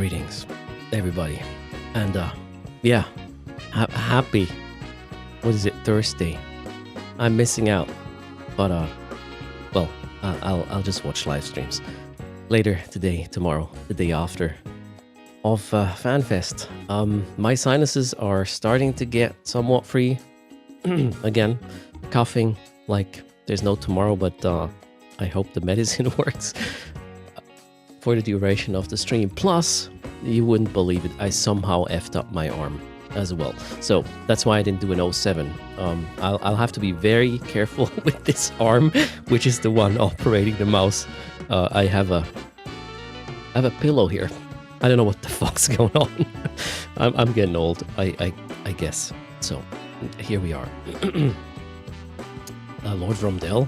Greetings, everybody. And yeah, happy. What is it? Thursday. I'm missing out, but well, I'll just watch live streams later today, tomorrow, the day after of FanFest. My sinuses are starting to get somewhat free again, coughing like there's no tomorrow, but I hope the medicine works for the duration of the stream. Plus, you wouldn't believe it, I somehow effed up my arm as well. So that's why I didn't do an 07. I'll have to be very careful with this arm, which is the one operating the mouse. I have a pillow here. I don't know what the fuck's going on. I'm getting old, I guess. So here we are. Lord Romdell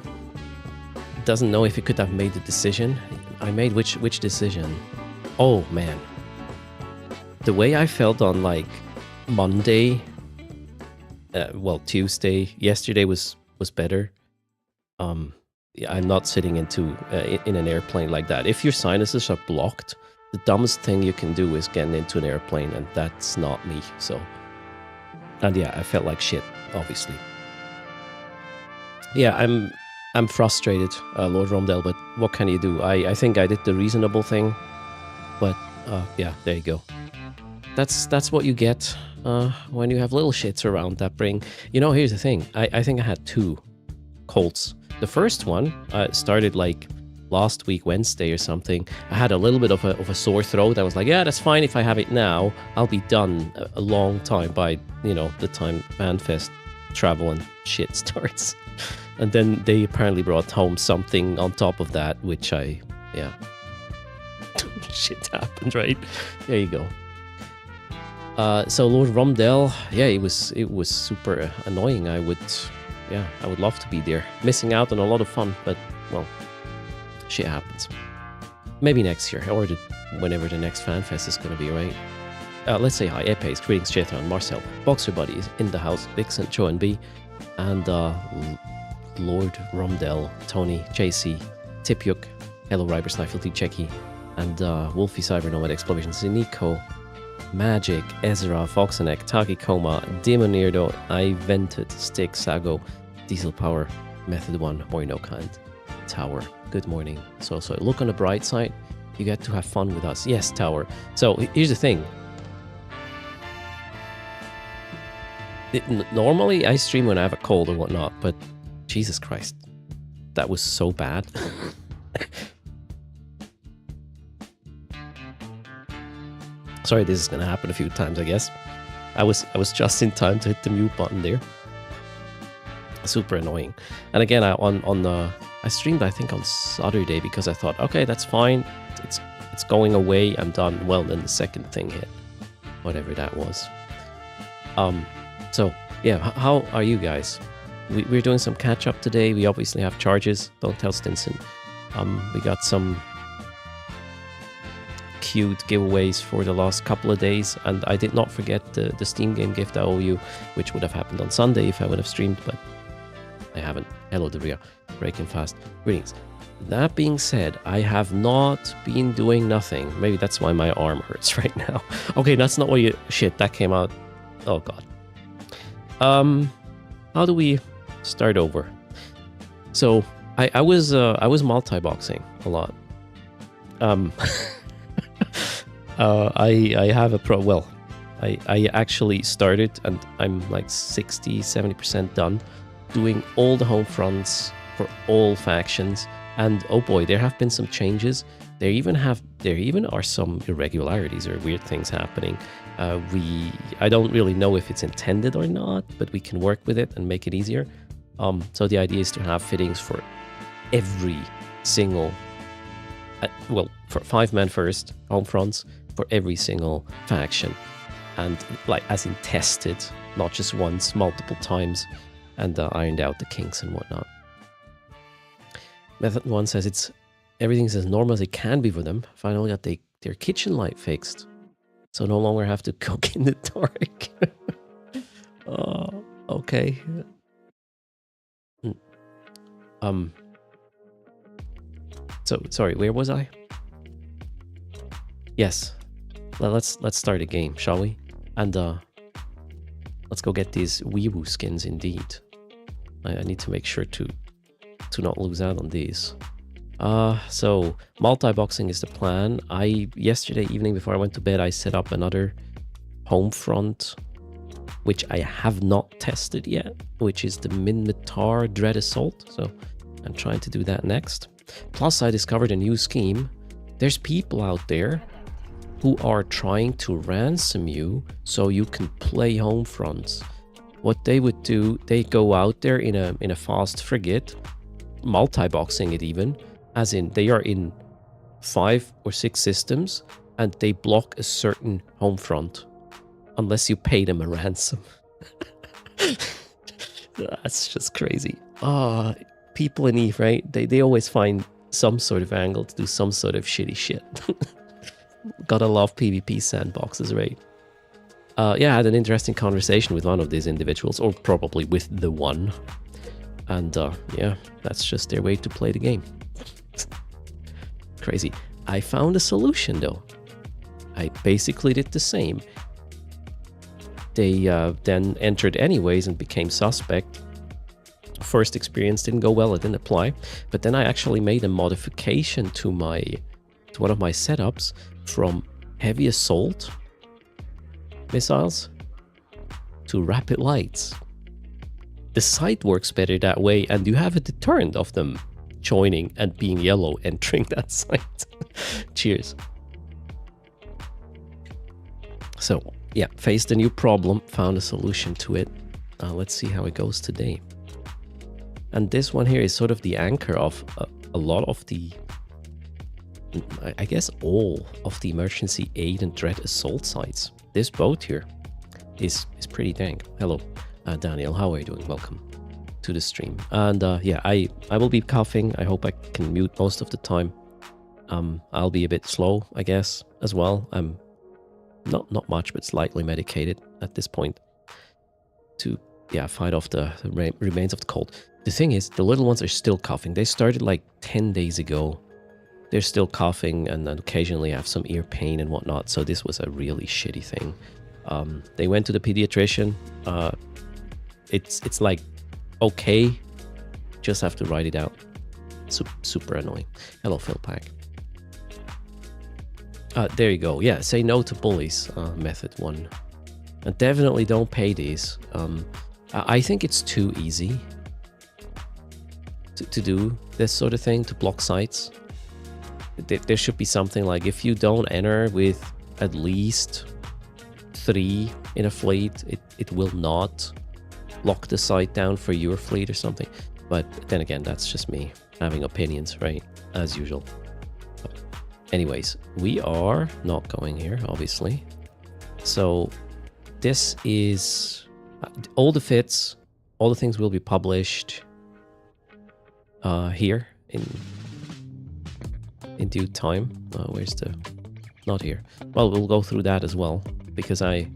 doesn't know if he could have made the decision. I made which decision? Oh man, the way I felt on like Monday, Tuesday, yesterday was better. Yeah, I'm not sitting in an airplane like that. If your sinuses are blocked, the dumbest thing you can do is get into an airplane, and that's not me. So, and yeah, I felt like shit, obviously. Yeah, I'm frustrated, Lord Romdell, but what can you do? I think I did the reasonable thing, but yeah, there you go. That's what you get when you have little shits around that bring. You know, here's the thing. I think I had 2 colds. The first one started like last week, Wednesday or something. I had a little bit of a sore throat. I was like, yeah, that's fine. If I have it now, I'll be done a long time by, the time FanFest travel and shit starts. And then they apparently brought home something on top of that, which yeah. Shit happened, right? There you go. So Lord Romdell, yeah, it was super annoying. I would love to be there. Missing out on a lot of fun, but, well, shit happens. Maybe next year, or whenever the next FanFest is going to be, right? Let's say hi. Epace, greetings, Chethan, Marcel, Boxer Buddies in the house, Vixen, Joe and B, and Lord Romdell, Tony, JC, Tipyuk, Hello Riber, Snifle T, Checky, and Wolfie Cyber Nomad Explorations, Nico, Magic, Ezra, Foxanek, Takikoma, Demonirdo, I Vented, Stick, Sago, Diesel Power, Method 1, Morino Kind, Tower, good morning. So look on the bright side, you get to have fun with us. Yes, Tower. So here's the thing. Normally I stream when I have a cold or whatnot, but Jesus Christ, that was so bad. Sorry, this is gonna happen a few times, I guess. I was just in time to hit the mute button there. Super annoying. And again, I streamed, I think, on Saturday because I thought, okay, that's fine. It's going away. I'm done. Well, then the second thing hit, whatever that was. So yeah, how are you guys? We're doing some catch up today. We obviously have charges. Don't tell Stinson. We got some cute giveaways for the last couple of days, and I did not forget the Steam game gift I owe you, which would have happened on Sunday if I would have streamed, but I haven't. Hello, Devria. Breaking fast. Greetings. That being said, I have not been doing nothing. Maybe that's why my arm hurts right now. Okay, that's not what you... Shit, that came out... Oh, God. How do we start over? So, I was multi-boxing a lot. I have a pro... Well, I actually started, and I'm like 60-70% done, doing all the home fronts for all factions. And oh boy, there have been some changes. There even are some irregularities or weird things happening. I don't really know if it's intended or not, but we can work with it and make it easier. So the idea is to have fittings for every single, for 5-man first home fronts for every single faction, and like as in tested, not just once, multiple times, and ironed out the kinks and whatnot. Method 1 says everything's as normal as it can be for them. Finally got their kitchen light fixed, so no longer have to cook in the dark. Oh, okay. So sorry, where was I? Yes. let's start a game, shall we? And let's go get these Weewoo skins indeed. I need to make sure to not lose out on these. So multi-boxing is the plan. Yesterday evening before I went to bed, I set up another home front, which I have not tested yet, which is the Minmatar Dread Assault. So I'm trying to do that next. Plus, I discovered a new scheme. There's people out there who are trying to ransom you so you can play home fronts. What they would do, they go out there in a fast frigate, multi-boxing it even, as in they are in 5 or 6 systems and they block a certain home front unless you pay them a ransom. That's just crazy. People in EVE, right? They always find some sort of angle to do some sort of shitty shit. Gotta love PvP sandboxes, right? Yeah, I had an interesting conversation with one of these individuals, or probably with the one. And yeah, that's just their way to play the game. Crazy. I found a solution though. I basically did the same. They then entered anyways and became suspect. First experience didn't go well, it didn't apply. But then I actually made a modification to one of my setups from heavy assault missiles to rapid lights. The sight works better that way, and you have a deterrent of them joining and being yellow entering that site. Cheers. So yeah, faced a new problem, found a solution to it. Let's see how it goes today. And this one here is sort of the anchor of a lot of the, I guess all of the emergency aid and dread assault sites. This boat here is pretty dang. Hello, Daniel, how are you doing? Welcome to the stream. And yeah, I will be coughing. I hope I can mute most of the time. I'll be a bit slow, I guess, as well. I'm not much, but slightly medicated at this point to, yeah, fight off the remains of the cold. The thing is, the little ones are still coughing. They started like 10 days ago. They're still coughing and then occasionally have some ear pain and whatnot. So this was a really shitty thing. They went to the pediatrician. It's like, okay, just have to write it out. Super annoying. Hello, Phil Pack. There you go. Yeah, say no to bullies, method 1. And definitely don't pay these. I think it's too easy to do this sort of thing, to block sites. There should be something like, if you don't enter with at least 3 in a fleet, it will not lock the site down for your fleet or something. But then again, that's just me having opinions, right? As usual. But anyways, we are not going here, obviously. So this is all the fits, all the things will be published here in due time. Where's the, not here. Well, we'll go through that as well, because I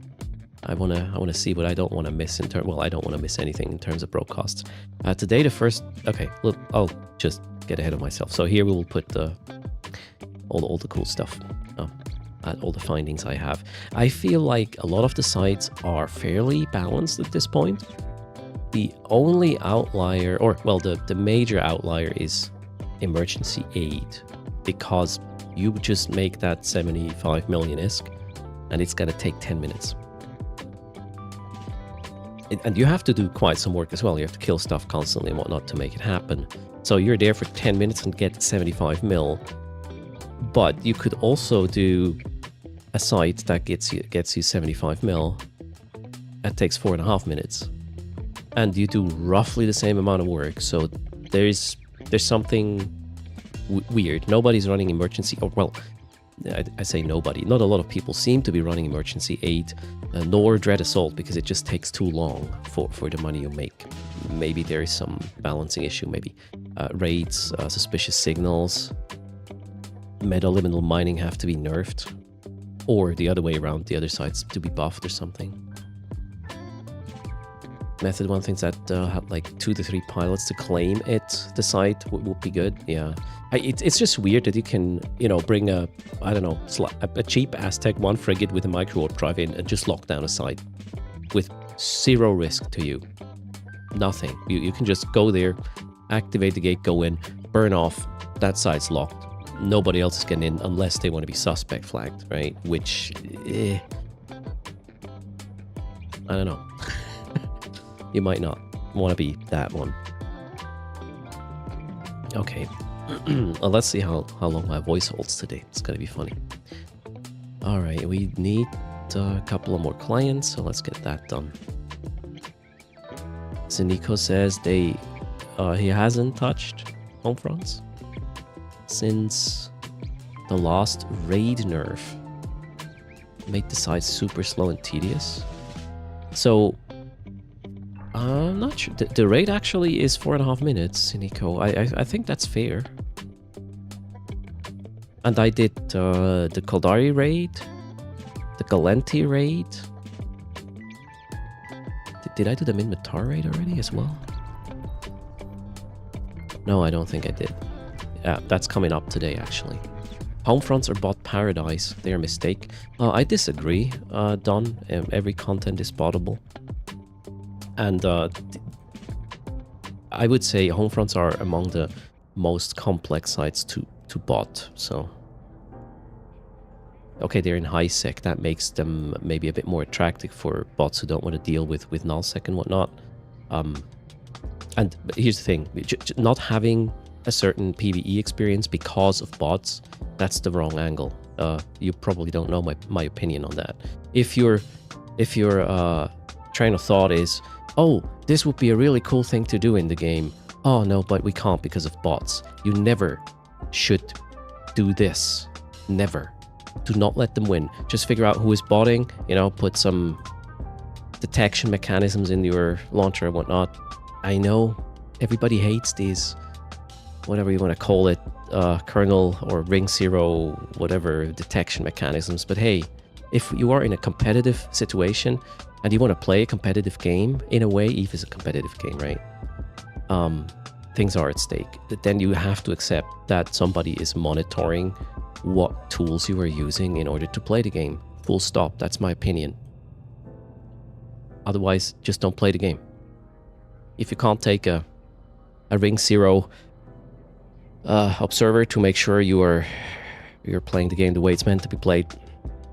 want to see what I don't want to miss in terms, well, I don't want to miss anything in terms of broadcasts. Today the first, okay, look, I'll just get ahead of myself. So here we will put all the cool stuff, all the findings I have. I feel like a lot of the sites are fairly balanced at this point. The only outlier, or well, the major outlier is emergency aid, because you just make that 75 million ISK and it's gonna take 10 minutes. And you have to do quite some work as well. You have to kill stuff constantly and whatnot to make it happen. So you're there for 10 minutes and get 75 mil. But you could also do a site that gets you 75 mil. That takes 4.5 minutes. And you do roughly the same amount of work. So there's something weird. Nobody's running emergency, or well, I say nobody. Not a lot of people seem to be running emergency aid, nor dread assault, because it just takes too long for the money you make. Maybe there is some balancing issue. Maybe raids, suspicious signals, meta-liminal mining have to be nerfed, or the other way around, the other sides to be buffed or something. Method one thinks that have like 2 to 3 pilots to claim it, the site would be good. Yeah, it's just weird that you can, bring a, I don't know, a cheap Aztec 1 frigate with a micro warp drive in and just lock down a site with 0 risk to you. Nothing. You can just go there, activate the gate, go in, burn off. That site's locked. Nobody else is getting in unless they want to be suspect flagged, right? Which, I don't know. You might not want to be that one. Okay. Well, let's see how long my voice holds today. It's going to be funny. All right. We need a couple of more clients, so let's get that done. So Nico says he hasn't touched Homefronts since the last raid nerf made the site super slow and tedious. So I'm not sure. The raid actually is 4.5 minutes, Nico. I think that's fair. And I did the Kaldari raid, the Galenti raid. Did I do the Minmatar raid already as well? No, I don't think I did. Yeah, that's coming up today, actually. Homefronts are bot paradise. They're a mistake. I disagree, Don. Every content is bottable. And I would say Homefronts are among the most complex sites to bot. So, okay, they're in high sec. That makes them maybe a bit more attractive for bots who don't want to deal with nullsec and whatnot. And here's the thing: not having a certain PvE experience because of bots, that's the wrong angle. You probably don't know my opinion on that. If your train of thought is, oh, this would be a really cool thing to do in the game. Oh no, but we can't because of bots. You never should do this. Never. Do not let them win. Just figure out who is botting, put some detection mechanisms in your launcher and whatnot. I know everybody hates these, whatever you want to call it, kernel or ring zero, whatever detection mechanisms. But hey, if you are in a competitive situation and you want to play a competitive game, in a way, EVE is a competitive game, right? Things are at stake. Then you have to accept that somebody is monitoring what tools you are using in order to play the game. Full stop. That's my opinion. Otherwise, just don't play the game. If you can't take a ring zero observer to make sure you're playing the game the way it's meant to be played,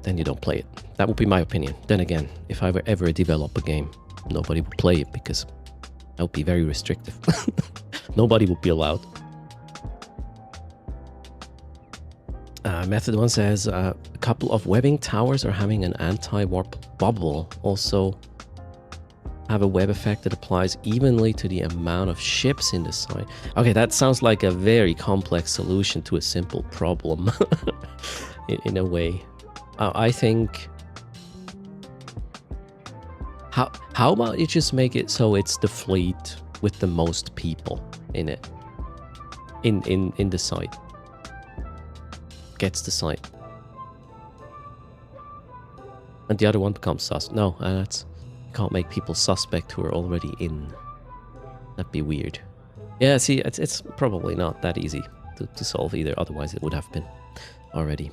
then you don't play it. That would be my opinion. Then again, if I were ever develop a game, nobody would play it because that would be very restrictive. Nobody would be allowed. Method 1 says a couple of webbing towers are having an anti-warp bubble. Also have a web effect that applies evenly to the amount of ships in the site. Okay, that sounds like a very complex solution to a simple problem. in a way. I think... How about you just make it so it's the fleet with the most people in it? In the site. Gets the site. And the other one becomes sus. No, that's... Can't make people suspect who are already in. That'd be weird. Yeah, see, it's probably not that easy to solve either. Otherwise, it would have been already.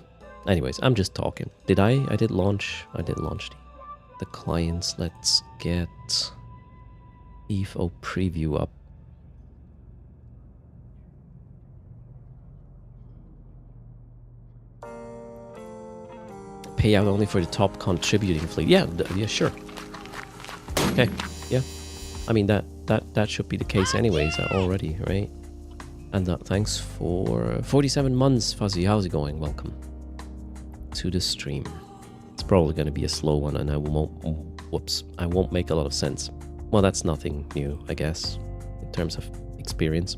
Anyways, I'm just talking. I did launch the clients. Let's get EVO preview up. Payout only for the top contributing fleet. Yeah, sure. Okay, yeah. I mean, that should be the case anyways already, right? And thanks for 47 months, Fuzzy. How's it going? Welcome to the stream. It's probably going to be a slow one, and I won't make a lot of sense. Well, that's nothing new, I guess, in terms of experience.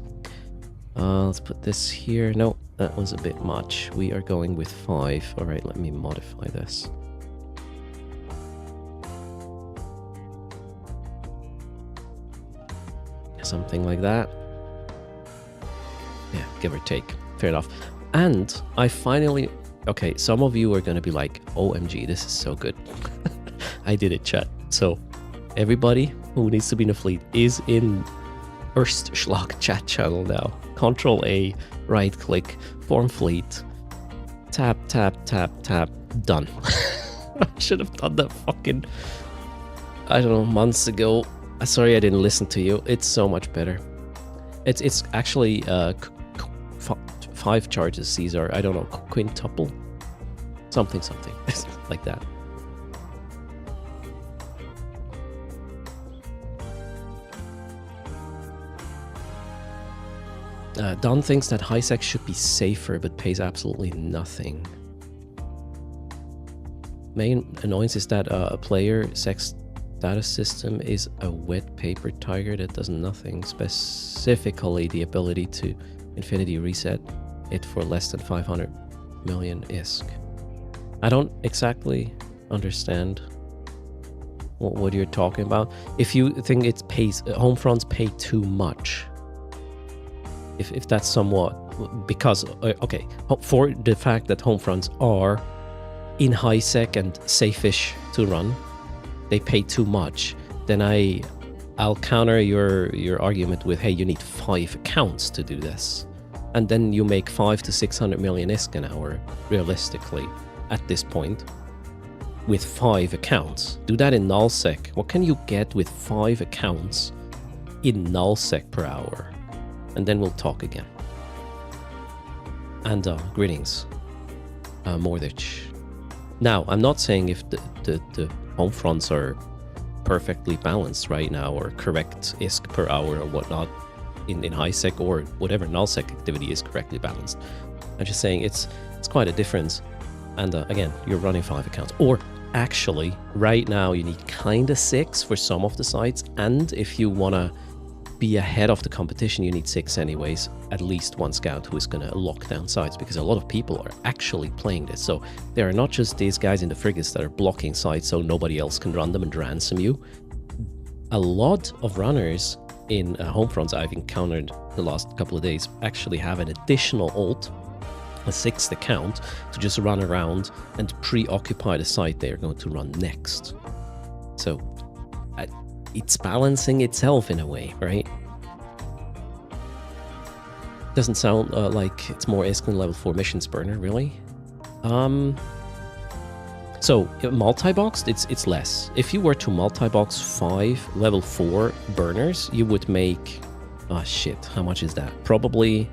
Let's put this here. No, that was a bit much. We are going with 5. All right, let me modify this. Something like that. Yeah, give or take. Fair enough. And I finally... Okay, some of you are going to be like, OMG, this is so good. I did it, chat. So, everybody who needs to be in a fleet is in Erst Schlag chat channel now. Control A, right click, form fleet, tap, tap, tap, tap, done. I should have done that fucking, I don't know, months ago. Sorry I didn't listen to you. It's so much better. It's actually 5 charges, Caesar. I don't know, quintuple? Something, like that. Don thinks that high sec should be safer, but pays absolutely nothing. Main annoyance is that a player sex status system is a wet paper tiger that does nothing. Specifically, the ability to infinity reset it for less than 500 million ISK. I don't exactly understand what you're talking about. If you think it pays, home fronts pay too much. If that's somewhat, because, okay, for the fact that home fronts are in high sec and safe-ish to run, they pay too much, then I'll counter your argument with, hey, you need 5 accounts to do this. And then you make 500 to 600 million ISK an hour, realistically, at this point, with 5 accounts. Do that in nullsec. What can you get with 5 accounts in nullsec per hour? And then we'll talk again. And greetings, Mordich. Now, I'm not saying if the home fronts are perfectly balanced right now, or correct ISK per hour or whatnot in high sec, or whatever null sec activity is correctly balanced. I'm just saying it's quite a difference. And again, you're running 5 accounts. Or actually, right now you need kinda 6 for some of the sites, and if you wanna be ahead of the competition, you need 6 anyways, at least 1 scout who is going to lock down sites, because a lot of people are actually playing this. So there are not just these guys in the frigates that are blocking sites so nobody else can run them and ransom you. A lot of runners in home fronts I've encountered the last couple of days actually have an additional ult, a 6th account, to just run around and preoccupy the site they're going to run next. So it's balancing itself in a way, right? Doesn't sound like it's more ISK than level 4 missions burner, really. So multi-boxed, it's less. If you were to multi-box 5 level 4 burners, you would make, oh shit, how much is that? Probably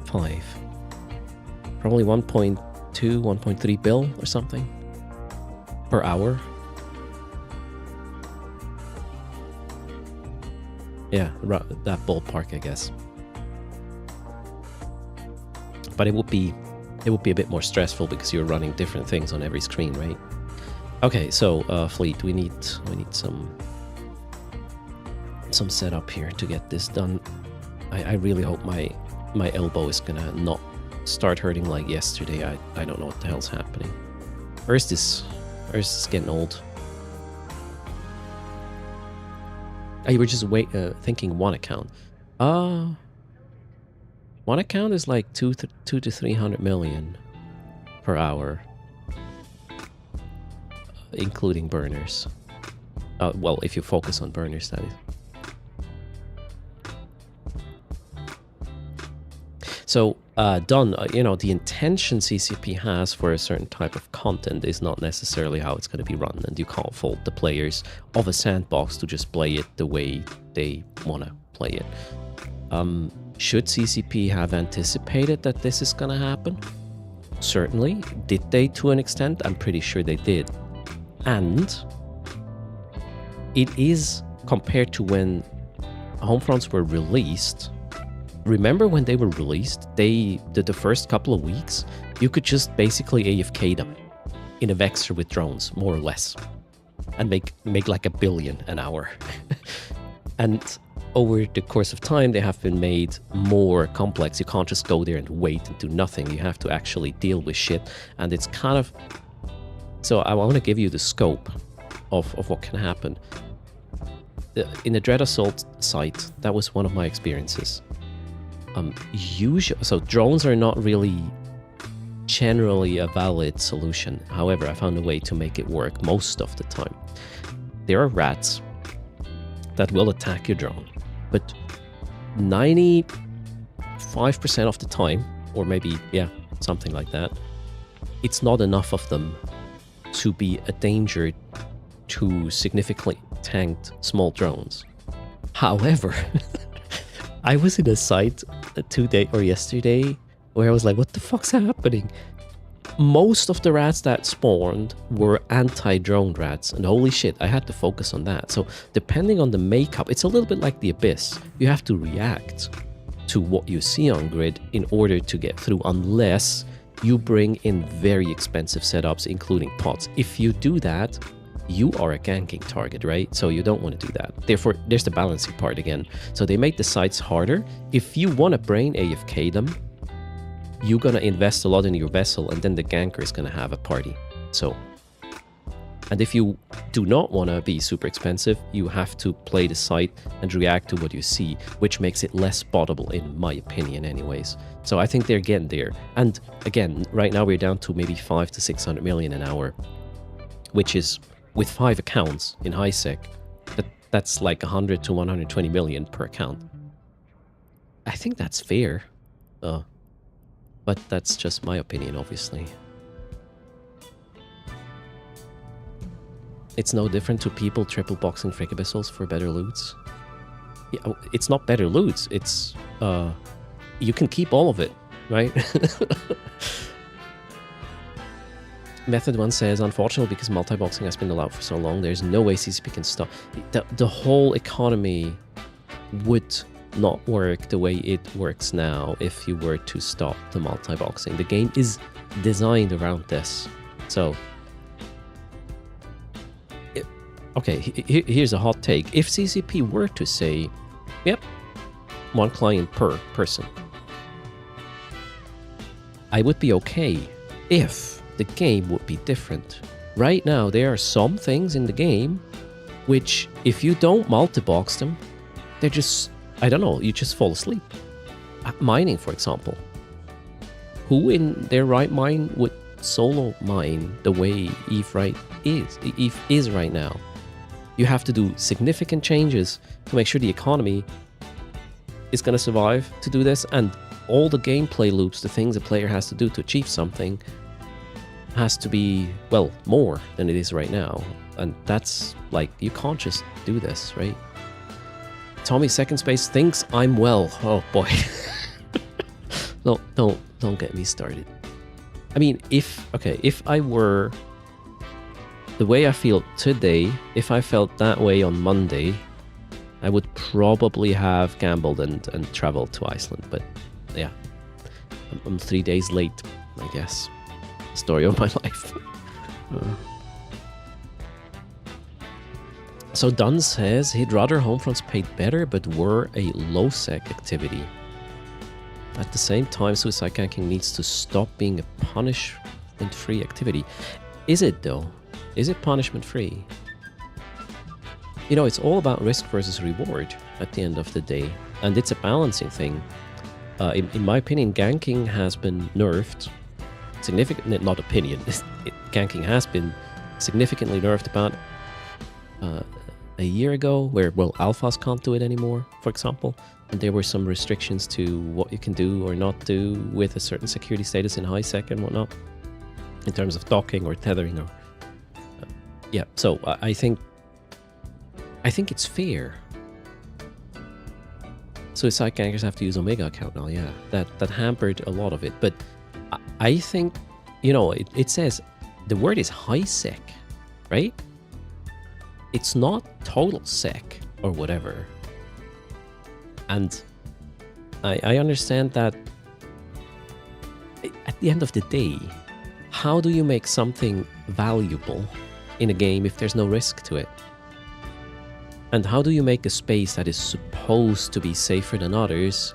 5. Probably 1.2, 1.3 bill or something per hour. Yeah, that ballpark, I guess. But it would be a bit more stressful because you're running different things on every screen, right? Okay, so fleet, we need some setup here to get this done. I really hope my elbow is gonna not start hurting like yesterday. I don't know what the hell's happening. Erst is getting old. You were just thinking 1 account. 1 account is like 2 to 300 million per hour, including burners. Well, if you focus on burners, that is. So, Don, the intention CCP has for a certain type of content is not necessarily how it's going to be run, and you can't fault the players of a sandbox to just play it the way they want to play it. Should CCP have anticipated that this is going to happen? Certainly. Did they to an extent? I'm pretty sure they did. And it is, compared to when Homefronts were released, remember when they were released, the first couple of weeks, you could just basically AFK them in a Vexer with drones, more or less, and make like $1 billion an hour. And over the course of time, they have been made more complex. You can't just go there and wait and do nothing. You have to actually deal with shit. And it's kind of... So I want to give you the scope of what can happen. In the Dread Assault site, that was one of my experiences. So drones are not really generally a valid solution. However, I found a way to make it work most of the time. there are rats that will attack your drone, but 95% of the time, or maybe, yeah, something like that, it's not enough of them to be a danger to significantly tanked small drones. However, I was in a site yesterday where I was like, what the fuck's happening? Most of the rats that spawned were anti-drone rats, and holy shit, I had to focus on that. So depending on the makeup, it's a little bit like the Abyss. You have to react to what you see on grid in order to get through, unless you bring in very expensive setups, including pods. If you do that, you are a ganking target, right? So you don't want to do that. Therefore, there's the balancing part again. So they make the sites harder. If you want to brain AFK them, you're going to invest a lot in your vessel, and then the ganker is going to have a party. So, and if you do not want to be super expensive, you have to play the site and react to what you see, which makes it less spottable, in my opinion anyways. So I think they're getting there. And again, right now we're down to maybe 500 to 600 million an hour, which is, with 5 accounts in high sec, that's like 100 to 120 million per account. I think that's fair. But that's just my opinion, obviously. It's no different to people triple boxing Frick Abyssals for better loots. Yeah, it's not better loots, it's... you can keep all of it, right? Method 1 says, unfortunately, because multi-boxing has been allowed for so long, there's no way CCP can stop. The whole economy would not work the way it works now if you were to stop the multi-boxing. The game is designed around this. So, okay, here's a hot take. If CCP were to say, yep, 1 client per person, I would be okay if the game would be different. Right now, there are some things in the game which, if you don't multi-box them, they're just... I don't know, you just fall asleep. Mining, for example. Who in their right mind would solo mine the way EVE is right now? You have to do significant changes to make sure the economy is going to survive to do this, and all the gameplay loops, the things a player has to do to achieve something, has to be, well, more than it is right now. And that's, like, you can't just do this, right? Tommy Second Space thinks I'm well. Oh boy. Don't get me started. I mean, if I were the way I feel today, if I felt that way on Monday, I would probably have gambled and traveled to Iceland. But yeah, I'm 3 days late, I guess. Story of my life. So Dunn says he'd rather Homefronts paid better but were a low-sec activity. At the same time, suicide ganking needs to stop being a punishment-free activity. Is it though? Is it punishment-free? You know, it's all about risk versus reward at the end of the day, and it's a balancing thing. In my opinion, ganking has been nerfed. Not opinion, ganking has been significantly nerfed about a year ago, where, well, alphas can't do it anymore, for example, and there were some restrictions to what you can do or not do with a certain security status in high sec and whatnot, in terms of docking or tethering or yeah. So I think it's fair. Suicide gankers have to use Omega account now. Yeah, that hampered a lot of it, but I think, you know, it says the word is high sec, right? It's not total sec or whatever. And I understand that at the end of the day, how do you make something valuable in a game if there's no risk to it? And how do you make a space that is supposed to be safer than others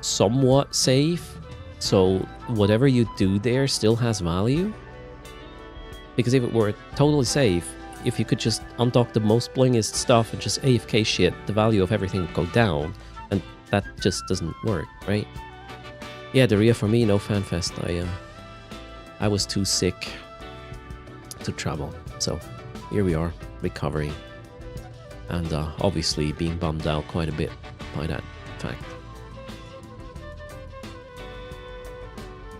somewhat safe, so whatever you do there still has value? Because if it were totally safe, if you could just undock the most blingest stuff and just AFK shit, the value of everything would go down, and that just doesn't work, right? Yeah, the RIA for me, no FanFest. I was too sick to travel, so here we are. recovery. And obviously being bummed out quite a bit by that fact.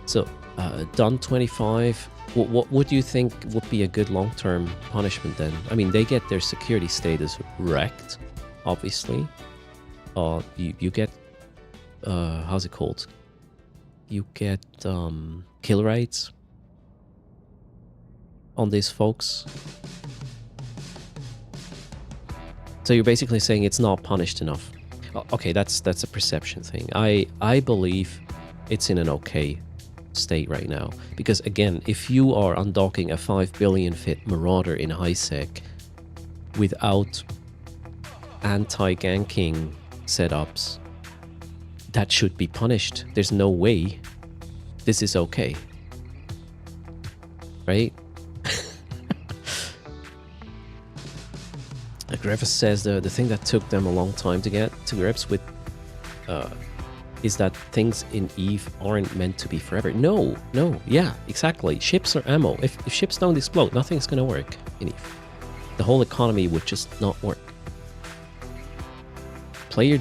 So, done 25. What would you think would be a good long-term punishment then? I mean, they get their security status wrecked, obviously. You get, how's it called? You get kill rates on these folks. So you're basically saying it's not punished enough. Okay, that's a perception thing. I believe it's in an okay state right now. Because again, if you are undocking a 5 billion fit Marauder in HiSec without anti-ganking setups, that should be punished. There's no way this is okay. Right? Griffith says the thing that took them a long time to get to grips with is that things in EVE aren't meant to be forever. No, yeah, exactly. Ships are ammo. If ships don't explode, nothing's gonna work in EVE. The whole economy would just not work. Player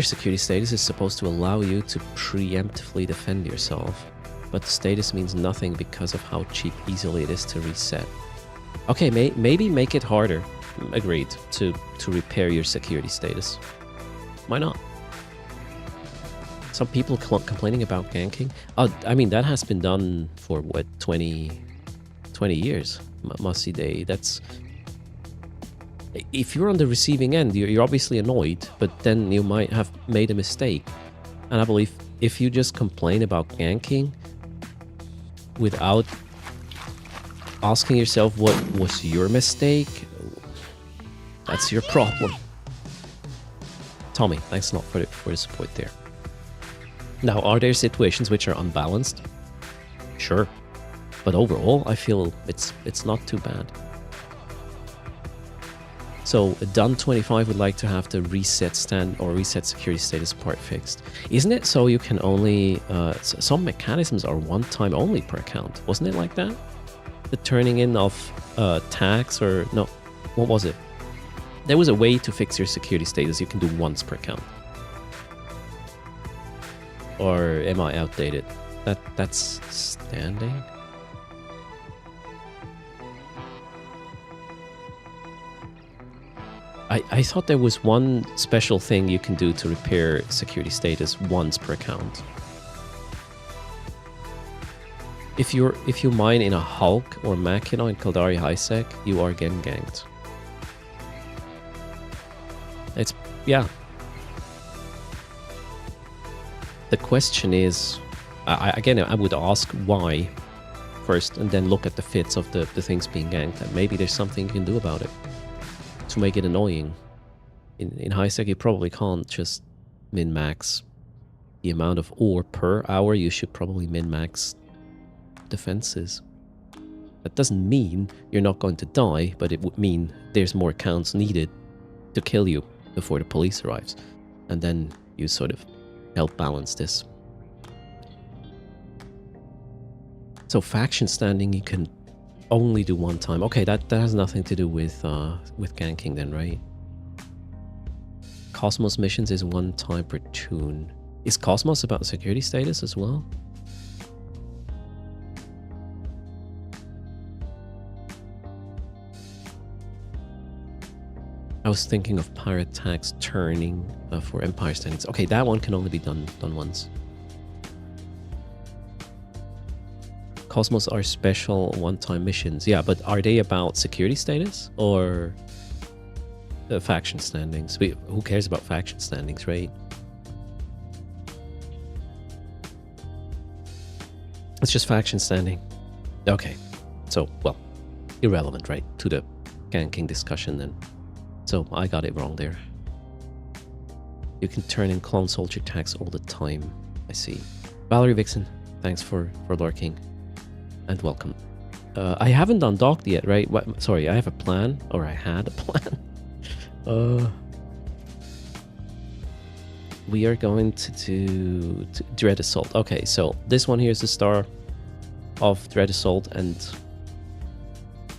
security status is supposed to allow you to preemptively defend yourself, but the status means nothing because of how cheap easily it is to reset. Okay, maybe make it harder. Agreed, to repair your security status. Why not? Some people complaining about ganking. I mean, that has been done for what, 20 years. Must day. That's, if you're on the receiving end, you're obviously annoyed, but then you might have made a mistake. And I believe if you just complain about ganking without asking yourself what was your mistake, that's your problem. Tommy, thanks a lot for the support there. Now, are there situations which are unbalanced? Sure. But overall, I feel it's not too bad. So, Done 25 would like to have the reset security status part fixed. Isn't it so you can only... some mechanisms are one time only per account. Wasn't it like that? The turning in of tags or... No, what was it? There was a way to fix your security status you can do once per account. Or am I outdated? That's standing? I thought there was one special thing you can do to repair security status once per account. If you mine in a Hulk or Machina in Caldari HiSec, you are getting ganked. It's, yeah. The question is, again, I would ask why first, and then look at the fits of the things being ganked, and maybe there's something you can do about it to make it annoying. In HiSec, you probably can't just min-max the amount of ore per hour. You should probably min-max defenses. That doesn't mean you're not going to die, but it would mean there's more counts needed to kill you before the police arrives, and then you sort of help balance this. So faction standing you can only do one time. Okay, that has nothing to do with ganking then, right? Cosmos missions is one time per tune. Is Cosmos about security status as well? I was thinking of pirate tags turning for Empire standings. Okay, that one can only be done once. Cosmos are special one-time missions. Yeah, but are they about security status or faction standings? Who cares about faction standings, right? It's just faction standing. Okay, so, well, irrelevant, right? To the ganking discussion then. So I got it wrong there. You can turn in clone soldier tags all the time. I see. Valerie Vixen, thanks for lurking. And welcome. I haven't undocked yet, right? Sorry, I have a plan. Or I had a plan. We are going to do Dread Assault. Okay, so this one here is the star of Dread Assault and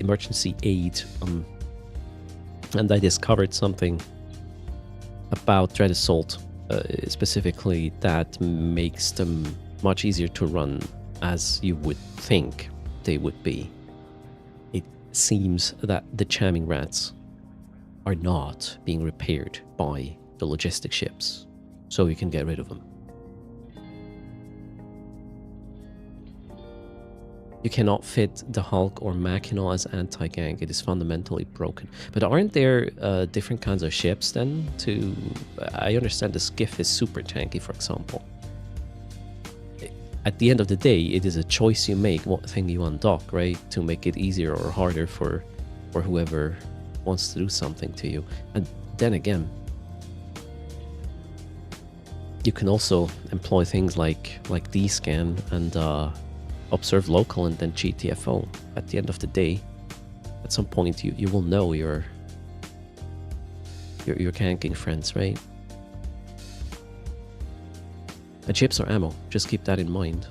emergency aid. and I discovered something about Dread Assault, specifically, that makes them much easier to run as you would think they would be. It seems that the jamming rats are not being repaired by the logistic ships, so you can get rid of them. You cannot fit the Hulk or Mackinac as anti-gank. It is fundamentally broken. But aren't there different kinds of ships then? I understand the Skiff is super tanky, for example. At the end of the day, it is a choice you make what thing you undock, right? To make it easier or harder for whoever wants to do something to you. And then again, you can also employ things like D-scan and observe local and then GTFO. At the end of the day, at some point you will know your ganking friends, right? And chips or ammo, just keep that in mind.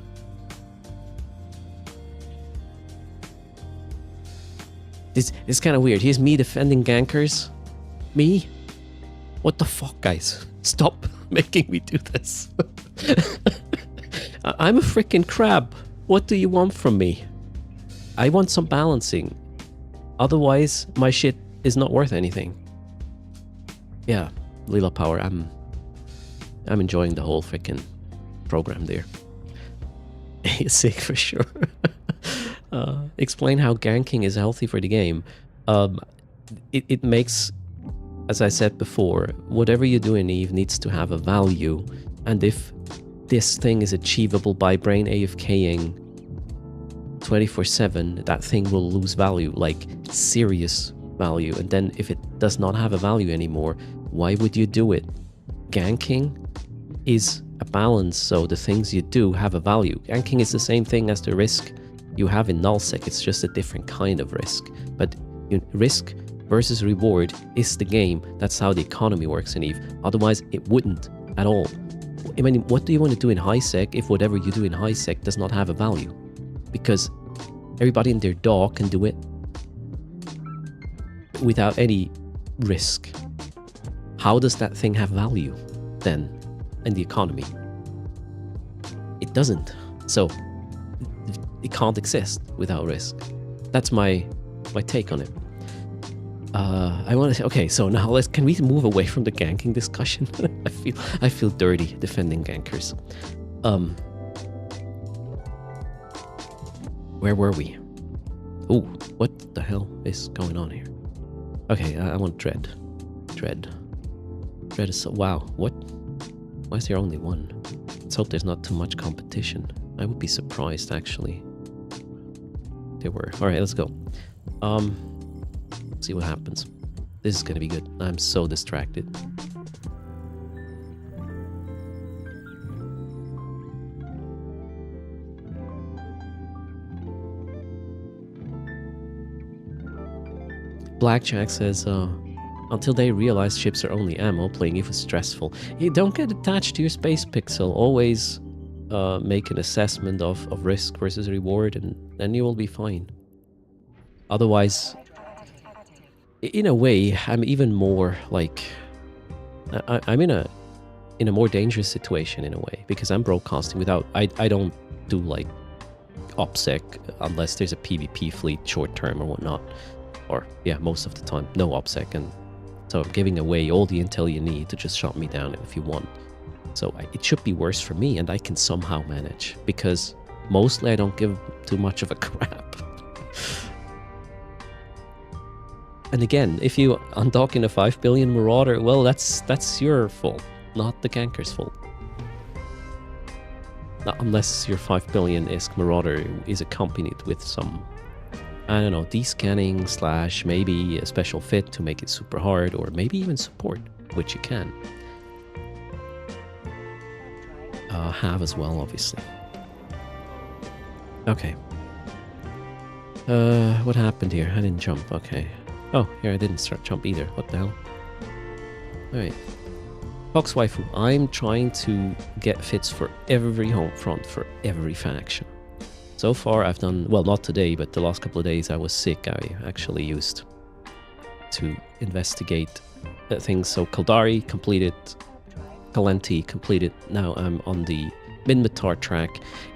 This is kind of weird. Here's me defending gankers. Me? What the fuck, guys? Stop making me do this. I'm a freaking crab. What do you want from me? I want some balancing. Otherwise, my shit is not worth anything. Yeah, Lila Power, I'm enjoying the whole freaking program there. He's sick for sure. Explain how ganking is healthy for the game. It makes, as I said before, whatever you do in EVE needs to have a value. And if this thing is achievable by brain AFKing 24/7, that thing will lose value, like serious value. And then if it does not have a value anymore, why would you do it? Ganking is a balance, so the things you do have a value. Ganking is the same thing as the risk you have in nullsec, it's just a different kind of risk. But risk versus reward is the game. That's how the economy works in EVE. Otherwise, it wouldn't at all. I mean, what do you want to do in high sec if whatever you do in high sec does not have a value? Because everybody and their dog can do it without any risk. How does that thing have value then in the economy? It doesn't. So it can't exist without risk. That's my take on it. I want to. Okay, so now can we move away from the ganking discussion? I feel dirty defending gankers. Where were we? Oh, what the hell is going on here? Okay, I want Dread. Dread is so... Wow, what? Why is there only one? Let's hope there's not too much competition. I would be surprised, actually. There were. Alright, let's go. See what happens. This is gonna be good. I'm so distracted. Blackjack says, until they realize ships are only ammo, playing EVE is stressful. You don't get attached to your space pixel. Always make an assessment of risk versus reward, and then you will be fine. Otherwise, in a way, I'm even more like... I'm in a more dangerous situation in a way, because I'm broadcasting without... I don't do like OPSEC unless there's a PvP fleet short term or whatnot. Or, yeah, most of the time, no OPSEC, and so I'm giving away all the intel you need to just shut me down if you want. So it should be worse for me, and I can somehow manage, because mostly I don't give too much of a crap. And again, if you undock in a 5 billion Marauder, well, that's your fault, not the ganker's fault. Not unless your 5 billion ISK Marauder is accompanied with some... I don't know, descanning / maybe a special fit to make it super hard, or maybe even support, which you can have as well, obviously. Okay. What happened here? I didn't jump. Okay. Oh, here I didn't start jump either. What the hell? Alright. Fox Waifu, I'm trying to get fits for every home front, for every faction. So far I've done, well, not today, but the last couple of days I was sick. I actually used to investigate things. So Kaldari completed, Kalenti completed. Now I'm on the Minmatar track.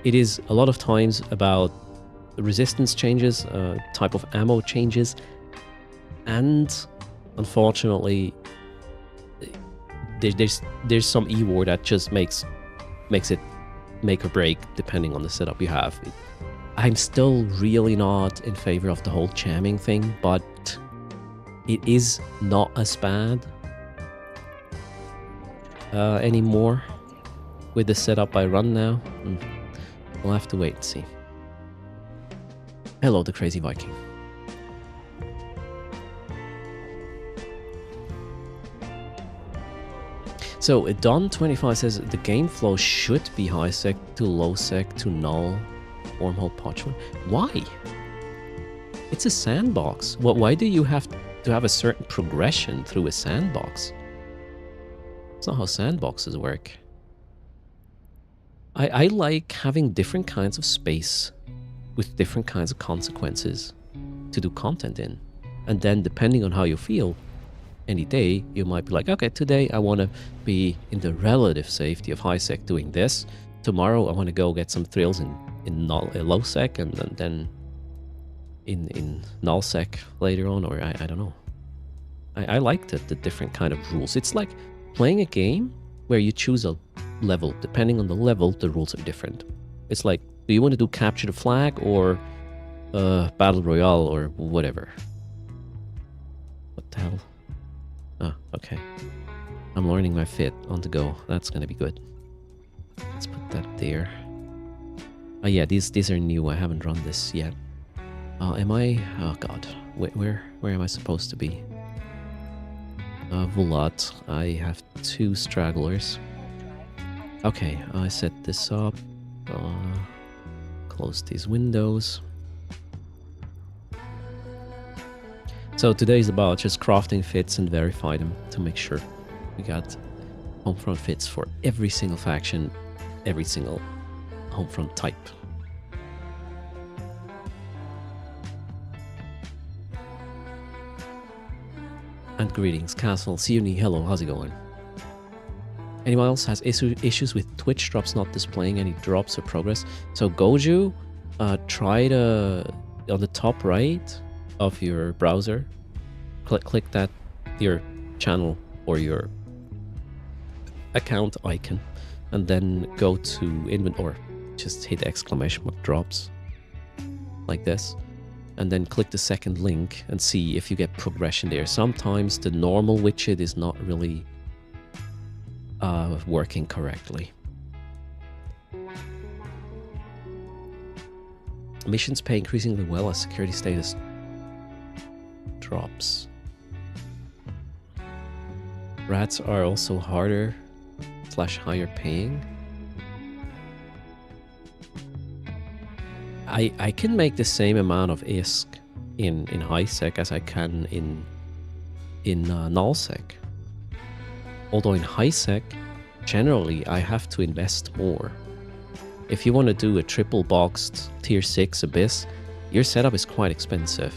It is a lot of times about resistance changes, type of ammo changes, and unfortunately there's some E-war that just makes it make or break depending on the setup you have. I'm still really not in favor of the whole jamming thing, but it is not as bad anymore with the setup I run now. We'll have to wait and see. Hello, the Crazy Viking. So Don25 says the game flow should be high sec to low sec to null wormhole parchment. Why? It's a sandbox. Why do you have to have a certain progression through a sandbox? That's not how sandboxes work. I like having different kinds of space with different kinds of consequences to do content in. And then depending on how you feel, any day you might be like, okay, today I want to be in the relative safety of high sec doing this. Tomorrow I want to go get some thrills in low sec, and then in null sec later on, or I don't know. I like the different kind of rules. It's like playing a game where you choose a level. Depending on the level, the rules are different. It's like, do you want to do capture the flag or battle royale or whatever? What the hell? Ah, okay. I'm learning my fit on the go. That's gonna be good. Let's put that there. Oh yeah, these are new. I haven't run this yet. Am I? Oh god, where am I supposed to be? Vulat. I have 2 stragglers. Okay, I set this up. Close these windows. So today is about just crafting fits and verify them to make sure we got homefront fits for every single faction, every single homefront type. And greetings, Castle, Siuni, hello, how's it going? Anyone else has issues with Twitch drops not displaying any drops or progress? So Goju, try to, on the top right of your browser, click that, your channel or your account icon, and then go to inventory, or just hit exclamation mark drops, like this. And then click the second link and see if you get progression there. Sometimes the normal widget is not really working correctly. Missions pay increasingly well as security status drops. Rats are also harder / higher paying. I can make the same amount of ISK in high sec as I can in null sec. Although in high sec, generally I have to invest more. If you want to do a triple boxed tier 6 abyss, your setup is quite expensive.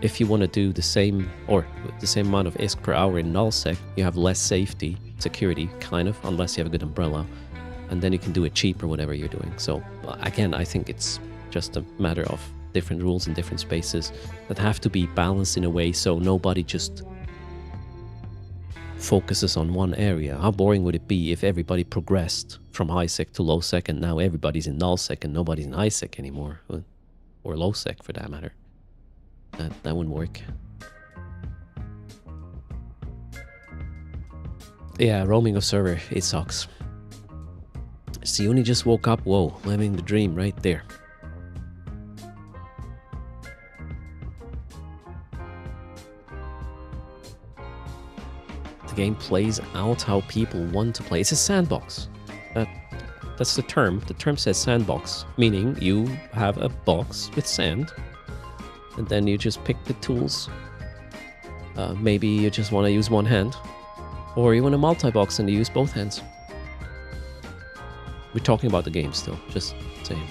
If you want to do the same or the same amount of ISK per hour in null sec, you have less safety, security, kind of, unless you have a good umbrella, and then you can do it cheap or whatever you're doing. So again, I think it's just a matter of different rules in different spaces that have to be balanced in a way so nobody just focuses on one area. How boring would it be if everybody progressed from high sec to low sec and now everybody's in null sec and nobody's in high sec anymore, or low sec for that matter? That wouldn't work. Yeah, roaming of server, it sucks. Siuni just woke up. Whoa, living the dream right there. The game plays out how people want to play. It's a sandbox. That's the term. The term says sandbox, meaning you have a box with sand, and then you just pick the tools. Maybe you just want to use one hand, or you want a multi-box and you use both hands. We're talking about the game still, just saying.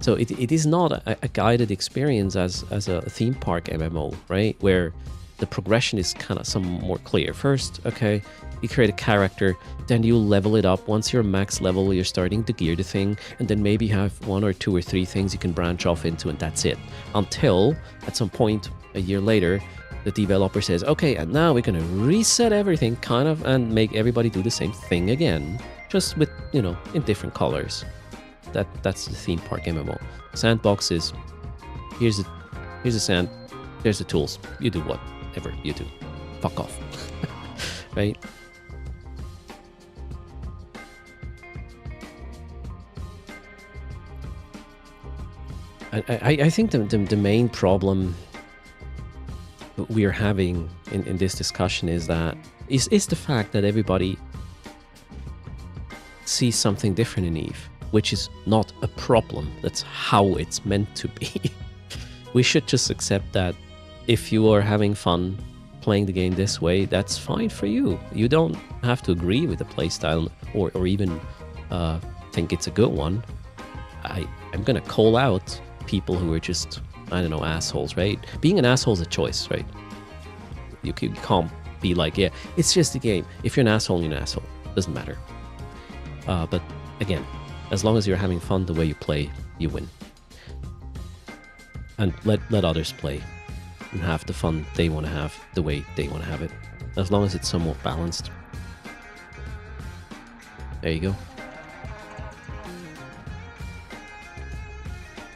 So it is not a guided experience as a theme park MMO, right? Where the progression is kind of some more clear. First, okay, you create a character, then you level it up. Once you're max level, you're starting to gear the thing, and then maybe have 1 or 2 or 3 things you can branch off into, and that's it. Until at some point a year later, the developer says, okay, and now we're gonna reset everything, kind of, and make everybody do the same thing again, just with, you know, in different colors. That's the theme park MMO. Sandbox is, here's the sand, there's the tools. You do whatever you do. Fuck off. Right? I think the main problem we are having in this discussion is the fact that everybody sees something different in Eve, which is not a problem. That's how it's meant to be. We should just accept that if you are having fun playing the game this way, that's fine for you. You don't have to agree with the playstyle or even think it's a good one. I'm gonna call out people who are just, I don't know, assholes, right? Being an asshole is a choice, right? You can't be like, yeah, it's just a game. If you're an asshole, you're an asshole. Doesn't matter. But again, as long as you're having fun the way you play, you win. And let others play and have the fun they want to have the way they want to have it. As long as it's somewhat balanced. There you go.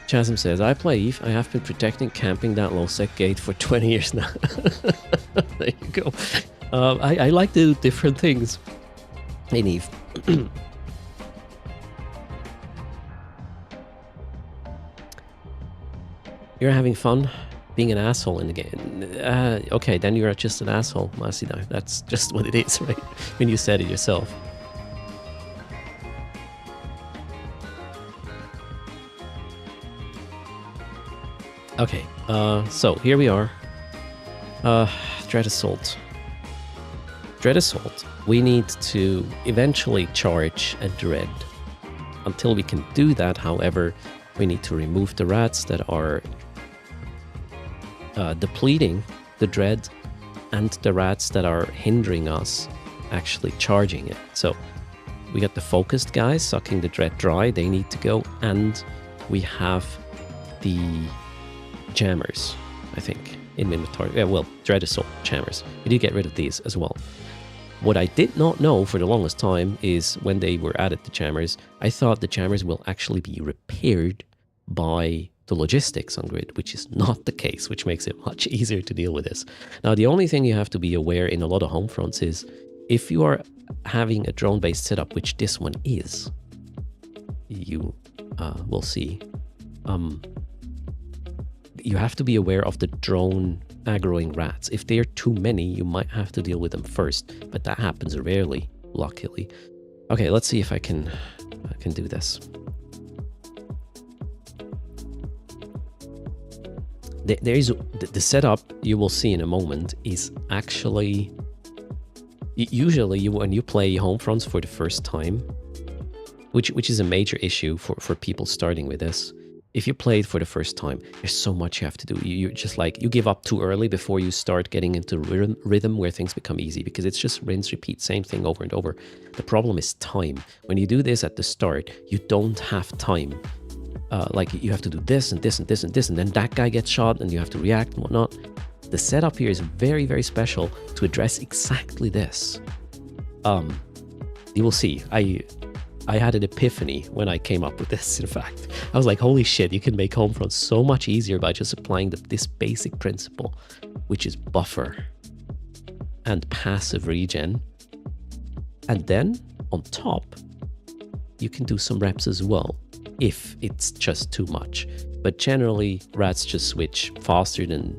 Chasm says, I play Eve. I have been protecting camping that low-sec gate for 20 years now. There you go. I like to do different things in Eve. You're having fun being an asshole in the game. Okay, then you're just an asshole, Masida. That's just what it is, right? When you said it yourself. Okay, so here we are. Dread Assault. Dread Assault. We need to eventually charge a Dread. Until we can do that, however, we need to remove the rats that are depleting the Dread and the rats that are hindering us actually charging it. So we got the focused guys sucking the Dread dry. They need to go. And we have the jammers, I think, in inventory. Yeah, well, Dread Assault jammers. We did get rid of these as well. What I did not know for the longest time is when they were added to jammers, I thought the jammers will actually be repaired by the logistics on grid, which is not the case, which makes it much easier to deal with this. Now, the only thing you have to be aware in a lot of home fronts is if you are having a drone-based setup, which this one is, you will see, you have to be aware of the drone aggroing rats. If they are too many, you might have to deal with them first, but that happens rarely, luckily. Okay, let's see if I can do this. There is the setup you will see in a moment is actually usually when you play home fronts for the first time, which is a major issue for people starting with this. If you play it for the first time, there's so much you have to do. You're just like, you give up too early before you start getting into rhythm where things become easy, because it's just rinse, repeat, same thing over and over. The problem is time. When you do this at the start, you don't have time. Like you have to do this and this and this and this, and then that guy gets shot and you have to react and whatnot. The setup here is very, very special to address exactly this. You will see. I had an epiphany when I came up with this, in fact. I was like, holy shit, you can make home fronts so much easier by just applying this basic principle, which is buffer and passive regen. And then, on top, you can do some reps as well, if it's just too much. But generally, rats just switch faster than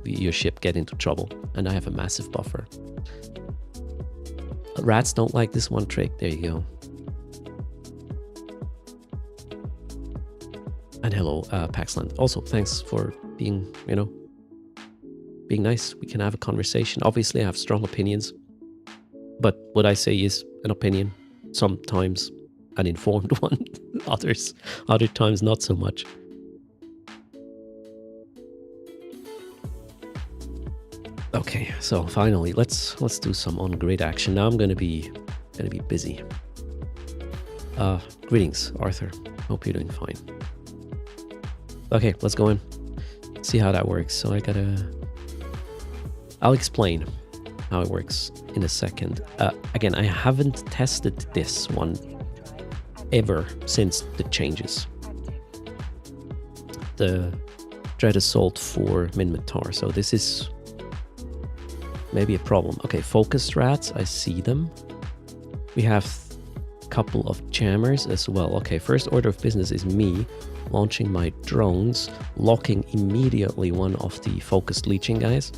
your ship get into trouble. And I have a massive buffer. Rats don't like this one trick. There you go. And hello, Paxland. Also, thanks for being, being nice. We can have a conversation. Obviously, I have strong opinions. But what I say is an opinion. Sometimes an informed one. Other times not so much. Okay, so finally, let's do some on-grid action. Now I'm gonna be busy. Greetings, Arthur. Hope you're doing fine. Okay, let's go in. See how that works. So I'll explain how it works in a second. Again, I haven't tested this one ever since the changes. The Dread Assault for Minmatar. So this is maybe a problem. Okay, focused rats, I see them. We have a couple of jammers as well. Okay, first order of business is me launching my drones, locking immediately one of the focused leeching guys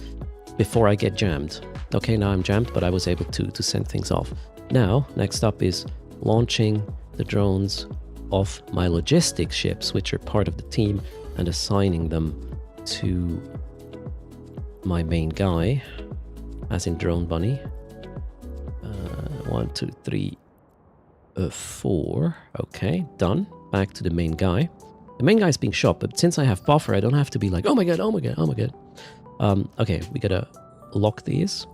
before I get jammed. Okay, now I'm jammed, but I was able to send things off. Now, next up is launching the drones of my logistics ships, which are part of the team, and assigning them to my main guy, as in Drone Bunny. 1, 2, 3, 4. Okay, done. Back to the main guy. The main guy's being shot, but since I have buffer, I don't have to be like, oh my god, oh my god, oh my god. Okay, we gotta lock these.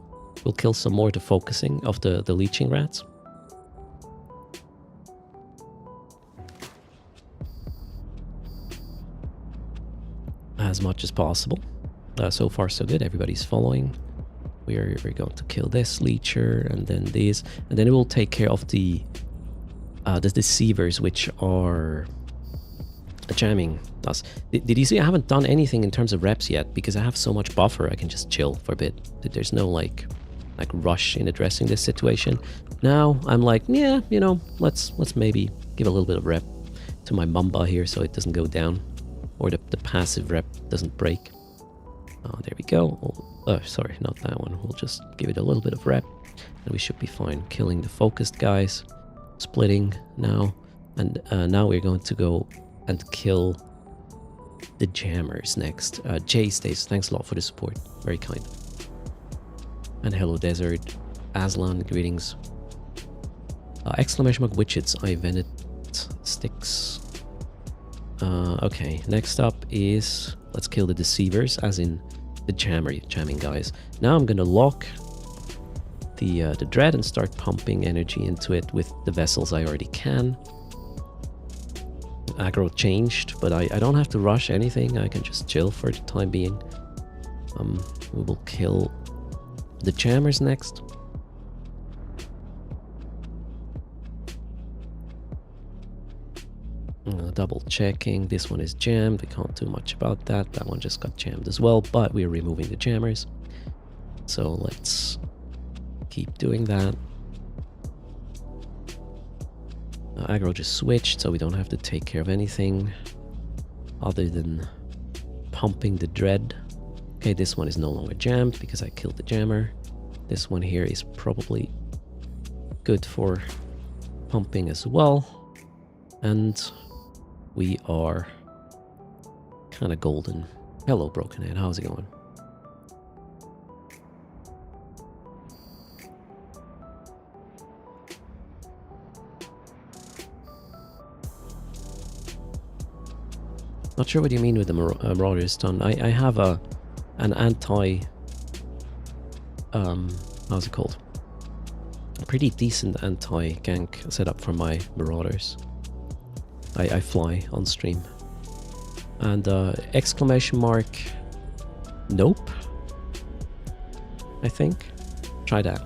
We'll kill some more to focusing of the leeching rats. As much as possible. So far so good, everybody's following. We're going to kill this leecher and then this, and then it will take care of the deceivers, which are jamming us. Did you see I haven't done anything in terms of reps yet because I have so much buffer I can just chill for a bit. There's no like rush in addressing this situation. Now I'm like, yeah, you know, let's maybe give a little bit of rep to my Mamba here so it doesn't go down, or the passive rep doesn't break. There we go. Oh, sorry, not that one. We'll just give it a little bit of rep and we should be fine. Killing the focused guys, splitting now, and now we're going to go and kill the jammers next. Jay stays, thanks a lot for the support, very kind. And hello Desert, Aslan, greetings. Exclamation mark widgets, I vented sticks. Okay, next up is, let's kill the deceivers, as in the jamming guys. Now I'm gonna lock the dread and start pumping energy into it with the vessels I already can. Aggro changed, but I don't have to rush anything. I can just chill for the time being. We will kill the jammers next. Double checking. This one is jammed. We can't do much about that. That one just got jammed as well, but we're removing the jammers. So let's keep doing that. Aggro just switched, so we don't have to take care of anything other than pumping the dread. Okay, this one is no longer jammed because I killed the jammer. This one here is probably good for pumping as well. And we are kind of golden. Hello, Brokenhead. How's it going? Not sure what you mean with the Marauder stun. I have an anti... how's it called? A pretty decent anti-gank set up for my Marauders. I fly on stream. And exclamation mark... Nope. I think. Try that.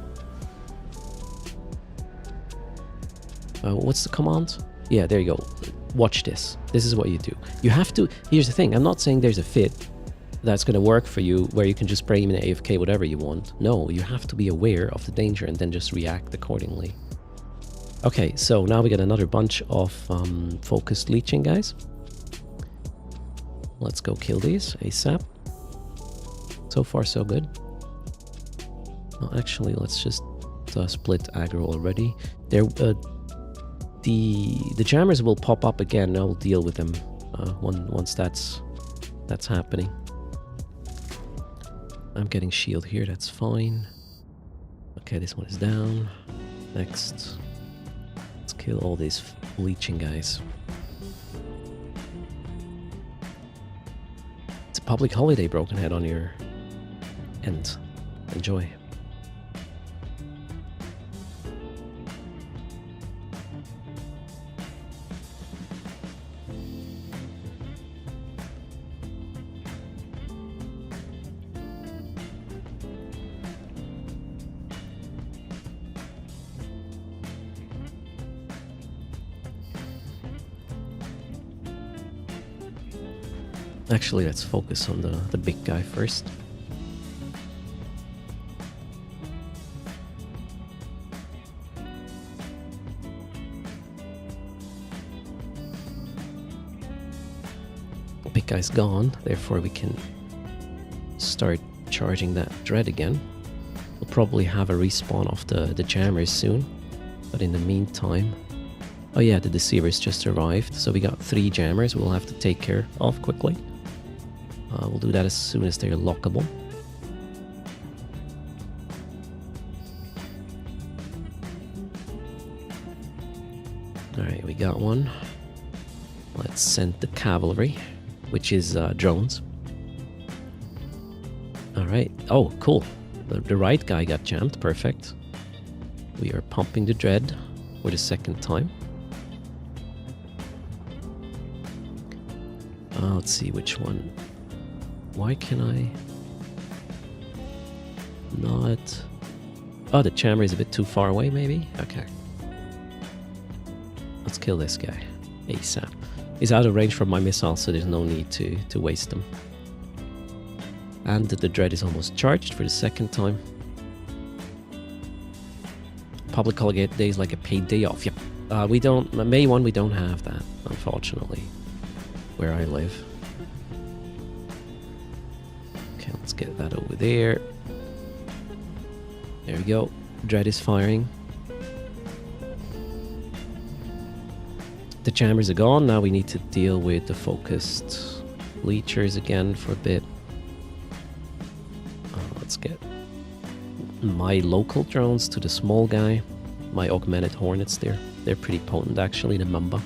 What's the command? Yeah, there you go. Watch this. This is what you do. You have to... Here's the thing. I'm not saying there's a fit that's going to work for you where you can just spray him in AFK whatever you want. No, you have to be aware of the danger and then just react accordingly. Okay, so now we got another bunch of focused leeching guys. Let's go kill these ASAP. So far, so good. Well, actually, let's just split aggro already. There, the jammers will pop up again. I'll deal with them once that's happening. I'm getting shield here. That's fine. Okay, this one is down. Next. Let's kill all these leeching guys. It's a public holiday, Broken Head, on your end. Enjoy. Actually, let's focus on the big guy first. The big guy's gone, therefore we can start charging that dread again. We'll probably have a respawn of the jammers soon, but in the meantime... Oh yeah, the deceivers just arrived, so we got 3 jammers we'll have to take care of quickly. We'll do that as soon as they're lockable. Alright, we got one. Let's send the cavalry, which is drones. Alright, oh cool. The right guy got jammed, perfect. We are pumping the dread for the 2nd time. Let's see which one. Why can I not... Oh, the jammer is a bit too far away, maybe? Okay. Let's kill this guy ASAP. He's out of range from my missile, so there's no need to waste them. And the dread is almost charged for the 2nd time. Public holiday day is like a paid day off. Yep. We don't... May 1, we don't have that, unfortunately, where I live. Let's get that over there. There we go. Dread is firing. The jammers are gone. Now we need to deal with the focused leechers again for a bit. Let's get my local drones to the small guy. My augmented hornets there. They're pretty potent actually, the Mamba.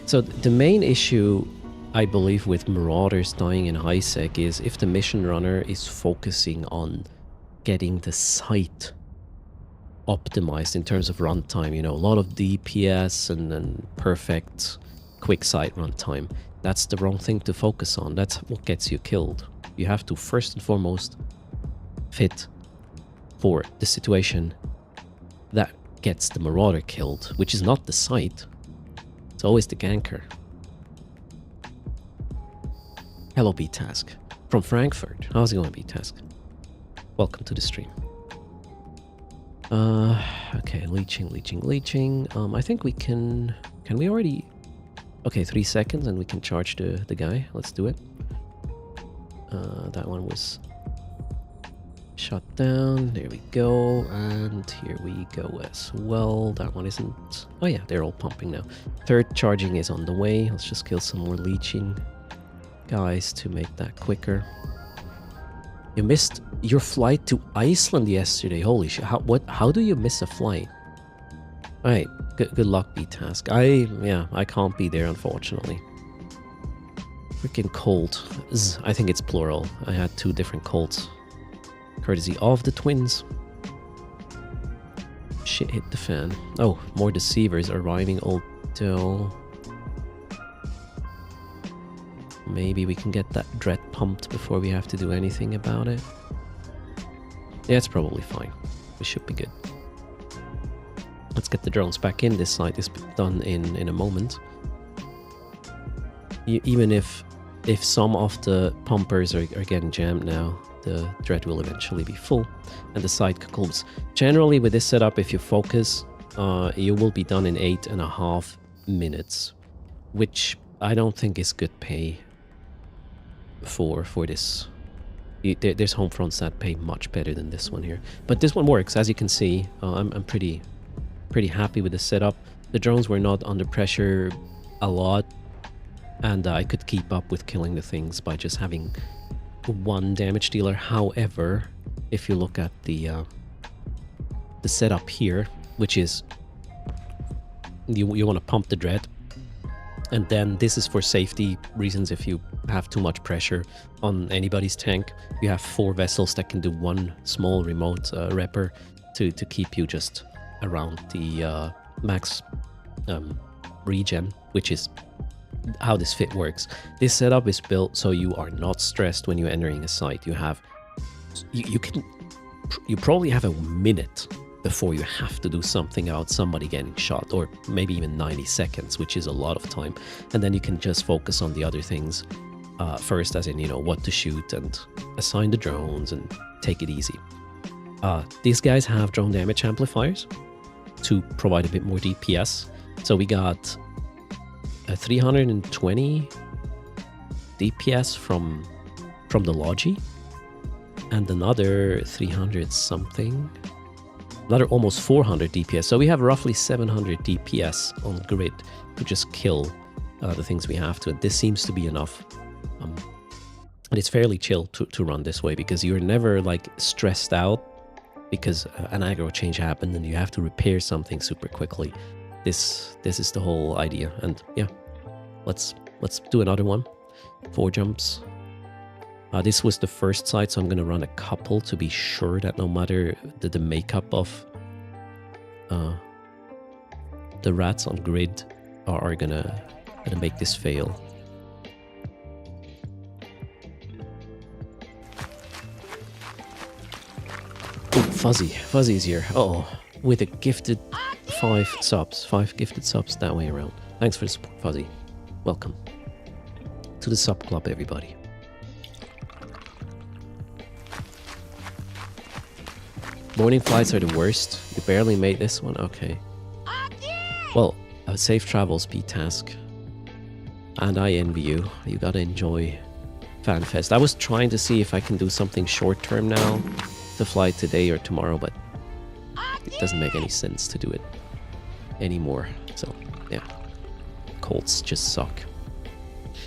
So the main issue, I believe, with Marauders dying in high sec is if the mission runner is focusing on getting the site optimized in terms of runtime, you know, a lot of DPS and perfect quick site runtime. That's the wrong thing to focus on. That's what gets you killed. You have to first and foremost fit for the situation that gets the Marauder killed, which is not the site. It's always the ganker. Hello, B-Task. From Frankfurt. How's it going, B-Task? Welcome to the stream. Okay, leeching. I think we can... Can we already... Okay, 3 seconds and we can charge the guy. Let's do it. That one was shut down. There we go. And here we go as well. That one isn't... Oh yeah, they're all pumping now. 3rd charging is on the way. Let's just kill some more leeching guys to make that quicker. You missed your flight to Iceland yesterday. Holy shit. How do you miss a flight? Alright, good luck, B-Task. I can't be there, unfortunately. Freaking cold. I think it's plural. I had 2 different colds. Courtesy of the twins. Shit hit the fan. Oh, more deceivers arriving, although... Maybe we can get that dread pumped before we have to do anything about it. Yeah, it's probably fine. We should be good. Let's get the drones back in. This site is done in a moment. Even if some of the pumpers are getting jammed now, the dread will eventually be full and the site concludes. Generally with this setup, if you focus, you will be done in 8.5 minutes, which I don't think is good pay for this. There's home fronts that pay much better than this one here, but this one works. As you can see, I'm pretty happy with the setup. The drones were not under pressure a lot, and I could keep up with killing the things by just having one damage dealer. However, if you look at the setup here, which is you want to pump the dread, and then this is for safety reasons. If you have too much pressure on anybody's tank, you have 4 vessels that can do one small remote repper to keep you just around the max regen, which is how this fit works. This setup is built so you are not stressed when you're entering a site. You probably have a minute before you have to do something about somebody getting shot, or maybe even 90 seconds, which is a lot of time. And then you can just focus on the other things first, as in, you know, what to shoot and assign the drones and take it easy. These guys have drone damage amplifiers to provide a bit more DPS. So we got a 320 DPS from the Logi, and another 300 something, another almost 400 DPS. So we have roughly 700 DPS on grid to just kill the things we have to. And this seems to be enough. And it's fairly chill to run this way, because you're never like stressed out because an aggro change happened and you have to repair something super quickly. This is the whole idea. And yeah, let's do another one. 4 jumps. This was the first site, so I'm gonna run a couple to be sure that no matter the makeup of the rats on grid are gonna make this fail. Ooh, Fuzzy's here. Oh, with a gifted 5 subs. 5 gifted subs that way around. Thanks for the support, Fuzzy. Welcome to the sub club, everybody. Morning flights are the worst. You barely made this one? Okay. Well, safe travels, B-Task. And I envy you. You gotta enjoy FanFest. I was trying to see if I can do something short term now to fly today or tomorrow, but it doesn't make any sense to do it anymore. So, yeah. Colts just suck.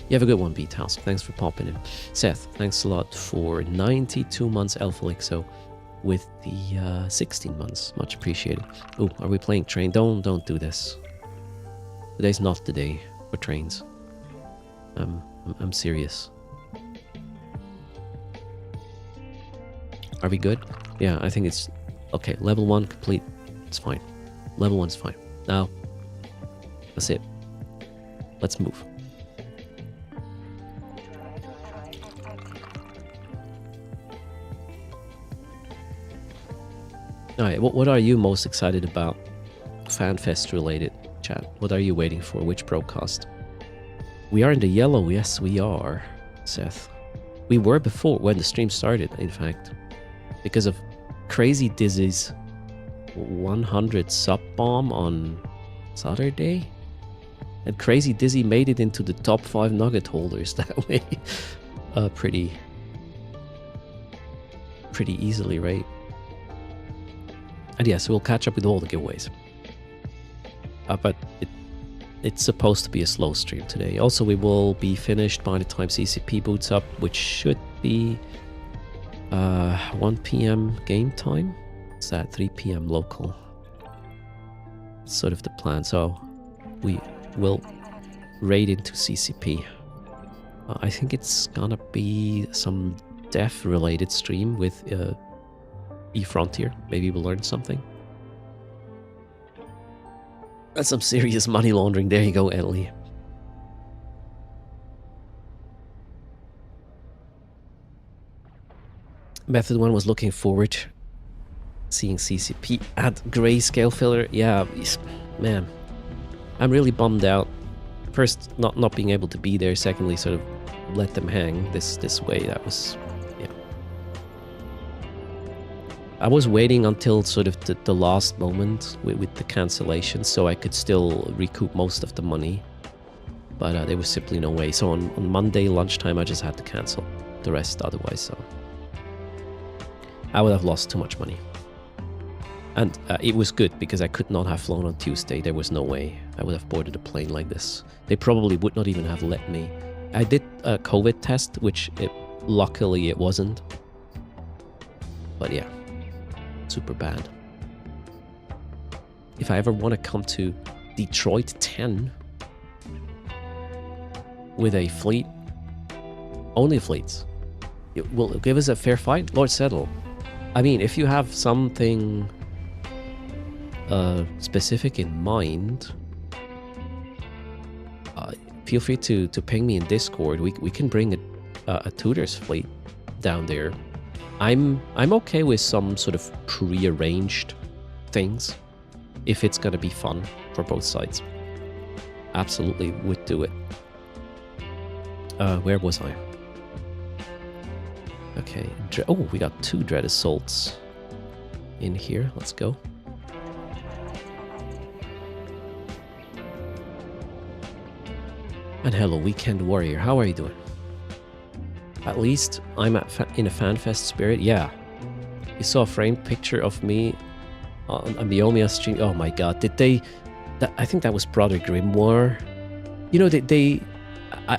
You have a good one, B-Task. Thanks for popping in. Seth, thanks a lot for 92 months Elfelixo with the 16 months. Much appreciated. Oh, are we playing train? Don't do this. Today's not the day for trains. I'm serious. Are we good? Yeah, I think it's okay. Level 1 complete. It's fine. Level 1's fine. Now, that's it. Let's move. Alright, what are you most excited about? FanFest related, chat. What are you waiting for? Which broadcast? We are in the yellow. Yes, we are, Seth. We were before, when the stream started, in fact. Because of Crazy Dizzy's 100 sub bomb on Saturday. And Crazy Dizzy made it into the top 5 nugget holders that way. Pretty easily, right? And yes, we'll catch up with all the giveaways. But it's supposed to be a slow stream today. Also, we will be finished by the time CCP boots up, which should be 1 p.m. game time. It's at 3 p.m. local. It's sort of the plan. So we will raid into CCP. I think it's gonna be some dev related stream with E-Frontier. Maybe we'll learn something. That's some serious money laundering. There you go, Ellie. Method 1 was looking forward seeing CCP at Grayscale filler. Yeah, man. I'm really bummed out. First, not being able to be there. Secondly, sort of let them hang this way. That was... I was waiting until sort of the last moment with the cancellation, so I could still recoup most of the money. But there was simply no way. So on Monday lunchtime, I just had to cancel the rest otherwise. So I would have lost too much money. And it was good because I could not have flown on Tuesday. There was no way I would have boarded a plane like this. They probably would not even have let me. I did a COVID test, which Luckily, it wasn't. But yeah, super bad. If I ever want to come to Detroit 10 with a fleet, only fleets, it will give us a fair fight, Lord Settle. I mean, if you have something specific in mind, feel free to ping me in Discord. We can bring a Tudor's fleet down there. I'm okay with some sort of pre-arranged things if it's gonna be fun for both sides. Absolutely would do it. Where was I? Okay. Oh, we got 2 Dread Assaults in here. Let's go. And hello, Weekend Warrior. How are you doing? At least I'm in a FanFest spirit. Yeah. You saw a framed picture of me on Miomia stream. Oh my god. Did they... I think that was Brother Grimoire. You know,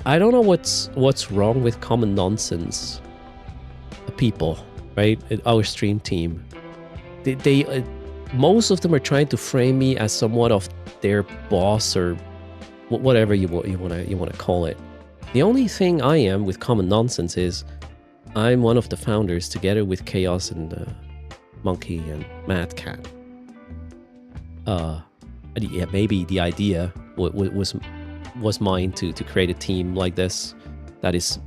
I don't know what's wrong with common nonsense people, right? Our stream team. They most of them are trying to frame me as somewhat of their boss or whatever you want to call it. The only thing I am with common nonsense is I'm one of the founders together with Chaos and Monkey and Mad Cat. Yeah, maybe the idea was mine to create a team like this that is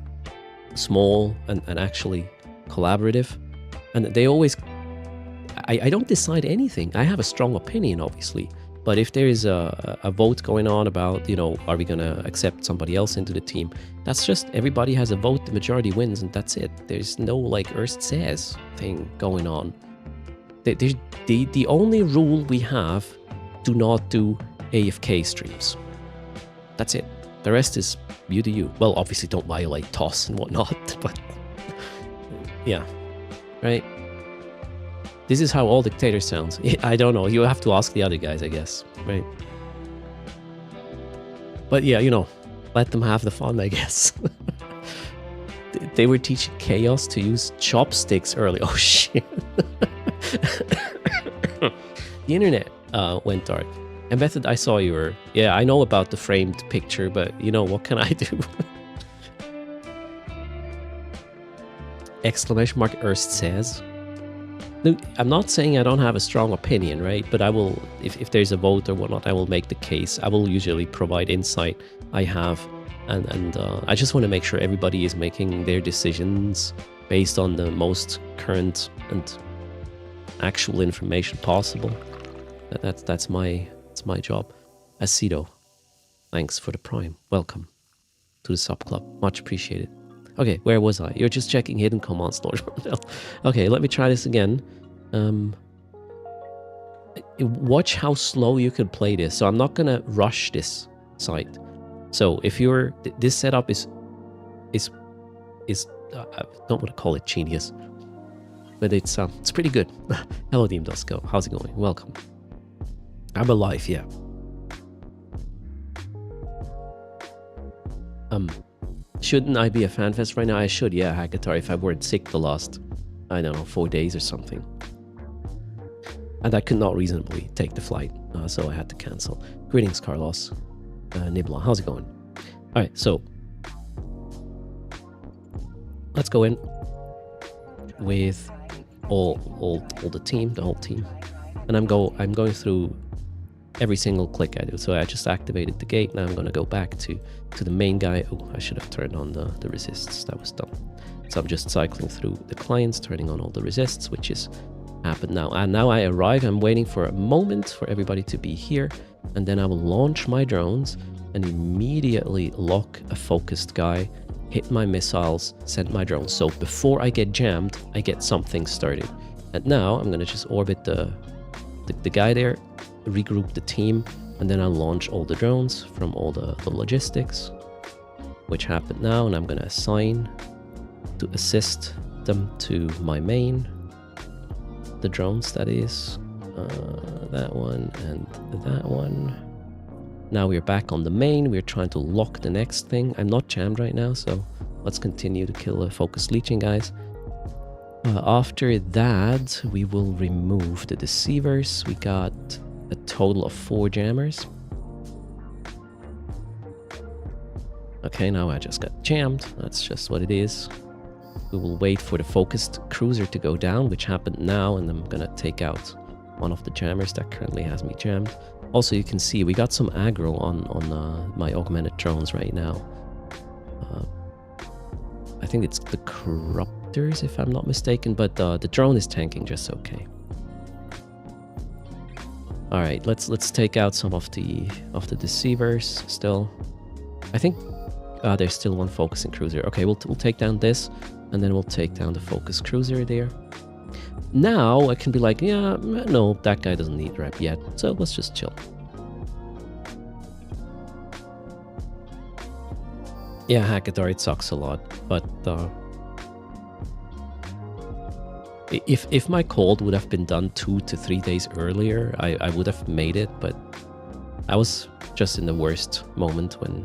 small and actually collaborative. And they always... I don't decide anything. I have a strong opinion, obviously. But if there is a vote going on about, you know, are we going to accept somebody else into the team? That's just everybody has a vote, the majority wins, and that's it. There's no, like, Erst says thing going on. The only rule we have, do not do AFK streams. That's it. The rest is you do you. Well, obviously don't violate TOS and whatnot, but yeah, right? This is how all dictators sounds. I don't know. You have to ask the other guys, I guess, right? But yeah, you know, let them have the fun, I guess. They were teaching Chaos to use chopsticks early. Oh, shit. The internet went dark. And Beth, I saw you were... Yeah, I know about the framed picture, but, you know, what can I do? Exclamation mark Erst says... No, I'm not saying I don't have a strong opinion, right? But I will, if there's a vote or whatnot, I will make the case. I will usually provide insight I have. And I just want to make sure everybody is making their decisions based on the most current and actual information possible. That's my job. Aceto, thanks for the prime. Welcome to the sub club. Much appreciated. Okay, where was I? You're just checking hidden commands, Lord Rondell. Okay, let me try this again. Watch how slow you can play this. So I'm not gonna rush this site. So if you're... This setup is I don't want to call it genius, but it's pretty good. Hello, Deem Dusko. How's it going? Welcome. I'm alive, yeah. Shouldn't I be a FanFest right now? I should, yeah, Hackatar, if I weren't sick the last, I don't know, 4 days or something. And I could not reasonably take the flight, so I had to cancel. Greetings, Carlos. Nibla, how's it going? Alright, so... Let's go in with all the team, the whole team. And I'm going through every single click I do. So I just activated the gate. Now I'm going to go back to the main guy. Oh, I should have turned on the resists. That was dumb. So I'm just cycling through the clients, turning on all the resists, which is happened now. And now I arrive. I'm waiting for a moment for everybody to be here. And then I will launch my drones and immediately lock a focused guy, hit my missiles, send my drones. So before I get jammed, I get something started. And now I'm going to just orbit the guy there, regroup the team, and then I'll launch all the drones from all the logistics, which happened now, and I'm going to assign to assist them to my main, the drones, that is, that one and that one. Now we're back on the main. We're trying to lock the next thing. I'm not jammed right now, so let's continue to kill the focus leeching guys. After that, we will remove the deceivers. We got a total of 4 jammers. Okay, now I just got jammed. That's just what it is. We will wait for the focused cruiser to go down, which happened now, and I'm gonna take out one of the jammers that currently has me jammed. Also, you can see we got some aggro on my augmented drones right now. I think it's the corruptors, if I'm not mistaken, but the drone is tanking just okay. All right, let's take out some of the deceivers still. I think there's still one focusing cruiser. Okay, we'll take down this, and then we'll take down the focus cruiser there. Now I can be like, yeah, no, that guy doesn't need rep yet, so let's just chill. Yeah, Hackathor, it sucks a lot, but if my cold would have been done 2 to 3 days earlier, I would have made it, but I was just in the worst moment when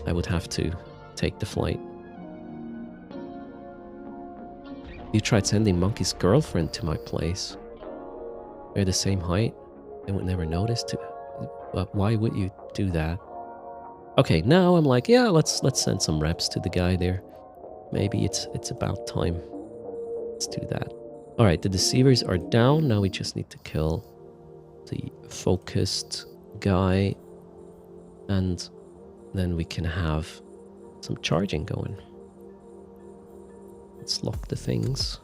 I would have to take the flight. You tried sending Monkey's girlfriend to my place. We're the same height. I would never notice. Why would you do that? Okay, now I'm like, yeah, let's send some reps to the guy there. Maybe it's about time. Let's do that. All right, the deceivers are down. Now we just need to kill the focused guy, and then we can have some charging going. Let's lock the things.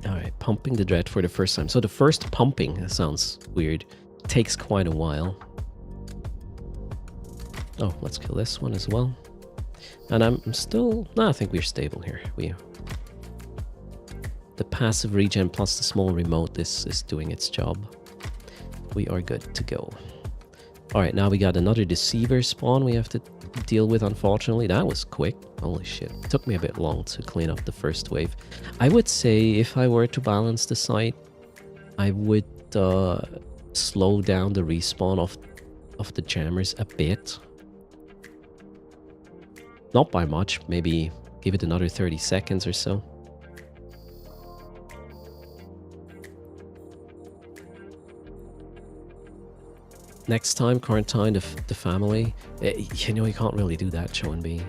Alright, pumping the dread for the first time. So the first pumping, that sounds weird, takes quite a while. Oh, let's kill this one as well. And I'm still... No, I think we're stable here. The passive regen plus the small remote is doing its job. We are good to go. Alright, now we got another deceiver spawn we have to deal with, unfortunately. That was quick. Holy shit. It took me a bit long to clean up the first wave. I would say if I were to balance the site, I would slow down the respawn of the jammers a bit. Not by much, maybe give it another 30 seconds or so. Next time, quarantine the family. You know, you can't really do that, Show and B.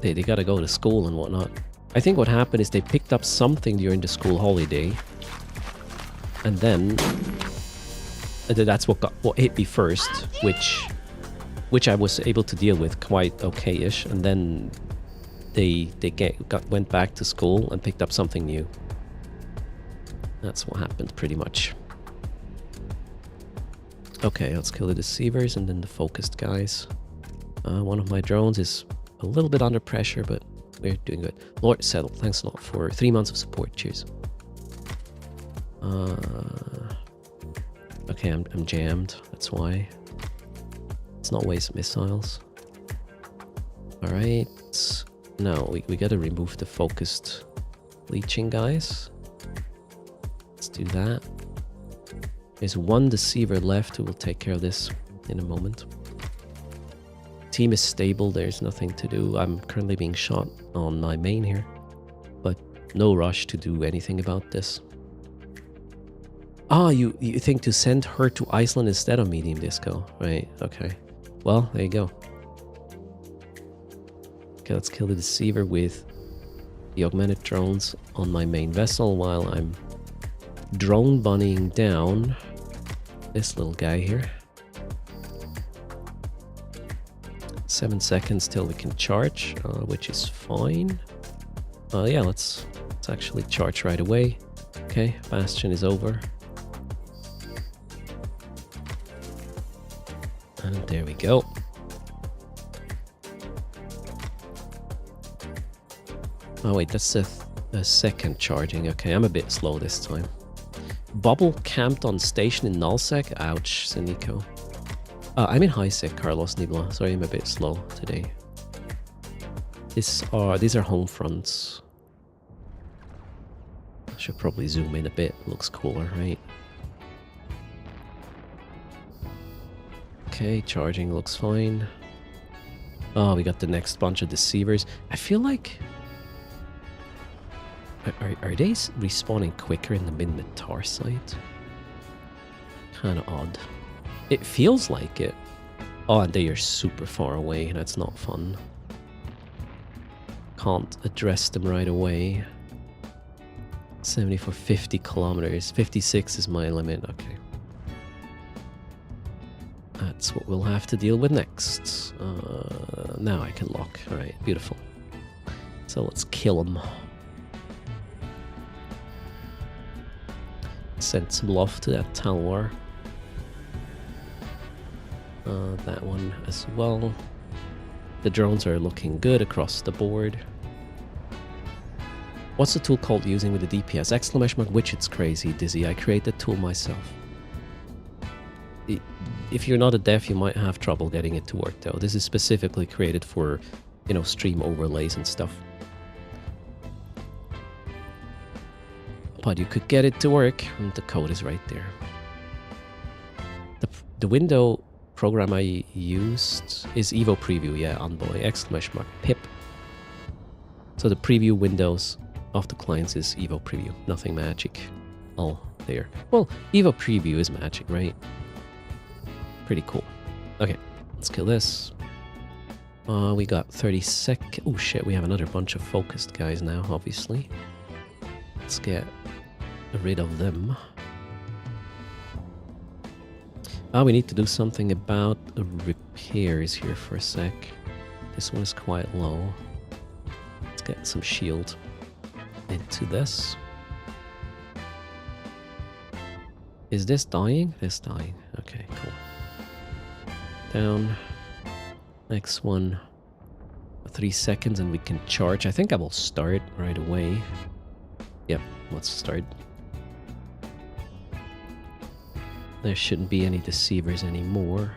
They gotta go to school and whatnot. I think what happened is they picked up something during the school holiday, and then that's what hit me first, which I was able to deal with quite okay-ish, and then they went back to school and picked up something new. That's what happened pretty much. Okay, let's kill the deceivers and then the focused guys. One of my drones is a little bit under pressure, but we're doing good. Lord Settle, thanks a lot for 3 months of support. Cheers. Okay, I'm jammed. That's why. Let's not waste missiles. Alright. Now, we gotta remove the focused leeching guys. Let's do that. There's one deceiver left who will take care of this in a moment. Team is stable, there's nothing to do. I'm currently being shot on my main here, but no rush to do anything about this. Ah, you think to send her to Iceland instead of Medium Disco, right? Okay. Well, there you go. Okay, let's kill the deceiver with the augmented drones on my main vessel while I'm drone bunnying down this little guy here. 7 seconds till we can charge, which is fine. Yeah, let's actually charge right away. Okay, Bastion is over. And there we go. Oh wait, that's a second charging. Okay, I'm a bit slow this time. Bubble camped on station in Nullsec. Ouch, Sinico. I'm in high sec, Carlos Nibla. Sorry, I'm a bit slow today. These are home fronts. I should probably zoom in a bit. Looks cooler, right? Okay, charging looks fine. Oh, we got the next bunch of deceivers. I feel like... Are they respawning quicker in the mid-tar site? Kinda odd. It feels like it. Oh, and they are super far away. That's not fun. Can't address them right away. 70 for 50 kilometers. 56 is my limit. Okay. That's what we'll have to deal with next. Now I can lock. Alright, beautiful. So let's kill them. Send some love to that Talwar. That one as well. The drones are looking good across the board. What's the tool called using with the DPS? Exclamation mark, which it's crazy, Dizzy. I created the tool myself. If you're not a dev, you might have trouble getting it to work though. This is specifically created for, you know, stream overlays and stuff. But you could get it to work, and the code is right there. The window program I used is Evo Preview, yeah, Envoy, exclamation mark, pip. So the preview windows of the clients is Evo Preview, nothing magic. All there. Well, Evo Preview is magic, right? Pretty cool. Okay, let's kill this. We got 30 sec. Oh shit, we have another bunch of focused guys now, obviously. Let's get rid of them. We need to do something about the repairs here for a sec. This one is quite low. Let's get some shield into this. Is this dying? This dying. Okay, cool. Down. Next one. 3 seconds and we can charge. I think I will start right away. Yep, let's start. There shouldn't be any deceivers anymore.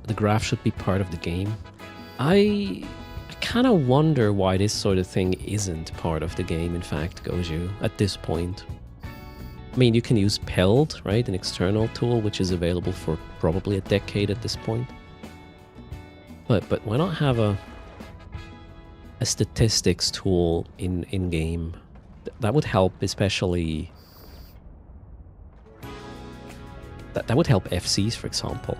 The graph should be part of the game. I kind of wonder why this sort of thing isn't part of the game, in fact, Goju, at this point. I mean, you can use Peld, right? An external tool, which is available for probably a decade at this point. But why not have a statistics tool in game? That would help, especially... That would help FCs, for example.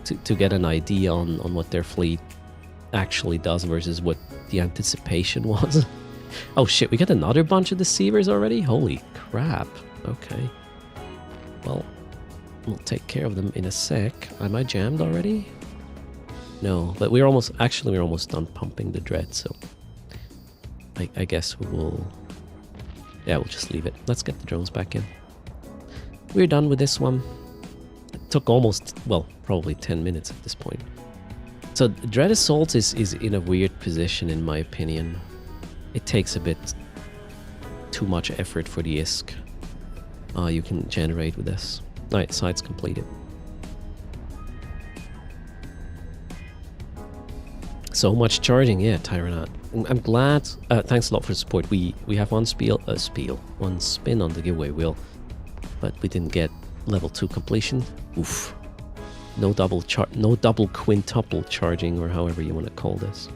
To get an idea on what their fleet actually does versus what the anticipation was. Oh shit, we got another bunch of deceivers already? Holy crap. Okay. Well, we'll take care of them in a sec. Am I jammed already? No, but we're almost done pumping the dread, so I guess we will... Yeah, we'll just leave it. Let's get the drones back in. We're done with this one. It took almost, well, probably 10 minutes at this point. So Dread Assault is in a weird position in my opinion. It takes a bit too much effort for the ISK you can generate with this. Alright, side's completed. So much charging, yeah, Tyrant. I'm glad. Thanks a lot for the support. We have one one spin on the giveaway wheel, but we didn't get level 2 completion. Oof. No double quintuple charging, or however you want to call this.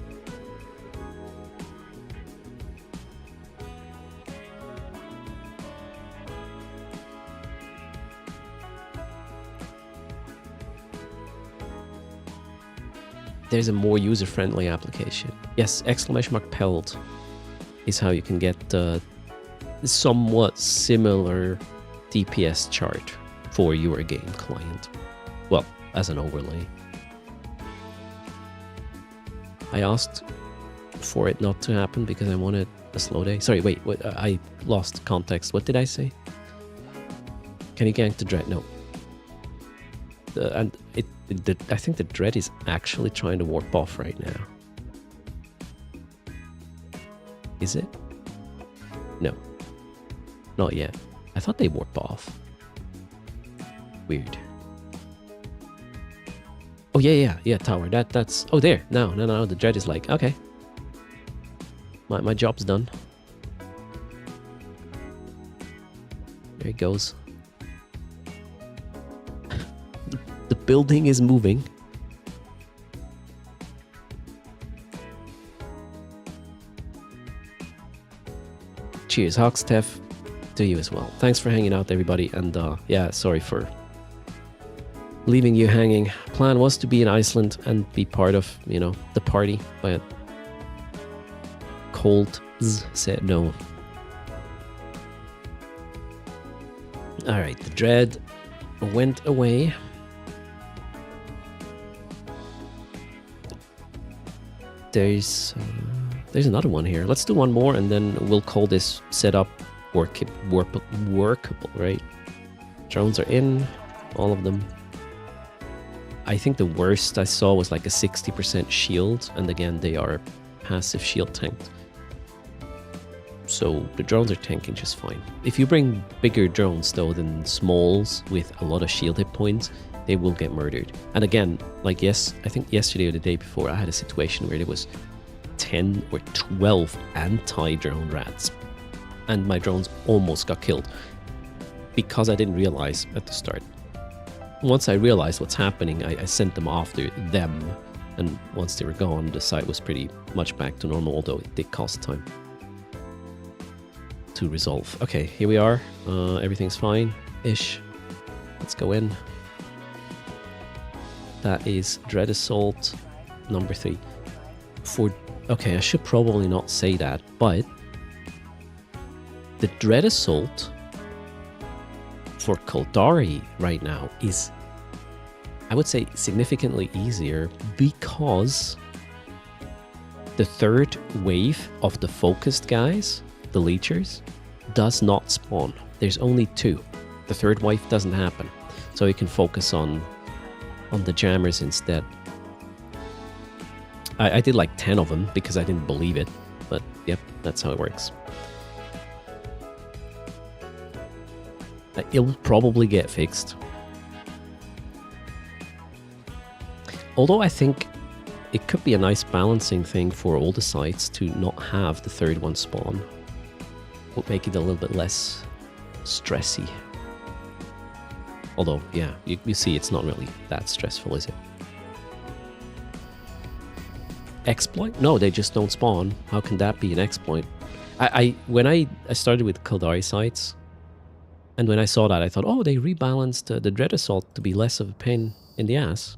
There's a more user-friendly application. Yes, exclamation mark Peld is how you can get somewhat similar DPS chart for your game client. Well, as an overlay. I asked for it not to happen because I wanted a slow day. Sorry, wait, what, I lost context. What did I say? Can you gank the Dread? No. I think the Dread is actually trying to warp off right now. Is it? No. Not yet. I thought they warp off. Weird. Oh, yeah, tower. That's... Oh, there. No. The dread is like, okay. My job's done. There it goes. The building is moving. Cheers, Hawkstef, to you as well. Thanks for hanging out, everybody. And yeah, sorry for leaving you hanging. Plan was to be in Iceland and be part of, you know, the party, but Cold said no. Alright, the dread went away. There's another one here. Let's do one more and then we'll call this setup workable, right? Drones are in, all of them. I think the worst I saw was like a 60% shield, and again they are passive shield tanked. So the drones are tanking just fine. If you bring bigger drones though than smalls with a lot of shield hit points, they will get murdered. And again, like I think yesterday or the day before, I had a situation where there was 10 or 12 anti-drone rats. And my drones almost got killed. Because I didn't realize at the start. Once I realized what's happening, I sent them after them. And once they were gone, the site was pretty much back to normal, although it did cost time to resolve. Okay, here we are. Everything's fine-ish. Let's go in. That is Dread Assault number 3. Okay, I should probably not say that, but the Dread Assault for Kaldari right now is, I would say, significantly easier because the third wave of the focused guys, the leechers, does not spawn. There's only 2. The third wave doesn't happen, so you can focus on the jammers instead. I did like 10 of them because I didn't believe it, but yep, that's how it works. It'll probably get fixed. Although I think it could be a nice balancing thing for all the sites to not have the third one spawn. Would make it a little bit less stressy. Although, yeah, you see it's not really that stressful, is it? Exploit? No, they just don't spawn. How can that be an exploit? When I started with Kaldari sites, and when I saw that, I thought, oh, they rebalanced the Dread Assault to be less of a pain in the ass.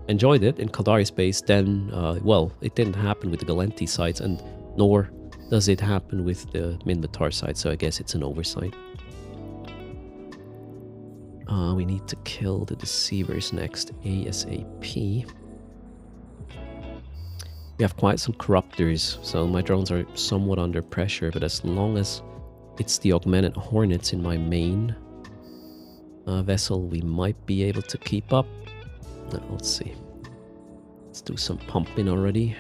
Enjoyed it in Kaldari space, then, well, it didn't happen with the Galenti sites, and nor does it happen with the Minmatar site, so I guess it's an oversight. We need to kill the Deceivers next, ASAP. We have quite some Corruptors, so my drones are somewhat under pressure, but as long as it's the Augmented Hornets in my main vessel, we might be able to keep up. Let's see. Let's do some pumping already.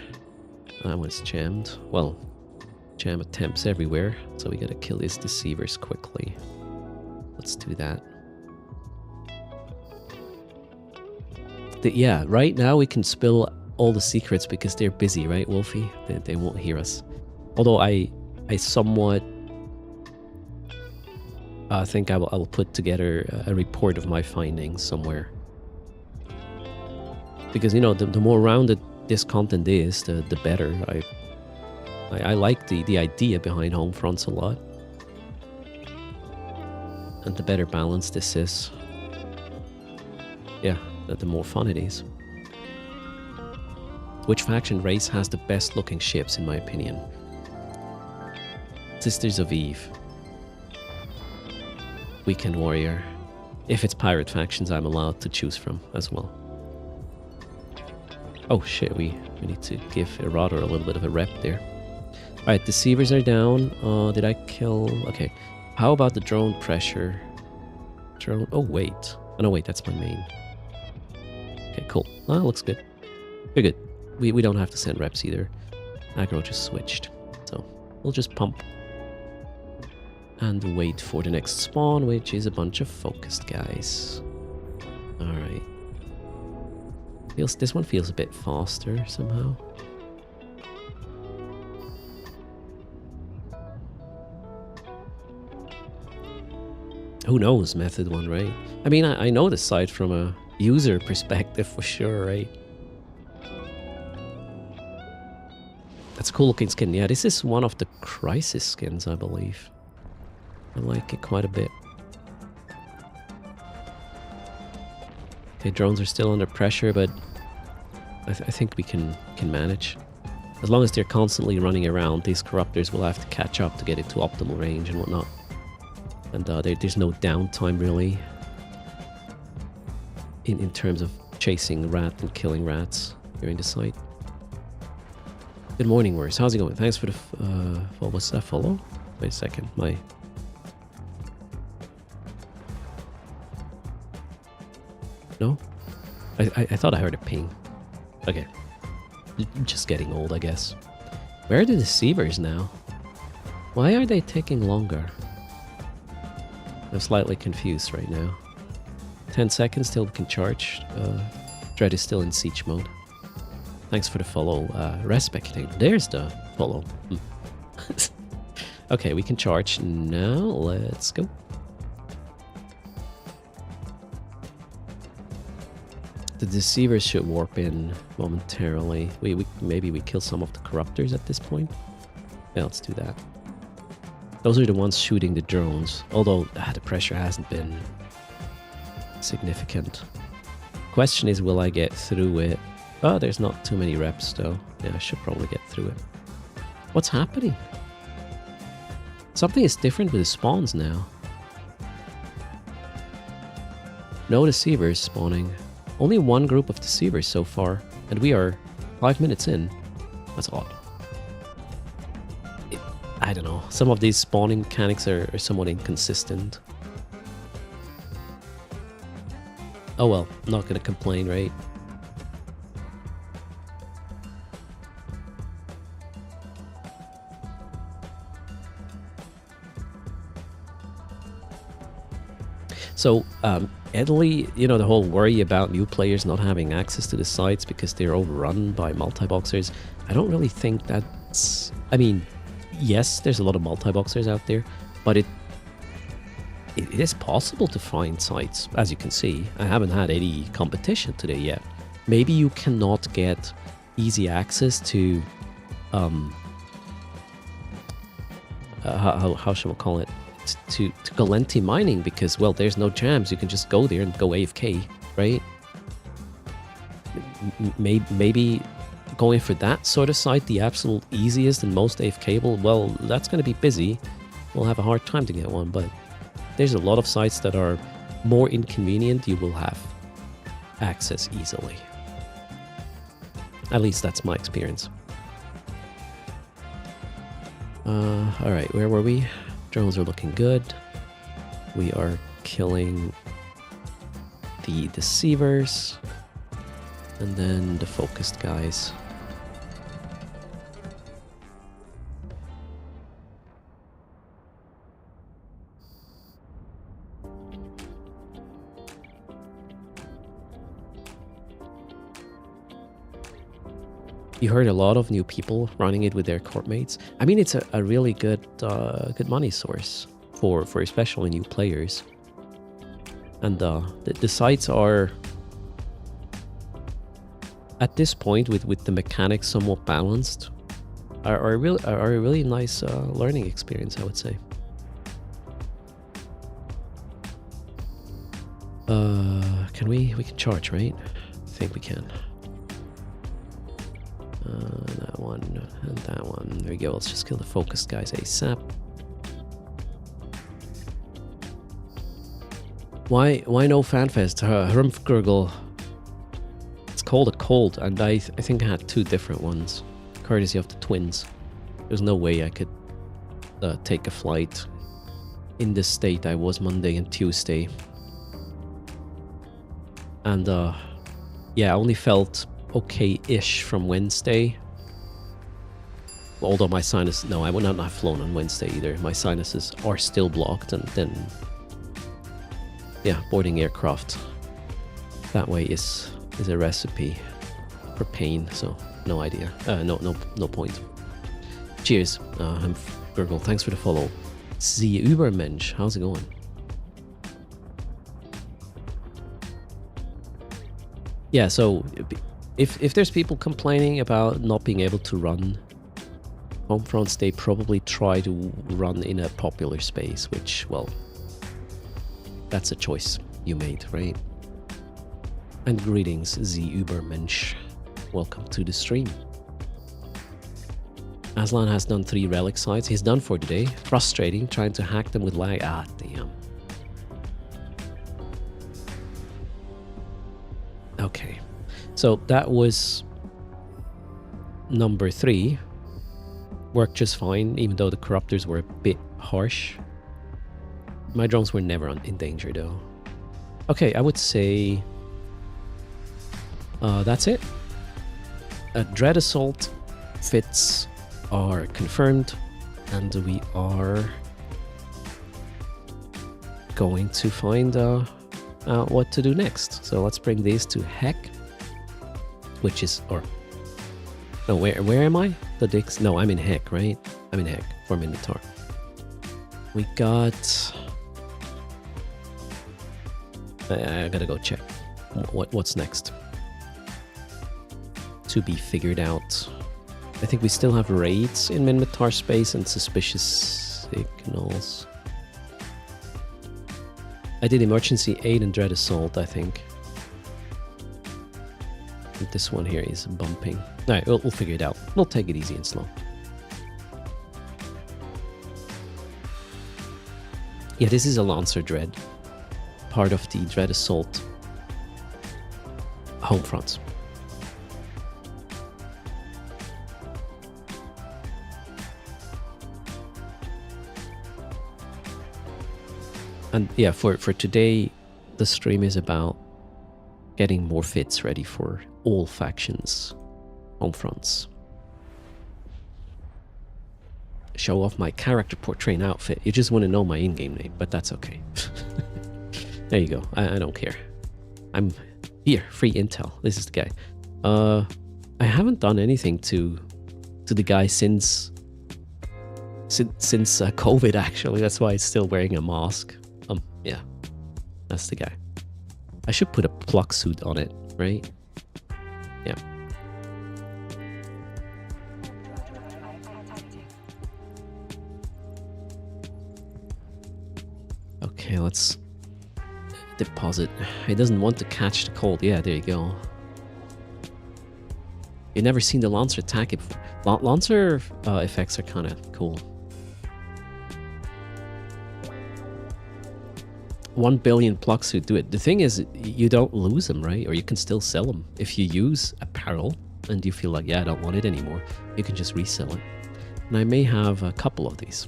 That one's jammed. Well, jam attempts everywhere, so we gotta kill these Deceivers quickly. Let's do that. Yeah, right now we can spill all the secrets because they're busy, right, Wolfie? They won't hear us. Although I somewhat think I will put together a report of my findings somewhere. Because, you know, the more rounded this content is, the better. I like the idea behind home fronts a lot. And the better balanced this is. Yeah, the more fun it is. Which faction race has the best looking ships, in my opinion? Sisters of Eve. Weekend Warrior. If it's pirate factions, I'm allowed to choose from as well. Oh shit, we need to give Erador a little bit of a rep there. Alright, Deceivers are down. Did I kill... Okay. How about the drone pressure? Drone... Oh, wait. Oh, no, wait, that's my main. Okay, cool. Ah, looks good. We're good. We don't have to send reps either. Aggro just switched. So, we'll just pump. And wait for the next spawn, which is a bunch of focused guys. Alright. This one feels a bit faster somehow. Who knows, method 1, right? I mean, I know the site from a user perspective for sure, right? That's a cool looking skin. Yeah, this is one of the Crisis skins, I believe. I like it quite a bit. Okay, drones are still under pressure, but I think we can manage. As long as they're constantly running around, these corruptors will have to catch up to get it to optimal range and whatnot. And there's no downtime really in terms of chasing rat and killing rats during the site. Good morning, Worse. How's it going? Thanks for the well, what's that follow? Wait a second, No? I thought I heard a ping. Okay. Just getting old, I guess. Where are the deceivers now? Why are they taking longer? I'm slightly confused right now. 10 seconds till we can charge. Dread is still in siege mode. Thanks for the follow. Respecting. There's the follow. Okay, we can charge now. Let's go. The deceivers should warp in momentarily. Maybe we kill some of the corruptors at this point. Yeah, let's do that. Those are the ones shooting the drones, although the pressure hasn't been significant. Question is, will I get through it? Oh, there's not too many reps though. Yeah, I should probably get through it. What's happening? Something is different with the spawns now. No deceivers spawning. Only one group of deceivers so far, and we are 5 minutes in. That's odd. I don't know. Some of these spawning mechanics are somewhat inconsistent. Oh well, I'm not gonna complain, right? So, Italy, you know, the whole worry about new players not having access to the sites because they're overrun by multi-boxers, I don't really think that's... I mean, yes, there's a lot of multi-boxers out there, but it is possible to find sites, as you can see. I haven't had any competition today yet. Maybe you cannot get easy access to... how shall we call it? To Galenti mining because, well, there's no jams. You can just go there and go AFK, right? Maybe going for that sort of site, the absolute easiest and most AFKable, well, that's going to be busy. We'll have a hard time to get one, but there's a lot of sites that are more inconvenient. You will have access easily. At least that's my experience. Alright, where were we? Drones are looking good. We are killing the deceivers. And then the focused guys. You heard a lot of new people running it with their court mates. I mean, it's a really good good money source for especially new players. And the sites are, at this point, with the mechanics somewhat balanced, are a really nice learning experience, I would say. We can charge, right? I think we can. That one and that one. There we go. Let's just kill the focused guys ASAP. Why no FanFest? Rumpfgurgle. It's called a cold, and I think I had two different ones, courtesy of the twins. There's no way I could take a flight in the state I was Monday and Tuesday. And yeah, I only felt okay-ish from Wednesday. although my sinus... No, I would not have flown on Wednesday either. My sinuses are still blocked, and then... Yeah, boarding aircraft that way is a recipe for pain, so no idea. No point. Cheers, Gurgle, thanks for the follow. The Übermensch, how's it going? Yeah, so if there's people complaining about not being able to run Homefronts, they probably try to run in a popular space, which, well, that's a choice you made, right? And greetings, the Übermensch. Welcome to the stream. Aslan has done 3 relic sites. He's done for today. Frustrating, trying to hack them with lag. Ah, damn. Okay. So that was number 3. Worked just fine, even though the corruptors were a bit harsh. My drones were never in danger, though. Okay, I would say... that's it. Dread Assault fits are confirmed, and we are going to find out what to do next. So let's bring these to Heck, which is... or... No, where am I? The Dix... No, I'm in Heck, right? I'm in Heck for Minotaur. We got... I gotta go check what's next. To be figured out. I think we still have raids in Minotaur space and suspicious signals. I did emergency aid and dread assault, I think. And this one here is bumping. Alright, we'll figure it out. We'll take it easy and slow. Yeah, this is a Lancer Dread. Part of the Dread Assault home front. And yeah, for today, the stream is about getting more fits ready for all factions home fronts. Show off my character portrait outfit. You just want to know my in-game name, but that's okay. There you go. I don't care. I'm here, free intel. This is the guy. I haven't done anything to the guy since COVID, actually. That's why he's still wearing a mask. Yeah, that's the guy. I should put a pluck suit on it, right? Yeah. Okay, let's deposit. He doesn't want to catch the cold. Yeah, there you go. You've never seen the Lancer attack it. Lancer effects are kind of cool. 1 billion pluck suit, do it. The thing is, you don't lose them, right? Or you can still sell them. If you use apparel and you feel like, yeah, I don't want it anymore, you can just resell it. And I may have a couple of these.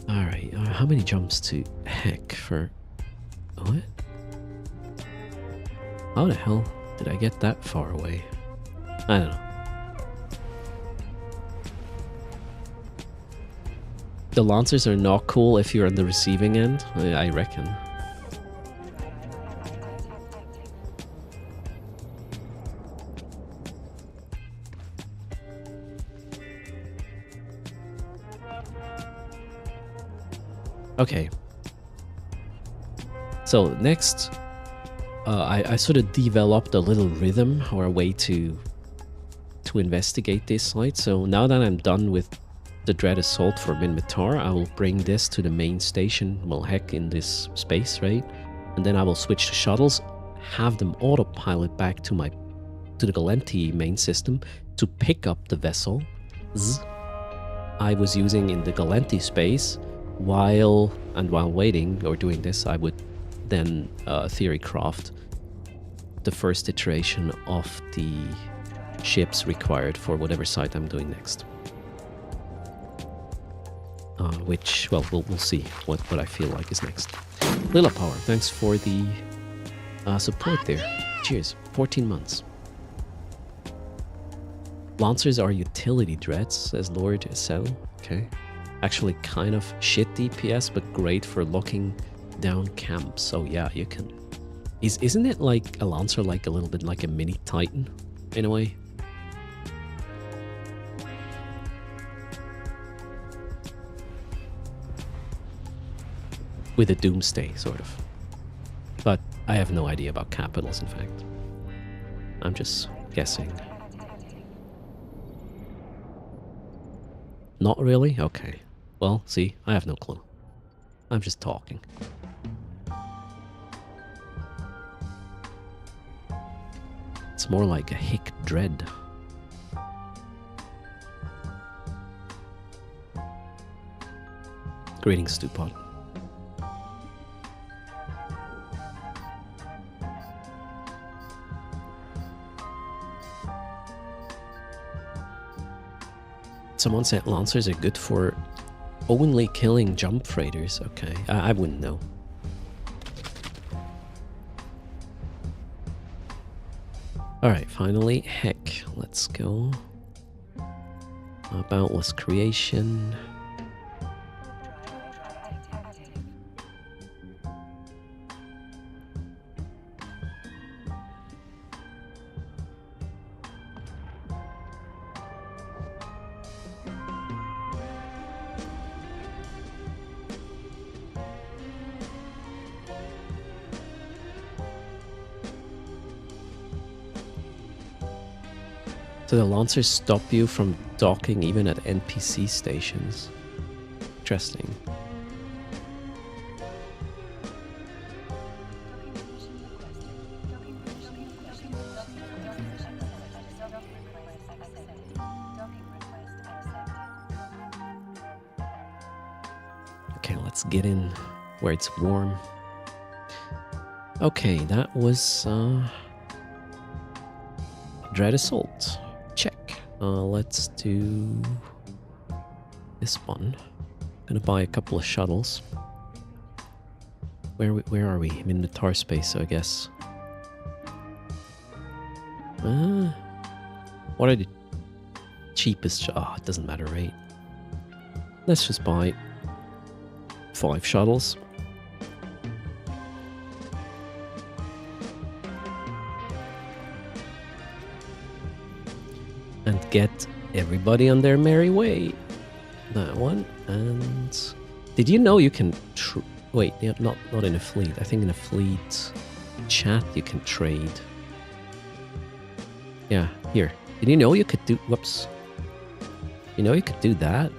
Alright, how many jumps to Heck for... What? How the hell did I get that far away? I don't know. The Lancers are not cool if you're on the receiving end, I reckon. Okay. So next, I sort of developed a little rhythm or a way to investigate this site. So now that I'm done with the Dread Assault for Minmatar, I will bring this to the main station, well, Heck, in this space, right? And then I will switch to shuttles, have them autopilot back to the Galenti main system to pick up the vessel I was using in the Galenti space. While waiting or doing this, I would then theory craft the first iteration of the ships required for whatever site I'm doing next. Which, well, we'll see what I feel like is next. Lila Power, thanks for the support there. Cheers. 14 months. Lancers are utility dreads, says Lord 7. Okay. Actually kind of shit DPS, but great for locking down camps. So yeah, you can... Isn't it like a Lancer like a little bit like a mini Titan, in a way? With a Doomsday, sort of. But I have no idea about capitals, in fact. I'm just guessing. Not really? Okay. Well, see, I have no clue. I'm just talking. It's more like a hick dread. Greetings, Stupod. Someone said Lancers are good for only killing jump freighters. Okay, I wouldn't know. Alright, finally, heck, let's go. Boundless creation. So the Lancers stop you from docking even at NPC stations. Interesting. Okay, let's get in where it's warm. Okay, that was Dread Assault. Check. Let's do this one. Gonna buy a couple of shuttles. Where are we? I'm in the tar space, so I guess. What are the cheapest? Oh, it doesn't matter, right? Let's just buy 5 shuttles. And get everybody on their merry way. That one. And did you know you can wait, not in a fleet. I think in a fleet chat you can trade. Yeah, here. Did you know you could do... Whoops. You know you could do that?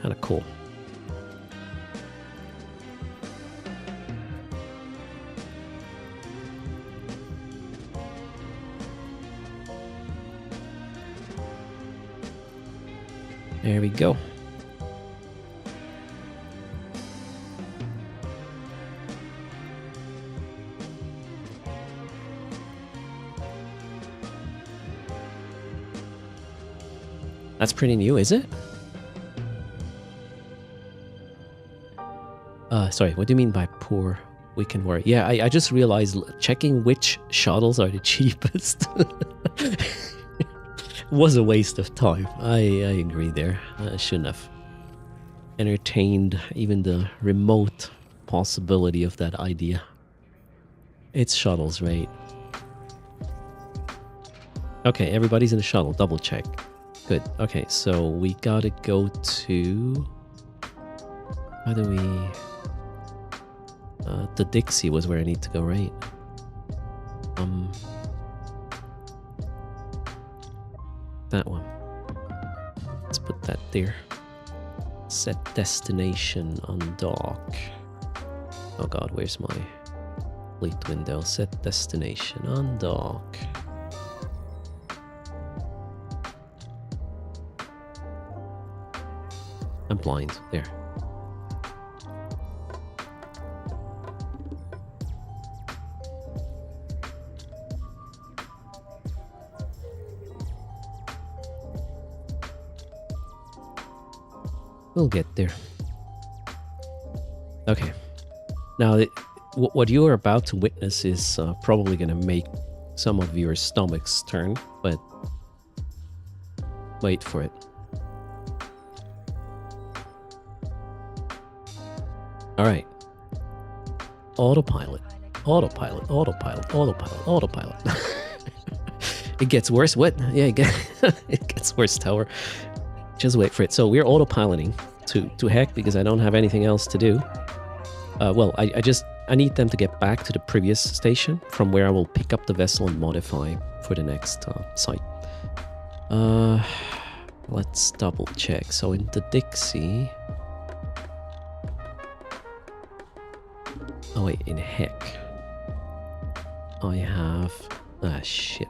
Kind of cool. There we go. That's pretty new, is it? Sorry, what do you mean by poor weekend warrior? Yeah, I just realized checking which shuttles are the cheapest was a waste of time. I agree there. I shouldn't have entertained even the remote possibility of that idea. It's shuttles, right? Okay, everybody's in the shuttle. Double check. Good. Okay, so we gotta go to... How do we... the Dixie was where I need to go, right? That one. Let's put that there. Set destination on dock. Oh god, where's my fleet window? Set destination on dock. I'm blind. There. We'll get there. Okay. Now, what you are about to witness is probably going to make some of your stomachs turn, but Wait for it. Alright. Autopilot. Autopilot. Autopilot. Autopilot. Autopilot. It gets worse. What? Yeah, it gets worse, Tower. Just wait for it. So we're autopiloting to heck because I don't have anything else to do. Well, I need them to get back to the previous station from where I will pick up the vessel and modify for the next site. Let's double check. So in the Dixie... Oh wait, in heck. I have... Ah, shit.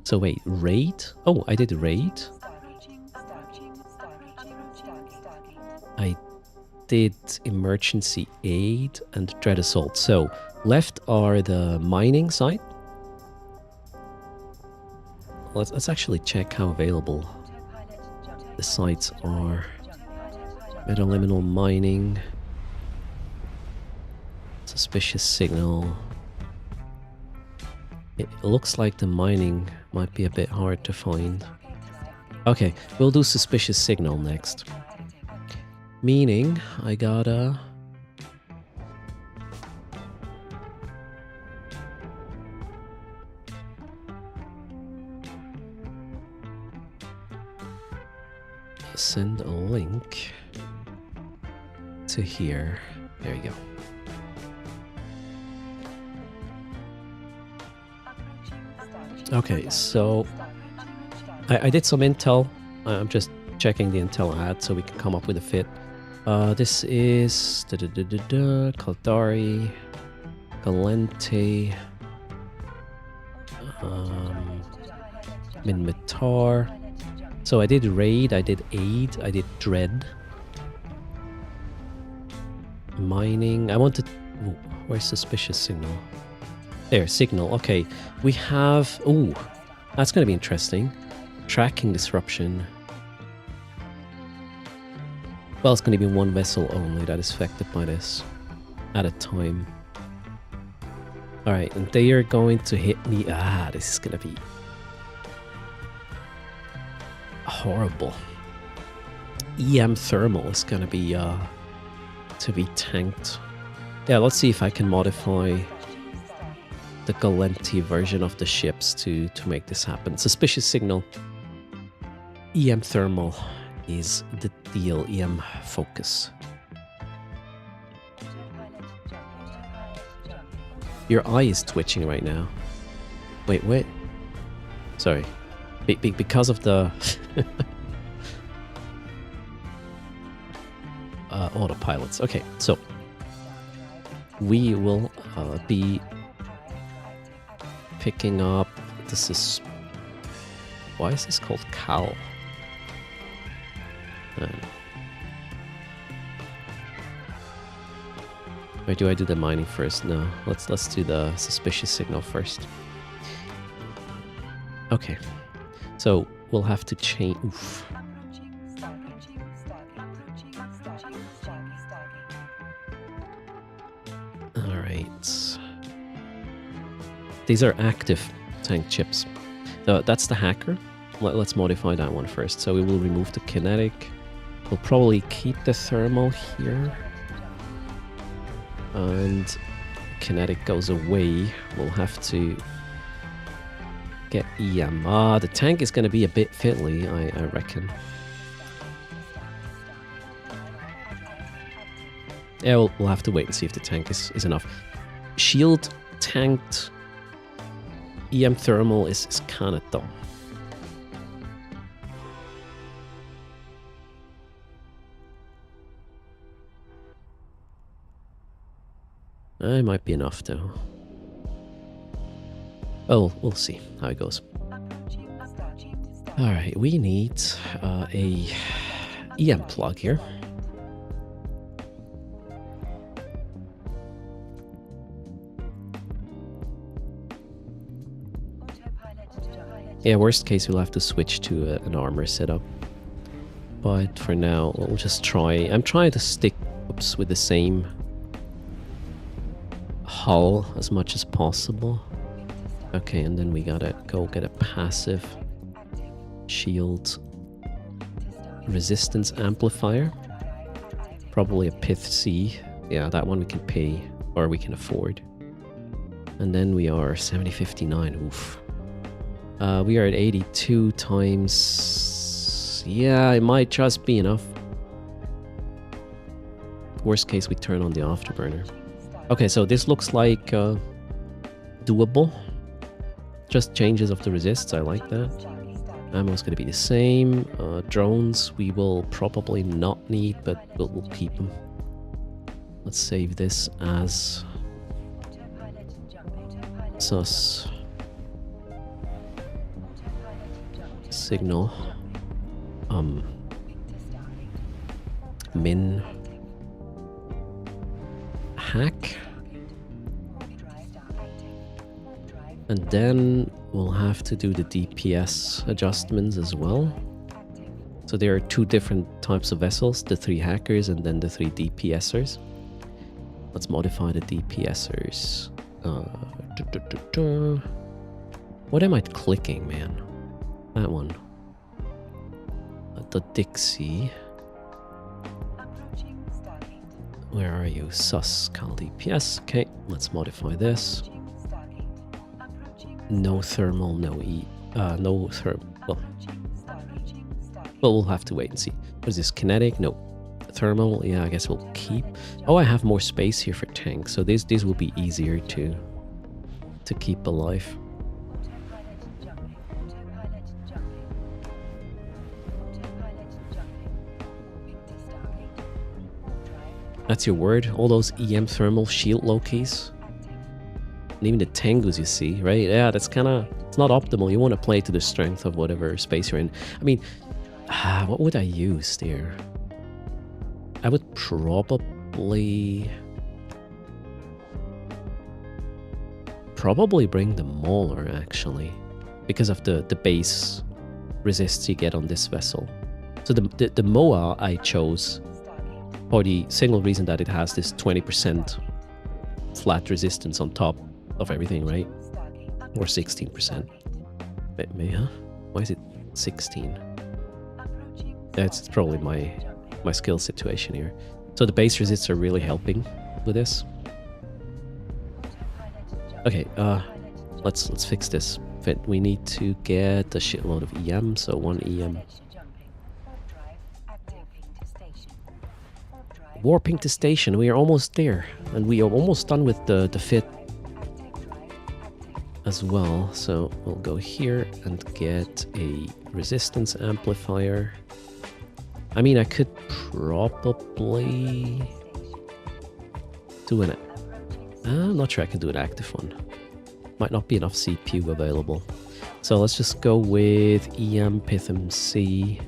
So wait, raid? Oh, I did raid. I did emergency aid and dread assault. So left are the mining site. Let's actually check how available the sites are. Metaliminal mining. Suspicious signal. It looks like the mining might be a bit hard to find. Okay, we'll do suspicious signal next. Meaning, I gotta... send a link to here. There you go. Okay, so I did some intel. I'm just checking the intel I had so we can come up with a fit. This is Kaldari, Galente, Minmatar. So I did raid, I did aid, I did dread. Mining. I wanted... Ooh, where's suspicious signal? There, signal. Okay, we have... Ooh, that's going to be interesting. Tracking disruption. Well, it's going to be one vessel only that is affected by this at a time. Alright, and they are going to hit me. Ah, this is going to be horrible. EM thermal is going to be tanked. Yeah, let's see if I can modify the Galenti version of the ships to make this happen. Suspicious signal. EM thermal is the deal. EM focus. Your eye is twitching right now. Wait. Sorry. Because of the autopilots. Okay, so we will be picking up... This is... Why is this called Cal? Or do I do the mining first? No, let's do the suspicious signal first. Okay, so we'll have to change... Oof. Alright. These are active tank chips. That's the hacker. Let's modify that one first. So we will remove the kinetic. We'll probably keep the thermal here. And kinetic goes away. We'll have to get EM. Ah, the tank is going to be a bit fiddly, I reckon. Yeah, we'll have to wait and see if the tank is enough. Shield tanked EM thermal is kind of dumb. It might be enough though. Oh, we'll see how it goes. Alright, we need a EM plug here. Yeah, worst case we'll have to switch to an armor setup. But for now, we'll just try... I'm trying to stick with the same hull as much as possible. Okay, and then we gotta go get a passive shield resistance amplifier. Probably a Pith C. Yeah, that one we can pay, or we can afford. And then we are 7059. Oof. We are at 82 times. Yeah, it might just be enough. Worst case, we turn on the afterburner. Okay, so this looks like doable. Just changes of the resists. I like that. Ammo's going to be the same. Drones we will probably not need, but we'll keep them. Let's save this as sus signal min hack, and then we'll have to do the DPS adjustments as well. So there are two different types of vessels, the 3 hackers and then the 3 DPSers. Let's modify the DPSers. What am I clicking, man? That one. The Dixie. Where are you? Sus Cal DPS. Okay, let's modify this. No thermal, no no thermal. Well, we'll have to wait and see. What is this? Kinetic? No. Thermal? Yeah, I guess we'll keep. Oh, I have more space here for tanks, so these will be easier to keep alive. That's your word? All those EM thermal shield Lokis? And even the Tengus, you see, right? Yeah, that's kind of... It's not optimal. You want to play to the strength of whatever space you're in. I mean, what would I use there? I would probably bring the Mauler, actually. Because of the base resists you get on this vessel. So the MOA I chose... for the single reason that it has this 20% flat resistance on top of everything, right? Or 16%. Wait, huh? Why is it 16? That's probably my skill situation here. So the base resists are really helping with this. Okay, let's fix this. We need to get a shitload of EM, so 1 EM. Warping to station, we are almost there. And we are almost done with the fit as well. So we'll go here and get a resistance amplifier. I mean, I could probably do an... I'm not sure I can do an active one. Might not be enough CPU available. So let's just go with EM Pitham C.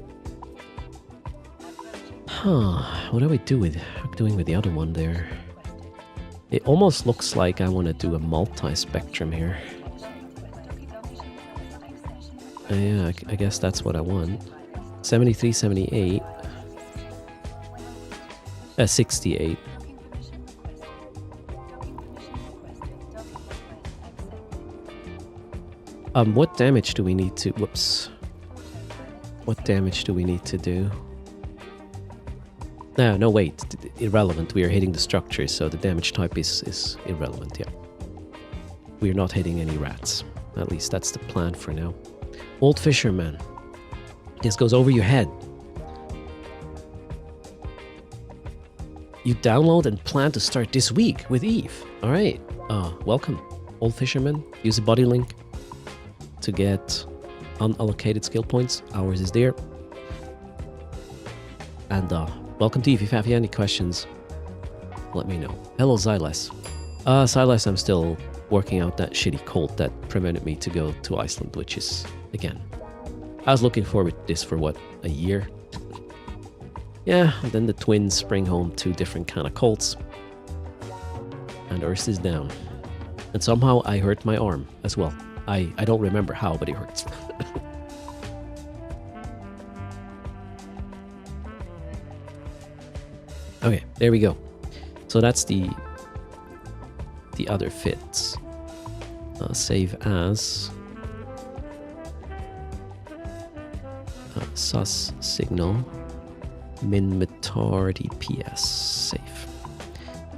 What are we doing with the other one there? It almost looks like I want to do a multi-spectrum here. Yeah, I guess that's what I want. 73, 78. 68. What damage do we need to... Whoops. What damage do we need to do? No, wait. Irrelevant. We are hitting the structure, so the damage type is irrelevant, yeah. We are not hitting any rats. At least that's the plan for now. Old Fisherman. This goes over your head. You download and plan to start this week with Eve. Alright. Welcome, Old Fisherman. Use the body link to get unallocated skill points. Ours is there. And welcome to Eve. If you have any questions, let me know. Hello, Xylas. Xylas, I'm still working out that shitty cold that prevented me to go to Iceland, which is, again, I was looking forward to this for, what, a year? Yeah, and then the twins bring home 2 different kind of colds. And Erst is down. And somehow I hurt my arm as well. I don't remember how, but it hurts. Okay, there we go. So that's the other fits. Save as sus signal Minmatar DPS. Safe.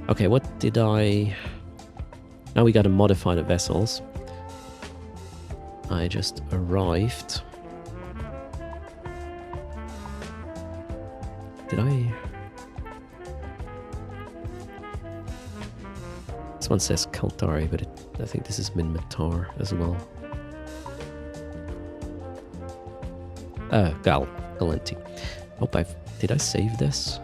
Okay, what did I... Now we gotta modify the vessels. I just arrived. Did I... This one says Kaltari, but I think this is Minmatar as well. Galenti. Hope I've... Did I save this?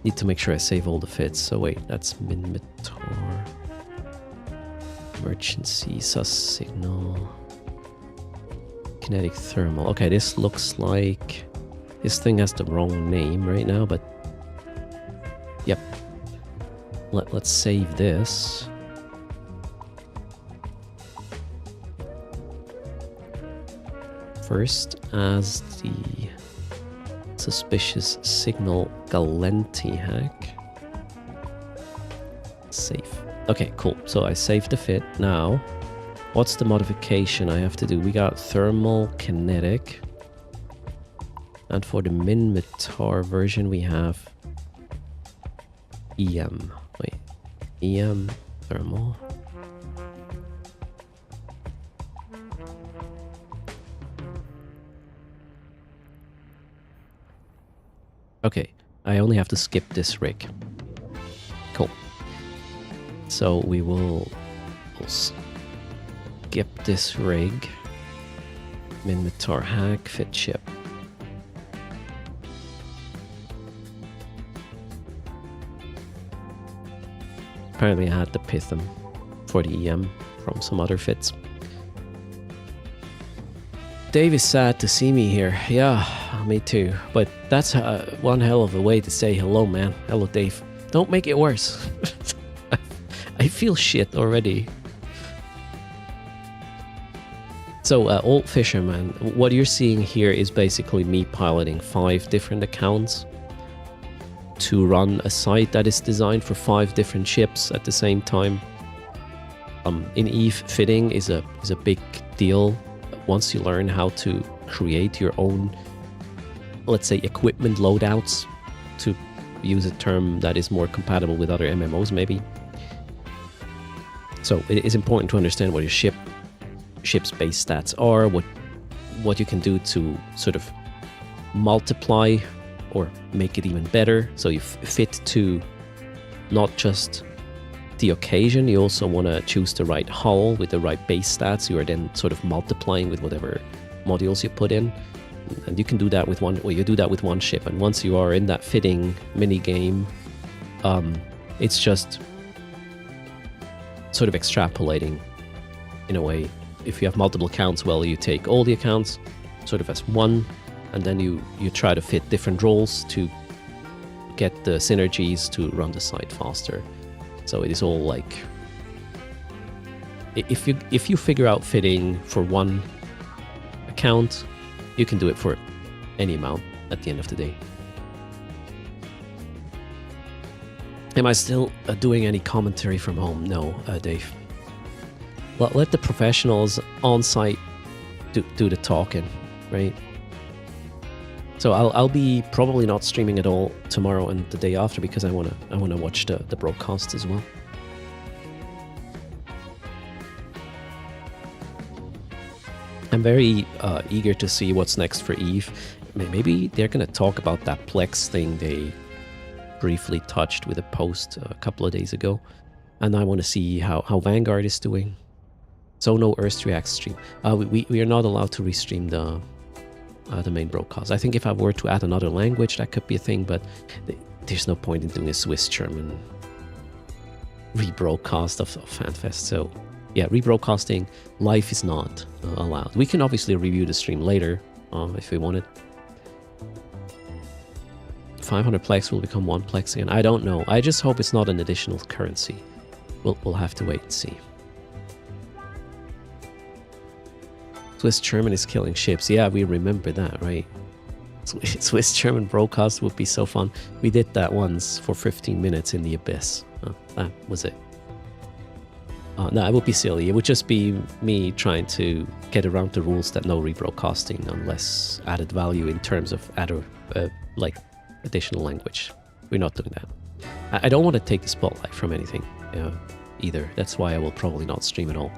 Need to make sure I save all the fits. So wait, that's Minmatar. Emergency sus signal. Kinetic thermal. Okay, this looks like this thing has the wrong name right now, but yep. Let's save this. First as the suspicious signal Galenti hack. Save. Okay, cool. So I saved the fit. Now, what's the modification I have to do? We got thermal kinetic. And for the Minmatar version, we have EM. Wait. EM thermal. Okay, I only have to skip this rig. Cool. So we'll skip this rig. Minmatar hack, fit ship. Apparently I had to pith them for the EM from some other fits. Dave is sad to see me here. Yeah, me too. But that's one hell of a way to say hello, man. Hello, Dave. Don't make it worse. I feel shit already. So, Old Fisherman, what you're seeing here is basically me piloting 5 different accounts to run a site that is designed for 5 different ships at the same time. In EVE, fitting is a big deal. Once you learn how to create your own, let's say, equipment loadouts, to use a term that is more compatible with other MMOs maybe. So it is important to understand what your ship's base stats are, what you can do to sort of multiply or make it even better, so you fit to not just the occasion. You also want to choose the right hull with the right base stats. You are then sort of multiplying with whatever modules you put in, and you can do that with one. Well, you do that with one ship, and once you are in that fitting mini game, it's just sort of extrapolating in a way. If you have multiple accounts, well, you take all the accounts sort of as one, and then you try to fit different roles to get the synergies to run the site faster. So it is all like, if you figure out fitting for one account, you can do it for any amount at the end of the day. Am I still doing any commentary from home? No, Dave. Let the professionals on site do the talking, right? So I'll be probably not streaming at all tomorrow and the day after, because I wanna watch the broadcast as well. I'm very eager to see what's next for EVE. Maybe they're gonna talk about that Plex thing they briefly touched with a post a couple of days ago, and I want to see how Vanguard is doing. So no Erst React stream. We are not allowed to restream the main broadcast. I think if I were to add another language, that could be a thing, but there's no point in doing a Swiss-German rebroadcast of FanFest. So yeah, rebroadcasting live is not allowed. We can obviously review the stream later if we wanted. 500 Plex will become 1 Plex again. I don't know. I just hope it's not an additional currency. We'll have to wait and see. Swiss German is killing ships. Yeah, we remember that, right? Swiss German broadcast would be so fun. We did that once for 15 minutes in the abyss. That was it. No, it would be silly. It would just be me trying to get around the rules that no rebroadcasting unless added value in terms of like additional language. We're not doing that. I don't want to take the spotlight from anything either. That's why I will probably not stream at all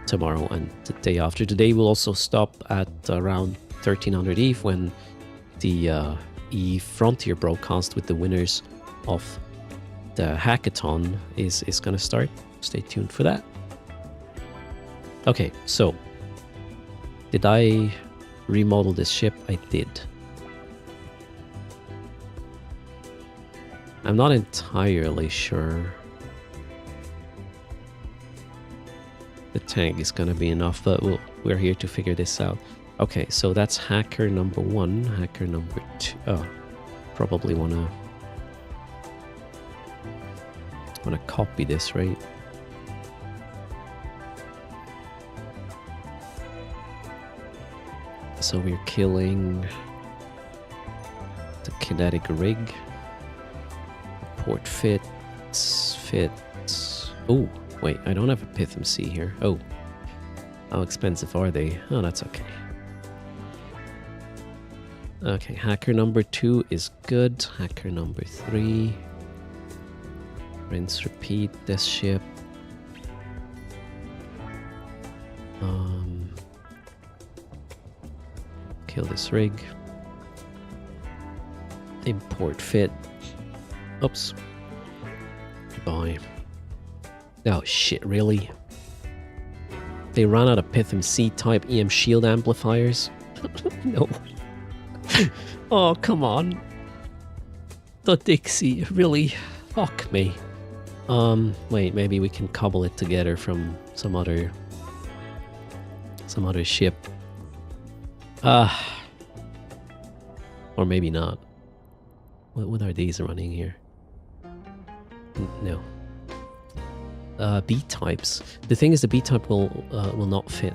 tomorrow and the day after. Today we'll also stop at around 1300 EVE when the EVE Frontier broadcast with the winners of the hackathon is going to start. Stay tuned for that. Okay, so did I remodel this ship? I did. I'm not entirely sure the tank is going to be enough, but we're here to figure this out. Okay, so that's hacker number 1, hacker number 2. Oh, probably wanna copy this, right? So we're killing the kinetic rig. Port fits. Oh, wait, I don't have a Pith MC here. Oh, how expensive are they? Oh, that's okay. Okay, hacker number 2 is good. Hacker number 3. Rinse, repeat this ship. Kill this rig. Import fit. Oops. Goodbye. Oh shit, really? They ran out of Pith MC type EM shield amplifiers? No. Oh, come on. The Dixie, really? Fuck me. Wait, maybe we can cobble it together from some other ship. Or maybe not. What are these running here? No. B types. The thing is, the B type will not fit.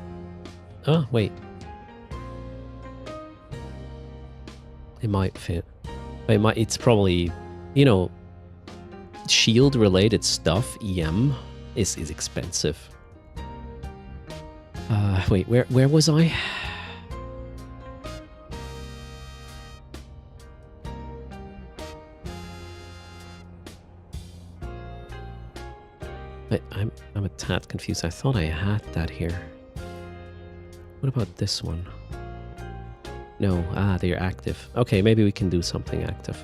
Oh, wait. It might fit. It might. It's probably, you know, shield related stuff. EM is expensive. Wait, where was I? I'm a tad confused. I thought I had that here. What about this one? No, they're active. Okay, maybe we can do something active.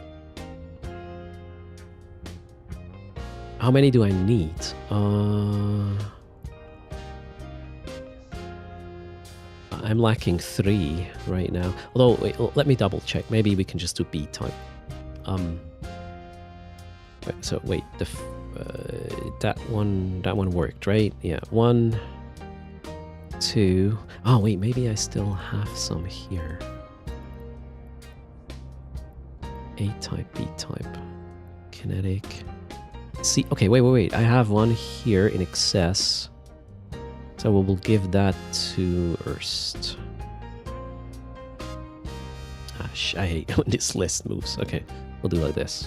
How many do I need? I'm lacking 3 right now. Although, wait, let me double check. Maybe we can just do B type. So wait, that one worked, right? Yeah, 1, 2. Oh wait, maybe I still have some here. A type, B type, kinetic. See, okay, wait. I have one here in excess, so we will give that to Erst. I hate when this list moves. Okay, we'll do like this.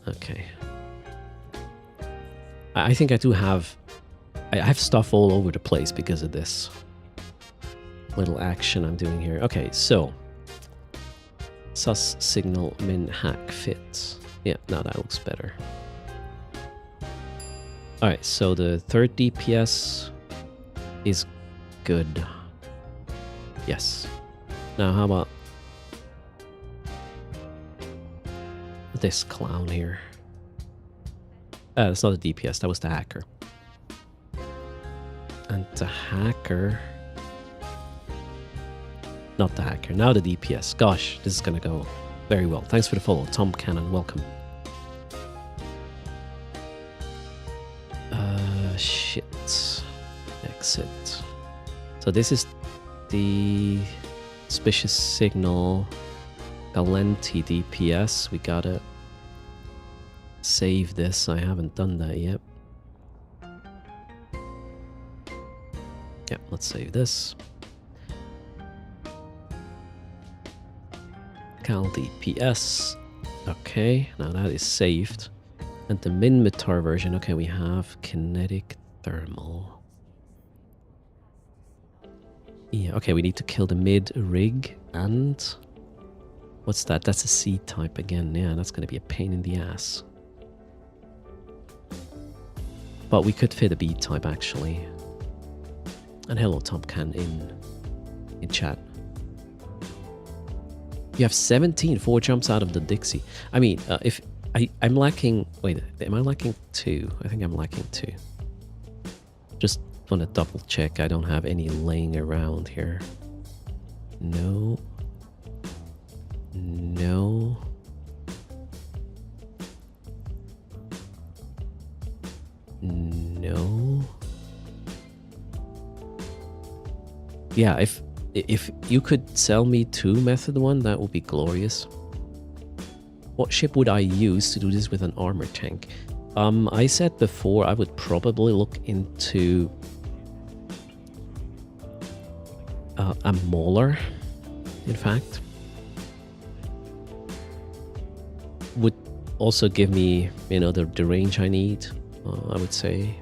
Okay. I think I do have... I have stuff all over the place because of this little action I'm doing here. Okay, so... sus signal min hack fit. Yeah, now that looks better. Alright, so the third DPS is good. Yes. Now how about this clown here? That's not a DPS, that was the hacker. And the hacker... Not the hacker, now the DPS. Gosh, this is gonna go very well. Thanks for the follow, Tom Cannon, welcome. Shit. Exit. So this is the suspicious signal Galenti DPS. We gotta save this. I haven't done that yet. Yeah, let's save this. Cal DPS. Okay, now that is saved. And the Minmatar version, okay, we have kinetic thermal. Yeah, okay, we need to kill the mid-rig and... What's that? That's a C-type again. Yeah, that's going to be a pain in the ass. But we could fit a B-type, actually. And hello, Tomcan, in chat. You have 17 4 jumps out of the Dixie. I mean, if... I'm lacking... Wait, am I lacking 2? I think I'm lacking 2. Just want to double check I don't have any laying around here. No. No. No. Yeah, if you could sell me 2 method 1, that would be glorious. What ship would I use to do this with an armor tank? I said before I would probably look into a Mauler, in fact. Would also give me, you know, the range I need, I would say.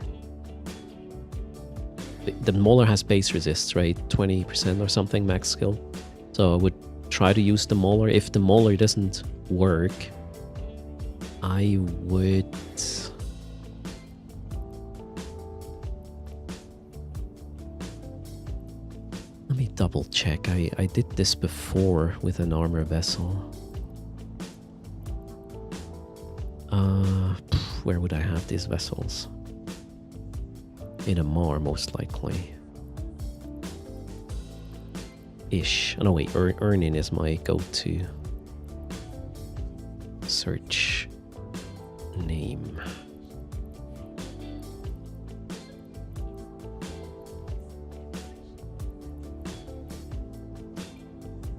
The Mauler has base resist, right? 20% or something max skill. So I would try to use the Mauler. If the Mauler doesn't work, I would... Let me double check. I did this before with an armor vessel. Where would I have these vessels? In a Mar, most likely. Ish. Oh no, wait. Earning is my go-to. Search name.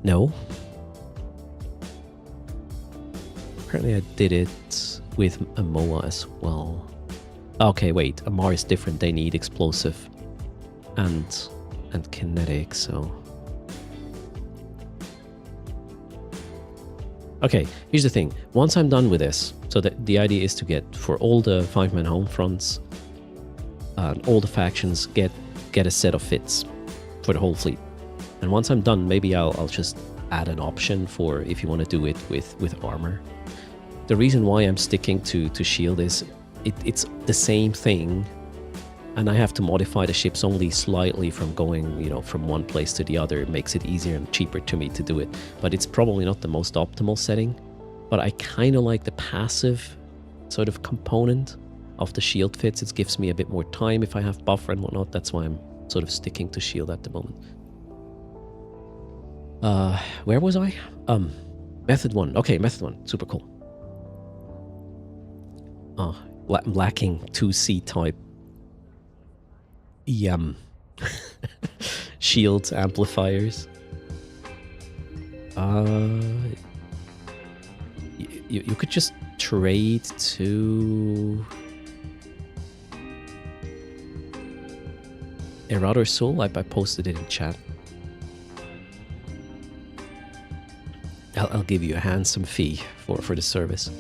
No. Apparently I did it with a MOA as well. Okay, wait. A Mar is different. They need explosive and kinetic, so... Okay, here's the thing. Once I'm done with this, so the idea is to get, for all the 5-man home fronts, all the factions, get a set of fits for the whole fleet. And once I'm done, maybe I'll just add an option for if you want to do it with armor. The reason why I'm sticking to shield is it's the same thing, and I have to modify the ships only slightly from going, you know, from one place to the other. It makes it easier and cheaper to me to do it. But it's probably not the most optimal setting. But I kind of like the passive sort of component of the shield fits. It gives me a bit more time if I have buffer and whatnot. That's why I'm sort of sticking to shield at the moment. Where was I? Method 1. Okay, method 1. Super cool. Lacking 2 C-type shield amplifiers. You could just trade to Erader Soul. I posted it in chat. I'll give you a handsome fee for the service.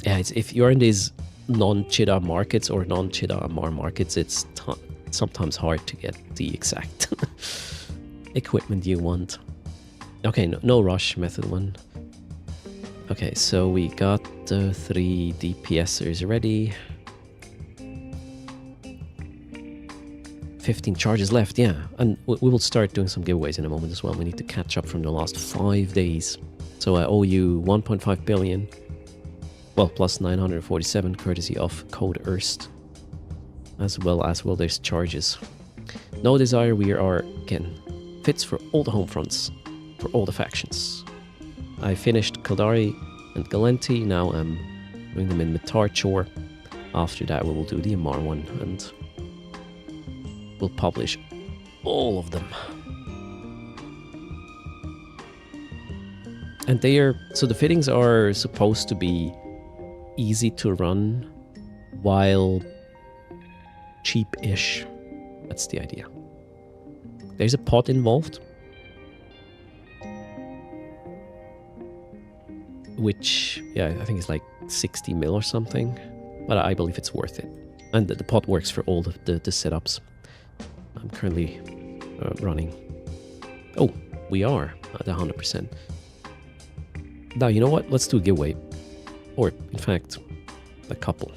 Yeah, if you're in these non-Cheetah markets or non-Cheetah Mar markets, it's sometimes hard to get the exact equipment you want. Okay, no rush, method 1. Okay, so we got the 3 DPSers ready. 15 charges left, yeah. And we will start doing some giveaways in a moment as well. We need to catch up from the last 5 days. So I owe you 1.5 billion. Well, plus 947 courtesy of code Erst. As well there's charges. No desire, we are, again, fits for all the home fronts. For all the factions. I finished Kildari and Galenti. Now I'm doing them in Matar Chore. After that we will do the Amar one and we'll publish all of them. And so the fittings are supposed to be easy to run while cheap-ish. That's the idea. There's a pot involved, which, yeah, I think it's like 60 mil or something, but I believe it's worth it. And the pot works for all the setups. I'm currently running. Oh, we are at 100%. Now, you know what? Let's do a giveaway. Or, in fact, a couple.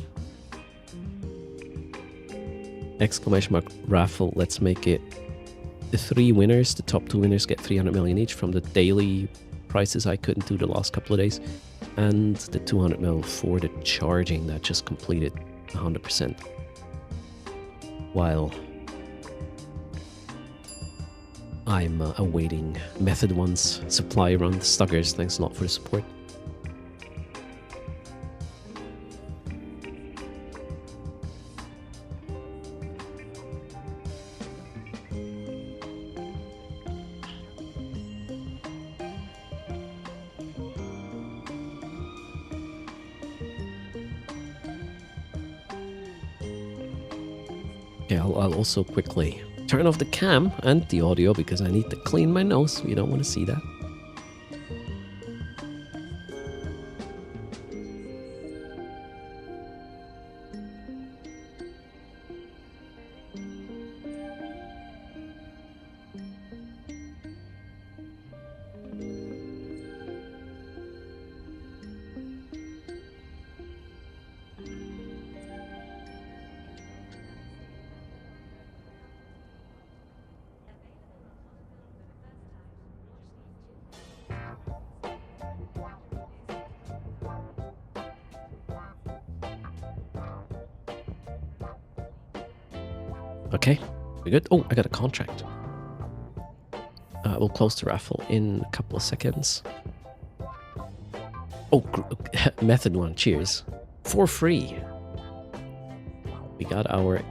Exclamation mark raffle. Let's make it the 3 winners. The top 2 winners get 300 million each from the daily prices I couldn't do the last couple of days. And the 200 mil for the charging that just completed 100%. While I'm awaiting Method 1's supply run. Stuggers, thanks a lot for the support. Okay, I'll also quickly turn off the cam and the audio because I need to clean my nose. You don't want to see that. Okay, we're good. Oh, I got a contract. We'll close the raffle in a couple of seconds. Oh, Method 1, cheers. For free. We got our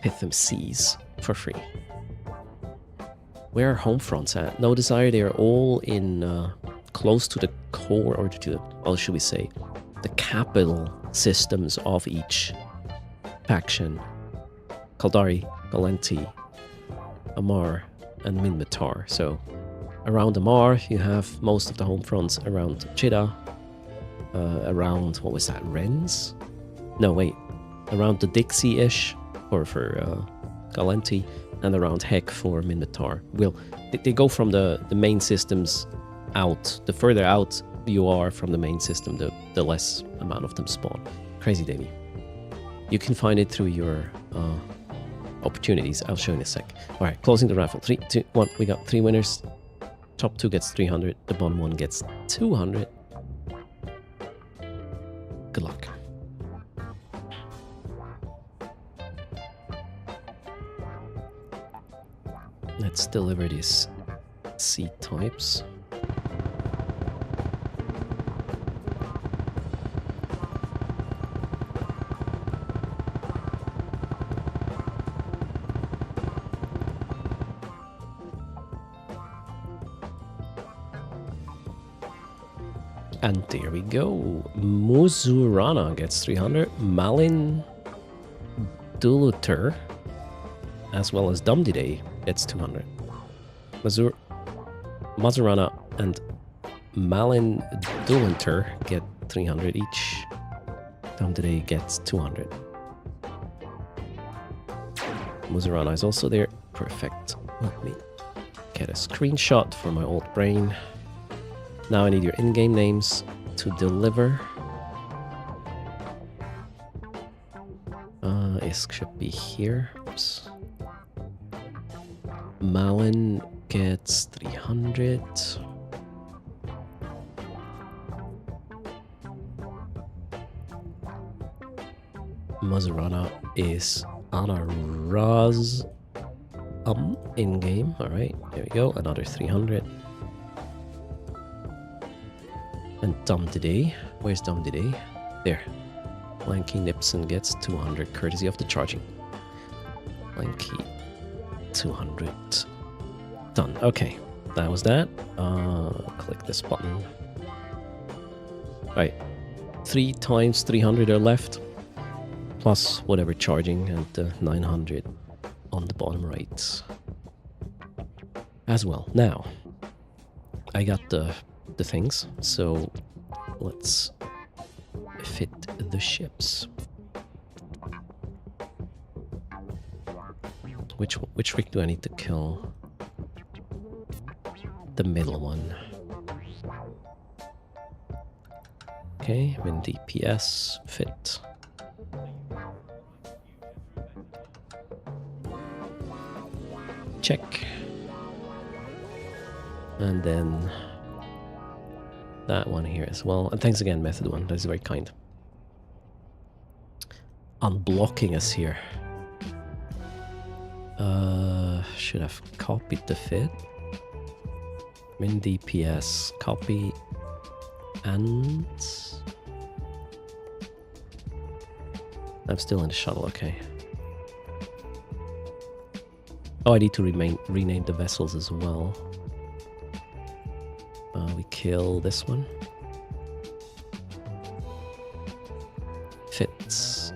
Pitham Cs for free. Where are home fronts at? No Desire, they are all in close to the core, or to the, or should we say, the capital systems of each faction. Kaldari, Galenti, Amar, and Minmatar. So around Amar, you have most of the home fronts. Around Chida, around, what was that, Rennes? No, wait. Around the Dixie-ish, or for Galenti, and around Heck for Minmatar. Well, they go from the main systems out. The further out you are from the main system, the less amount of them spawn. Crazy daily. You can find it through your opportunities. I'll show you in a sec. All right, closing the raffle. 3, 2, 1. We got 3 winners. Top 2 gets 300. The bottom 1 gets 200. Good luck. Let's deliver these seed types. And there we go. Muzurana gets 300. Malin Duluter, as well as Dumdiday, gets 200. Mazurana and Malin Duluter get 300 each. Dumdiday gets 200. Muzurana is also there. Perfect. Let me get a screenshot for my old brain. Now I need your in-game names to deliver. Isk should be here. Oops. Malin gets 300. Mazurana is Ana Raz in-game. Alright, there we go. Another 300. And Dumdiday. Where's Dumdiday? There. Lanky Nipson gets 200 courtesy of the charging. Lanky 200. Done. Okay. That was that. Click this button. Right. 3 times 300 are left. plus whatever charging and the 900 on the bottom right as well. Now, I got the things, so let's fit the ships. Which rig do I need to kill? The middle one. Okay, I'm in DPS, fit. Check. And then that one here as well. And thanks again, Method One. That is very kind. Unblocking us here. Should have copied the fit. Min DPS, copy, and I'm still in the shuttle, okay. Oh, I need to rename the vessels as well. We kill this one. Fits.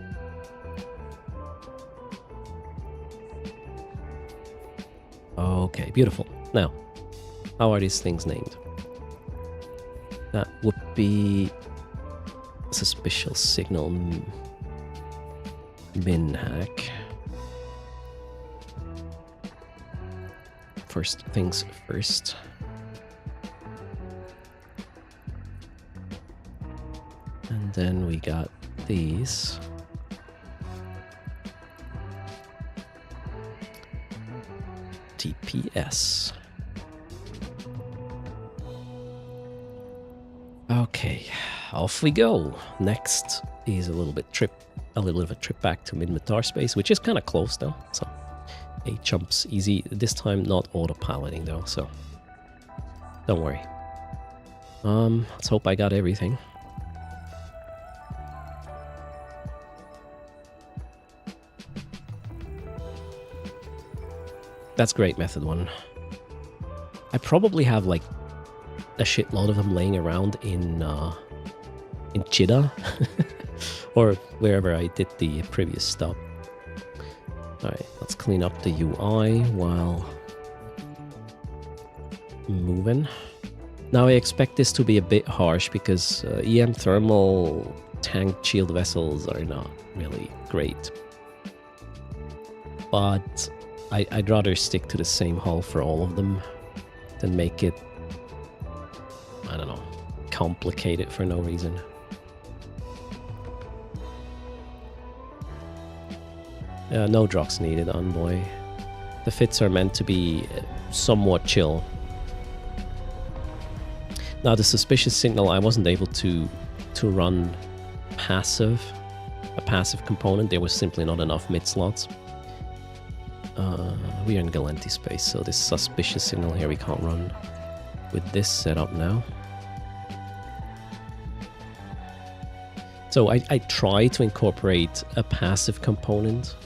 Okay, beautiful. Now, how are these things named? That would be suspicious signal min hack. First things first. And then we got these. TPS. Okay, off we go. Next is a little bit of a trip back to mid-Matar space, which is kind of close though. So 8 jumps easy. This time not autopiloting though, so don't worry. Let's hope I got everything. That's great, Method One. I probably have like a shitload of them laying around in Jeddah or wherever I did the previous stop. Alright, let's clean up the UI while moving. Now I expect this to be a bit harsh because EM thermal tank shield vessels are not really great. But I'd rather stick to the same hull for all of them than make it, I don't know, complicated for no reason. No drox needed, Envoy. The fits are meant to be somewhat chill. Now the suspicious signal, I wasn't able to run a passive component. There was simply not enough mid slots. We are in Galenti space, so this suspicious signal here we can't run with this setup now. So I try to incorporate a passive component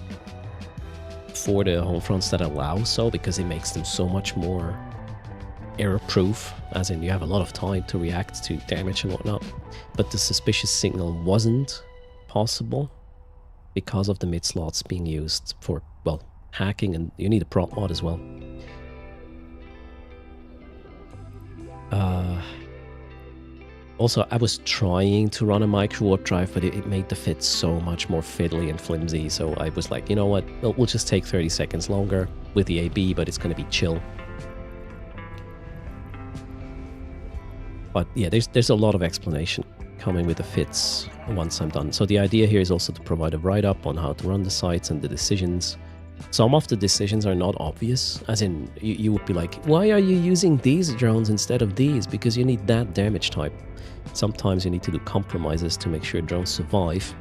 for the home fronts that allow so, because it makes them so much more error-proof, as in you have a lot of time to react to damage and whatnot. But the suspicious signal wasn't possible because of the mid slots being used for, well, hacking, and you need a prop mod as well. Also, I was trying to run a micro warp drive, but it made the fit so much more fiddly and flimsy, so I was like, you know what, we'll just take 30 seconds longer with the AB, but it's going to be chill. But yeah, there's a lot of explanation coming with the fits once I'm done. So the idea here is also to provide a write-up on how to run the sites and the decisions. Some of the decisions are not obvious, as in you would be like, why are you using these drones instead of these? Because you need that damage type. Sometimes you need to do compromises to make sure drones survive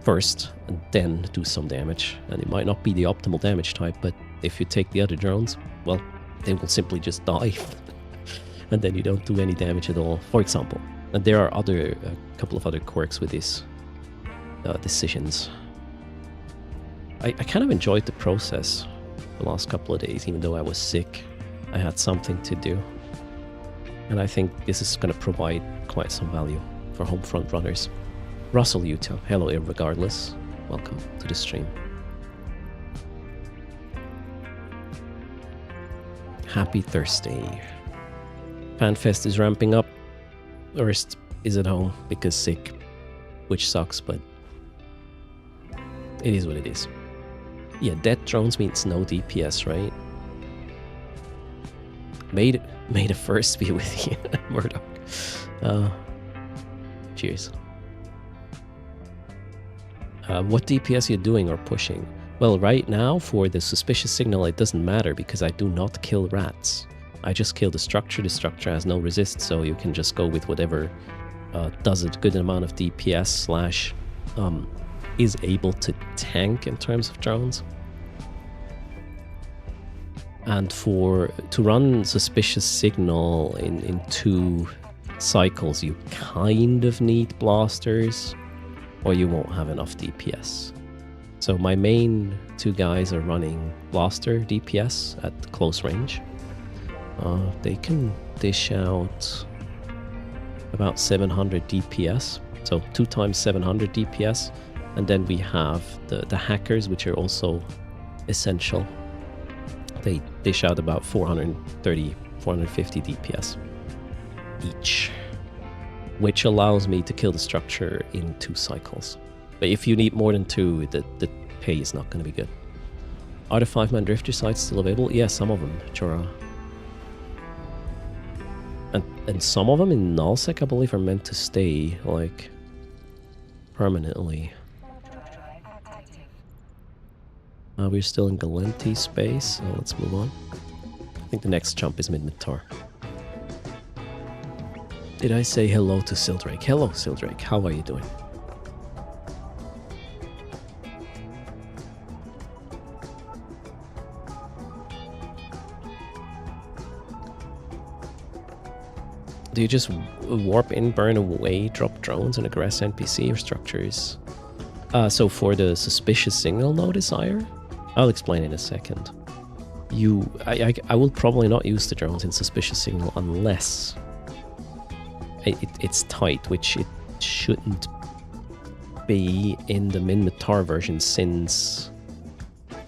first and then do some damage. And it might not be the optimal damage type, but if you take the other drones, well, they will simply just die. And then you don't do any damage at all, for example. And there are a couple of other quirks with these decisions. I kind of enjoyed the process the last couple of days, even though I was sick. I had something to do. And I think this is going to provide quite some value for home front runners. Russell Utah. Hello, irregardless. Welcome to the stream. Happy Thursday. FanFest is ramping up. Erst is at home because sick, which sucks, but it is what it is. Yeah, dead drones means no DPS, right? May the first be with you, Murdoch. Cheers. What DPS are you doing or pushing? Well, right now, for the suspicious signal, it doesn't matter because I do not kill rats. I just kill the structure. The structure has no resist, so you can just go with whatever does a good amount of DPS / is able to tank in terms of drones. And to run suspicious signal in 2 cycles, you kind of need blasters, or you won't have enough DPS. So my main 2 guys are running blaster DPS at close range. They can dish out about 700 DPS, so 2 times 700 DPS, and then we have the hackers, which are also essential. They dish out about 430, 450 DPS each, which allows me to kill the structure in 2 cycles. But if you need more than 2, the pay is not going to be good. Are the 5-man drifter sites still available? Yeah, some of them, Chora. And some of them in nullsec, I believe, are meant to stay, like, permanently. We're still in Galenti space, so let's move on. I think the next jump is Midmitar. Did I say hello to Sildrake? Hello, Sildrake. How are you doing? Do you just warp in, burn away, drop drones, and aggress NPC or structures? So for the suspicious signal no desire, I'll explain in a second. I will probably not use the drones in suspicious signal unless it's tight, which it shouldn't be in the Minmatar version, since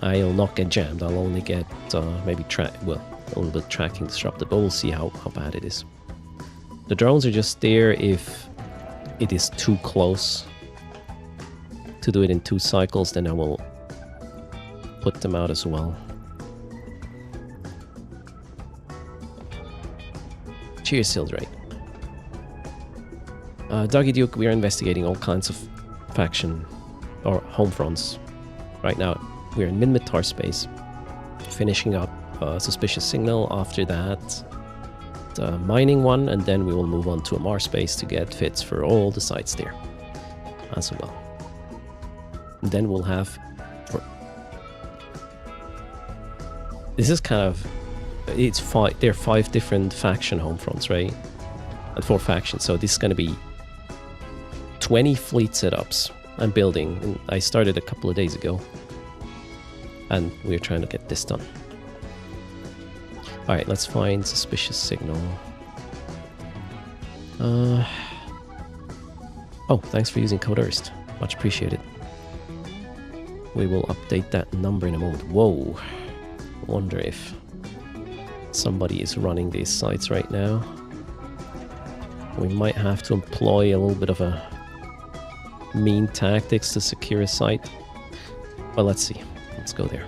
I'll not get jammed. I'll only get maybe a little bit tracking disrupted, but we'll see how bad it is. The drones are just there if it is too close to do it in 2 cycles, then I will put them out as well. Cheers, Sildrake. Doggy Duke, we are investigating all kinds of faction or home fronts. Right now, we're in Minmatar space, finishing up Suspicious Signal. After that, mining one, and then we will move on to a Mars space to get fits for all the sites there as well. And then we'll have... This is kind of... There are 5 different faction home fronts, right? And 4 factions, so this is going to be 20 fleet setups I'm building. And I started a couple of days ago, and we're trying to get this done. Alright, let's find Suspicious Signal. Oh, thanks for using code Erst. Much appreciated. We will update that number in a moment. Whoa. I wonder if somebody is running these sites right now. We might have to employ a little bit of a mean tactics to secure a site. But let's see. Let's go there.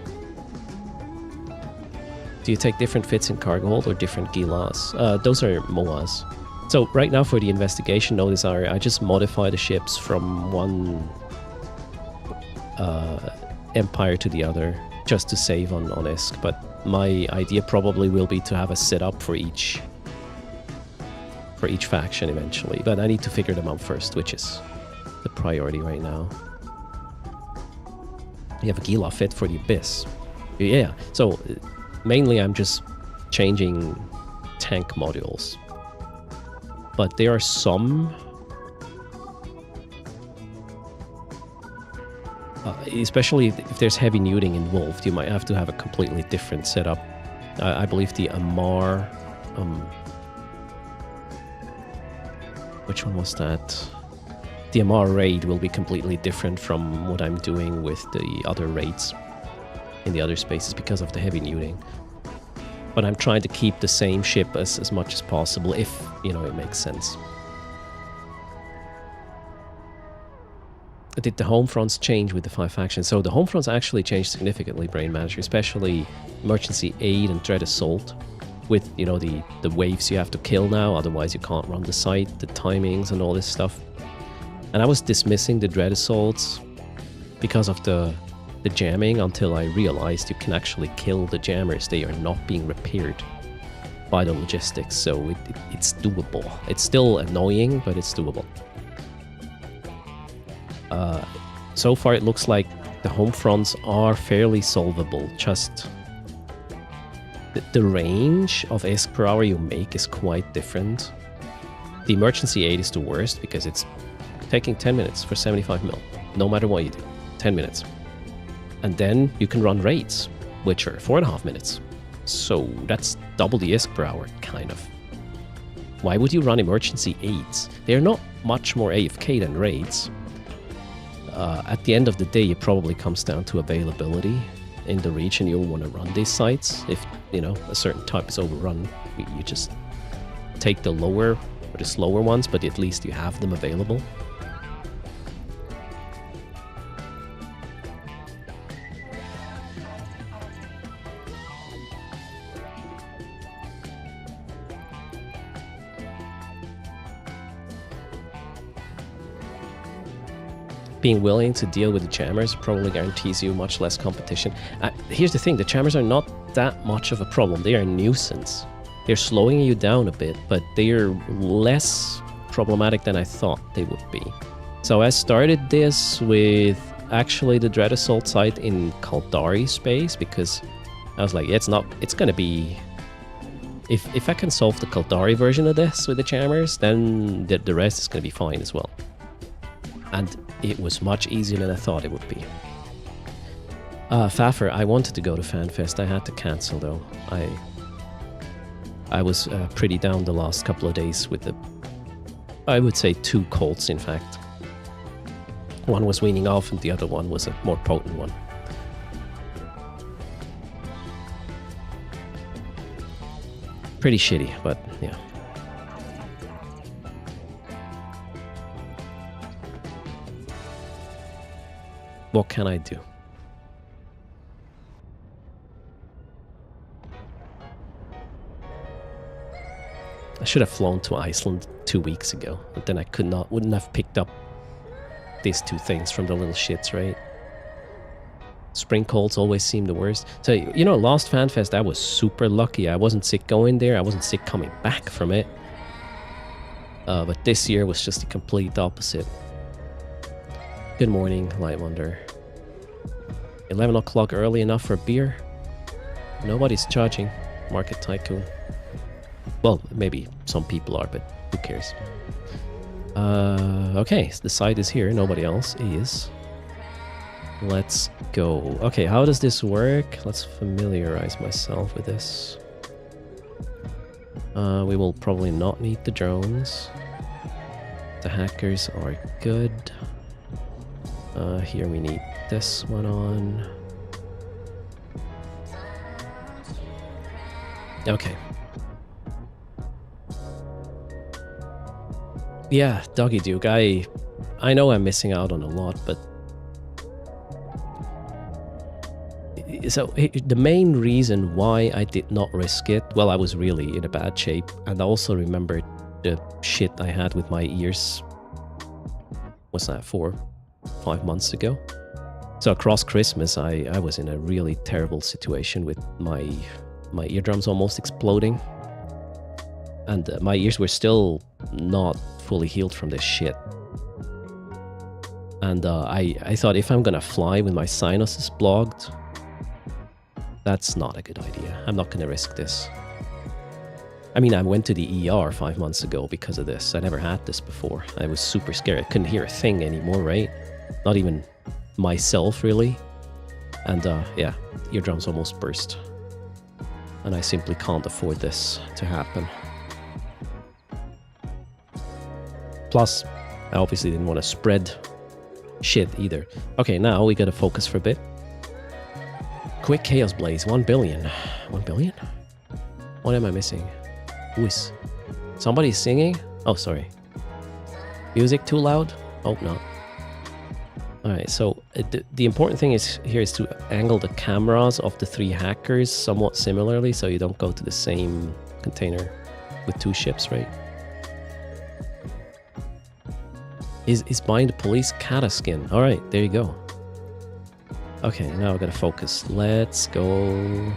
Do you take different fits in cargo hold or different gilas? Those are MOAs. So right now for the investigation no desire, I just modify the ships from one empire to the other just to save on ISK. But my idea probably will be to have a setup for each faction eventually. But I need to figure them out first, which is the priority right now. You have a Gila fit for the Abyss. Yeah, so mainly I'm just changing tank modules. But there are some... especially if there's heavy neuting involved, you might have to have a completely different setup. I believe the Amar... which one was that? the MR raid will be completely different from what I'm doing with the other raids in the other spaces because of the heavy neuting. But I'm trying to keep the same ship as much as possible, if, you know, it makes sense. Did the home fronts change with the 5 factions? So the home fronts actually changed significantly, Brain Manager, especially Emergency Aid and Dread Assault. With, you know, the waves you have to kill now, otherwise you can't run the site, the timings and all this stuff. And I was dismissing the Dread Assaults because of the jamming until I realized you can actually kill the jammers. They are not being repaired by the logistics, so it's doable. It's still annoying, but it's doable. So far it looks like the home fronts are fairly solvable, just the range of ESC per hour you make is quite different. The emergency aid is the worst because it's taking 10 minutes for 75 mil, no matter what you do, 10 minutes. And then you can run raids, which are 4.5 minutes. So that's double the ESC per hour, kind of. Why would you run emergency aids? They're not much more AFK than raids. At the end of the day, it probably comes down to availability. In the region, you'll want to run these sites. If, you know, a certain type is overrun, you just take the lower or the slower ones, but at least you have them available. Being willing to deal with the jammers probably guarantees you much less competition. Here's the thing, the jammers are not that much of a problem. They are a nuisance. They're slowing you down a bit, but they are less problematic than I thought they would be. So I started this with actually the Dread Assault site in Kaldari space, because I was like, it's gonna be... If I can solve the Kaldari version of this with the jammers, then the rest is gonna be fine as well. And it was much easier than I thought it would be. Faffer, I wanted to go to FanFest. I had to cancel though. I was pretty down the last couple of days with I would say 2 colts in fact. One was weaning off and the other one was a more potent one. Pretty shitty, but yeah. What can I do? I should have flown to Iceland 2 weeks ago, but then I wouldn't have picked up these 2 things from the little shits, right? Spring colds always seem the worst. So, you know, last FanFest, I was super lucky. I wasn't sick going there. I wasn't sick coming back from it. But this year was just the complete opposite. Good morning, Light Wonder. 11 o'clock early enough for beer? Nobody's charging. Market Tycoon. Well, maybe some people are, but who cares? Okay, so the site is here. Nobody else is. Let's go. Okay, how does this work? Let's familiarize myself with this. We will probably not need the drones. The hackers are good. Here we need this one on. Okay. Yeah, Doggy Duke, I know I'm missing out on a lot, but... So, the main reason why I did not risk it, well, I was really in a bad shape, and I also remembered the shit I had with my ears. What's that, 4-5 months ago? So across Christmas, I was in a really terrible situation with my eardrums almost exploding. And my ears were still not fully healed from this shit. And I thought, if I'm gonna fly with my sinuses blocked, that's not a good idea. I'm not gonna risk this. I mean, I went to the ER 5 months ago because of this. I never had this before. I was super scared. I couldn't hear a thing anymore, right? Not even myself, really. And yeah, eardrums almost burst. And I simply can't afford this to happen. Plus, I obviously didn't want to spread shit either. Okay, now we gotta focus for a bit. Quick Chaos Blaze, 1 billion. 1 billion? What am I missing? Who is... Somebody singing? Oh, sorry. Music too loud? Hope not. Alright, so the important thing is here is to angle the cameras of the 3 hackers somewhat similarly so you don't go to the same container with 2 ships, right? Is buying the police Kata skin. Alright, there you go. Okay, now we gotta focus. Let's go.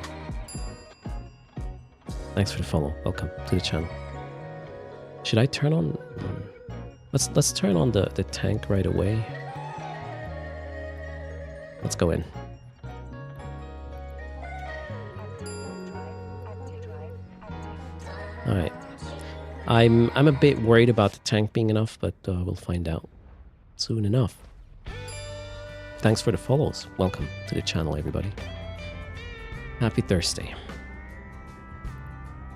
Thanks for the follow. Welcome to the channel. Should I turn on... Let's turn on the tank right away. Let's go in. Alright. I'm a bit worried about the tank being enough, but we'll find out soon enough. Thanks for the follows. Welcome to the channel, everybody. Happy Thursday.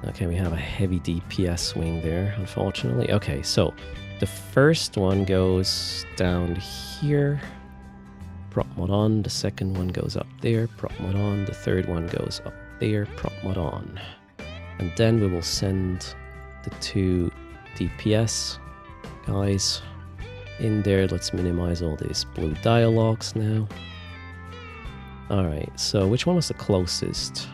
Okay, we have a heavy DPS swing there, unfortunately. Okay, so the first one goes down here. Prop mod on. The second one goes up there. Prop mod on. The third one goes up there. Prop mod on. And then we will send the 2 DPS guys in there. Let's minimize all these blue dialogues now. Alright, so which one was the closest?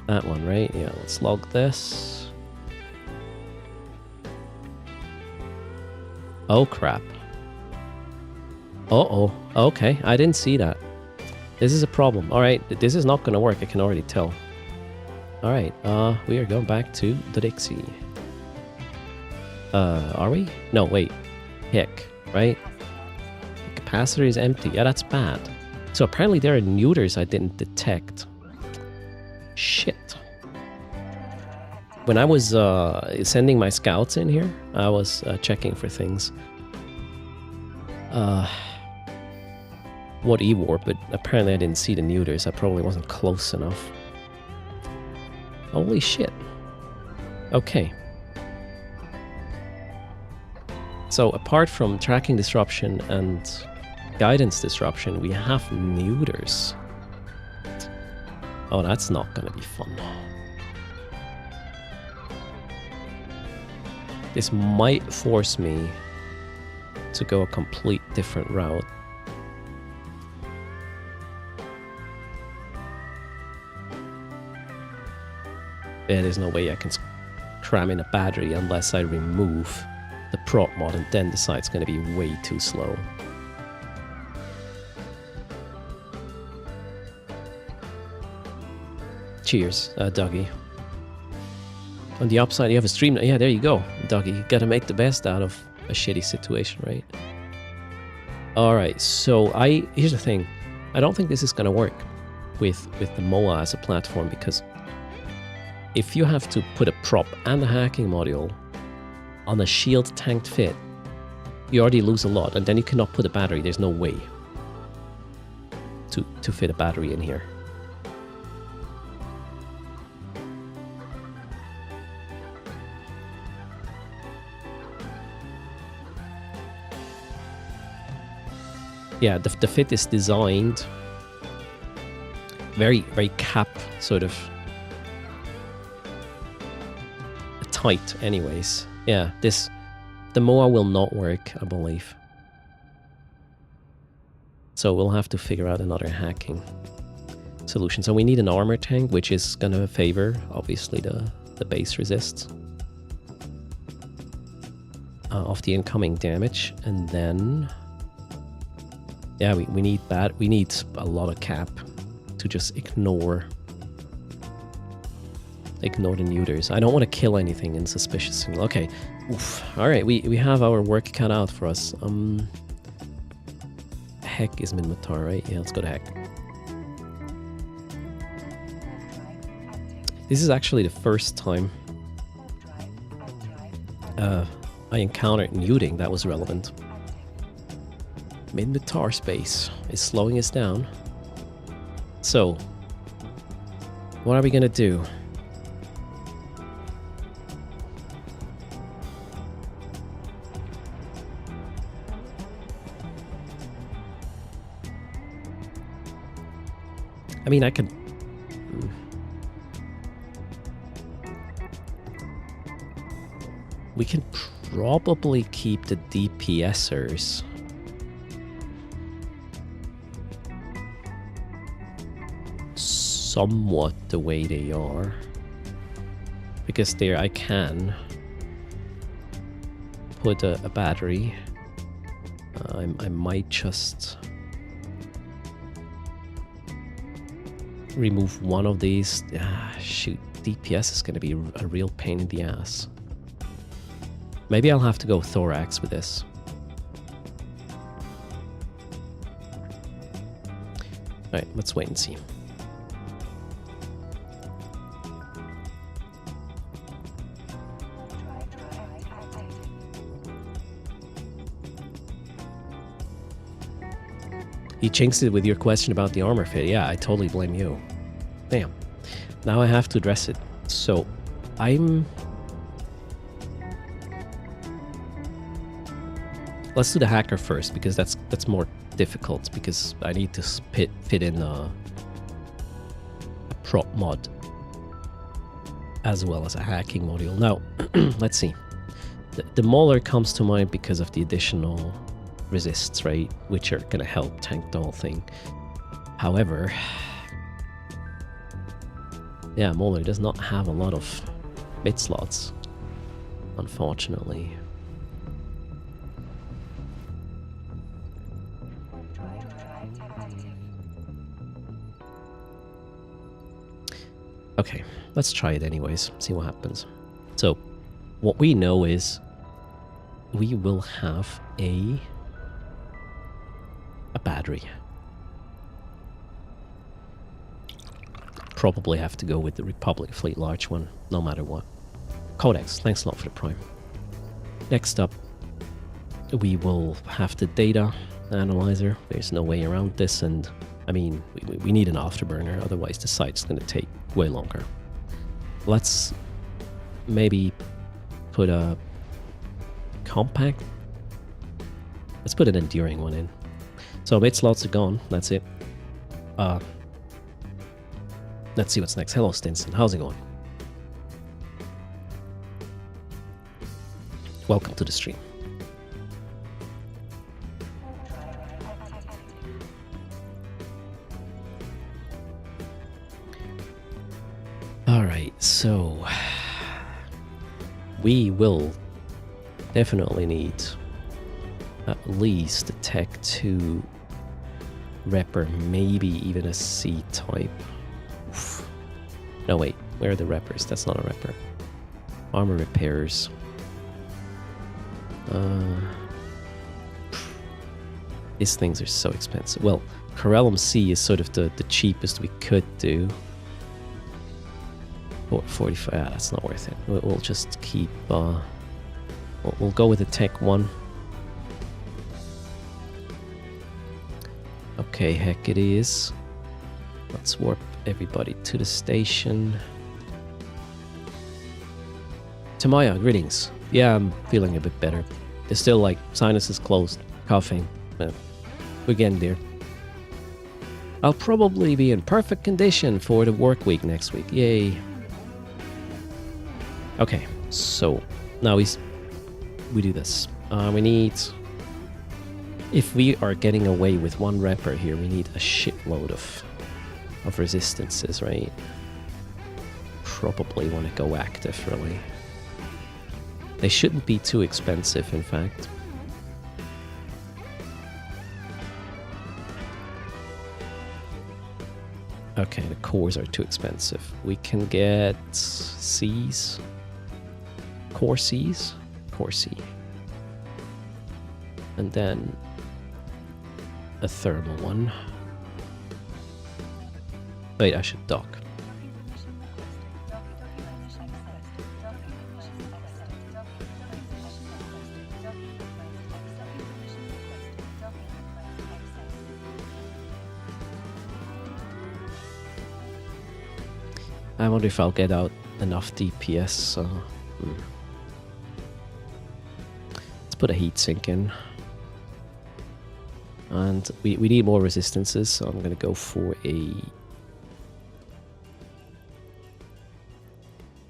That one, right? Yeah, let's log this. Oh, crap. Uh-oh. Okay, I didn't see that. This is a problem. Alright, this is not gonna work, I can already tell. Alright, we are going back to the Dixie. Are we? No, wait. Heck, right? The capacitor is empty. Yeah, that's bad. So apparently there are neuters I didn't detect. Shit. When I was sending my scouts in here, I was checking for things. What E-warp, but apparently I didn't see the neuters. I probably wasn't close enough. Holy shit. Okay. So apart from tracking disruption and guidance disruption, we have neuters. Oh, that's not gonna be fun. This might force me to go a complete different route. Yeah, there's no way I can cram in a battery unless I remove the prop mod and then decide it's going to be way too slow. Cheers, Dougie. On the upside, you have a stream. Yeah, there you go, Dougie. You gotta make the best out of a shitty situation, right? Alright, so here's the thing. I don't think this is gonna work with the MOA as a platform, because if you have to put a prop and a hacking module on a shield tanked fit, you already lose a lot, and then you cannot put a battery. There's no way to fit a battery in here. Yeah, the fit is designed very, very cap sort of tight anyways. Yeah, the MOA will not work, I believe. So we'll have to figure out another hacking solution. So we need an armor tank, which is gonna favor, obviously, the base resist of the incoming damage. And then, yeah, we need that. We need a lot of cap to just ignore the neuters. I don't want to kill anything in suspicious signal. Okay. Oof. Alright, we have our work cut out for us. Heck is Minmatar, right? Yeah, let's go to Heck. This is actually the first time I encountered neuting that was relevant. Minmatar space is slowing us down. So, what are we gonna do? I mean, I can... We can probably keep the DPSers. Somewhat the way they are. Because there I can put a battery. I might just remove one of these. Shoot, DPS is going to be a real pain in the ass. Maybe I'll have to go thorax with this. Alright, let's wait and see. You jinxed it with your question about the armor fit. Yeah, I totally blame you. Damn. Now I have to address it. So, let's do the hacker first, because that's more difficult, because I need to fit in a prop mod as well as a hacking module. Now, let's see. The Mauler comes to mind because of the additional resists, right? Which are gonna help tank the whole thing. However, yeah, Mauler does not have a lot of bit slots, unfortunately. Okay, let's try it anyways, see what happens. So, what we know is we will have a battery. Probably have to go with the Republic Fleet large one, no matter what. Codex, thanks a lot for the prime. Next up, we will have the data analyzer. There's no way around this, and I mean, we need an afterburner, otherwise the site's going to take way longer. Let's maybe put a compact. Let's put an enduring one in. So mid slots are gone, that's it. Let's see what's next. Hello Stinson, how's it going? Welcome to the stream. Alright, so we will definitely need at least a Tech 2 Repper, maybe even a C-type. No wait, where are the Reppers? That's not a Repper. Armor repairs. These things are so expensive. Well, Corellum C is sort of the cheapest we could do. 45, that's not worth it. We'll just keep, we'll go with the Tech 1. Okay, heck it is. Let's warp everybody to the station. Tamaya, greetings. Yeah, I'm feeling a bit better. There's still like sinuses closed, coughing. We're getting there. I'll probably be in perfect condition for the work week next week. Yay. Okay, so now we do this. We need... If we are getting away with one Repper here, we need a shitload of resistances, right? Probably want to go active, really. They shouldn't be too expensive, in fact. Okay, the cores are too expensive. We can get Cs. Core Cs? Core C. And then a thermal one. Wait, I should dock. I wonder if I'll get out enough DPS. Let's put a heatsink in. And we need more resistances, so I'm going to go for a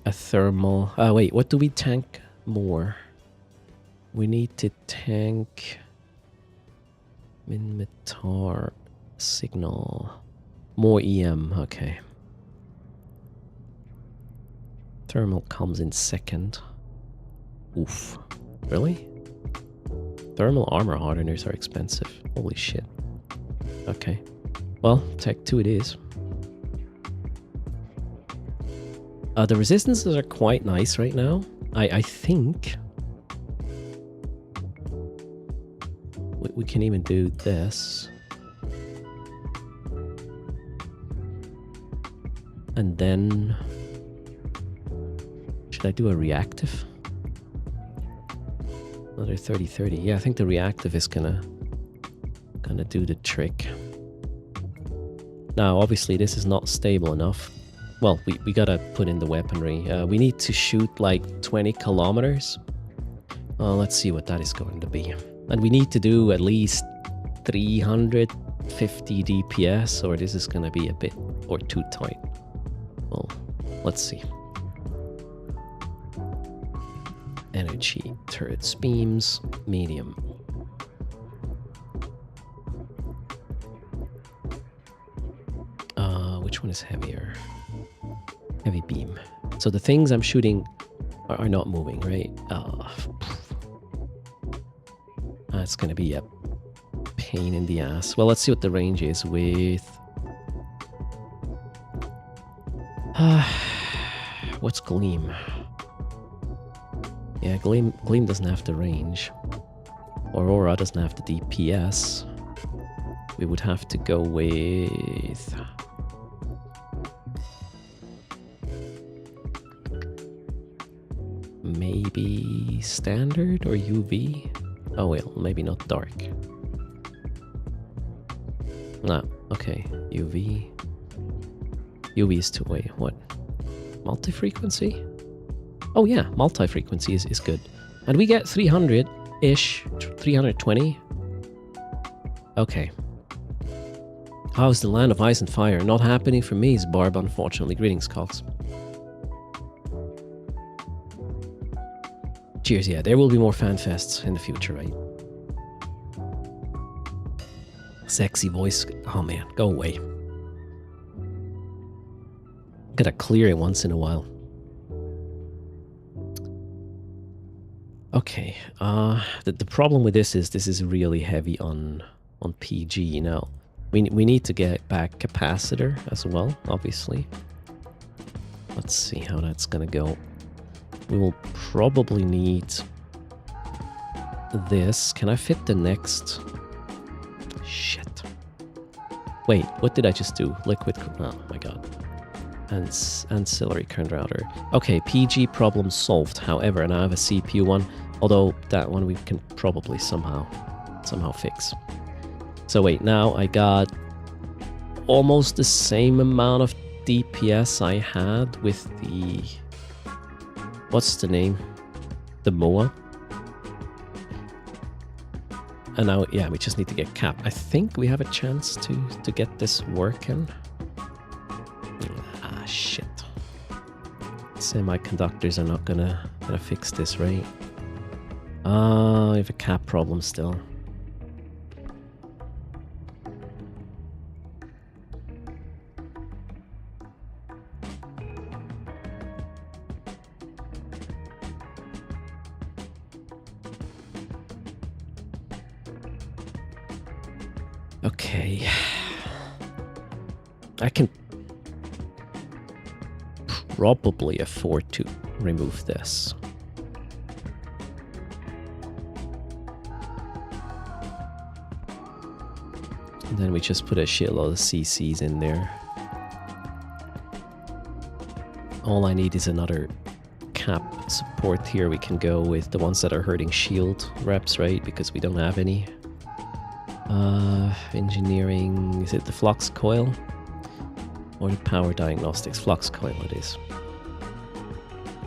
a thermal. Wait, what do we tank more? We need to tank Minmatar signal. More EM, okay. Thermal comes in second. Oof. Really? Thermal armor hardeners are expensive. Holy shit. Okay. Well, Tech 2 it is. The resistances are quite nice right now. I think we can even do this. And then should I do a reactive? Another 30-30. Yeah, I think the reactive is gonna do the trick. Now, obviously, this is not stable enough. Well, we gotta put in the weaponry. We need to shoot like 20 kilometers. Let's see what that is going to be. And we need to do at least 350 DPS, or this is gonna be a bit or too tight. Well, let's see. Energy, turrets, beams, medium. Which one is heavier? Heavy beam. So the things I'm shooting are not moving, right? That's gonna be a pain in the ass. Well, let's see what the range is with... what's Gleam? Yeah, Gleam doesn't have the range. Aurora doesn't have the DPS. We would have to go with... maybe standard or UV? Oh well, maybe not dark. No, okay, UV. UV is wait, what? Multi-frequency? Oh yeah, multi-frequency is good. And we get 300-ish, 320. Okay. How's the land of ice and fire? Not happening for me, is Barb, unfortunately. Greetings, Cox. Cheers, yeah, there will be more fan fests in the future, right? Sexy voice. Oh man, go away. Gotta clear it once in a while. Okay, the problem with this is really heavy on PG now. We need to get back capacitor as well, obviously. Let's see how that's gonna go. We will probably need this. Can I fit the next? Shit. Wait, what did I just do? Liquid, oh my god. Ancillary current router. Okay, PG problem solved. However, and I have a CPU one, although that one we can probably somehow fix. So wait, now I got almost the same amount of DPS I had with the... what's the name? The MOA. And now, yeah, we just need to get cap. I think we have a chance to get this working. Ah, shit. Semiconductors are not gonna fix this, right? We have a cap problem still. Okay. I can probably afford to remove this. And then we just put a shitload of CCs in there. All I need is another cap support here. We can go with the ones that are hurting shield reps, right? Because we don't have any. Engineering, is it the flux coil? Or the power diagnostics? Flux coil it is.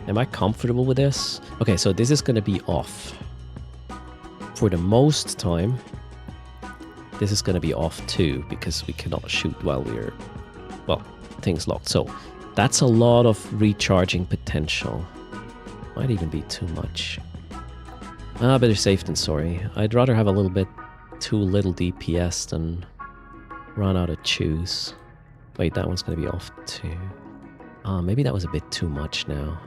Am I comfortable with this? Okay, so this is going to be off. For the most time, this is going to be off too, because we cannot shoot while we're... well, things locked. So, That's a lot of recharging potential. Might even be too much. Better safe than sorry. I'd rather have a little bit too little DPS than run out of choose. Wait, that one's going to be off too. Maybe that was a bit too much now.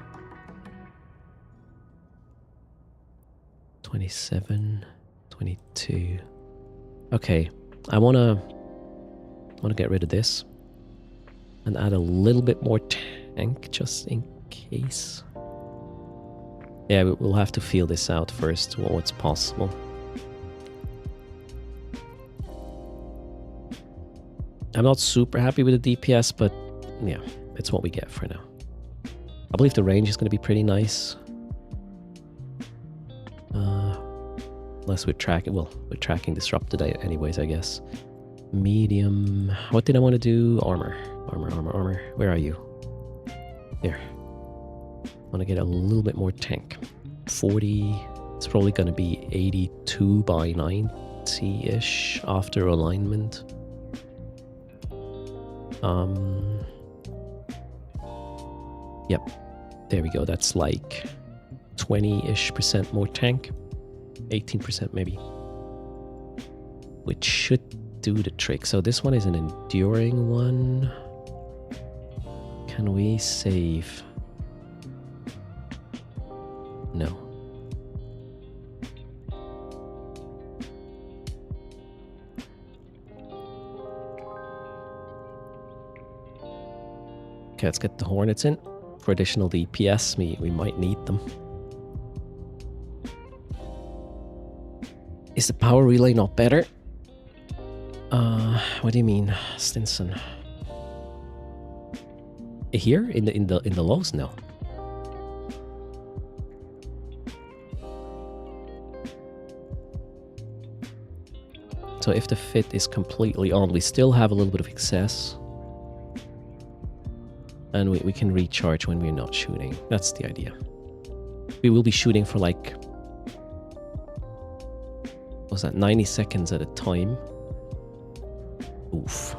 27, 22. Okay, I wanna get rid of this and add a little bit more tank just in case. Yeah, we'll have to feel this out first, what's possible. I'm not super happy with the DPS, but yeah, it's what we get for now. I believe the range is going to be pretty nice. Unless we're tracking disrupted anyways, I guess. Medium. What did I want to do? Armor. Where are you? Here. I want to get a little bit more tank. 40. It's probably going to be 82 by 90-ish after alignment. Yep. There we go. That's like 20-ish% more tank. 18% maybe. Which should do the trick. So this one is an enduring one. Can we save? No. Okay, let's get the Hornets in. For additional DPS, we might need them. Is the power relay not better? What do you mean, Stinson? Here in the lows? No. So if the fit is completely on, we still have a little bit of excess. And we can recharge when we're not shooting. That's the idea. We will be shooting for like... what was that? 90 seconds at a time. Oof.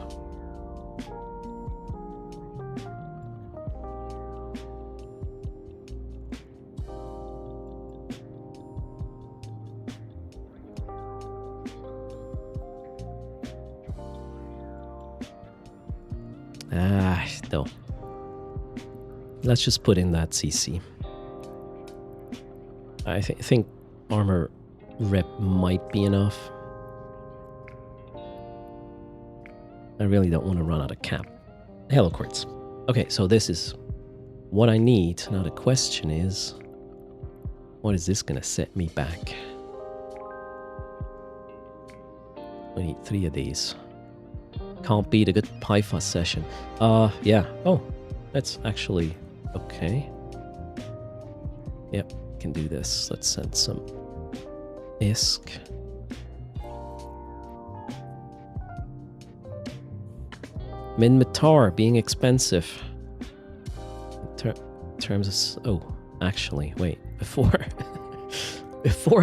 No. Let's just put in that CC. I think armor rep might be enough. I really don't want to run out of cap. Hello, Quartz. Okay, so this is what I need. Now the question is, what is this going to set me back? We need 3 of these. Can't beat a good PyFuzz session. Yeah. Oh, that's actually okay. Yep, can do this. Let's send some ISK. Minmatar being expensive. In terms of... oh, actually, wait. Before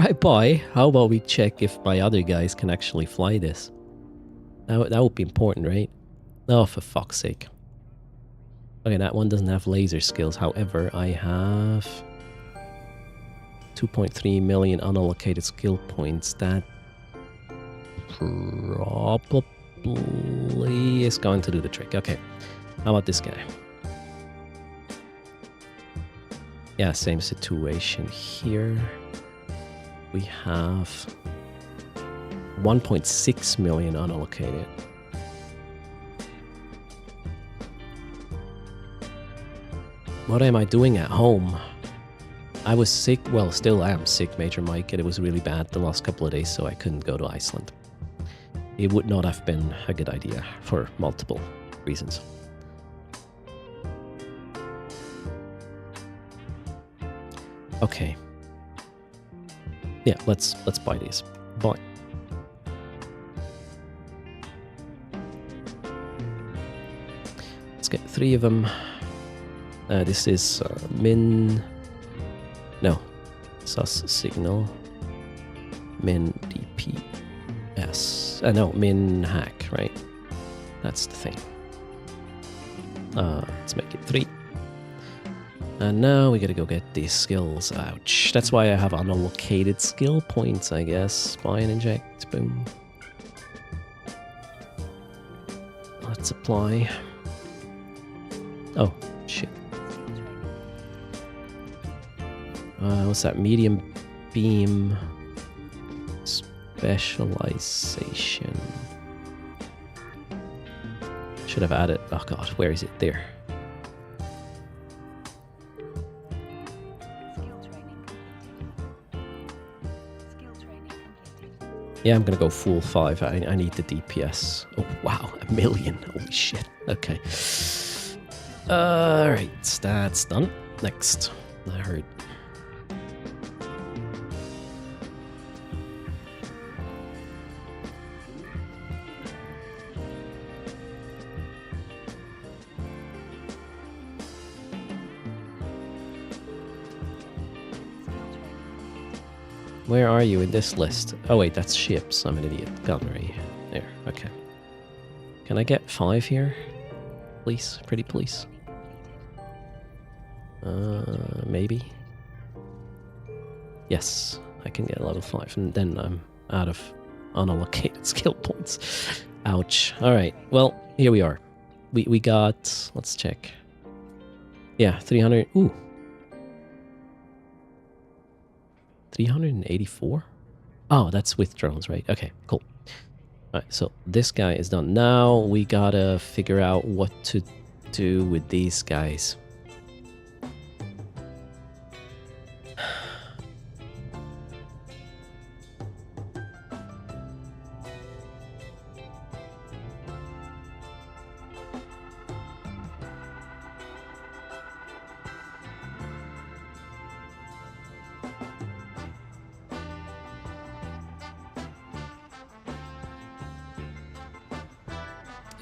I buy, how about we check if my other guys can actually fly this? That would be important, right? Oh, for fuck's sake. Okay, that one doesn't have laser skills. However, I have 2.3 million unallocated skill points. That probably is going to do the trick. Okay, how about this guy? Yeah, same situation here. We have 1.6 million unallocated. What am I doing at home? I was sick, well, still am sick, Major Mike, and it was really bad the last couple of days, so I couldn't go to Iceland. It would not have been a good idea for multiple reasons. Okay. Yeah, let's buy these. Buy. Let's get 3 of them. This is min... no. Sus signal. Min DPS. No, min hack, right? That's the thing. Let's make it 3. And now we gotta go get these skills. Ouch. That's why I have unallocated skill points, I guess. Buy and inject. Boom. Let's apply. Oh, shit. What's that? Medium beam specialization. Should have added. Oh god, where is it? There. Yeah, I'm gonna go full 5. I need the DPS. Oh wow, 1 million. Holy shit. Okay. Alright, that's done. Next. I heard. Where are you in this list? Oh wait, that's ships. I'm an idiot. Gunnery. There, okay. Can I get 5 here? Please? Pretty please? Maybe? Yes, I can get level 5, and then I'm out of unallocated skill points. Ouch. Alright, well, here we are. We got... let's check. Yeah, 300... Ooh. 384? Oh, that's with drones, right? Okay, cool. Alright, so this guy is done. Now we gotta figure out what to do with these guys.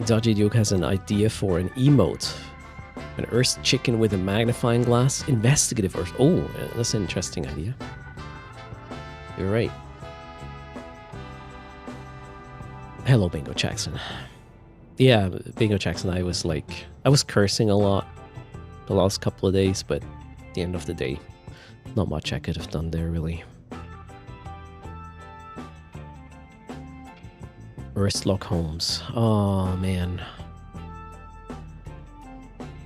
Dodgy Duke has an idea for an emote. An Erst chicken with a magnifying glass. Investigative Erst. Oh, that's an interesting idea. You're right. Hello, Bingo Jackson. Yeah, Bingo Jackson, I was cursing a lot the last couple of days, but at the end of the day, not much I could have done there, really. Erstlock Homes. Oh, man.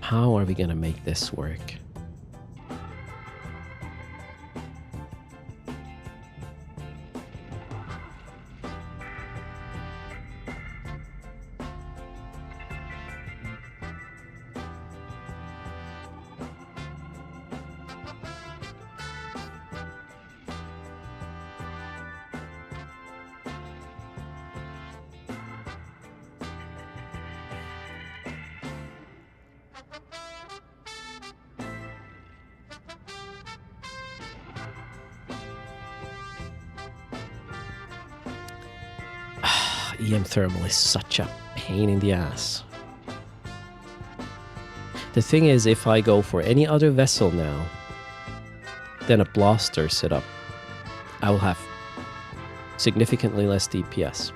How are we gonna make this work? EM Thermal is such a pain in the ass. The thing is, if I go for any other vessel now than a blaster setup, I will have significantly less DPS.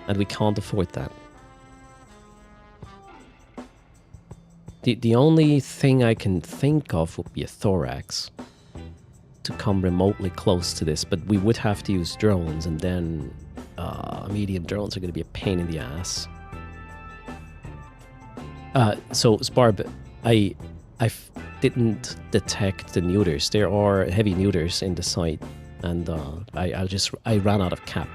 And we can't afford that. The only thing I can think of would be a thorax to come remotely close to this, but we would have to use drones, and then medium drones are going to be a pain in the ass. So Sparb, I didn't detect the neuters. There are heavy neuters in the site, and I ran out of cap.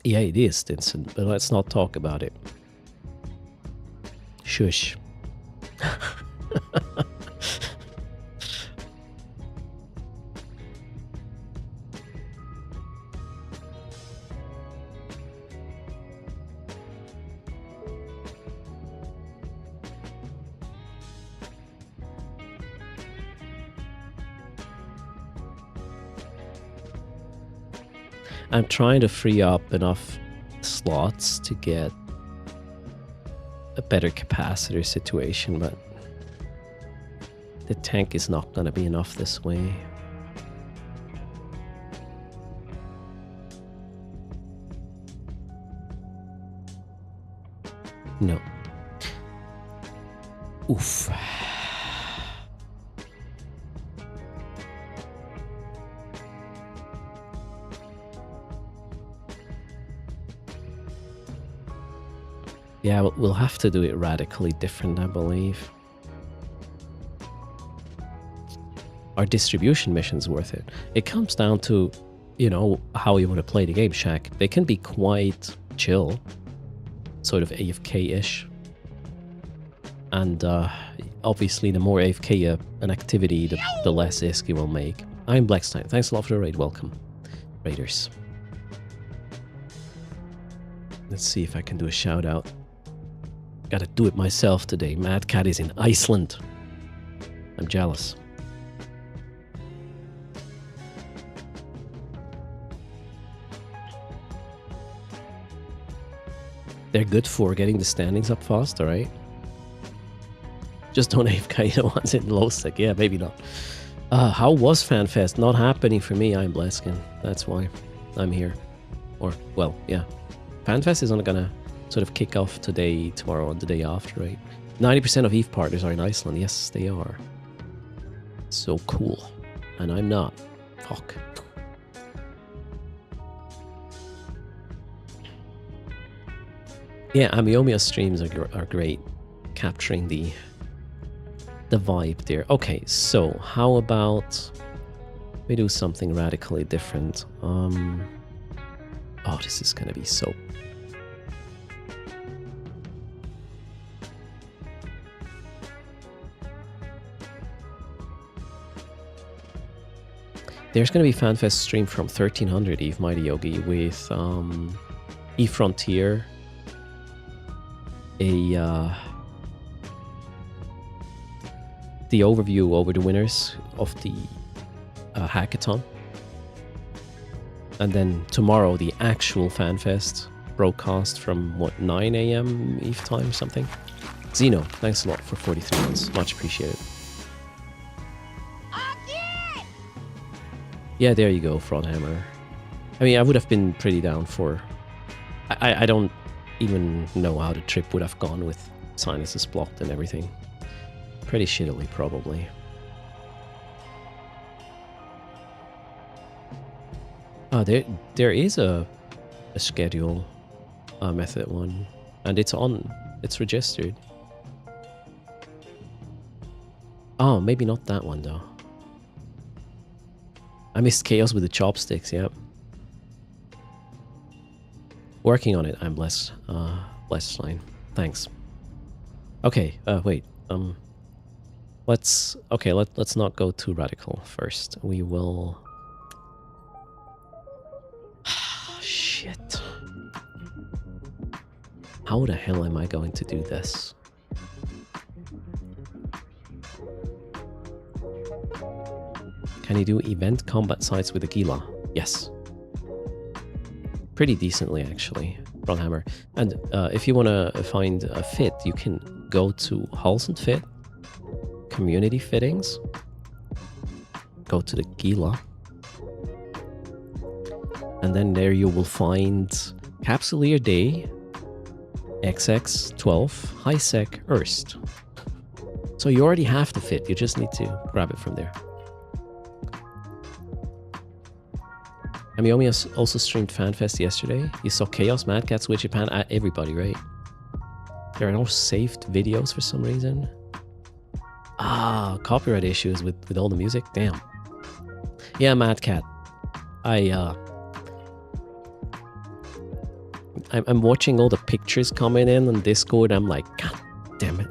Yeah, it is, Stinson, but let's not talk about it. Shush. I'm trying to free up enough slots to get a better capacitor situation, but the tank is not gonna be enough this way. No. Oof. Yeah, we'll have to do it radically different, I believe. Are distribution missions worth it? It comes down to, you know, how you want to play the game, Shaq. They can be quite chill, sort of AFK-ish. And obviously, the more AFK an activity, the less ISK you will make. I'm Blackstein. Thanks a lot for the raid. Welcome, raiders. Let's see if I can do a shout out. Gotta do it myself today. Mad Cat is in Iceland. I'm jealous. They're good for getting the standings up fast, alright? Just don't AFK the ones in low sec. Yeah, maybe not. How was FanFest? Not happening for me. I'm Bleskin. That's why I'm here. Or, well, yeah. FanFest is only gonna sort of kick off today, tomorrow, and the day after, right? 90% of EVE partners are in Iceland. Yes, they are. So cool. And I'm not. Fuck. Yeah, Amiomia's streams are great. Capturing the vibe there. Okay, so how about we do something radically different? Oh, this is gonna be so... There's going to be FanFest stream from 1300 Eve Mighty Yogi with Eve Frontier, the overview over the winners of the hackathon, and then tomorrow the actual FanFest broadcast from what, 9 AM Eve time, something. Zeno, thanks a lot for 43 months, much appreciated. Yeah, there you go, Fraudhammer. I mean, I would have been pretty down for... I don't even know how the trip would have gone with sinuses blocked and everything. Pretty shittily, probably. There is a schedule method one, and it's registered. Oh, maybe not that one though. I missed Chaos with the chopsticks, yep. Working on it, I'm blessed. Blessed line. Thanks. Okay, wait. Let's not go too radical first. We will... Shit. How the hell am I going to do this? Can you do event combat sites with the Gila? Yes. Pretty decently, actually, Bronhammer. And if you want to find a fit, you can go to Halsand Fit, Community Fittings, go to the Gila, and then there you will find Capsuleer Day, XX12, High Sec, Erst. So you already have the fit, you just need to grab it from there. Amiomi also streamed FanFest yesterday. You saw Chaos, Mad Cat, Switch Japan, everybody, right? There are no saved videos for some reason. Ah, copyright issues with all the music. Damn. Yeah, Mad Cat. I'm watching all the pictures coming in on Discord. I'm like, God damn it.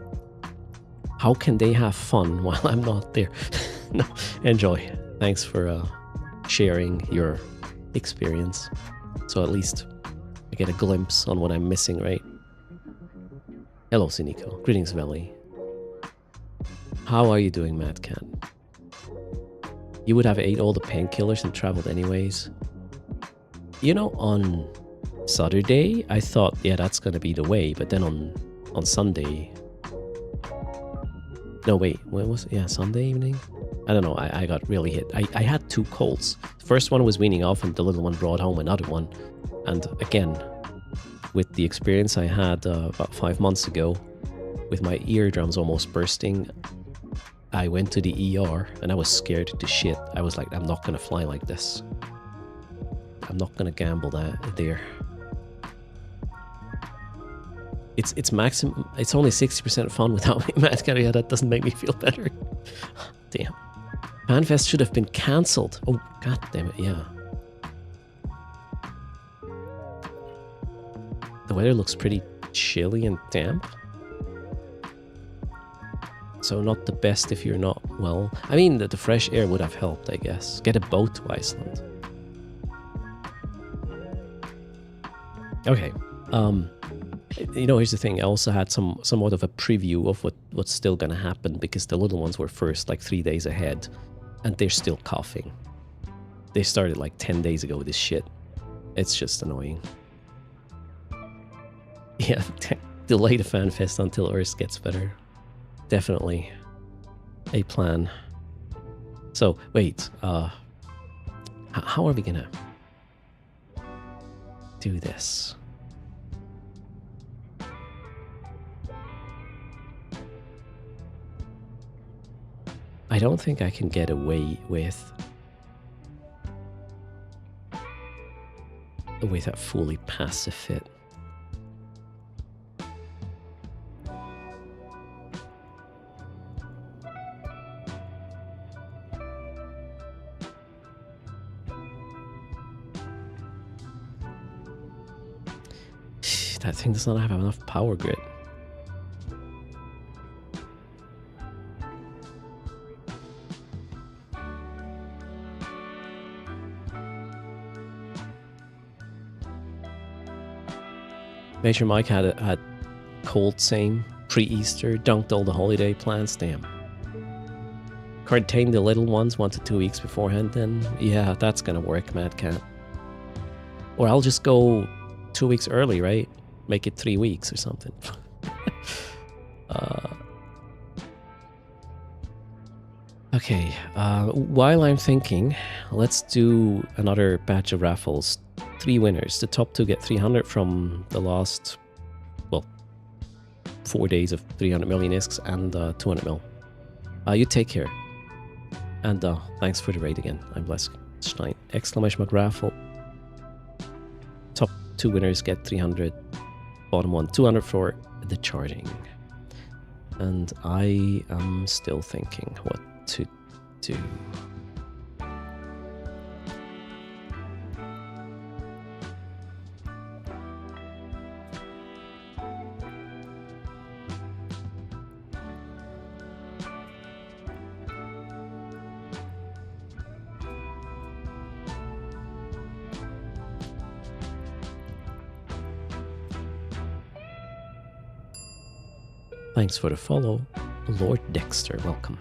How can they have fun while I'm not there? No, enjoy. Thanks for sharing your experience, so at least I get a glimpse on what I'm missing, right? Hello, Siniko. Greetings, Valley. How are you doing, Mad Cat? You would have ate all the painkillers and traveled anyways. You know, on Saturday, I thought, yeah, that's gonna be the way. But then on Sunday, no, wait, when was it? Yeah, Sunday evening? I don't know, I got really hit. I had 2 colds. The first one was weaning off and the little one brought home another one. And again, with the experience I had about 5 months ago, with my eardrums almost bursting, I went to the ER and I was scared to shit. I was like, I'm not gonna fly like this. I'm not gonna gamble that there. It's maximum. It's only 60% fun without me, Matt. Yeah, that doesn't make me feel better. Damn. FanFest should have been cancelled. Oh, god damn it, yeah. The weather looks pretty chilly and damp. So not the best if you're not well. I mean, the fresh air would have helped, I guess. Get a boat to Iceland. Okay. You know, here's the thing. I also had somewhat of a preview of what's still gonna happen, because the little ones were first like 3 days ahead, and they're still coughing. They started like 10 days ago with this shit. It's just annoying. Yeah, delay the FanFest until Erst gets better. Definitely a plan. So, wait, how are we gonna do this? I don't think I can get away with a fully passive fit. That thing does not have enough power grid. Major Mike had cold same pre-Easter, dunked all the holiday plans. Damn. Quarantine the little ones 1 to 2 weeks beforehand. Then yeah, that's gonna work, Mad Cat. Or I'll just go 2 weeks early, right? Make it 3 weeks or something. Okay, while I'm thinking, let's do another batch of raffles. 3 winners. The top 2 get 300 from the last, well, 4 days of 300 million isks and 200 mil. You take care. And thanks for the raid again. I'm blessed. Stein. Exclamation mark raffle. Top 2 winners get 300. Bottom one, 200 for the charging. And I am still thinking what to do. Thanks for the follow, Lord Dexter. Welcome.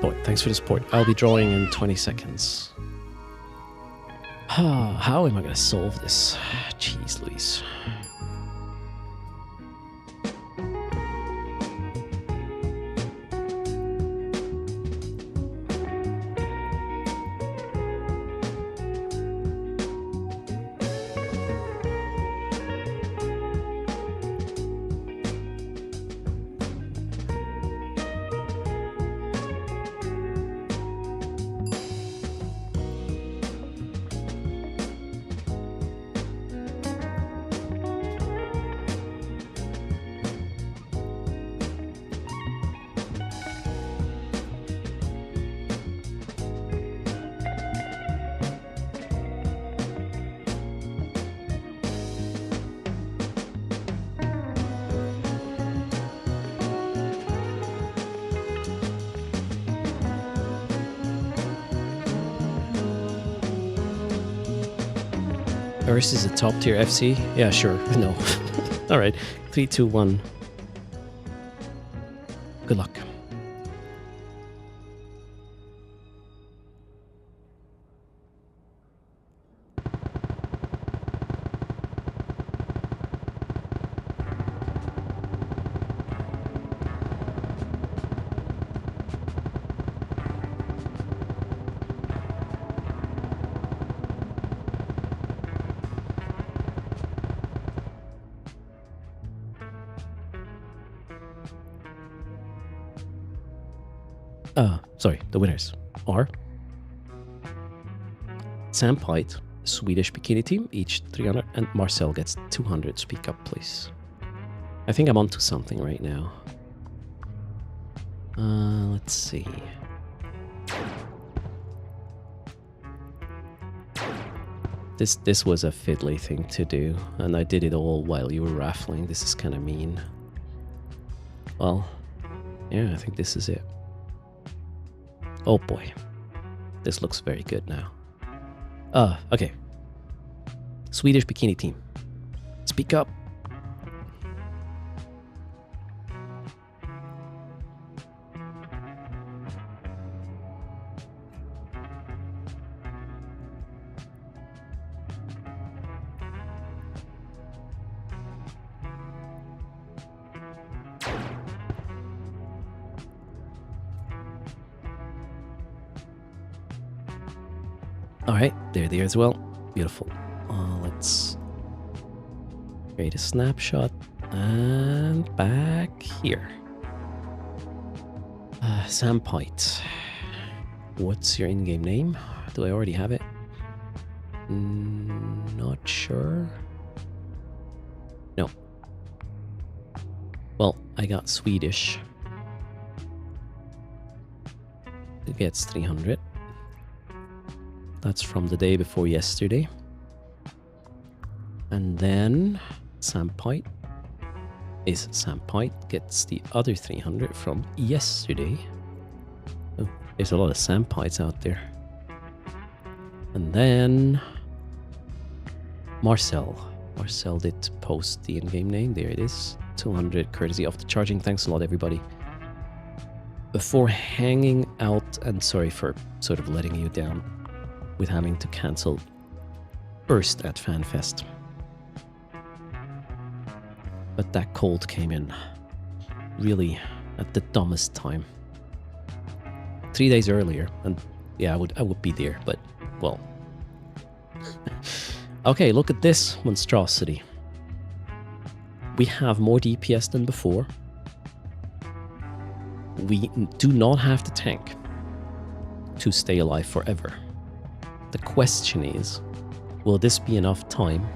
Boy, thanks for the support. I'll be drawing in 20 seconds. How am I going to solve this? Jeez Louise. Erst is a top tier FC? Yeah, sure. No. Alright. 3, 2, 1. Good luck. Sorry, the winners are Sam Pite, Swedish bikini team, each 300, and Marcel gets 200. Speak up, please. I think I'm onto something right now. Let's see. This was a fiddly thing to do, and I did it all while you were raffling. This is kind of mean. Well, yeah, I think this is it. Oh boy. This looks very good now. Okay. Swedish bikini team. Speak up. Alright, there as well. Beautiful. Let's create a snapshot and back here. Sam Pite. What's your in-game name? Do I already have it? Not sure. No. Well, I got Swedish. It gets 300. That's from the day before yesterday. And then Sam Pite is Sam Pite gets the other 300 from yesterday. Oh, there's a lot of Sam Pites out there. And then Marcel. Marcel did post the in-game name. There it is. 200 courtesy of the charging. Thanks a lot, everybody. Before hanging out, and sorry for sort of letting you down with having to cancel Erst at FanFest. But that cold came in really at the dumbest time. 3 days earlier, and yeah, I would be there, but well. Okay, look at this monstrosity. We have more DPS than before. We do not have to tank to stay alive forever. The question is, will this be enough time?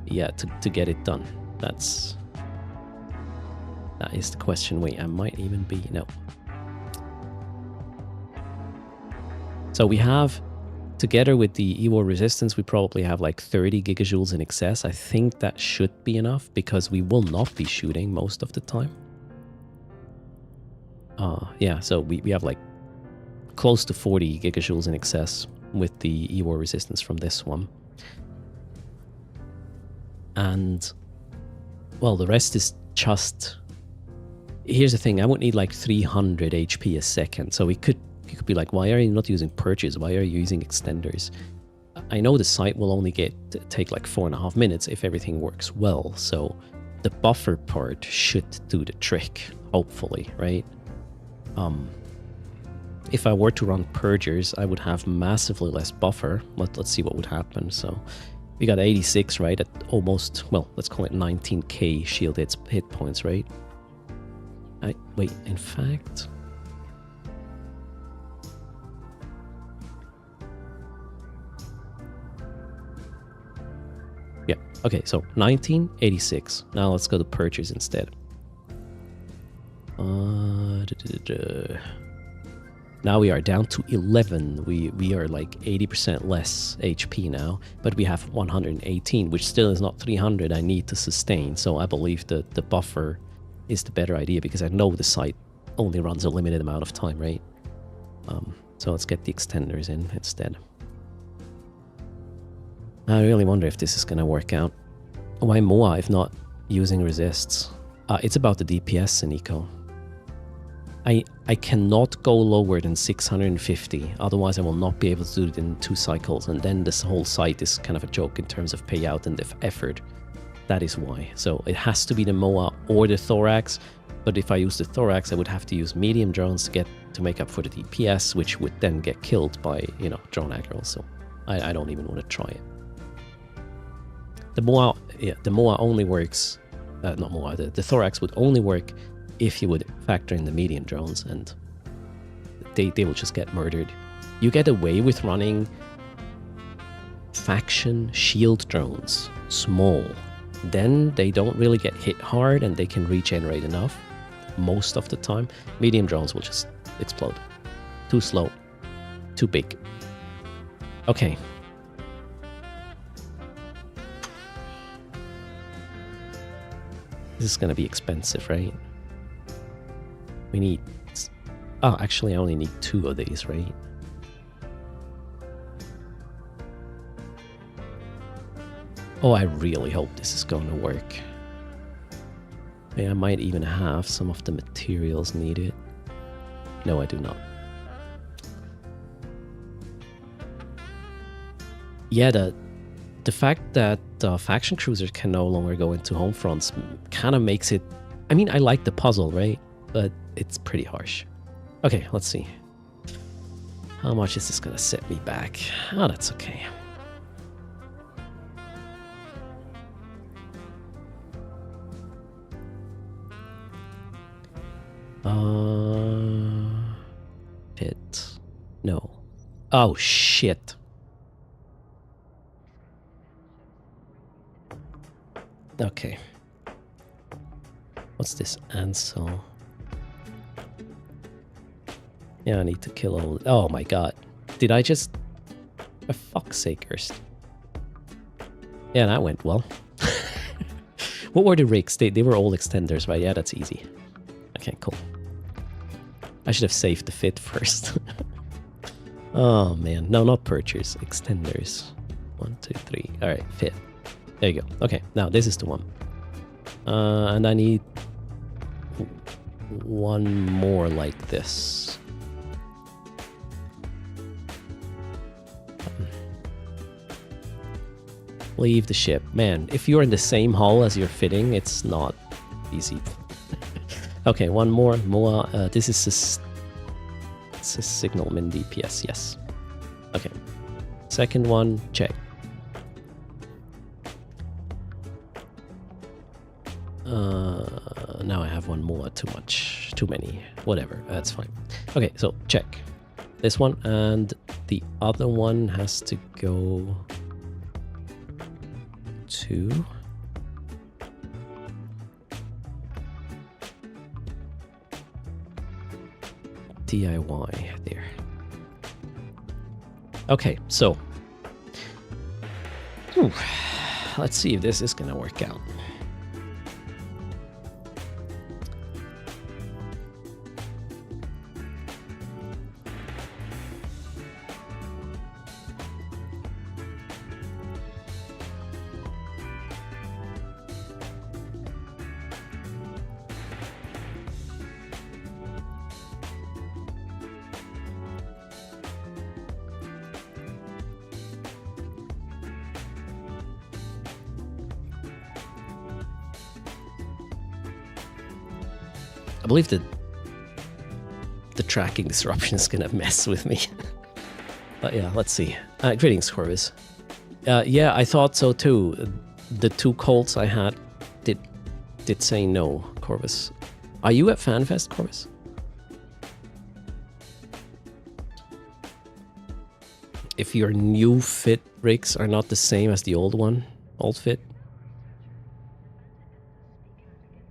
Yeah, to get it done. That is the question. Wait, I might even be, no. So we have, together with the Evo resistance, we probably have like 30 gigajoules in excess. I think that should be enough because we will not be shooting most of the time. Yeah, so we have like close to 40 gigajoules in excess with the Evo resistance from this one. And, well, the rest is just here's the thing, I would need like 300 HP a second. So you could be like, why are you not using purges? Why are you using extenders? I know the site will only take like 4.5 minutes if everything works well. So the buffer part should do the trick, hopefully, right? If I were to run purgers, I would have massively less buffer. Let's see what would happen. So we got 86, right? At almost, well, let's call it 19k shield hit points, right? Wait, in fact... Yeah, okay, so 1986. Now let's go to purchase instead. Now we are down to 11. We are like 80% less HP now, but we have 118, which still is not 300 I need to sustain. So I believe that the buffer is the better idea, because I know the site only runs a limited amount of time, right? So let's get the extenders in instead. I really wonder if this is going to work out. Why Moa if not using resists? It's about the DPS, Nico. I cannot go lower than 650, otherwise I will not be able to do it in 2 cycles, and then this whole site is kind of a joke in terms of payout and effort. That is why. So it has to be the Moa or the Thorax, but if I use the Thorax I would have to use medium drones to make up for the DPS, which would then get killed by, you know, drone aggro, so I don't even want to try it. The Moa only works, not Moa, the Thorax would only work if you would factor in the medium drones, and they will just get murdered. You get away with running faction shield drones, small. Then they don't really get hit hard and they can regenerate enough most of the time. Medium drones will just explode. Too slow, too big. Okay. This is gonna be expensive, right? We need... Oh, actually I only need 2 of these, right? Oh, I really hope this is going to work. I might even have some of the materials needed. No, I do not. Yeah, the fact that faction cruisers can no longer go into home fronts kind of makes it... I mean, I like the puzzle, right? But it's pretty harsh. Okay, let's see. How much is this gonna set me back? Oh, that's okay. Pit. No. Oh, shit. Okay. What's this? Ansel. Yeah, I need to kill all... Oh my god. Did I just... For fuck's sake, Erst. Yeah, that went well. What were the rigs? They were all extenders, right? Yeah, that's easy. Okay, cool. I should have saved the fit first. Oh, man. No, not purchase. Extenders. 1, 2, 3. Alright, fit. There you go. Okay, now this is the one. And I need... one more like this. Leave the ship. Man, if you're in the same hull as you're fitting, it's not easy. Okay, one more. Moa. This is a signal min DPS, yes. Okay. Second one, check. Now I have one more. Too many. Whatever, that's fine. Okay, so check. This one, and the other one has to go... to... DIY there. Okay, so... Whew, let's see if this is gonna work out. I believe that the tracking disruption is gonna mess with me. But yeah, let's see. Greetings, Corvus. Yeah, I thought so too. The 2 Colts I had did say no, Corvus. Are you at FanFest, Corvus? If your new fit rigs are not the same as the old fit,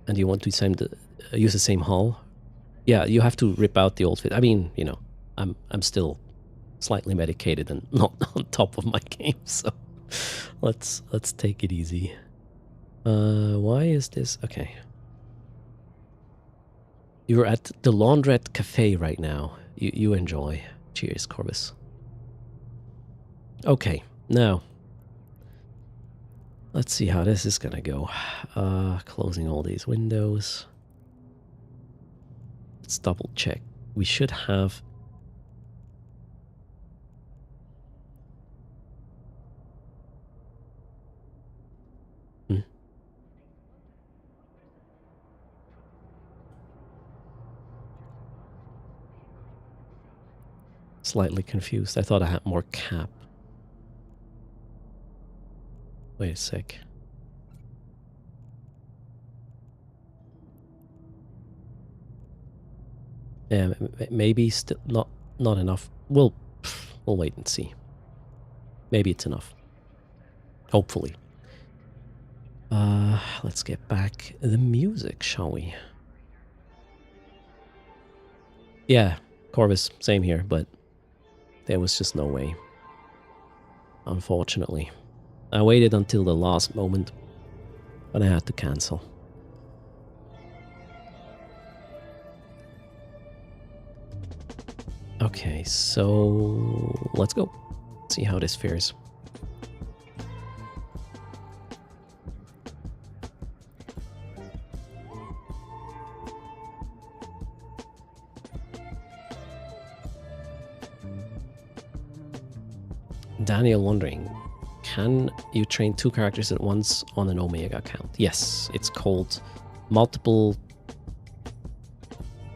and you want to use the same hull, yeah, you have to rip out the old fit. I mean, you know, I'm still slightly medicated and not on top of my game, so let's take it easy. Why is this? Okay. You're at the Laundrette Cafe right now. You enjoy. Cheers, Corvus. Okay, now let's see how this is gonna go. Closing all these windows. Let's double check. We should have... Slightly confused. I thought I had more cap. Wait a sec. Yeah, maybe still not enough. We'll wait and see. Maybe it's enough. Hopefully. Let's get back the music, shall we? Yeah, Corvus, same here, but there was just no way. Unfortunately. I waited until the last moment, but I had to cancel. Okay, so let's go. See how this fares. Daniel wondering, can you train 2 characters at once on an Omega account? Yes, it's called multiple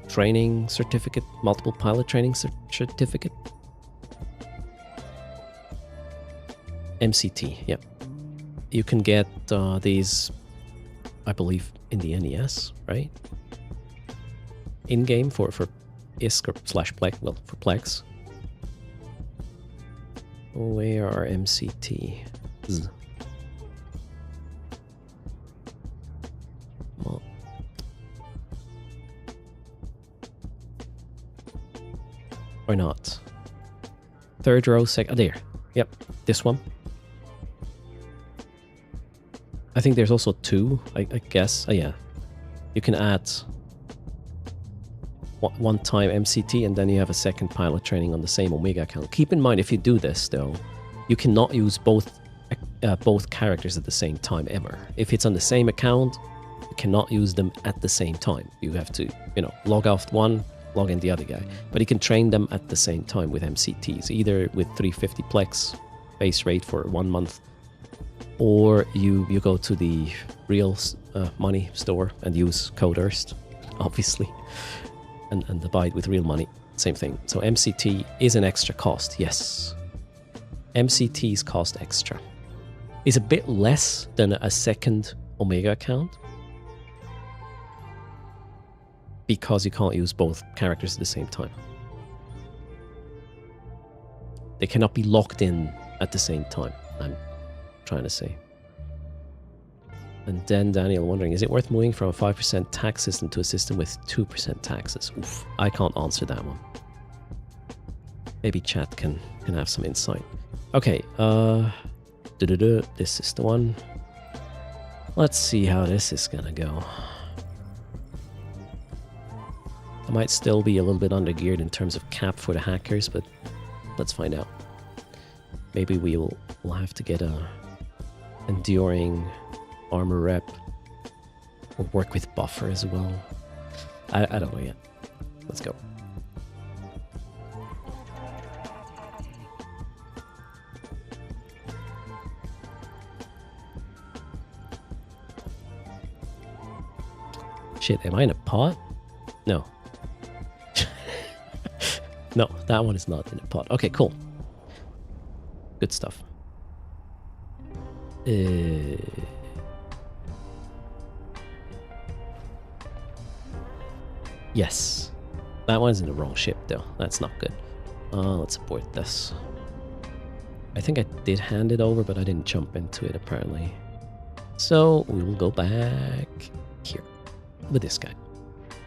training certificate, multiple pilot training certificate. MCT, yep. You can get these, I believe, in the NES, right? In-game for ISK or /Plex, well, for Plex. Where are MCTs? Well, or not? 3rd row, there. Yep, this one. I think there's also 2, I guess. Oh yeah, you can add one time MCT and then you have a second pilot training on the same Omega account. Keep in mind, if you do this though, you cannot use both characters at the same time ever. If it's on the same account, you cannot use them at the same time. You have to, you know, log off one, log in the other guy. But you can train them at the same time with MCTs, either with 350 Plex base rate for 1 month, or you go to the real money store and use code Erst, obviously. And buy it with real money, same thing. So MCT is an extra cost, yes. MCTs cost extra. It's a bit less than a second Omega account, because you can't use both characters at the same time. They cannot be locked in at the same time, I'm trying to say. And then Daniel wondering, is it worth moving from a 5% tax system to a system with 2% taxes? Oof, I can't answer that one. Maybe chat can have some insight. Okay, this is the one. Let's see how this is gonna go. I might still be a little bit undergeared in terms of cap for the hackers, but let's find out. Maybe we'll have to get a enduring armor rep, or work with buffer as well. I don't know yet. Let's go. Shit, am I in a pot? No, that one is not in a pod. Okay, cool. Good stuff. Yes. That one's in the wrong ship, though. That's not good. Let's abort this. I think I did hand it over, but I didn't jump into it, apparently. So, we will go back here with this guy.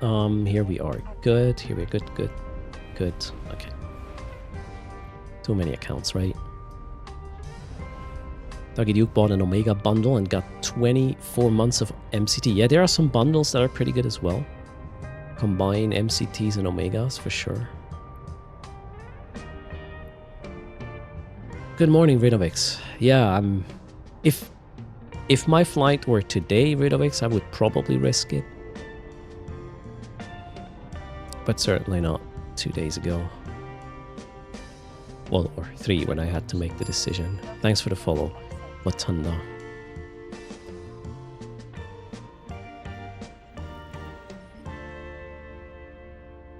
Here we are. Good. Here we're good, good, good. Okay. Too many accounts, right? Doggy Duke bought an Omega bundle and got 24 months of MCT. Yeah, there are some bundles that are pretty good as well. Combine MCTs and Omegas for sure. Good morning, Ridovix. Yeah, if my flight were today, Ridovix, I would probably risk it. But certainly not 2 days ago. Well, or 3 when I had to make the decision. Thanks for the follow, Matunda.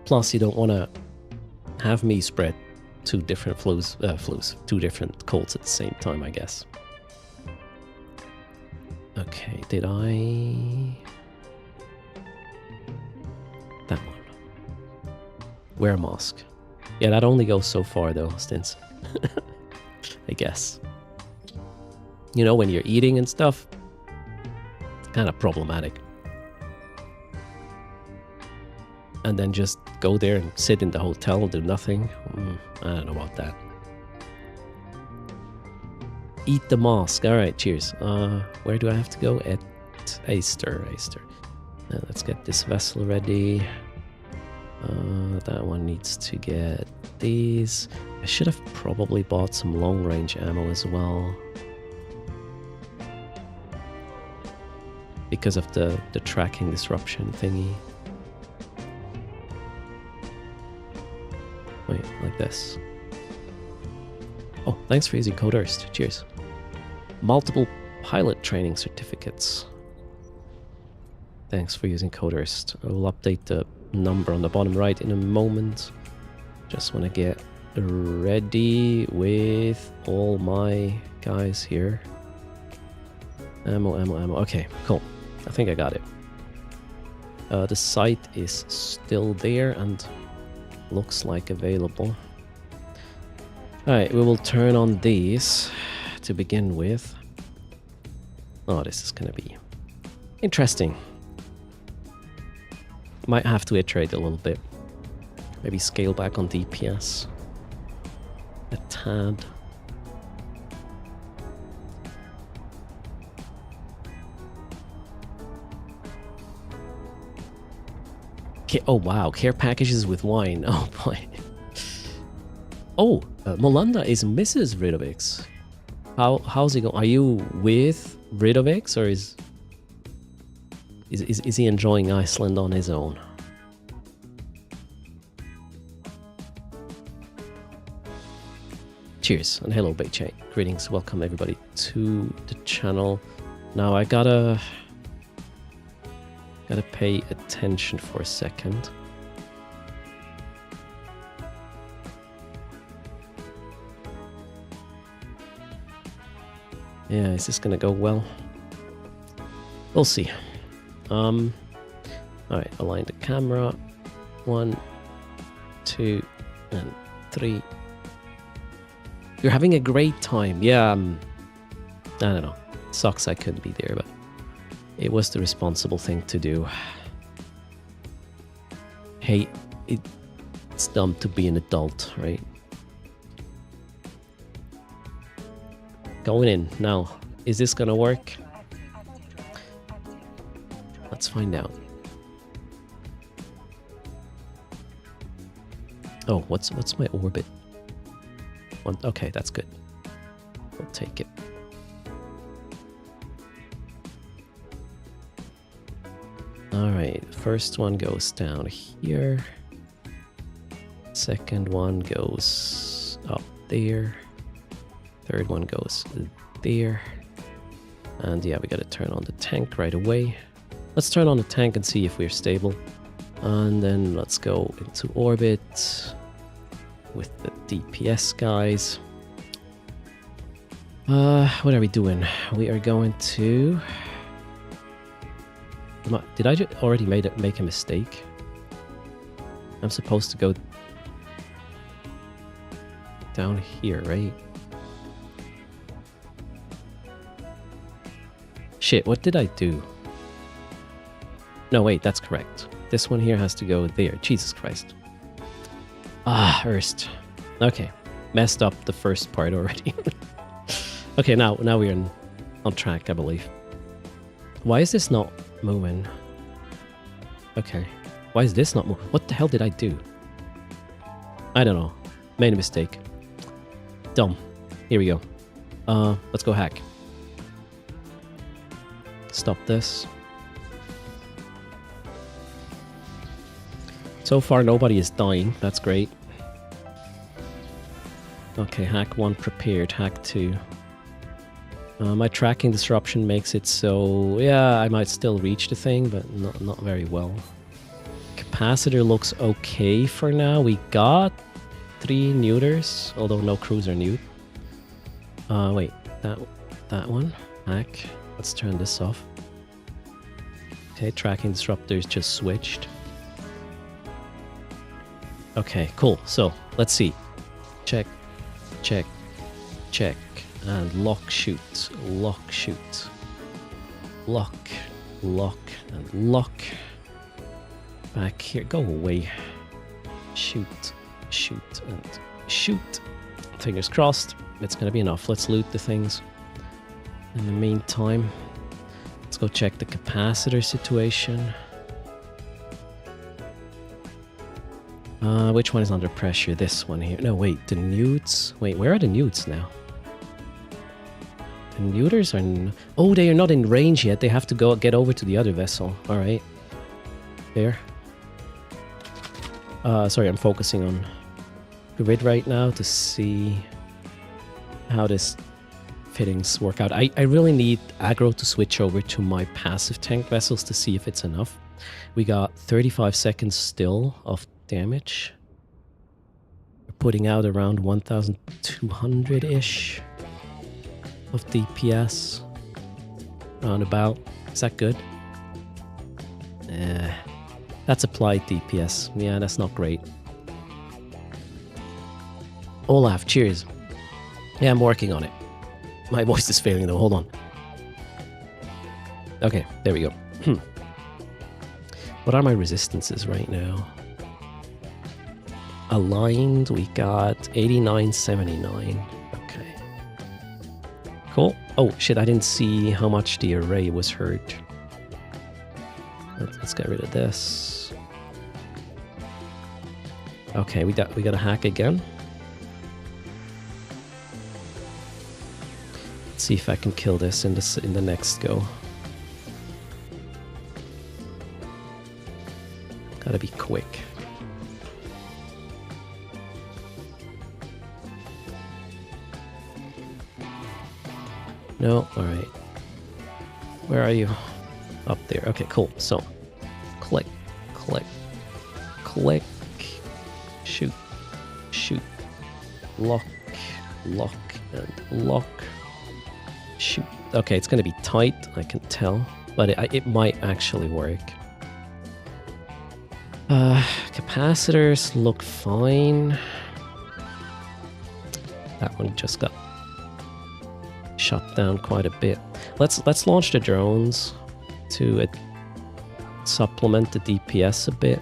Plus, you don't want to have me spread 2 different flus, 2 different colds at the same time, I guess. Okay, did I... That one. Wear a mask. Yeah, that only goes so far though, Stints. I guess. You know, when you're eating and stuff, it's kind of problematic. And then just go there and sit in the hotel and do nothing. I don't know about that. Eat the mask. Alright, cheers. Where do I have to go? At Easter. Let's get this vessel ready. That one needs to get these. I should have probably bought some long-range ammo as well. Because of the tracking disruption thingy. Wait, like this. Oh, thanks for using code Erst. Cheers. Multiple pilot training certificates. Thanks for using code Erst. I will update the number on the bottom right in a moment. Just want to get ready with all my guys here. Ammo. Okay, cool. I think I got it. The site is still there and looks like available. Alright, we will turn on these to begin with. Oh, this is gonna be interesting. Might have to iterate a little bit. Maybe scale back on DPS a tad. Oh wow, care packages with wine. Oh boy. Oh, Molanda is Mrs. Ridovix. How's it going? Are you with Ridovix, or is he enjoying Iceland on his own? Cheers and hello, Beichay. Greetings, welcome everybody to the channel. Now I gotta pay attention for a second. Yeah, is this gonna go well? We'll see. Alright, align the camera. 1, 2, and 3. You're having a great time. Yeah, I don't know. Sucks I couldn't be there, but it was the responsible thing to do. Hey, it's dumb to be an adult, right? Going in now. Is this gonna work? Let's find out. Oh, what's my orbit? Okay, that's good. We'll take it. Alright, first one goes down here. Second one goes up there. Third one goes there. And yeah, we gotta turn on the tank right away. Let's turn on the tank and see if we're stable. And then let's go into orbit. with the DPS guys. What are we doing? We are going to... Did I already make a mistake? I'm supposed to go down here, right? Shit, what did I do? No, wait, that's correct. This one here has to go there. Jesus Christ. Ah, Erst. Okay, messed up the first part already. Okay, now we're on track, I believe. Why is this not moving? Okay, why is this not moving? What the hell did I do? I don't know. Made a mistake. Dumb. Here we go. Let's go hack. Stop this. So far, nobody is dying. That's great. Okay, hack 1 prepared. Hack 2. My tracking disruption makes it so... Yeah, I might still reach the thing, but not very well. Capacitor looks okay for now. We got 3 neuters, although no cruiser neut. Wait, that one. Hack. Let's turn this off. Okay, tracking disruptors just switched. Okay, cool. So, let's see. Check, check, check. And lock, shoot, lock, shoot. Lock, lock, and lock. Back here. Go away. Shoot, shoot, and shoot. Fingers crossed. It's gonna be enough. Let's loot the things. In the meantime, let's go check the capacitor situation. Which one is under pressure? This one here. No, wait, the newts. Wait, where are the newts now? The neuters are... Oh, they are not in range yet. They have to go get over to the other vessel. All right. There. Sorry, I'm focusing on grid right now to see how this fittings work out. I really need aggro to switch over to my passive tank vessels to see if it's enough. We got 35 seconds still of damage. We're putting out around 1,200-ish of DPS. Roundabout. Is that good? That's applied DPS. Yeah, that's not great. Olaf, cheers. Yeah, I'm working on it. My voice is failing though, hold on. Okay, there we go. What are my resistances right now? Aligned, we got 89.79. Okay. Cool. Oh shit, I didn't see how much the array was hurt. Let's get rid of this. Okay, we got a hack again. Let's see if I can kill this in the next go. Gotta be quick. No, alright. Where are you? Up there. Okay, cool. So, click, click, click, shoot, shoot, lock, lock, and lock, shoot. Okay, it's gonna be tight, I can tell, but it might actually work. Capacitors look fine. That one just got shut down quite a bit. Let's launch the drones to supplement the DPS a bit.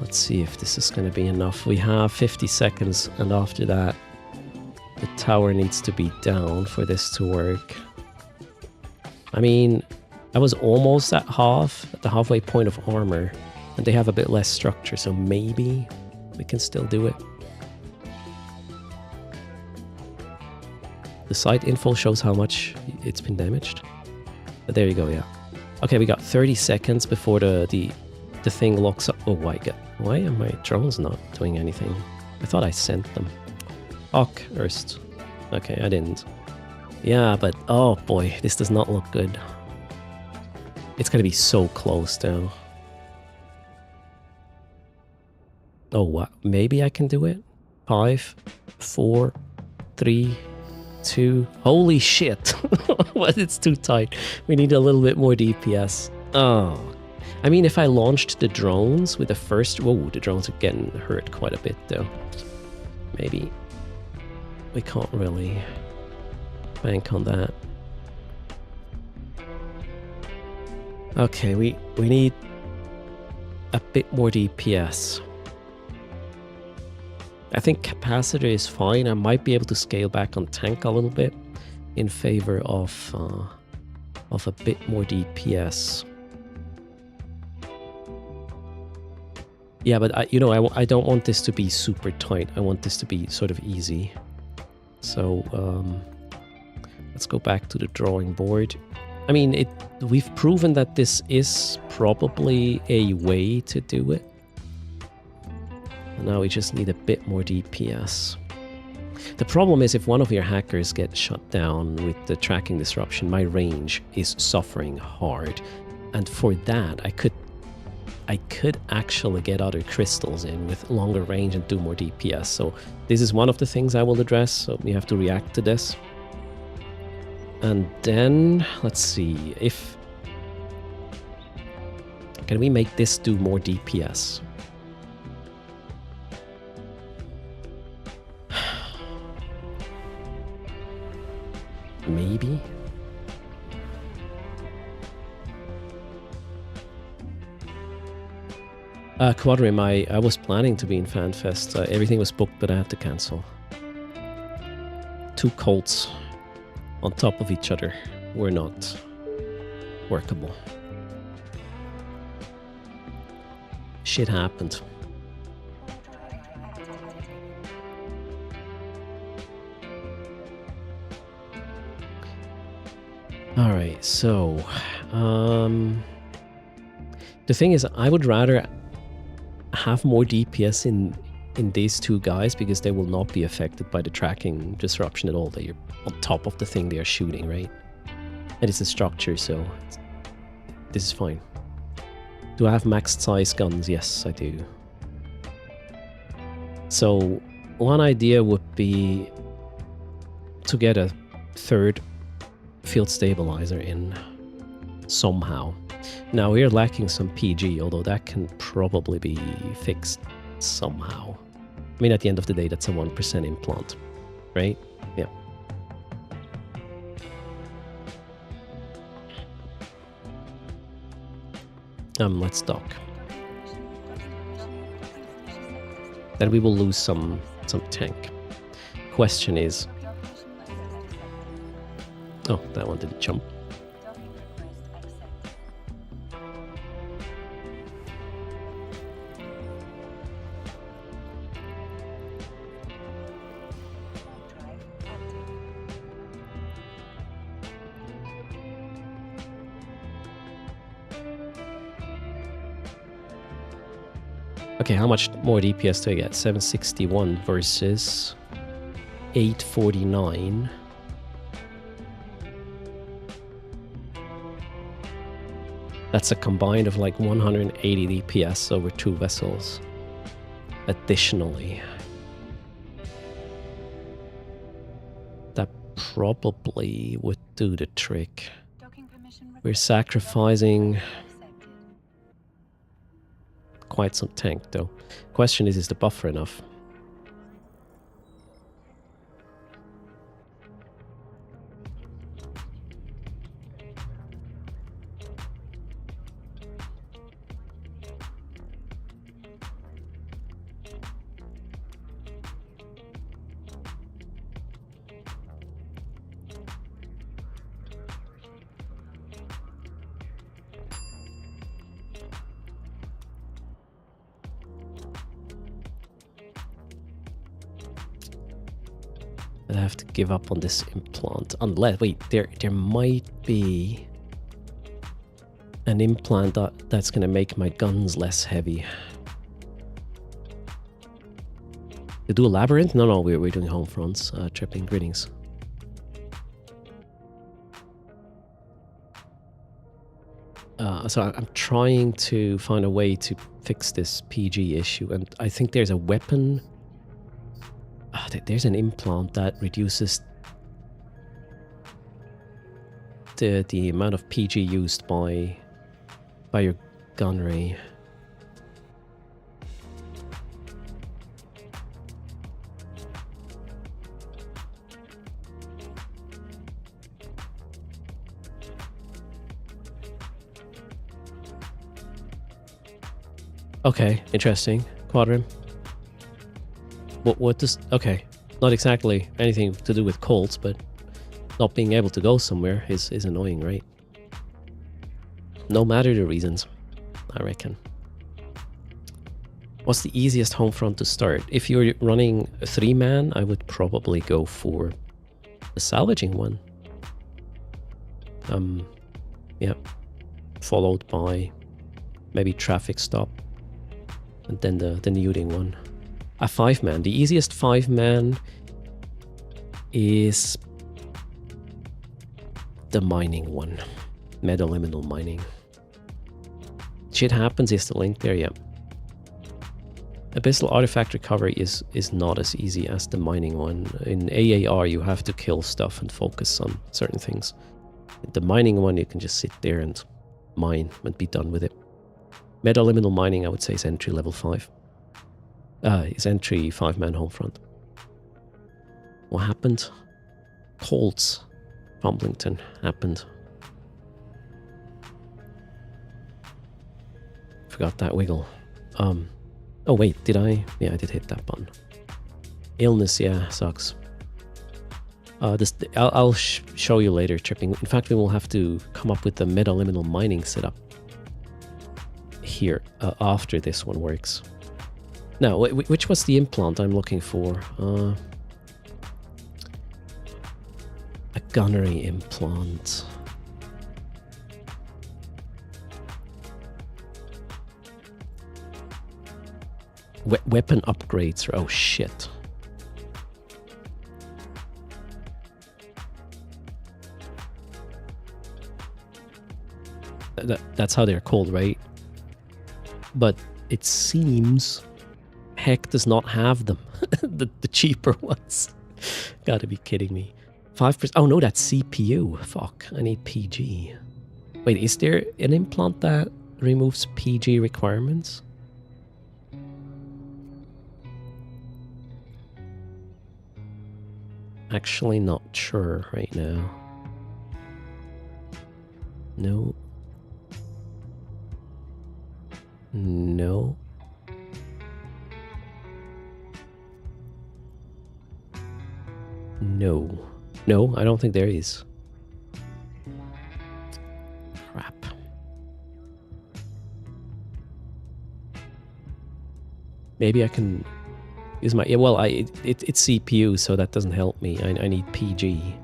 Let's see if this is going to be enough. We have 50 seconds, and after that, the tower needs to be down for this to work. I mean, I was almost at the halfway point of armor, and they have a bit less structure, so maybe we can still do it. The site info shows how much it's been damaged. But there you go, yeah. Okay, we got 30 seconds before the thing locks up. Oh, why are my drones not doing anything? I thought I sent them. Ok, Erst. Okay, I didn't. Yeah, but oh boy, this does not look good. It's gonna be so close now. Oh, what? Maybe I can do it? 5, 4, 3, 2. Holy shit. But it's too tight. We need a little bit more DPS. Oh. I mean, if I launched the drones with the first... Whoa, the drones are getting hurt quite a bit, though. Maybe we can't really bank on that. Okay, we need a bit more DPS. I think capacitor is fine. I might be able to scale back on tank a little bit in favor of a bit more DPS. Yeah, but I don't want this to be super tight. I want this to be sort of easy. So let's go back to the drawing board. I mean, we've proven that this is probably a way to do it. And now we just need a bit more DPS. The problem is if one of your hackers gets shut down with the tracking disruption, my range is suffering hard. And for that, I could actually get other crystals in with longer range and do more DPS. So this is one of the things I will address. So we have to react to this. And then, let's see, can we make this do more DPS? Maybe? Quadrim, I was planning to be in FanFest. Everything was booked, but I had to cancel. 2 Colts on top of each other were not workable. Shit happened. Alright, so the thing is, I would rather have more DPS in these 2 guys because they will not be affected by the tracking disruption at all. They're on top of the thing they are shooting, right? And it's a structure, so this is fine. Do I have maxed size guns? Yes, I do. So one idea would be to get a 3rd field stabilizer in somehow. Now we're lacking some PG, although that can probably be fixed somehow. I mean, at the end of the day, that's a 1% implant, right? Yeah. Let's dock. Then we will lose some tank. Question is... Oh, that one didn't jump. Okay, how much more DPS do I get? 761 versus 849. That's a combined of like 180 DPS over 2 vessels. Additionally. That probably would do the trick. We're sacrificing quite some tank though. Question is the buffer enough? I have to give up on this implant. Unless, wait, there might be an implant that's gonna make my guns less heavy. To do a labyrinth? No, we're doing home fronts. Tripling greetings. So I'm trying to find a way to fix this PG issue, and I think there's a weapon. There's an implant that reduces the amount of PG used by your gunnery. Okay, interesting. Quadrim. What does... Okay, not exactly anything to do with Colts, but not being able to go somewhere is annoying, right? No matter the reasons, I reckon. What's the easiest home front to start? If you're running a 3-man, I would probably go for the salvaging one. Yeah. Followed by maybe traffic stop. And then the nuding one. A 5-man. The easiest 5-man is the mining one. Metaliminal mining. Shit happens is the link there, yeah. Abyssal artifact recovery is not as easy as the mining one. In AAR you have to kill stuff and focus on certain things. The mining one you can just sit there and mine and be done with it. Metaliminal mining I would say is entry level 5. Is entry 5-man home front. What happened? Colts. Rumblington happened. Forgot that wiggle. Oh wait, did I? Yeah, I did hit that button. Illness, yeah, sucks. I'll show you later, Tripping. In fact, we will have to come up with the metaliminal mining setup here after this one works. Now, which was the implant I'm looking for? A gunnery implant. Weapon upgrades. Oh shit. That's how they're called, right? But it seems Heck does not have them. the cheaper ones. Gotta be kidding me. 5%. Oh no, that's CPU. Fuck, I need PG. Wait, is there an implant that removes PG requirements? Actually not sure right now. No. No. No. No, I don't think there is. Crap. Maybe I can use my... Yeah, well, it's CPU, so that doesn't help me. I need PG.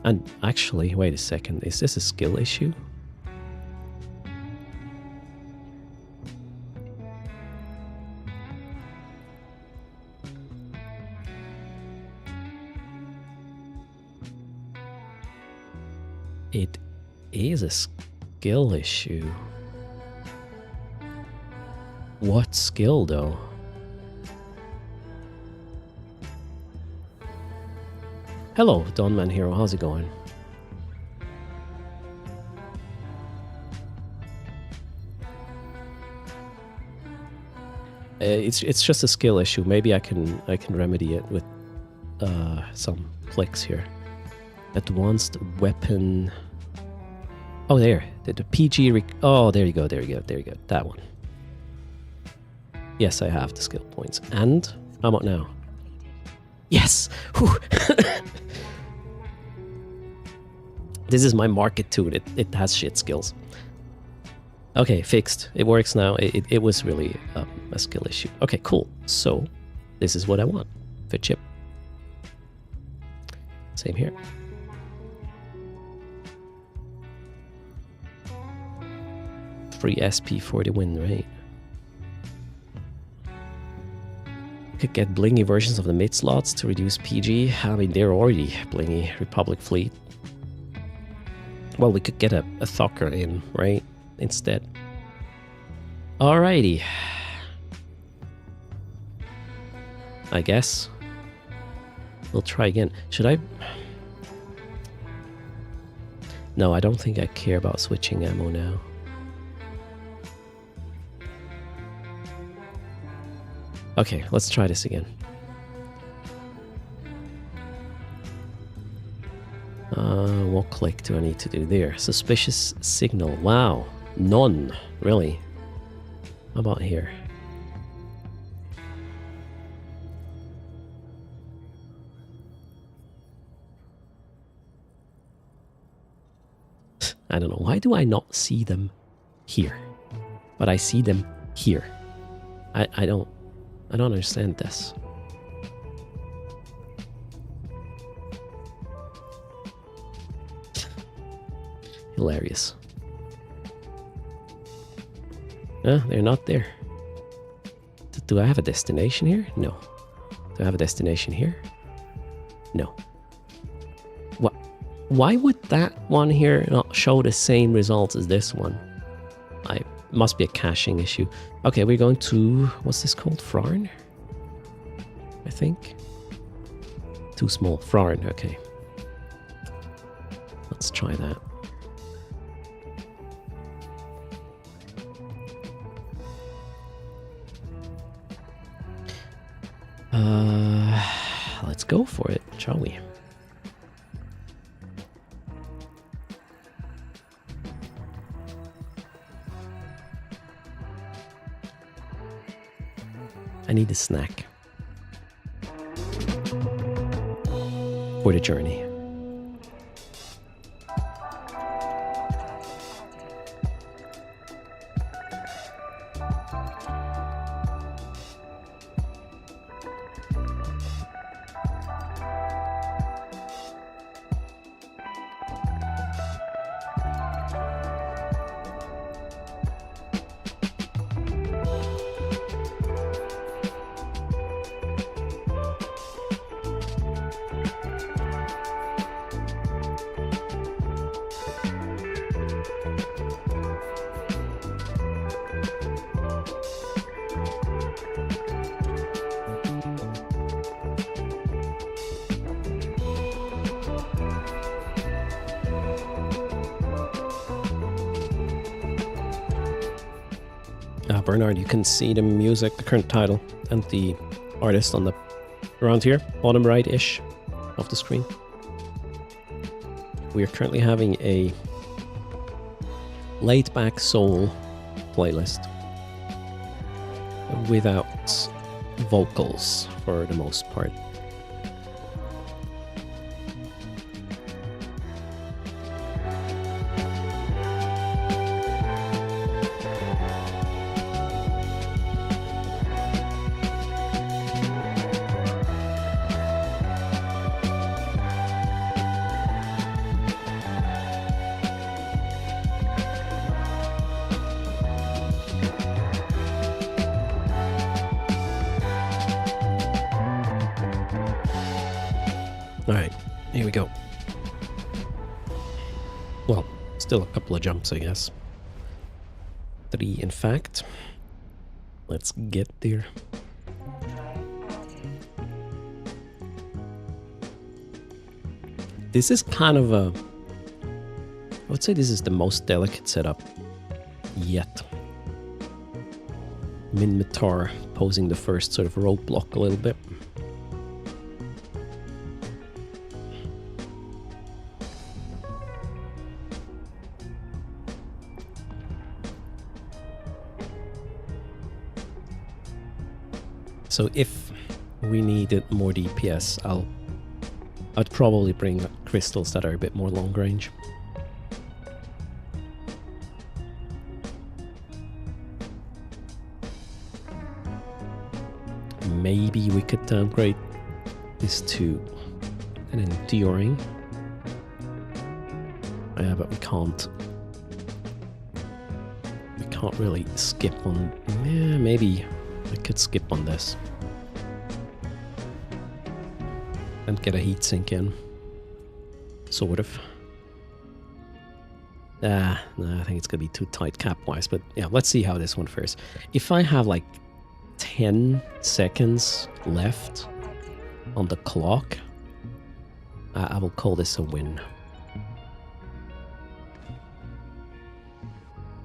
And actually, wait a second. Is this a skill issue? It is a skill issue. What skill, though? Hello, Donman Hero. How's it going? It's just a skill issue. Maybe I can remedy it with some clicks here. Advanced weapon. Oh, there. The PG. Oh, there you go. There you go. There you go. That one. Yes, I have the skill points. And how about now? Yes. This is my market tool. It has shit skills. Okay, fixed. It works now. It was really a skill issue. Okay, cool. So this is what I want. Fit chip. Same here. Free SP for the win, right? Could get blingy versions of the mid slots to reduce PG. I mean, they're already blingy. Republic Fleet. Well, we could get a Thocker in, right? instead. Alrighty. I guess. We'll try again. Should I... No, I don't think I care about switching ammo now. Okay, let's try this again. What click do I need to do there? Suspicious signal. Wow. None. Really? How about here? I don't know. Why do I not see them here? But I see them here. I don't understand this. Hilarious. They're not there. Do I have a destination here? No. Do I have a destination here? No. What? Why would that one here not show the same results as this one? Must be a caching issue. Okay, we're going to... What's this called? Frarn? I think. Too small. Frarn, okay. Let's try that. Let's go for it, shall we? I need a snack for the journey. Bernard, you can see the music, the current title, and the artist on the around here, bottom right-ish of the screen. We are currently having a laid-back soul playlist without vocals for the most part. Alright, here we go. Well, still a couple of jumps, I guess. 3, in fact. Let's get there. This is kind of a... I would say this is the most delicate setup yet. Minmatar posing the first sort of roadblock a little bit. So if we needed more DPS, I'd probably bring crystals that are a bit more long range. Maybe we could downgrade this to an enduring. Yeah, but we can't. We can't really skip on. Yeah, maybe I could skip on this and get a heatsink in, sort of. Nah, I think it's going to be too tight cap-wise. But yeah, let's see how this one fares. If I have like 10 seconds left on the clock, I will call this a win.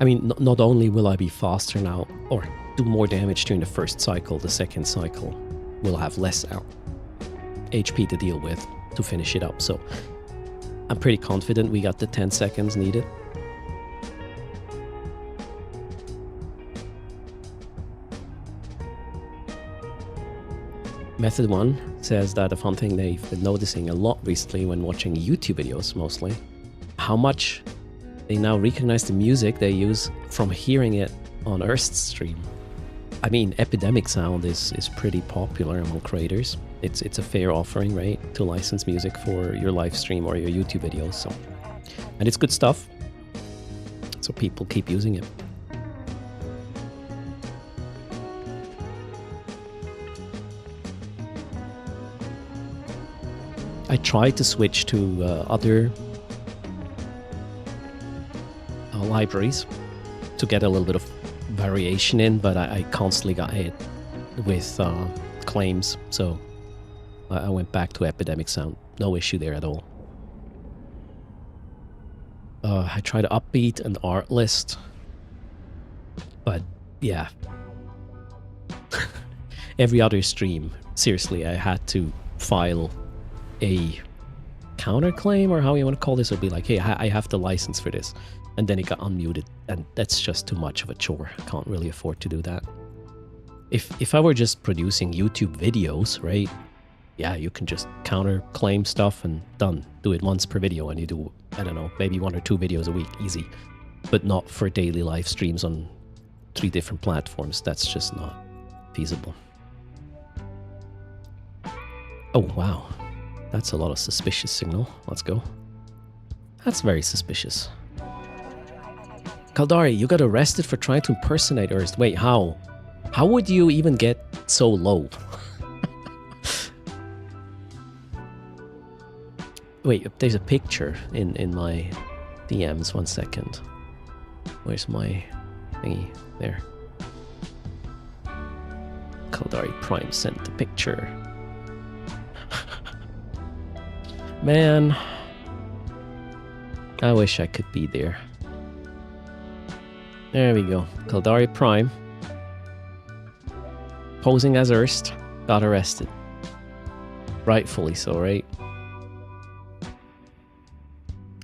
I mean, not only will I be faster now, or do more damage during the first cycle, the second cycle will have less HP to deal with to finish it up. So I'm pretty confident we got the 10 seconds needed. Method 1 says that a fun thing they've been noticing a lot recently when watching YouTube videos mostly, how much they now recognize the music they use from hearing it on Erst's stream. I mean, Epidemic Sound is pretty popular among creators. It's a fair offering, right, to license music for your live stream or your YouTube videos. So, and it's good stuff, so people keep using it. I tried to switch to other libraries to get a little bit of variation in, but I constantly got hit with claims, so I went back to Epidemic Sound. No issue there at all. I tried Upbeat and Artlist, but yeah. Every other stream, seriously, I had to file a counterclaim, or how you want to call this, would be like, hey, I have the license for this, and then it got unmuted, and that's just too much of a chore. I can't really afford to do that. If I were just producing YouTube videos, right, yeah, you can just counterclaim stuff and done. Do it once per video, and you do, I don't know, maybe 1 or 2 videos a week, easy. But not for daily live streams on 3 different platforms. That's just not feasible. Oh, wow. That's a lot of suspicious signal. Let's go. That's very suspicious. Kaldari, you got arrested for trying to impersonate Erst. Wait, how? How would you even get so low? Wait, there's a picture in my DMs. 1 second. Where's my thingy? There. Kaldari Prime sent the picture. Man, I wish I could be there. There we go. Kaldari Prime, posing as Erst, got arrested. Rightfully so, right?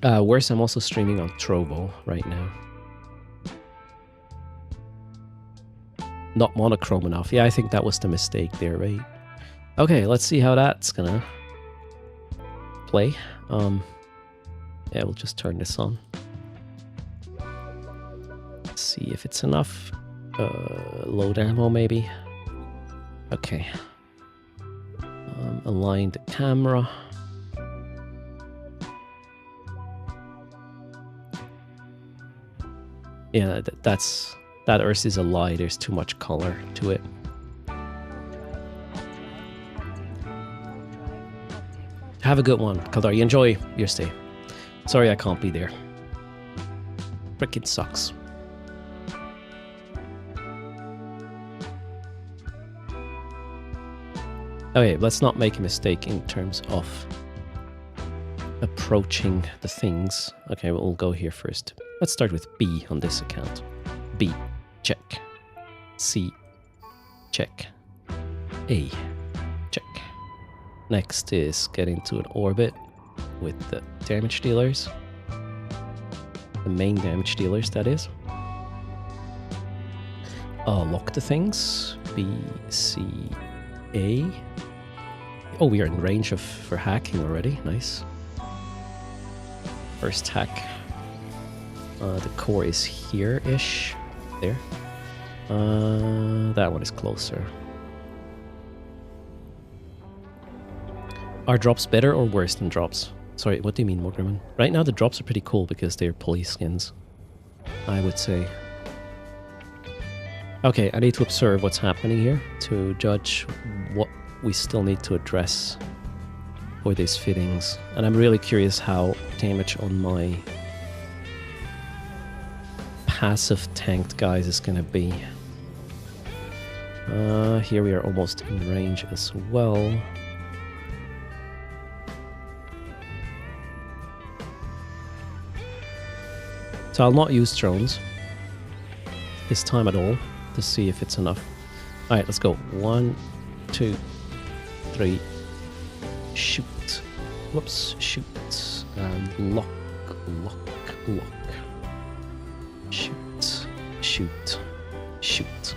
Worse, I'm also streaming on Trovo right now. Not monochrome enough. Yeah, I think that was the mistake there, right? Okay, let's see how that's gonna play. Yeah, we'll just turn this on. Let's see if it's enough. Load ammo, maybe. Okay. Align the camera. Yeah, that Erst is a lie. There's too much color to it. Have a good one, Kaldari. Enjoy your stay. Sorry I can't be there. Frickin' sucks. Okay, let's not make a mistake in terms of approaching the things. Okay, we'll go here first. Let's start with B on this account. B, check. C, check. A, check. Next is get into an orbit with the damage dealers. The main damage dealers, that is. Lock the things. B, C, A. Oh, we are in range for hacking already. Nice. First hack. The core is here-ish. There. That one is closer. Are drops better or worse than drops? Sorry, what do you mean, Morgrimmon? Right now the drops are pretty cool because they're police skins, I would say. Okay, I need to observe what's happening here to judge what we still need to address for these fittings. And I'm really curious how damage on my passive tanked guys is gonna be. Here we are almost in range as well. So I'll not use drones this time at all to see if it's enough. Alright, let's go. 1, 2, 3. Shoot. Whoops. Shoot. And lock. Shoot. Shoot. Shoot.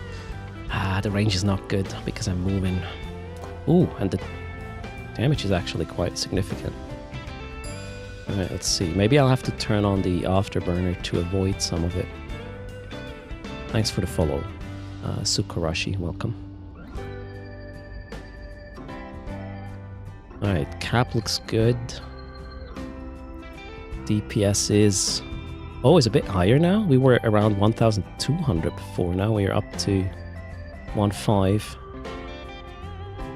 Ah, the range is not good because I'm moving. Ooh, and the damage is actually quite significant. Alright, let's see. Maybe I'll have to turn on the afterburner to avoid some of it. Thanks for the follow. Sukarashi, welcome. Alright, cap looks good. DPS is... Oh, it's a bit higher now. We were around 1,200 before. Now we're up to 1.5.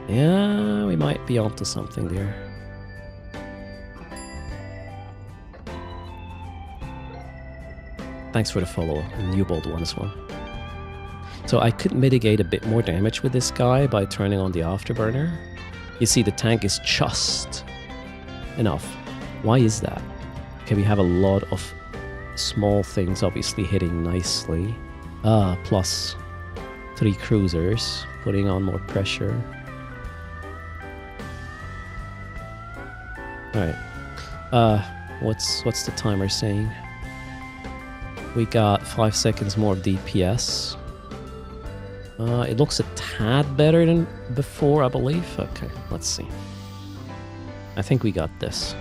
Yeah, we might be onto something there. Thanks for the follow. Newbold one as well. So I could mitigate a bit more damage with this guy by turning on the afterburner. You see the tank is just enough. Why is that? Okay, we have a lot of small things obviously hitting nicely. Plus 3 cruisers, putting on more pressure. Alright. What's the timer saying? We got 5 seconds more of DPS. It looks a tad better than before, I believe. Okay, let's see. I think we got this.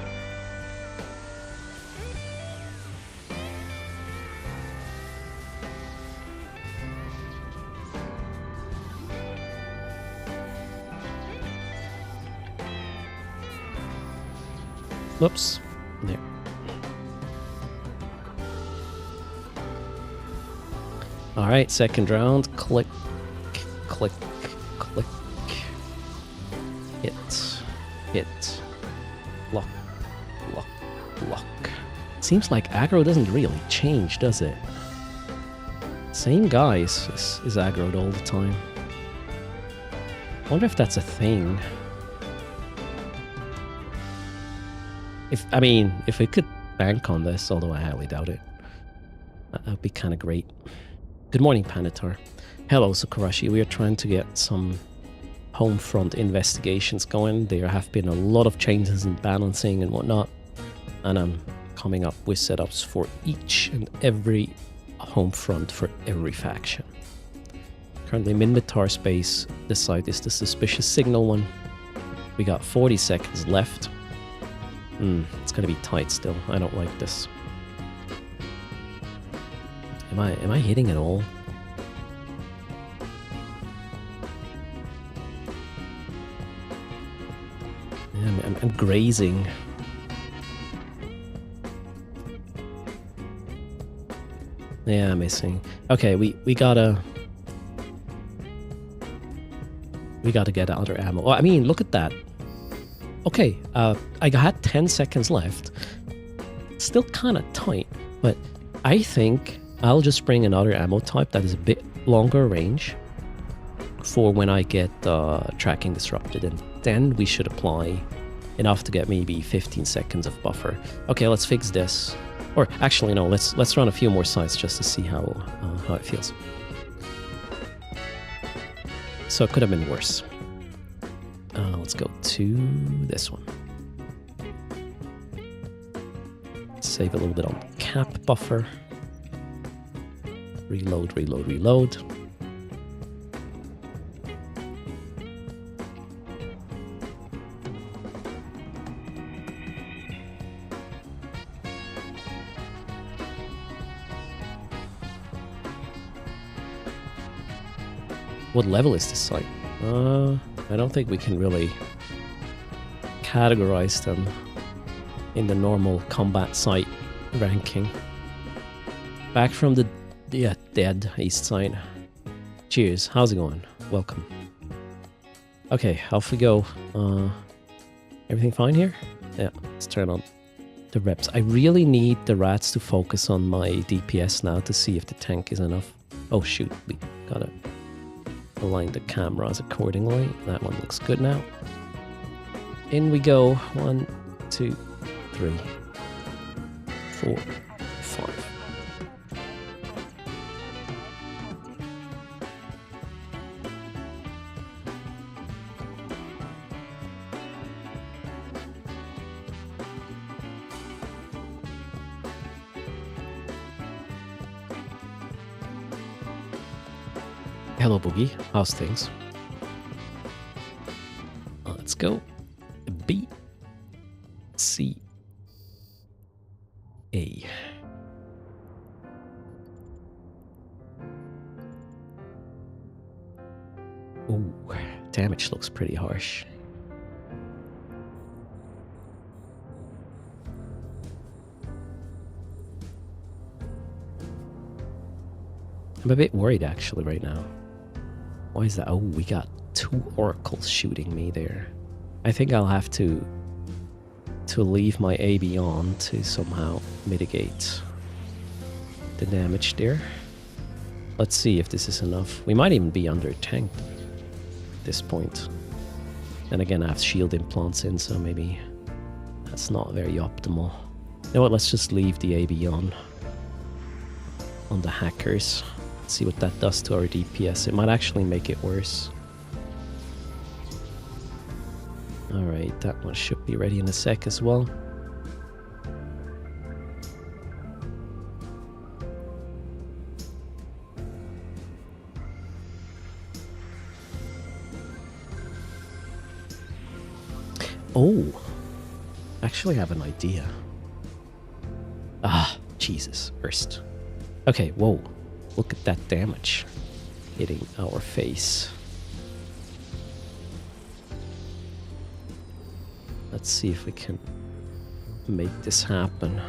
Whoops. There. Alright, second round. Click, click, click. Hit. Lock, lock, lock. Seems like aggro doesn't really change, does it? Same guy is aggroed all the time. Wonder if that's a thing. If we could bank on this, although I highly doubt it, that would be kind of great. Good morning, Panatar. Hello, Sukarashi. We are trying to get some home front investigations going. There have been a lot of changes in balancing and whatnot, and I'm coming up with setups for each and every home front for every faction. Currently, Minmatar space. This site is the suspicious signal one. We got 40 seconds left. It's gonna be tight still. I don't like this. Am I hitting at all? Yeah, I'm grazing. Yeah, I'm missing. Okay, we gotta get other ammo. Oh, I mean, look at that. Okay, I had 10 seconds left. Still kind of tight, but I think I'll just bring another ammo type that is a bit longer range for when I get tracking disrupted, and then we should apply enough to get maybe 15 seconds of buffer. Okay, let's fix this. Or actually, no, let's run a few more sites just to see how it feels. So it could have been worse. Let's go to this one. Save a little bit on cap buffer. Reload. What level is this site? I don't think we can really categorize them in the normal combat site ranking. Back from the dead east side. Cheers, how's it going? Welcome. Okay, off we go. Everything fine here? Yeah, let's turn on the reps. I really need the rats to focus on my DPS now to see if the tank is enough. Oh shoot, we gotta align the cameras accordingly. That one looks good now. In we go. 1, 2, 3, 4, 5. Hello, Boogie. How's things? Let's go. B. C. A. Ooh, damage looks pretty harsh. I'm a bit worried actually right now. Why is that? Oh, we got 2 oracles shooting me there. I think I'll have to leave my AB on to somehow mitigate the damage there. Let's see if this is enough. We might even be under tank at this point. And again, I have shield implants in, so maybe that's not very optimal. You know what? Let's just leave the AB on the hackers. See what that does to our DPS. It might actually make it worse. Alright, that one should be ready in a sec as well. Oh, actually I have an idea. Ah, Jesus, Erst. Okay, whoa. Look at that damage hitting our face. Let's see if we can make this happen.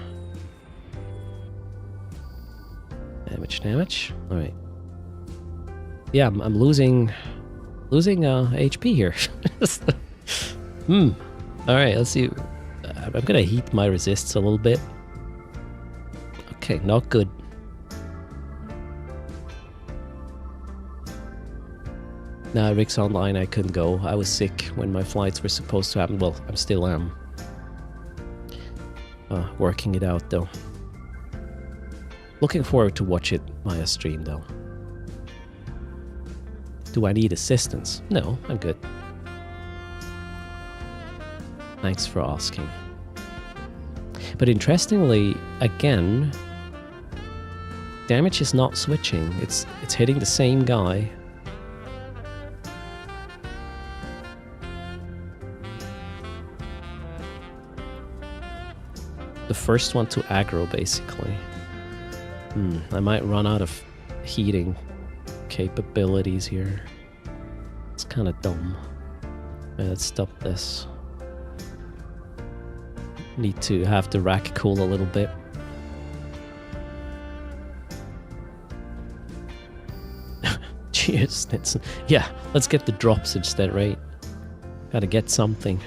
Damage. All right. Yeah, I'm losing HP here. All right, let's see. I'm gonna heat my resists a little bit. Okay, not good. Nah, Rick's online, I couldn't go. I was sick when my flights were supposed to happen. Well, I still am. Working it out, though. Looking forward to watch it via stream, though. Do I need assistance? No, I'm good. Thanks for asking. But interestingly, again, damage is not switching. It's hitting the same guy. The first one to aggro, basically. I might run out of heating capabilities here. It's kind of dumb. Yeah, let's stop this. Need to have the rack cool a little bit. Cheers, Nitson. Yeah, let's get the drops instead, right? Gotta get something.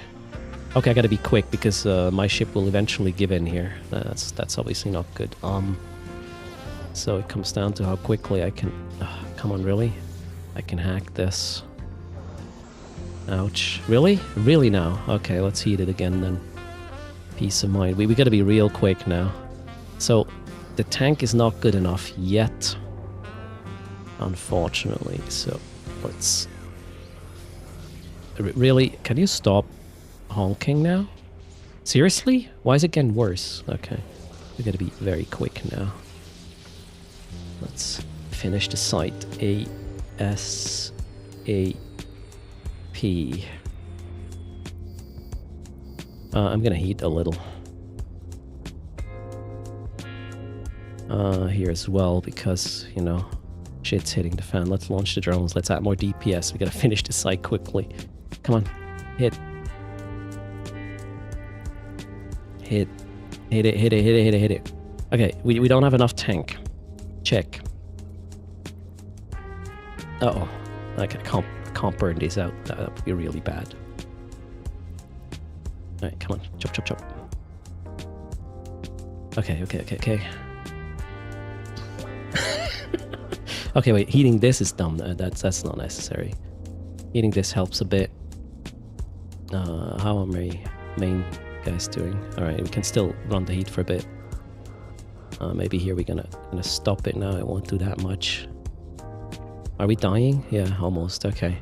Okay, I gotta be quick because my ship will eventually give in here. That's obviously not good. So it comes down to how quickly I can... come on, really? I can hack this. Ouch. Really? Really now? Okay, let's heat it again then. Peace of mind. We gotta be real quick now. So, the tank is not good enough yet. Unfortunately, so let's... Really? Can you stop honking now? Seriously? Why is it getting worse? Okay. We gotta be very quick now. Let's finish the site. A-S-A-P. I'm gonna heat a little. Here as well, because, you know, shit's hitting the fan. Let's launch the drones. Let's add more DPS. We gotta finish the site quickly. Come on. Hit. Hit it. Okay, we don't have enough tank. Check. Uh-oh. Okay, can't burn these out. That would be really bad. Alright, come on. Chop. Okay. Okay, wait. Heating this is dumb. That's not necessary. Heating this helps a bit. How are my main guys doing? All right, we can still run the heat for a bit. Maybe here we're gonna stop it now. It won't do that much. Are we dying? Yeah, almost. Okay.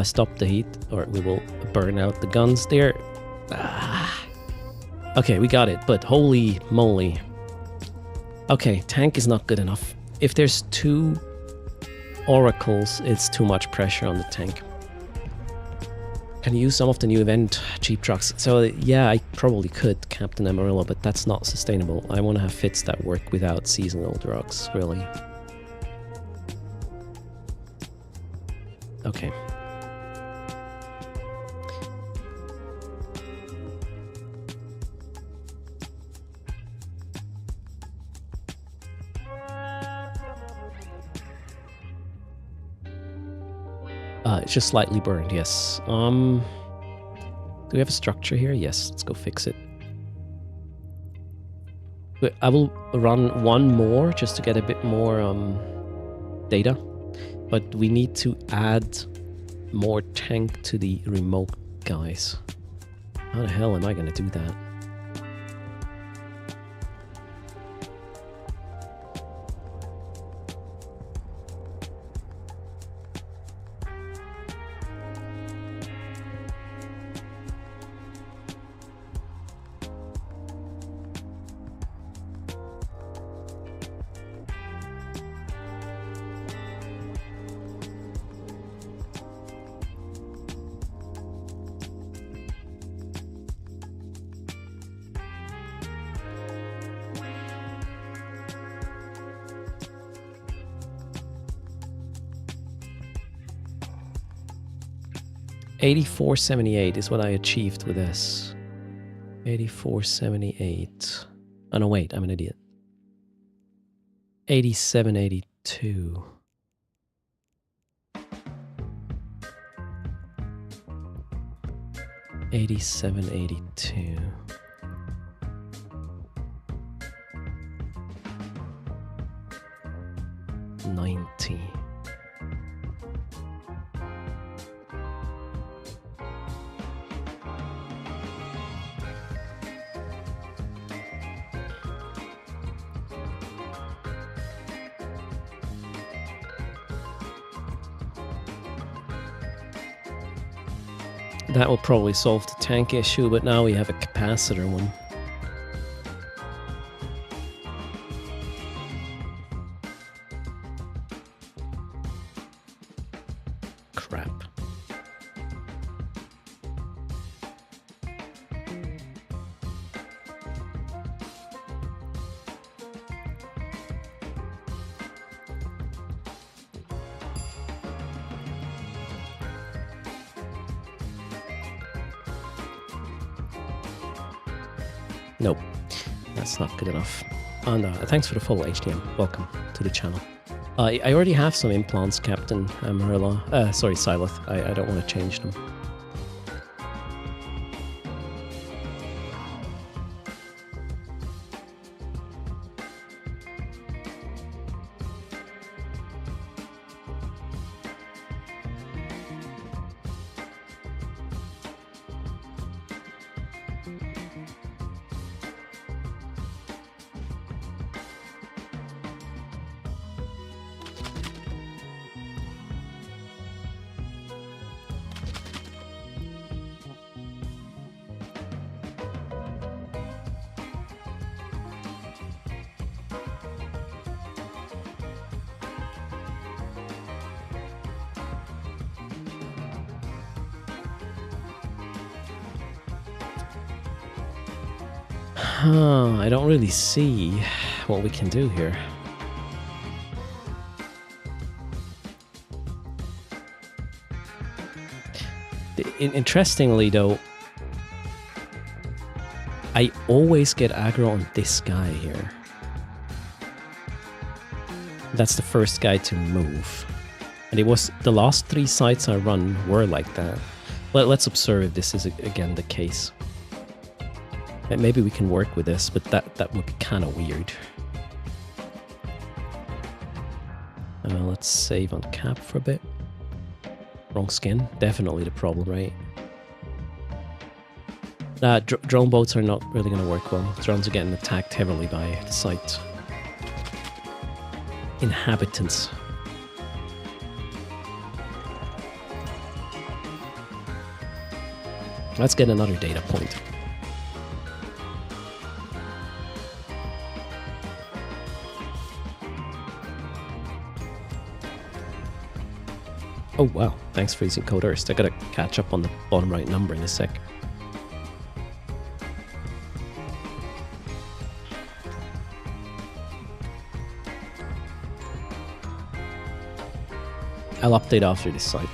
Stop the heat, or we will burn out the guns there. Okay, we got it. But holy moly. Okay, tank is not good enough. If there's 2 oracles, it's too much pressure on the tank. Can you use some of the new event cheap trucks? So yeah, I probably could, Captain Amarillo, but that's not sustainable. I want to have fits that work without seasonal drugs, really. Okay. It's just slightly burned, yes. Do we have a structure here? Yes, let's go fix it. But I will run one more just to get a bit more data. But we need to add more tank to the remote guys. How the hell am I going to do that? $84.78 is what I achieved with this. $84.78. Oh no, wait, I'm an idiot. $87.82. $87.82. $90. That will probably solve the tank issue, but now we have a capacitor one. Crap. Nope, that's not good enough. And thanks for the follow, HDM. Welcome to the channel. I already have some implants, Captain Amarillo. Sorry, Silith. I don't want to change them. I don't really see what we can do here. Interestingly, though, I always get aggro on this guy here. That's the first guy to move. And it was the last 3 sites I run were like that. Let's observe if this is again the case. Maybe we can work with this, but that would be kind of weird. Let's save on cap for a bit. Wrong skin, definitely the problem, right? Drone boats are not really going to work well. Drones are getting attacked heavily by the site inhabitants. Let's get another data point. Oh wow, thanks for using code Erst. I gotta catch up on the bottom right number in a sec. I'll update after this site.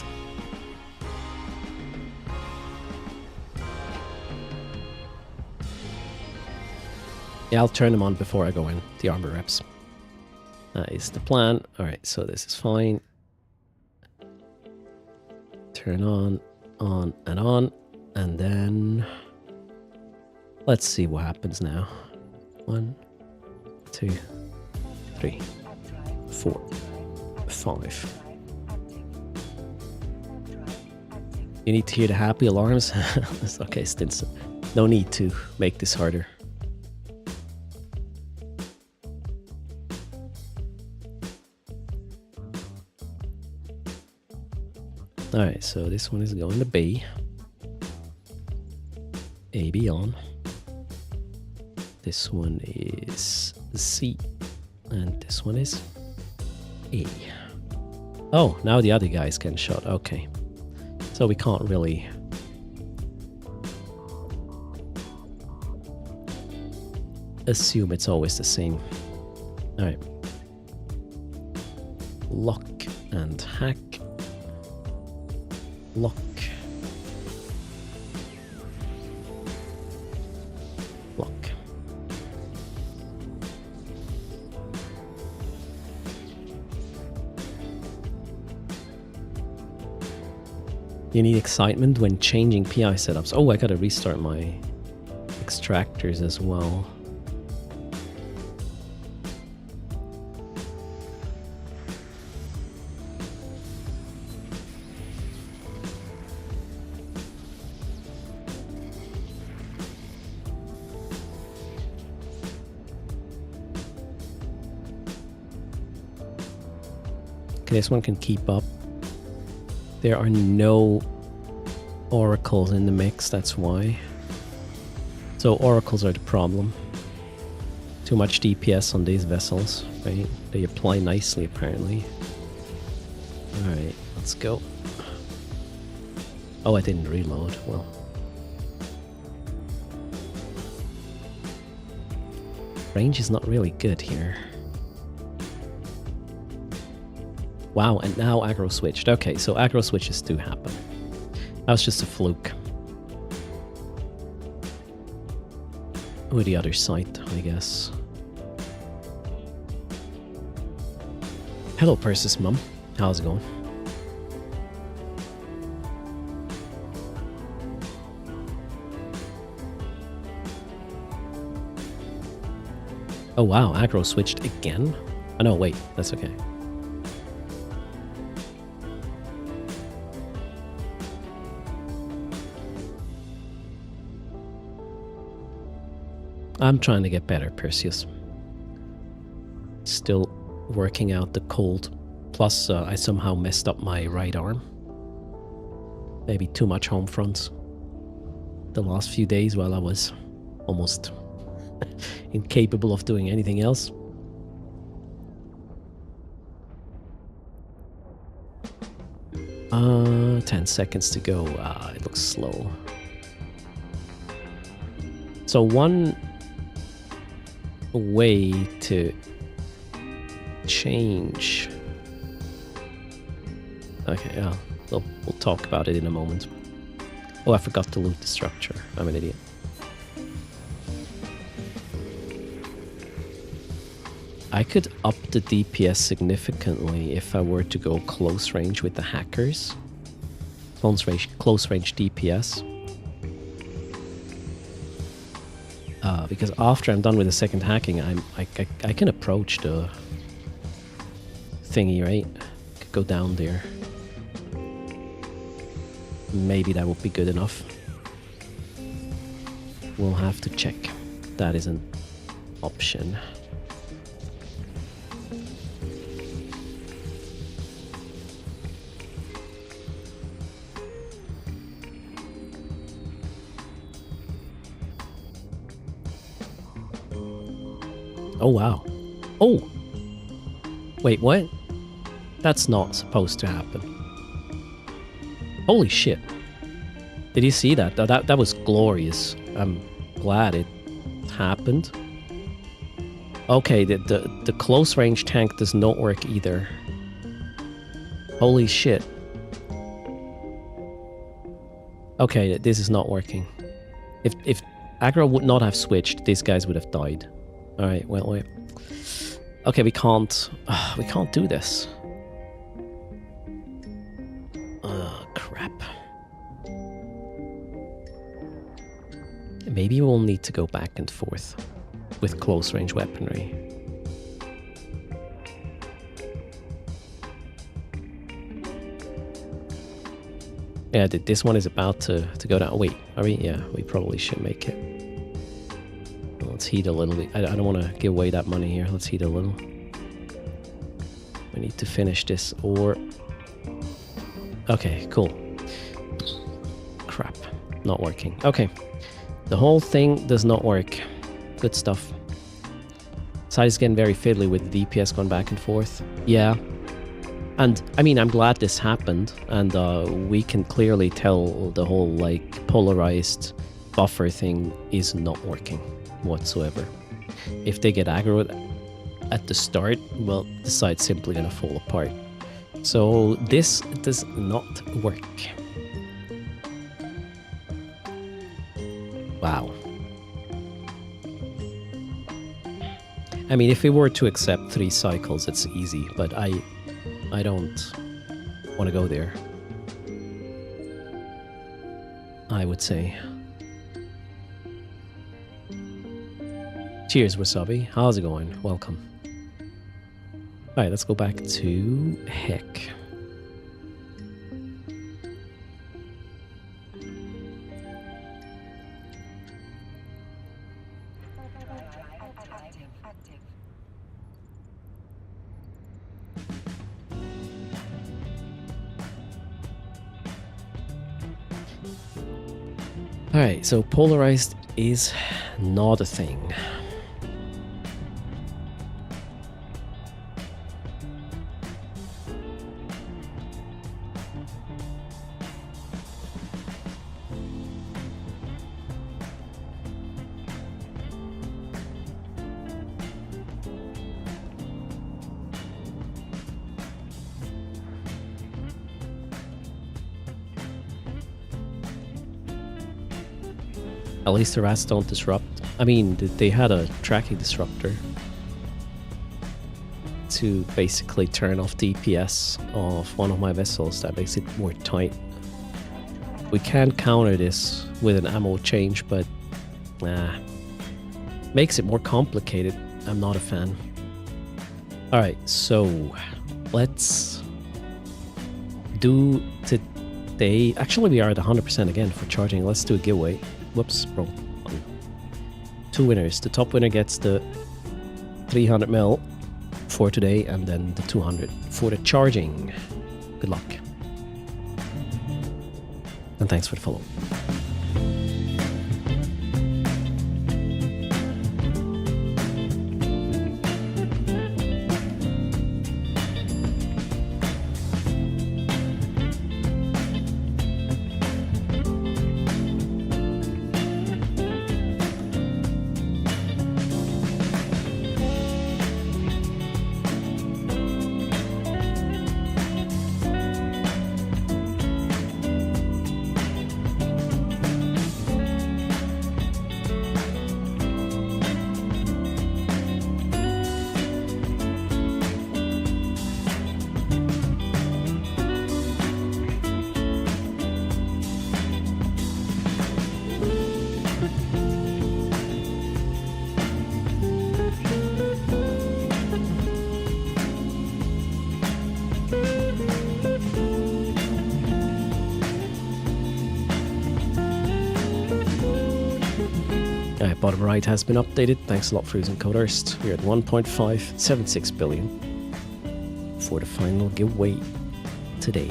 Yeah, I'll turn them on before I go in, the armor reps. That is the plan. Alright, so this is fine. Turn on, and then... Let's see what happens now. 1, 2, 3, 4, 5. You need to hear the happy alarms? Okay, Stinson. No need to make this harder. Alright, so this one is going to B. AB on. This one is C. And this one is A. Oh, now the other guys can shot. Okay. So we can't really... assume it's always the same. Alright. Lock and hack. Lock. Lock. You need excitement when changing PI setups. Oh, I gotta restart my extractors as well. This one can keep up. There are no oracles in the mix, that's why. So oracles are the problem. Too much DPS on these vessels, right? They apply nicely, apparently. Alright, let's go. Oh, I didn't reload. Well. Range is not really good here. Wow, and now aggro switched. Okay, so aggro switches do happen. That was just a fluke. With the other site, I guess. Hello, Persis Mum. How's it going? Oh wow, aggro switched again? Oh no, wait, that's okay. I'm trying to get better, Perseus. Still working out the cold. Plus, I somehow messed up my right arm. Maybe too much home fronts. The last few days while I was almost incapable of doing anything else. Uh, 10 seconds to go. It looks slow. So one way to change... Okay, yeah, we'll talk about it in a moment. Oh, I forgot to loot the structure. I'm an idiot. I could up the DPS significantly if I were to go close range with the hackers. Close range DPS. Because after I'm done with the second hacking, I can approach the thingy, right? Could go down there. Maybe that would be good enough. We'll have to check. That is an option. Oh, wow. Oh! Wait, what? That's not supposed to happen. Holy shit. Did you see that? That was glorious. I'm glad it happened. Okay, the close range tank does not work either. Holy shit. Okay, this is not working. If aggro would not have switched, these guys would have died. Alright, well, wait. Okay, we can't do this. Oh, crap. Maybe we'll need to go back and forth with close range weaponry. Yeah, this one is about to go down. Wait, are we? Yeah, we probably should make it. Let's heat a little bit. I don't want to give away that money here. Let's heat a little. We need to finish this or... Okay, cool. Crap. Not working. Okay. The whole thing does not work. Good stuff. Side is getting very fiddly with the DPS going back and forth. Yeah. And, I mean, I'm glad this happened. And we can clearly tell the whole, like, polarized buffer thing is not working whatsoever. If they get aggroed at the start, well, the side's simply gonna fall apart. So this does not work. Wow. I mean, if we were to accept 3 cycles, it's easy, but I don't want to go there. I would say. Cheers, Wasabi. How's it going? Welcome. Alright, let's go back to Heck. Alright, so polarized is not a thing. At least the rats don't disrupt. I mean, they had a tracking disruptor to basically turn off DPS of one of my vessels. That makes it more tight. We can counter this with an ammo change, but makes it more complicated. I'm not a fan. Alright, so let's do today. Actually, we are at 100% again for charging. Let's do a giveaway. Whoops, wrong one. 2 winners. The top winner gets the 300 mil for today, and then the 200 for the charging. Good luck. And thanks for the follow. Alright, bottom right has been updated. Thanks a lot for using code Erst. We're at 1.576 billion for the final giveaway today.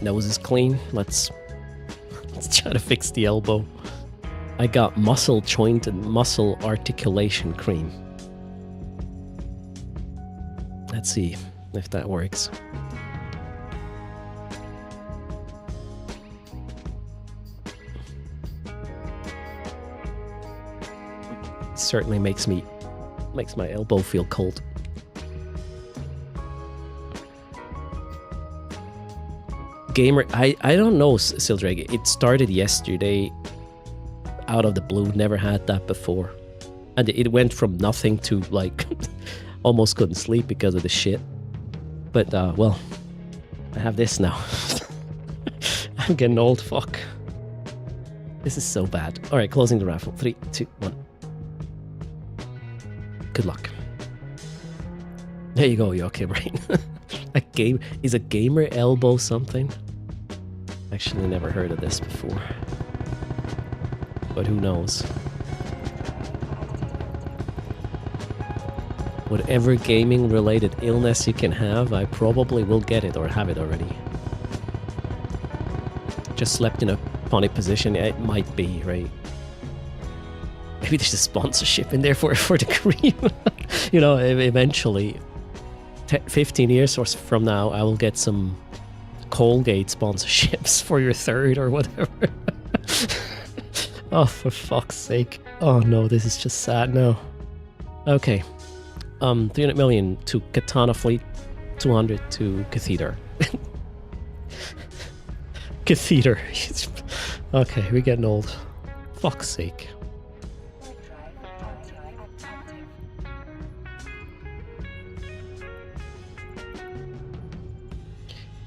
Nose is clean. Let's try to fix the elbow. I got muscle joint and muscle articulation cream. Let's see if that works. It certainly makes my elbow feel cold. Gamer, I don't know, Sildrag. It started yesterday out of the blue. Never had that before. And it went from nothing to like almost couldn't sleep because of the shit. But well, I have this now. I'm getting old, fuck. This is so bad. Alright, closing the raffle. 3, 2, 1. Good luck. There you go, Yoke Brain. Is a gamer elbow something? Actually never heard of this before. But who knows? Whatever gaming related illness you can have, I probably will get it or have it already. Just slept in a funny position, it might be, right? Maybe there's a sponsorship in there for the cream. You know, eventually 15 years from now, I will get some Colgate sponsorships for your third or whatever. Oh, for fuck's sake. Oh no, this is just sad now. Okay. 300 million to Katana Fleet, 200 to Catheter. Catheter. Okay, we're getting old. Fuck's sake.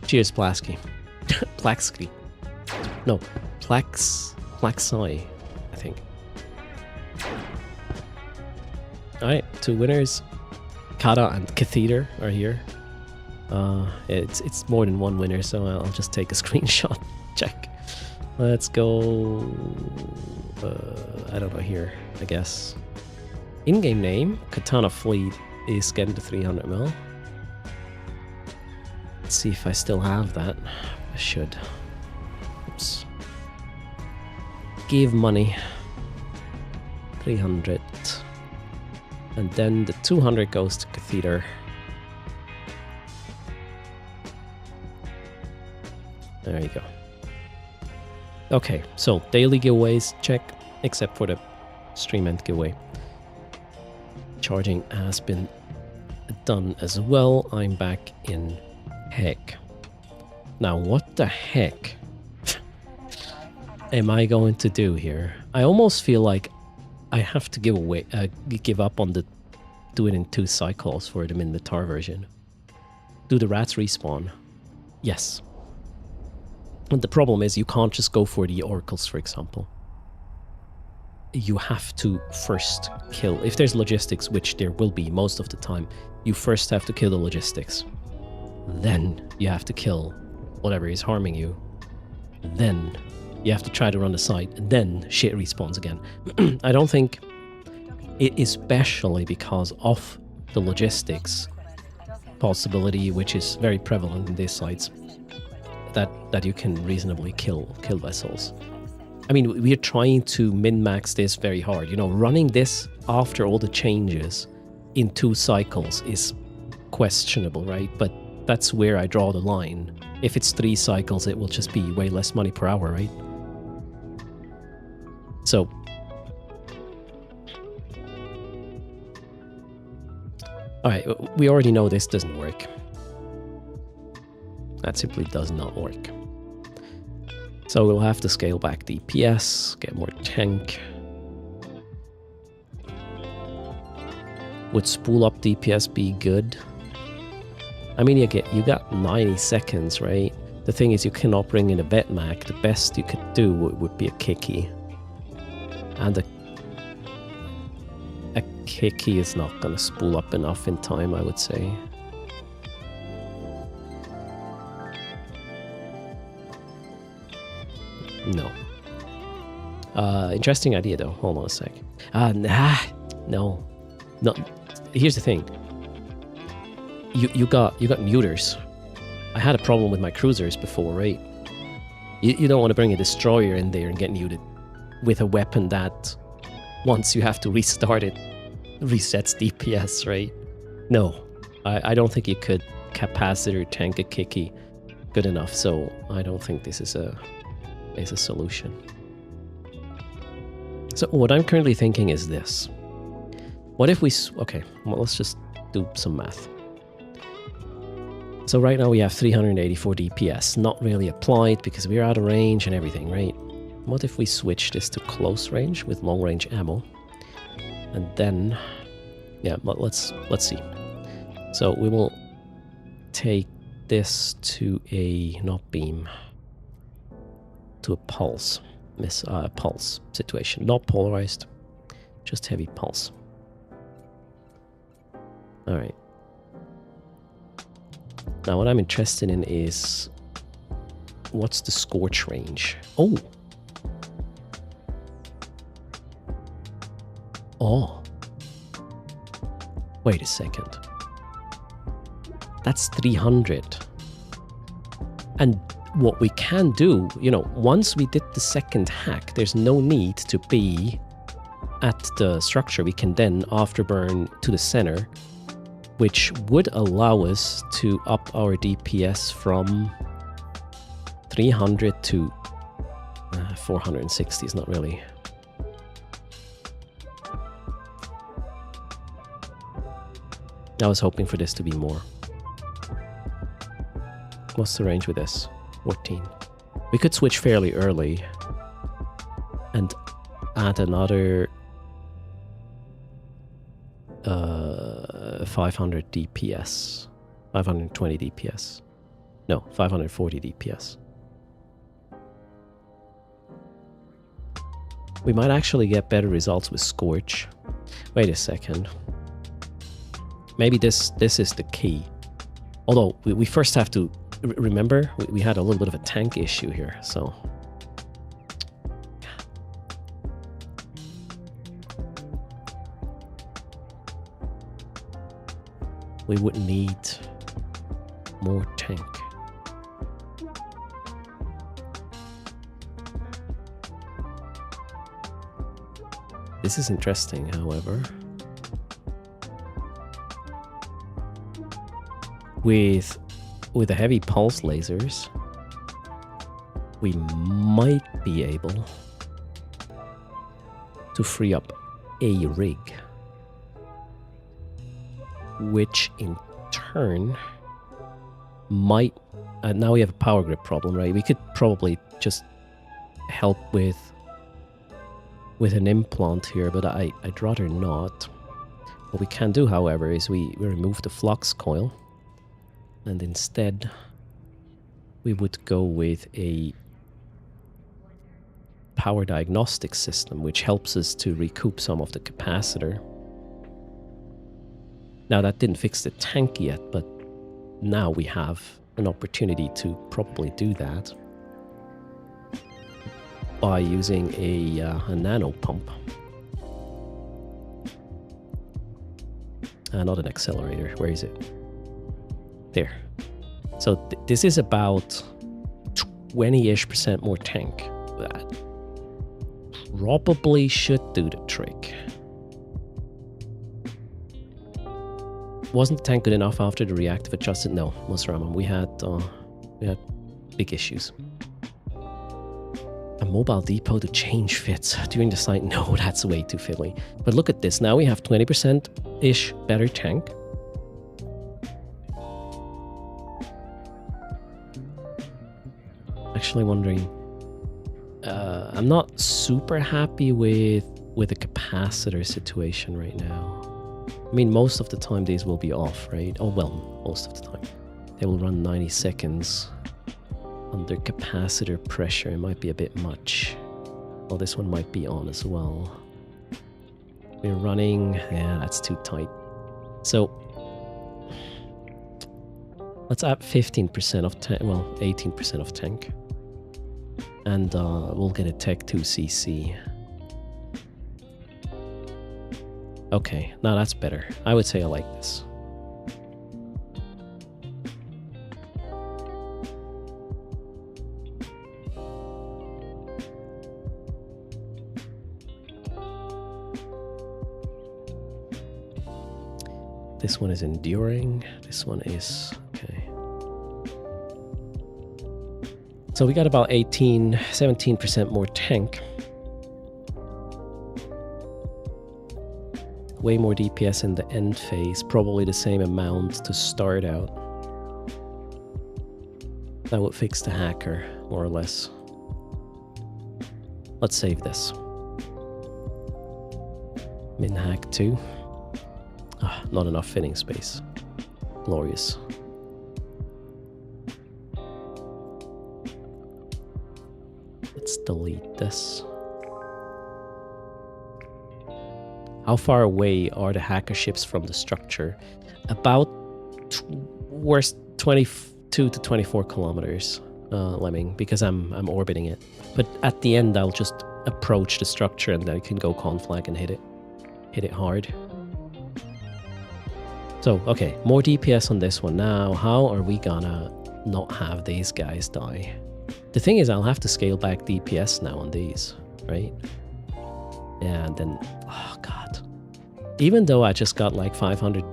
Cheers, Plasky. Plaxky. No, Plaxi, I think. Alright, 2 winners. Kata and Catheter are here. It's more than 1 winner, so I'll just take a screenshot. Check. Let's go. I don't know here, I guess. In-game name, Katana Fleet is getting to 300 mil. Let's see if I still have that. I should. Oops. Give money. 300. And then the 200 goes to Catheter. There you go. Okay, so daily giveaways, check, except for the stream end giveaway. Charging has been done as well. I'm back in heck. Now, what the heck am I going to do here? I almost feel like I have to give up on do it in 2 cycles for the Minotaur version. Do the rats respawn? Yes. And the problem is you can't just go for the oracles, for example. You have to first kill. If there's logistics, which there will be most of the time, you first have to kill the logistics. Then you have to kill whatever is harming you. Then you have to try to run the site, and then shit respawns again. I don't think, especially because of the logistics possibility, which is very prevalent in these sites, that you can reasonably kill vessels. I mean, we are trying to min-max this very hard. You know, running this after all the changes in 2 cycles is questionable, right? But that's where I draw the line. If it's 3 cycles, it will just be way less money per hour, right? So, alright, we already know this doesn't work. That simply does not work. So we'll have to scale back DPS, get more tank. Would spool up DPS be good? I mean, you got 90 seconds, right? The thing is, you cannot bring in a vet mag. The best you could do would be a Kiki. And a Kiki is not gonna spool up enough in time, I would say. No. Interesting idea though. Hold on a sec. No. Here's the thing. You got neuters. I had a problem with my cruisers before, right? You don't want to bring a destroyer in there and get neutered with a weapon that, once you have to restart it, resets DPS, right? No. I don't think you could capacitor tank a Kiki good enough, so I don't think this is a solution. So what I'm currently thinking is this. What if we... Okay, well, let's just do some math. So right now we have 384 DPS, not really applied because we're out of range and everything, right? What if we switch this to close range with long range ammo? And then... Yeah, but let's see. So we will take this to a... not beam... to a pulse. Pulse situation. Not polarized, just heavy pulse. Alright. Now what I'm interested in is, what's the scorch range? Oh! Wait a second. That's 300. And what we can do, you know, once we did the second hack, there's no need to be at the structure. We can then afterburn to the center, which would allow us to up our DPS from 300 to 460 is not really... I was hoping for this to be more. What's the range with this? 14. We could switch fairly early and add another 500 DPS. 520 DPS. No, 540 DPS. We might actually get better results with Scorch. Wait a second. Maybe this is the key. Although, we first have to... Remember, we had a little bit of a tank issue here, so... We would need more tank. This is interesting, however. With the heavy pulse lasers, we might be able to free up a rig, which in turn might... now we have a power grip problem, right? We could probably just help with an implant here, but I'd rather not. What we can do, however, is we remove the flux coil, and instead we would go with a power diagnostic system, which helps us to recoup some of the capacitor. Now, that didn't fix the tank yet, but now we have an opportunity to probably do that by using a nano pump. Not an accelerator. Where is it? There. So this is about 20-ish% more tank. That probably should do the trick. Wasn't the tank good enough after the reactive adjusted? No, Musraman, we had big issues. A mobile depot to change fits during the site? No, that's way too fiddly. But look at this, now we have 20%-ish better tank. Actually wondering, I'm not super happy with the capacitor situation right now. I mean, most of the time these will be off, right? Oh well, most of the time. They will run 90 seconds. Under capacitor pressure, it might be a bit much. Well, this one might be on as well. We're running, yeah, that's too tight. So, let's add 15% of tank, well, 18% of tank. And we'll get a Tech 2 CC. Okay, now that's better. I would say I like this. This one is enduring. This one is okay. So we got about 17% more tank. Way more DPS in the end phase. Probably the same amount to start out. That would fix the hacker, more or less. Let's save this. Min hack 2. Not enough fitting space. Glorious. Let's delete this. How far away are the hacker ships from the structure? About worst 22 to 24 kilometers, Lemming, because I'm orbiting it. But at the end, I'll just approach the structure and then I can go conflag and hit it hard. So, okay, more DPS on this one. Now, how are we gonna not have these guys die? The thing is, I'll have to scale back DPS now on these, right? Yeah, and then, oh god. Even though I just got like 500,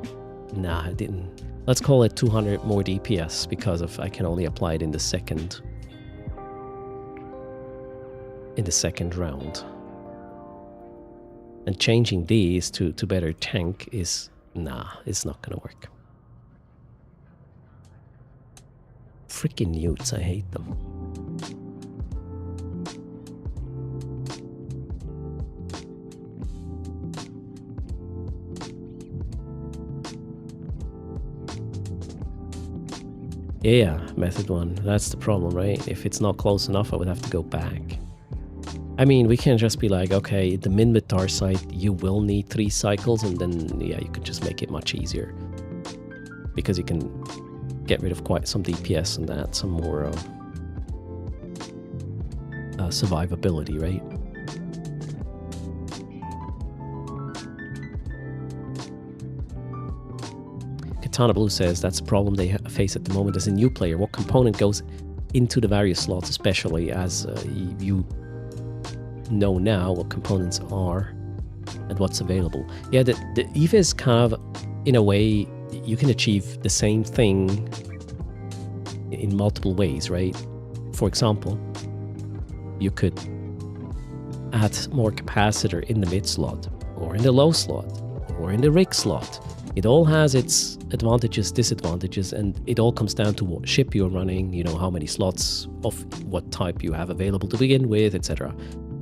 nah, I didn't. Let's call it 200 more DPS because of I can only apply it in the second round. And changing these to better tank is, nah, it's not gonna work. Freaking newts, I hate them. Yeah, method 1. That's the problem, right? If it's not close enough, I would have to go back. I mean, we can't just be like, okay, the Minmatar site, you will need 3 cycles, and then, yeah, you could just make it much easier. Because you can get rid of quite some DPS and add some more survivability, right? Katana Blue says that's a problem they face at the moment as a new player. What component goes into the various slots, especially as you know now what components are and what's available. Yeah, the EVA is kind of, in a way, you can achieve the same thing in multiple ways, right? For example, you could add more capacitor in the mid slot, or in the low slot, or in the rig slot. It all has its advantages, disadvantages, and it all comes down to what ship you're running, you know, how many slots of what type you have available to begin with, etc.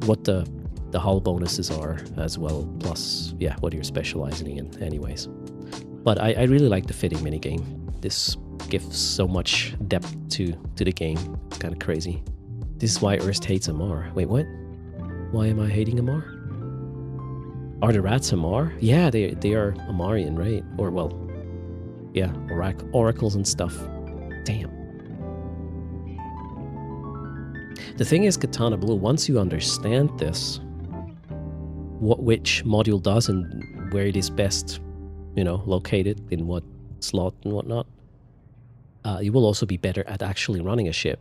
What the hull bonuses are as well, plus, yeah, what you're specializing in anyways. But I really like the fitting minigame. This gives so much depth to the game. It's kind of crazy. This is why Erst hates MR. Wait, what? Why am I hating MR? Are the rats MR? Yeah, they are Amarian, right? Or, well, yeah, oracles and stuff. Damn. The thing is, Katana Blue, once you understand this, which module does and where it is best, you know, located in what slot and whatnot, you will also be better at actually running a ship.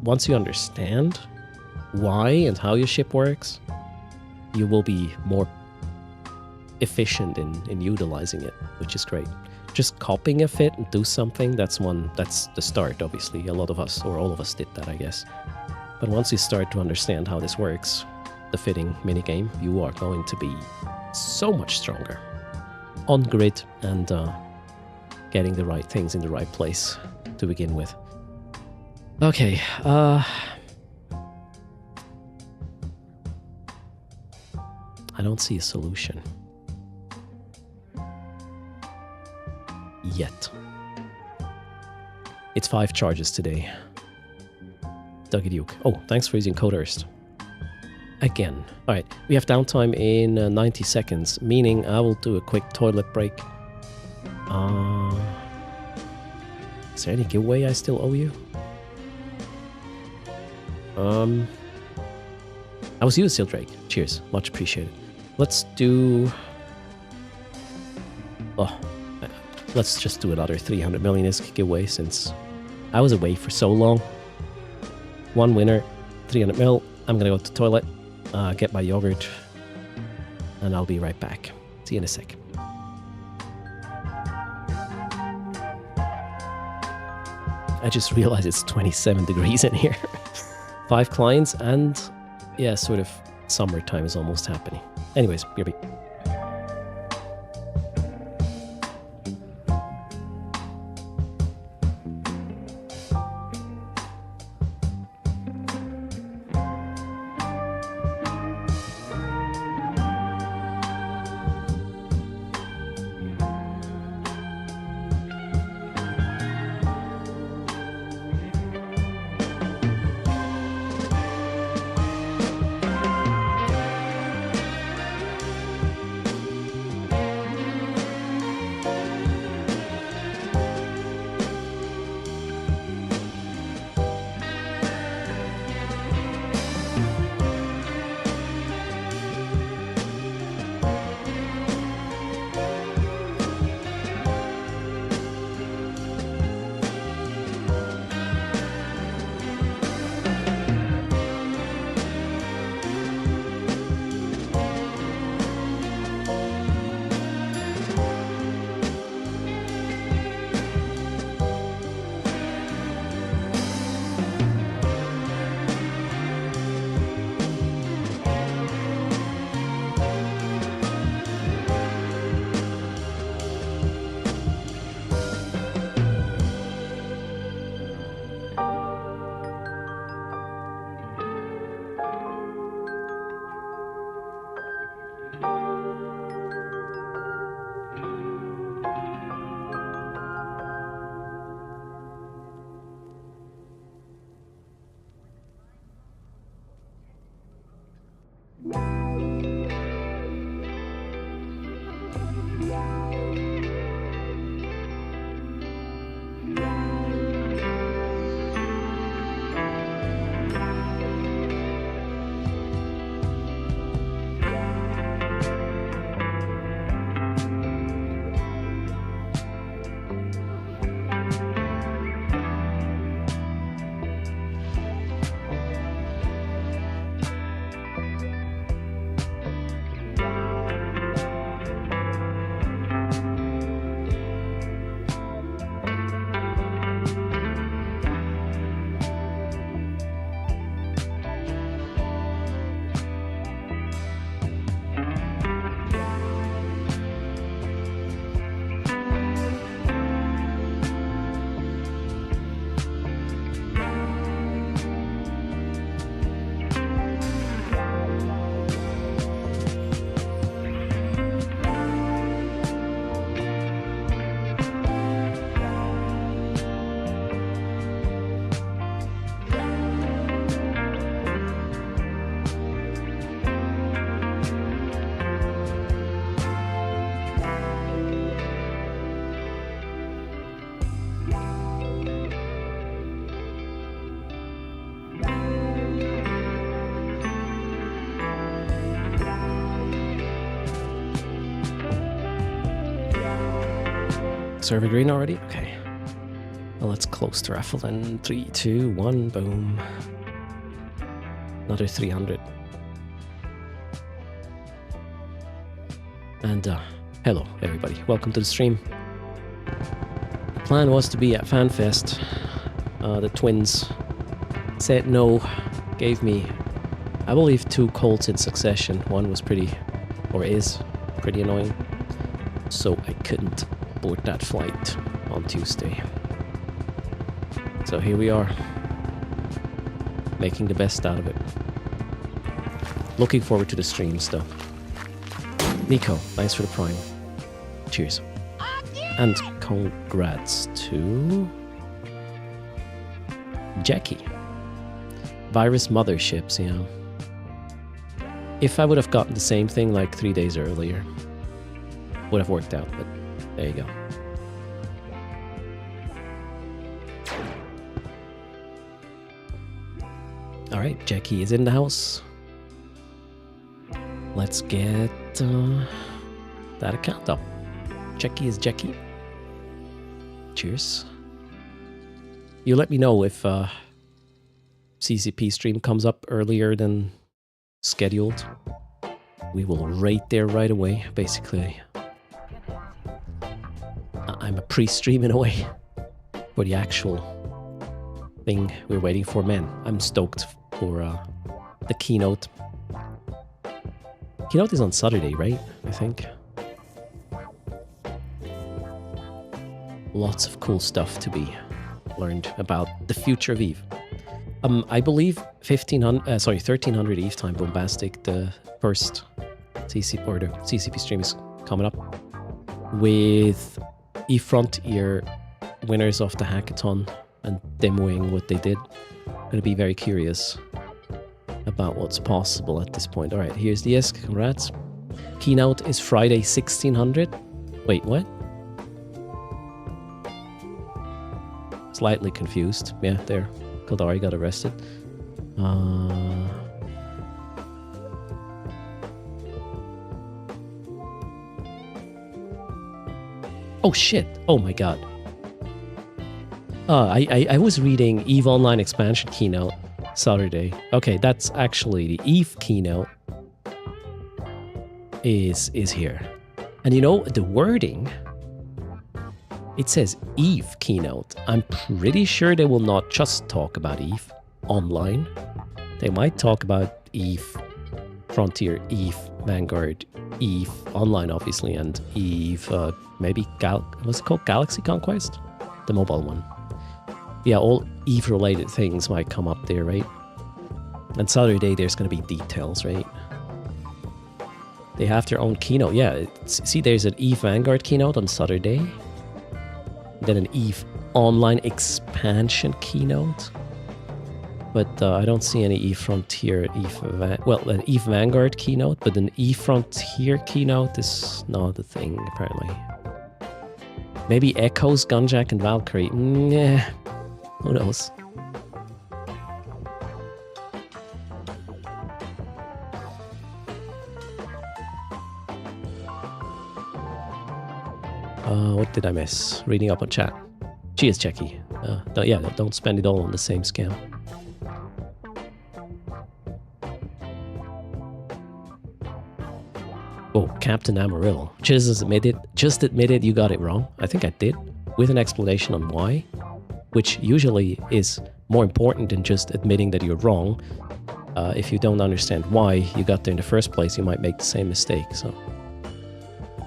Once you understand why and how your ship works, you will be more efficient in utilizing it, which is great. Just copying a fit and do something, that's the start, obviously. A lot of us, or all of us, did that, I guess. But once you start to understand how this works, the fitting minigame, you are going to be so much stronger on grid and getting the right things in the right place to begin with. Okay, I don't see a solution yet. It's 5 charges today. Dougie Duke. Oh, thanks for using code Erst. Again. Alright, we have downtime in 90 seconds, meaning I will do a quick toilet break. Is there any giveaway I still owe you? I was you, Seal Drake. Cheers. Much appreciated. Let's do... Oh, let's just do another 300 million ISK giveaway since I was away for so long. 1 winner, 300 mil. I'm gonna go to the toilet, get my yogurt, and I'll be right back. See you in a sec. I just realized it's 27 degrees in here. 5 clients and, yeah, sort of summertime is almost happening. Anyways, BRB. Server green already? Okay. Well, let's close the raffle then. 3, 2, 1, boom. Another 300. And hello, everybody. Welcome to the stream. The plan was to be at FanFest. The twins said no, gave me, I believe, 2 colds in succession. One was pretty, or is pretty annoying. So I couldn't board that flight on Tuesday. So here we are, making the best out of it. Looking forward to the streams, though. Nico, thanks for the prime. Cheers. And congrats to Jackie. Virus motherships, you know. If I would have gotten the same thing like 3 days earlier, would have worked out, but there you go. Alright, Jackie is in the house. Let's get that account up. Jackie is Jackie. Cheers. You let me know if CCP stream comes up earlier than scheduled. We will rate there right away, basically. I'm a pre-stream in a way for the actual thing we're waiting for. Man, I'm stoked for the keynote. Keynote is on Saturday, right? I think. Lots of cool stuff to be learned about the future of Eve. I believe 1300 Eve time Bombastic, the first CCP stream is coming up with Eve Frontier winners of the hackathon and demoing what they did. I'm gonna be very curious about what's possible at this point. All right, here's the Erst. Congrats. Keynote is Friday 1600. Wait, what? Slightly confused. Yeah, there. Kildari got arrested. Oh shit! Oh my god. I was reading EVE Online expansion keynote Saturday. Okay, that's actually the EVE keynote is here. And you know, the wording, it says EVE keynote. I'm pretty sure they will not just talk about EVE Online. They might talk about EVE Frontier, EVE Vanguard, EVE Online, obviously, and EVE, maybe, what's it called? Galaxy Conquest? The mobile one. Yeah, all EVE-related things might come up there, right? And Saturday, there's going to be details, right? They have their own keynote. Yeah, see, there's an EVE Vanguard keynote on Saturday. Then an EVE Online expansion keynote. But I don't see any EVE Frontier, an EVE Vanguard keynote, but an EVE Frontier keynote is not a thing, apparently. Maybe Echoes, Gunjack, and Valkyrie. Yeah, who knows? What did I miss? Reading up on chat. Cheers, Jackie. Don't spend it all on the same scam. Oh, Captain Amarillo. Just admitted you got it wrong. I think I did, with an explanation on why, which usually is more important than just admitting that you're wrong. If you don't understand why you got there in the first place, you might make the same mistake. So,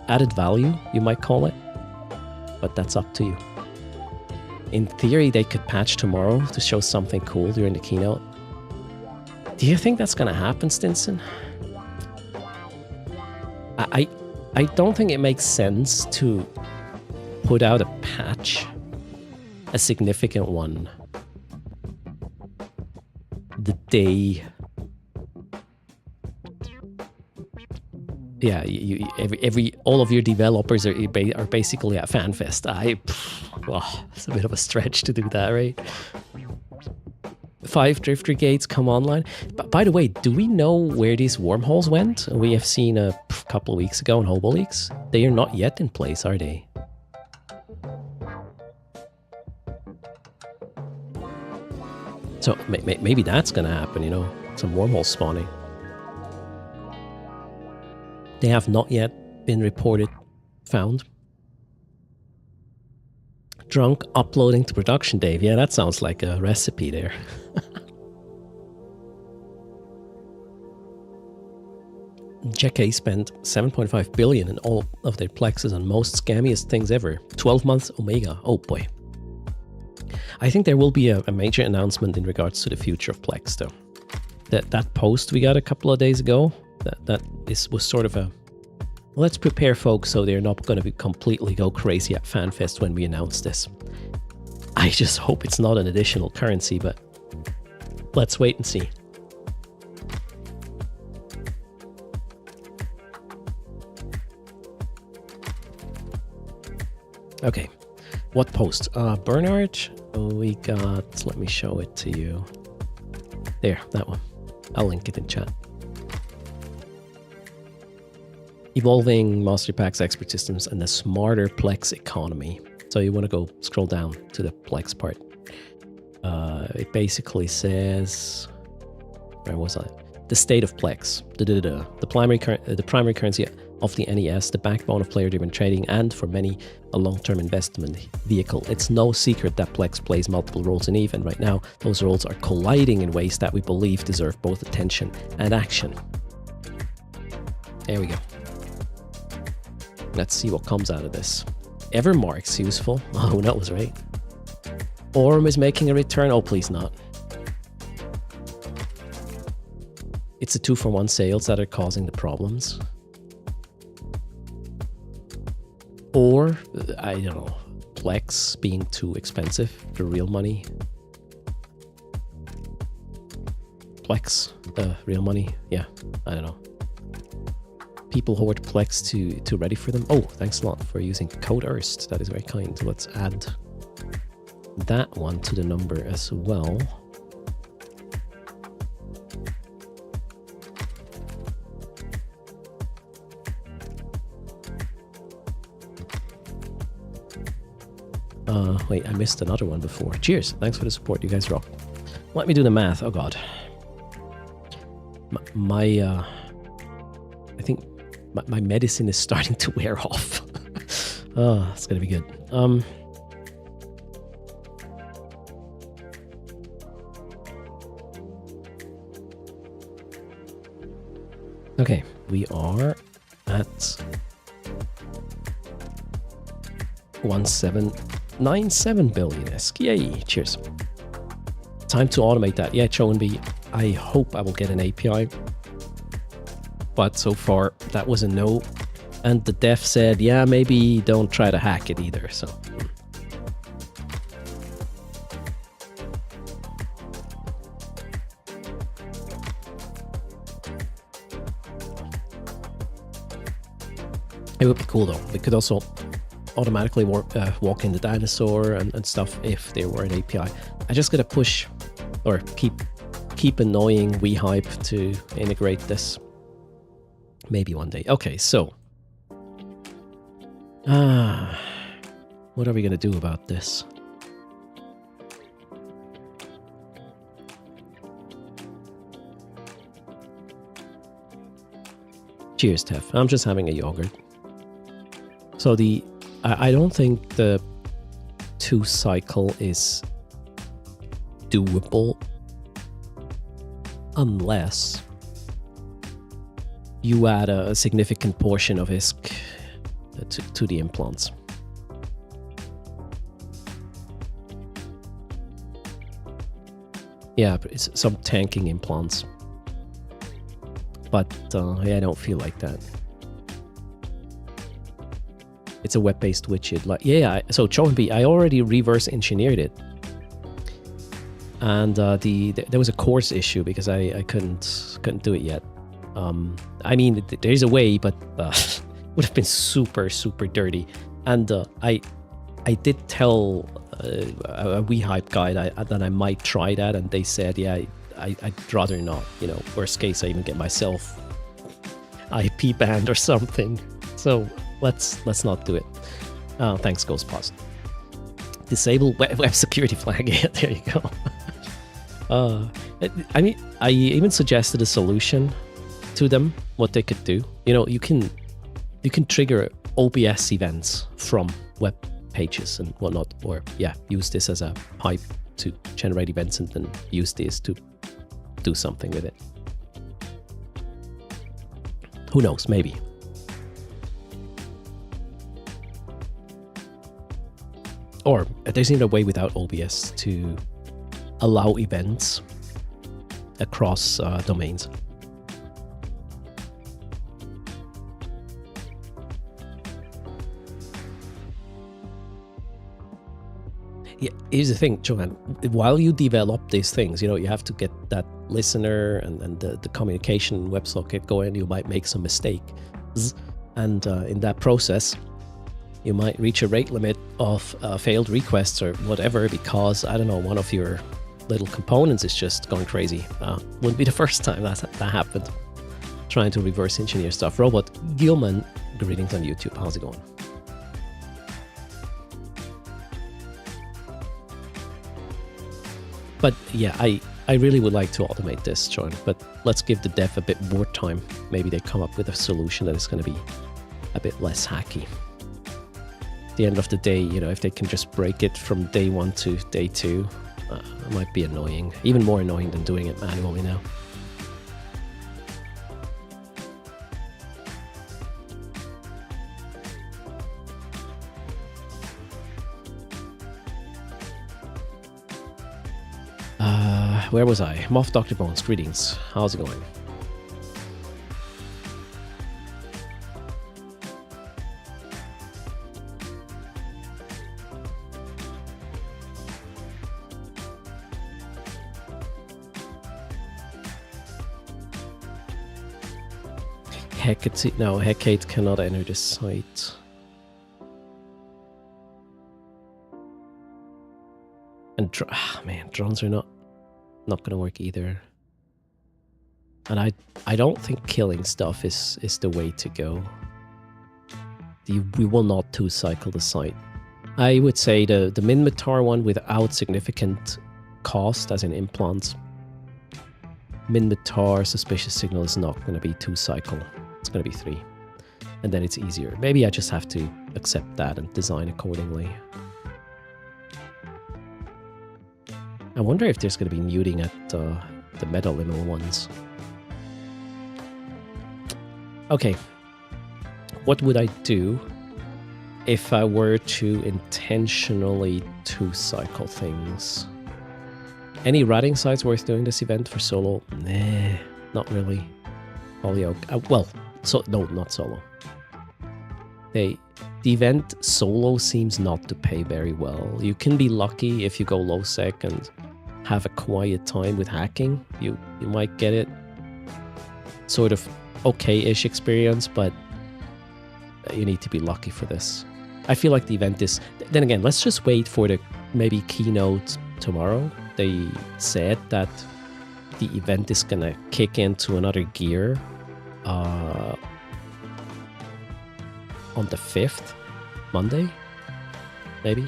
added value, you might call it, but that's up to you. In theory, they could patch tomorrow to show something cool during the keynote. Do you think that's going to happen, Stinson? I don't think it makes sense to put out a patch, a significant one, the day. Yeah, all of your developers are basically at FanFest. It's a bit of a stretch to do that, right? 5 Drifter Gates come online. By the way, do we know where these wormholes went? We have seen a couple of weeks ago in Hobo Leaks. They are not yet in place, are they? So maybe that's gonna happen, you know? Some wormholes spawning. They have not yet been reported found. Drunk uploading to production, Dave. Yeah, that sounds like a recipe there. JK spent 7.5 billion in all of their plexes on most scammiest things ever. 12 months Omega. Oh boy. I think there will be a major announcement in regards to the future of Plex, though. That post we got a couple of days ago, was sort of a let's prepare folks so they're not going to be completely go crazy at FanFest when we announce this. I just hope it's not an additional currency, but let's wait and see. Okay, what post? Bernard, we got, let me show it to you. There, that one. I'll link it in chat. Evolving master packs, expert systems, and the smarter Plex economy. So you want to go scroll down to the Plex part. It basically says, where was I? The state of Plex. The primary currency of the NES, the backbone of player-driven trading, and for many, a long-term investment vehicle. It's no secret that Plex plays multiple roles in EVE, and right now, those roles are colliding in ways that we believe deserve both attention and action. There we go. Let's see what comes out of this. Evermark's useful. Oh, who knows, right? Orm is making a return. Oh, please not. It's the 2-for-1 sales that are causing the problems. Or, I don't know, Plex being too expensive for real money. Plex, real money, yeah, I don't know. People hoard Plex too ready for them. Oh, thanks a lot for using code Erst. That is very kind. So let's add that one to the number as well. Wait, I missed another one before. Cheers. Thanks for the support. You guys rock. Let me do the math. Oh, God. I think my medicine is starting to wear off. Oh, it's going to be good. Okay, we are at 1797 billion-esque. Yay, cheers. Time to automate that. Yeah, Chowenby, I hope I will get an API. But so far, that was a no. And the dev said, yeah, maybe don't try to hack it either, so... It would be cool though. We could also automatically walk in the dinosaur and stuff if there were an API. I just gotta push or keep annoying WeHype to integrate this. Maybe one day. Okay, so what are we gonna do about this? Cheers, Tef. I'm just having a yogurt. So I don't think the 2 cycle is doable unless you add a significant portion of ISK to the implants. Yeah, it's some tanking implants. But yeah, I don't feel like that. It's a web-based widget. Like, yeah, so Chowenby, I already reverse engineered it, and there was a course issue because I couldn't do it yet. I mean, there's a way, but it would have been super dirty. And I did tell a WeHype guy that I might try that, and they said, yeah, I'd rather not. You know, worst case, I even get myself IP banned or something. So let's not do it. Thanks, Ghostpaws. Disable web security flag. Yeah, there you go. I mean, I even suggested a solution to them, what they could do. You know, you can you can trigger OBS events from web pages and whatnot, or yeah, use this as a pipe to generate events and then use this to do something with it. Who knows, maybe. Or there's even a way without OBS to allow events across domains. Yeah, here's the thing, Joanne. While you develop these things, you have to get that listener and the communication WebSocket going. You might make some mistakes. And in that process, you might reach a rate limit of failed requests or whatever because, I don't know, one of your little components is just going crazy. Wouldn't be the first time that happened. Trying to reverse engineer stuff. Robot Gilman, greetings on YouTube. How's it going? But yeah, I really would like to automate this, John, but let's give the dev a bit more time. Maybe they come up with a solution that is going to be a bit less hacky. At the end of the day, if they can just break it from day 1 to day 2, it might be annoying. Even more annoying than doing it manually now. Where was I? Moth Dr. Bones, greetings. How's it going? Hecate cannot enter the site. And drones are not going to work either. And I don't think killing stuff is the way to go. We will not two-cycle the site. I would say the Minmatar one without significant cost, as in implants. Minmatar suspicious signal is not going to be 2-cycle. It's going to be 3. And then it's easier. Maybe I just have to accept that and design accordingly. I wonder if there's going to be muting at the meta-liminal ones. Okay. What would I do if I were to intentionally two-cycle things? Any routing sites worth doing this event for solo? Nah, not really. No, not solo. The event solo seems not to pay very well. You can be lucky if you go low sec and have a quiet time with hacking. You might get it sort of okay-ish experience, but you need to be lucky for this. I feel like the event is... Then again, let's just wait for the maybe keynote tomorrow. They said that the event is gonna kick into another gear on the 5th, Monday, maybe.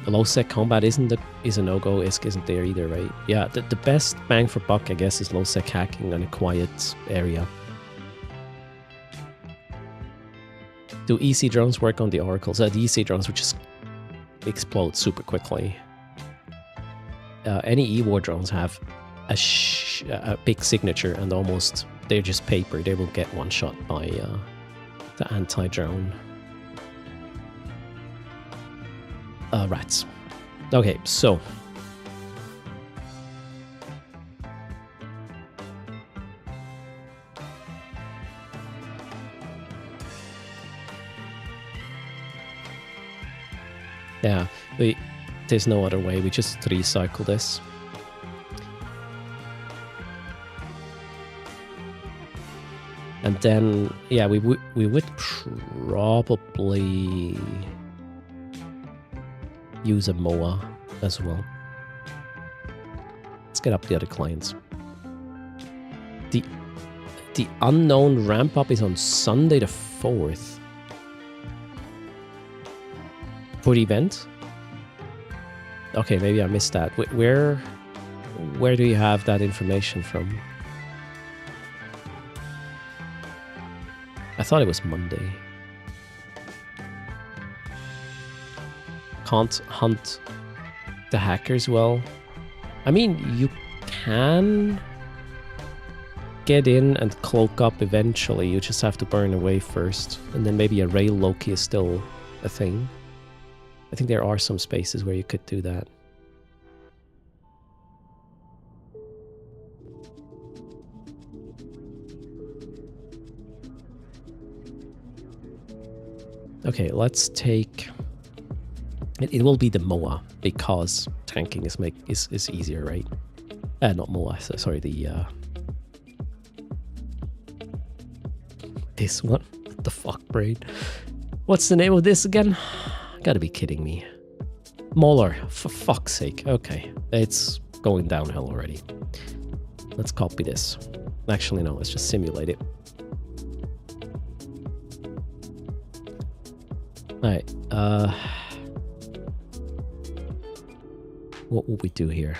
The low sec combat is a no-go. ISK isn't there either, right? Yeah, the best bang for buck, I guess, is low sec hacking on a quiet area. Do EC drones work on the oracles? The EC drones would just explode super quickly. Any E-War drones have a big signature and almost they're just paper. They will get one shot by the anti-drone rats. Okay, so yeah, there's no other way. We just 3-cycle this. And then, yeah, we would probably use a MOA as well. Let's get up the other clients. The unknown ramp up is on Sunday the 4th. For the event? Okay, maybe I missed that. Where do you have that information from? thought it was Monday. Can't hunt the hackers well. I mean, you can get in and cloak up eventually. You just have to burn away first. And then maybe a rail Loki is still a thing. I think there are some spaces where you could do that. Okay, let's take... It will be the Moa, because tanking is easier, right? Not Moa, sorry, the... This one? What the fuck, brain? What's the name of this again? Gotta be kidding me. Mauler, for fuck's sake. Okay, it's going downhill already. Let's copy this. Actually, no, let's just simulate it. Alright, what will we do here?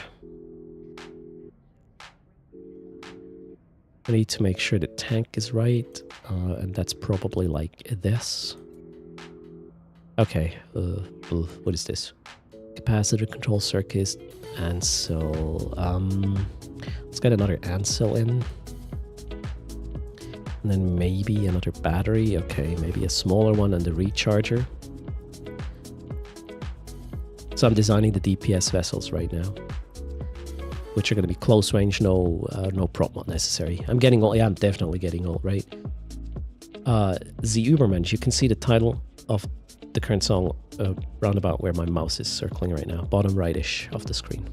I need to make sure the tank is right, and that's probably like this. Okay, what is this? Capacitor control circuit, Ansel. Let's get another Ansel in. And then maybe another battery. Okay, maybe a smaller one and a recharger. So I'm designing the DPS vessels right now, which are going to be close range, no prop mod necessary. I'm getting old. Yeah, I'm definitely getting old, right? The Ubermensch, you can see the title of the current song round about where my mouse is circling right now, bottom right-ish of the screen.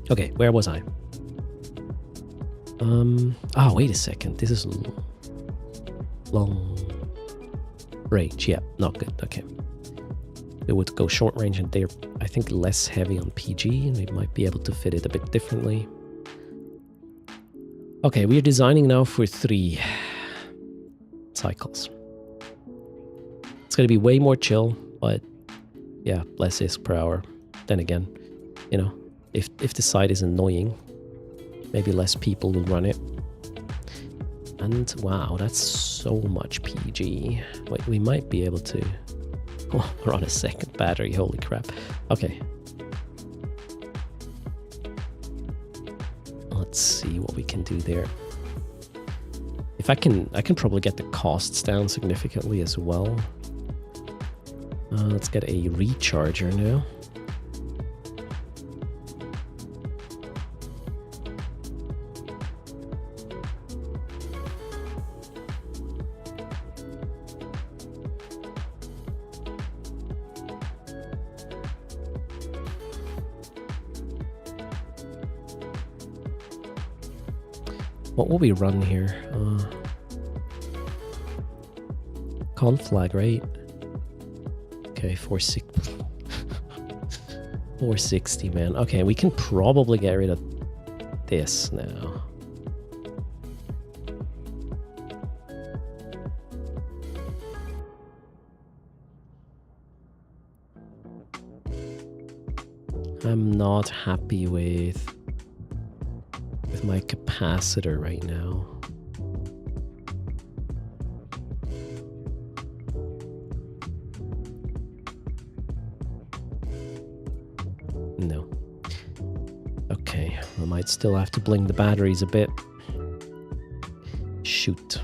Okay, where was I? Wait a second. This is long range. Yeah, not good. Okay. It would go short range, and they're, I think, less heavy on PG, and we might be able to fit it a bit differently. Okay, we're designing now for 3 cycles. It's going to be way more chill, but yeah, less ISK per hour. Then again, you know, if the site is annoying, maybe less people will run it. And wow, that's so much PG. Wait, we might be able to... Oh, we're on a second battery, holy crap. Okay. Let's see what we can do there. If I can probably get the costs down significantly as well. Let's get a recharger now. What will we run here? Con flag, right? Okay, 460, man. Okay, we can probably get rid of this now. I'm not happy with my capacitor right now. No. Okay, I might still have to bling the batteries a bit. Shoot.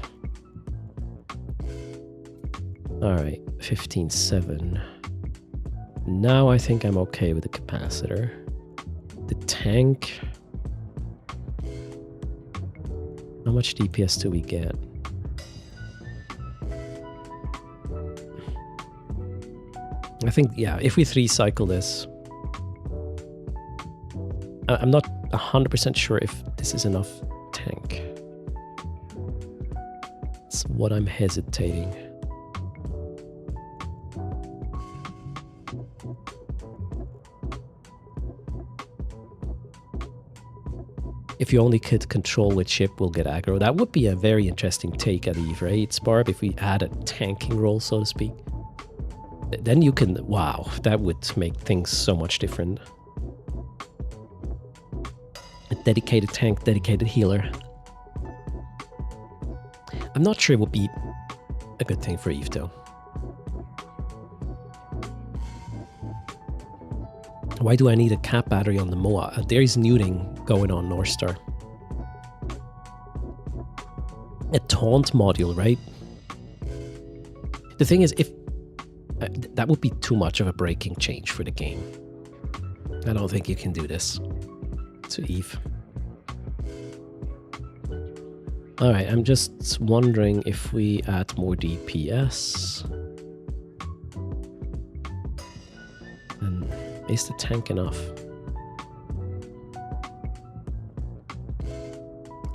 Alright, 15.7. Now I think I'm okay with the capacitor. The tank... How much DPS do we get? I think, yeah, if we 3-cycle this... I'm not 100% sure if this is enough tank. That's what I'm hesitating. If you only could control which ship will get aggro, that would be a very interesting take at Eve, right, Sparb? If we add a tanking role, so to speak. Then you can... Wow, that would make things so much different. A dedicated tank, dedicated healer. I'm not sure it would be a good thing for Eve, though. Why do I need a cap battery on the Moa? There is neuting going on, North Star. A taunt module, right? The thing is, if that would be too much of a breaking change for the game. I don't think you can do this to Eve. Alright, I'm just wondering if we add more DPS. And is the tank enough?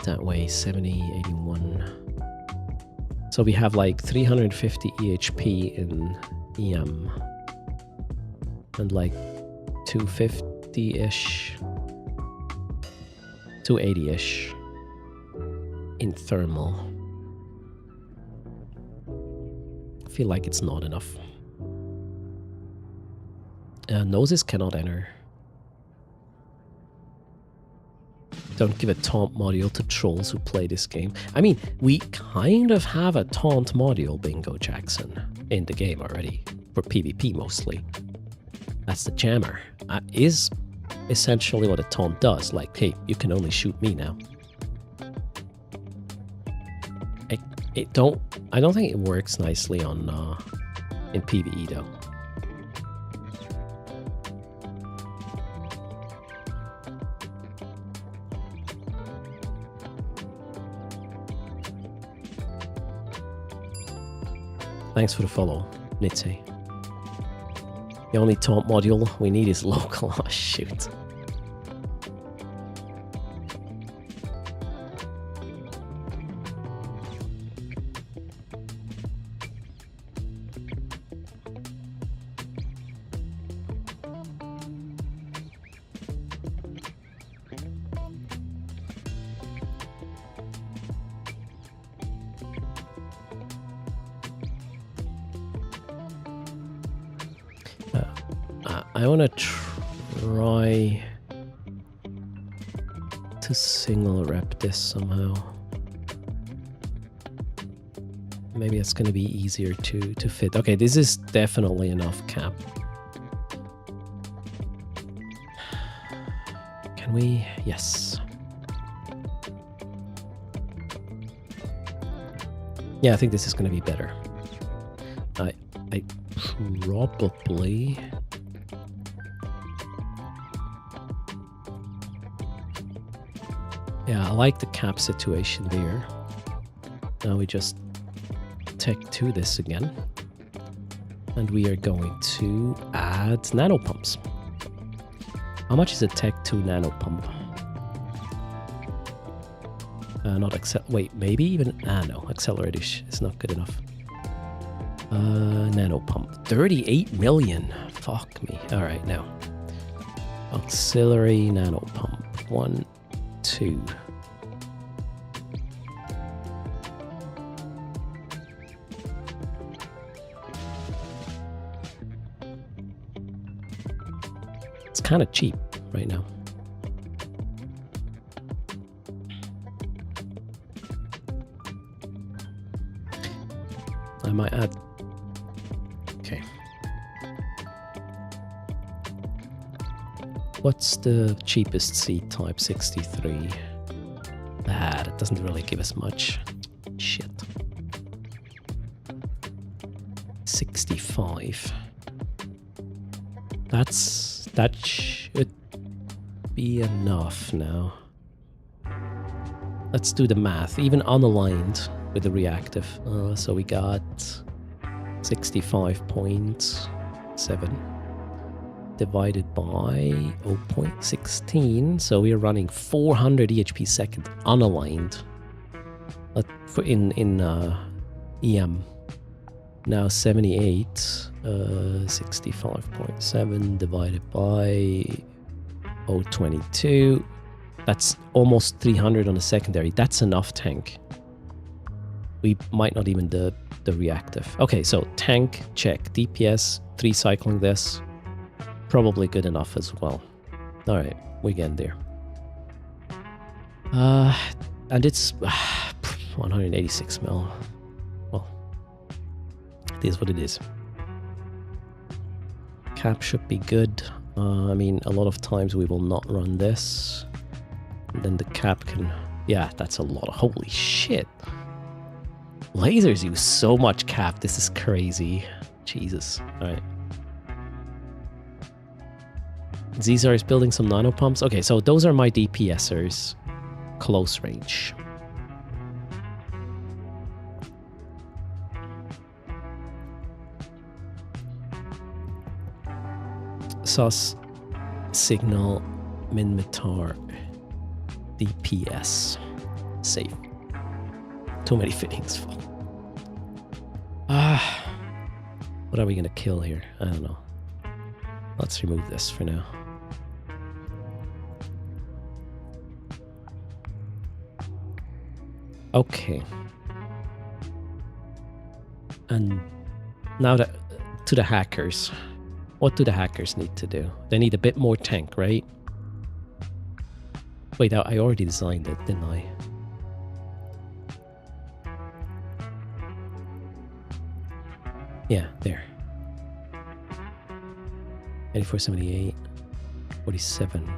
That way, 70, 81. So we have like 350 EHP in EM. And like 250-ish. 280-ish. In thermal. I feel like it's not enough. Noses cannot enter. Don't give a taunt module to trolls who play this game. I mean, we kind of have a taunt module, Bingo Jackson, in the game already. For PvP mostly. That's the jammer. Is essentially what a taunt does. Like, hey, you can only shoot me now. I don't think it works nicely on in PvE though. Thanks for the follow, Nitze. The only taunt module we need is local. Oh shoot. I want to try to single rep this somehow. Maybe it's going to be easier to fit. Okay, this is definitely enough cap. Can we? Yes. Yeah, I think this is going to be better. I probably... Yeah, I like the cap situation there. Now we just tech 2 this again. And we are going to add nano pumps. How much is a tech 2 nano pump? Wait, maybe even no, accelerator is not good enough. Nano pump, 38 million. Fuck me. All right, now auxiliary nano pump. 1, 2. It's kind of cheap right now. I might add. Okay. What's the cheapest seat type? 63. That doesn't really give us much. Shit. 65. That should be enough now. Let's do the math. Even unaligned with the reactive. So we got 65.7 divided by 0.16. So we are running 400 EHP second unaligned. In EM. Now 78, 65.7 divided by 0.22. That's almost 300 on the secondary. That's enough tank. We might not even the reactive. Okay, so tank, check. DPS, 3 cycling this. Probably good enough as well. Alright, we get there. And it's... 186 mil. Well, it is what it is. Cap should be good. I mean, a lot of times we will not run this. And then the cap can... Yeah, that's a lot of... Holy shit. Lasers use so much cap. This is crazy. Jesus. Alright. Zizar is building some nano pumps. Okay, so those are my DPSers. Close range. Sus, Signal, Minmatar, DPS. Safe. Too many fittings. What are we gonna kill here? I don't know. Let's remove this for now. Okay. And now to the hackers. What do the hackers need to do? They need a bit more tank, right? Wait, I already designed it, didn't I? Yeah, there. 8478, 47.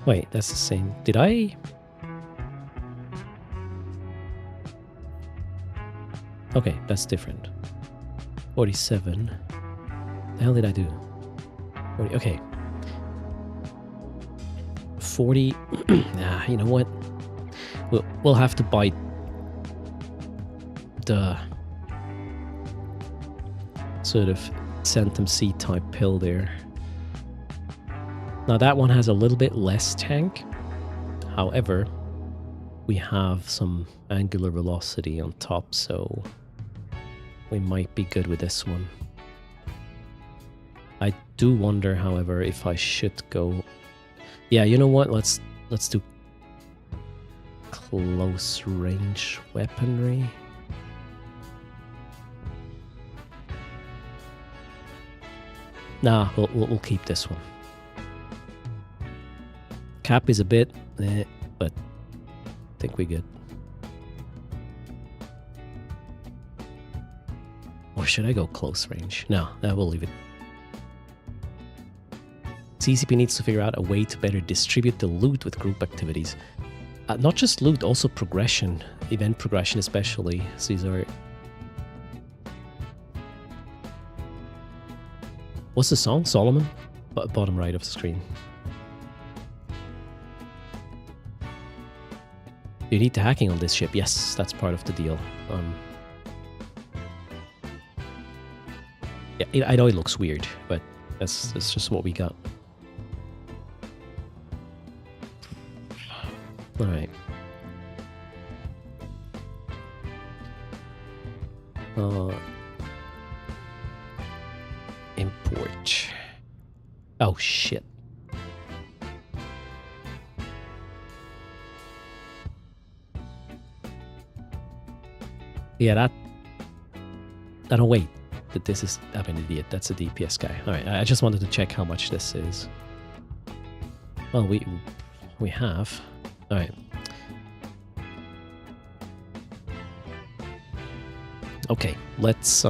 Wait, that's the same. Did I? Okay, that's different. 47. The hell did I do? 40, okay. 40. Nah, you know what? We'll have to bite the sort of Centum C type pill there. Now that one has a little bit less tank. However, we have some angular velocity on top, so we might be good with this one. I do wonder, however, if I should go... Yeah, you know what? Let's do close range weaponry. Nah, we'll keep this one. Cap is a bit, but I think we're good. Or should I go close range? No, we'll leave it. CCP needs to figure out a way to better distribute the loot with group activities. Not just loot, also progression. Event progression especially. Caesar. What's the song? Solomon? Bottom right of the screen. You need the hacking on this ship. Yes, that's part of the deal. Yeah, I know it looks weird, but that's just what we got. All right. Import. Oh shit. Yeah, that... Oh, wait. This is... I'm an idiot. That's a DPS guy. Alright, I just wanted to check how much this is. Well, we have. Alright. Okay, let's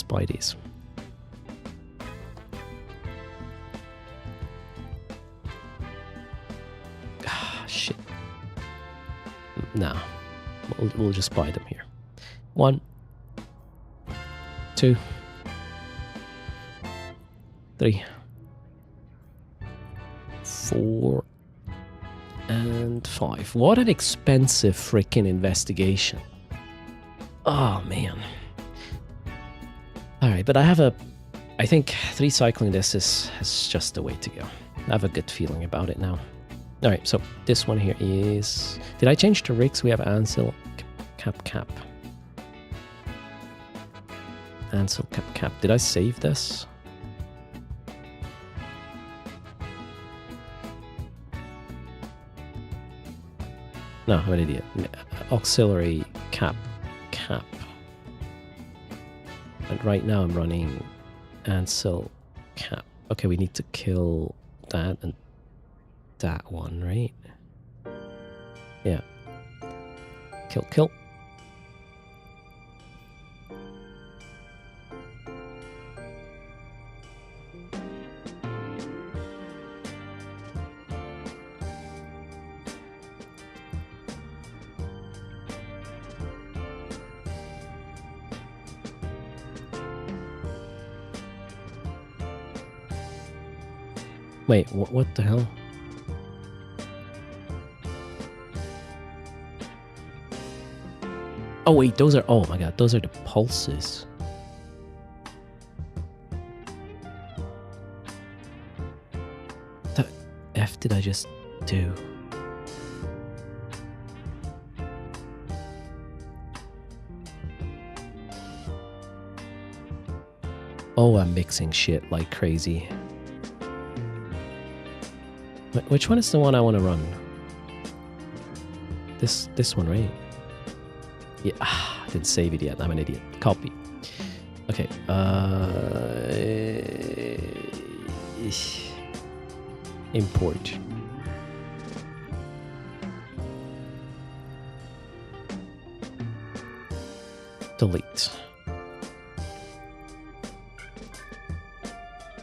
buy these. Ah, shit. No, we'll just buy them here. 1, 2, 3, 4, and 5. What an expensive freaking investigation. Oh man. Alright, but I think 3 cycling this is just the way to go. I have a good feeling about it now. Alright, so this one here is... Did I change the rigs? We have Ansel, Cap. Ansel cap. Did I save this? No, I'm an idiot. Auxiliary cap. And right now I'm running Ansel cap. Okay, we need to kill that and that one, right? Yeah. Kill. Wait, what the hell? Oh wait, those are, oh my god, those are the pulses. The F did I just do? Oh, I'm mixing shit like crazy. Which one is the one I want to run? This one, right? Yeah, I didn't save it yet. I'm an idiot. Copy. Okay. Import. Delete.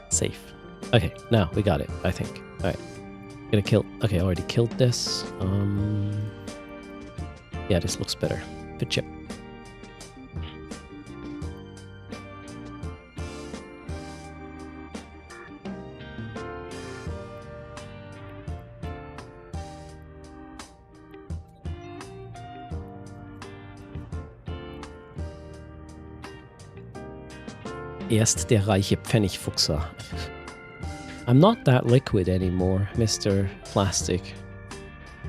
Save. Okay, now we got it, I think. Alright. Gonna kill. Okay, I already killed this. Yeah, this looks better. Good chip. Erst der reiche Pfennigfuchser. I'm not that liquid anymore, Mr. Plastic.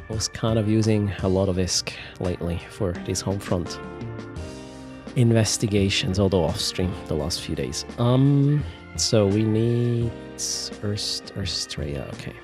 I was kind of using a lot of ISK lately for these Homefront investigations, although off stream the last few days. So we need Erstrea, okay.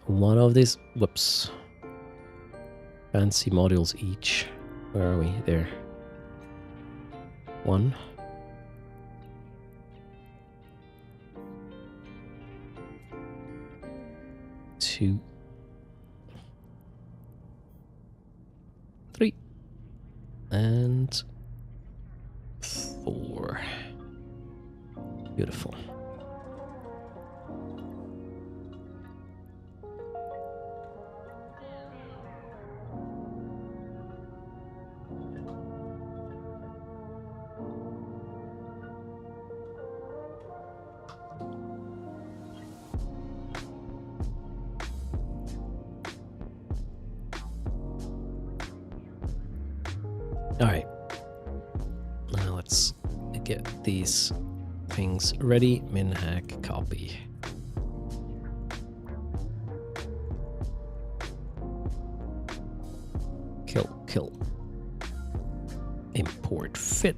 One of these, whoops, fancy modules each. Where are we? There. 1. 2. 3. And 4. Beautiful. Alright, now let's get these things ready. Minhack copy. Kill. Import fit.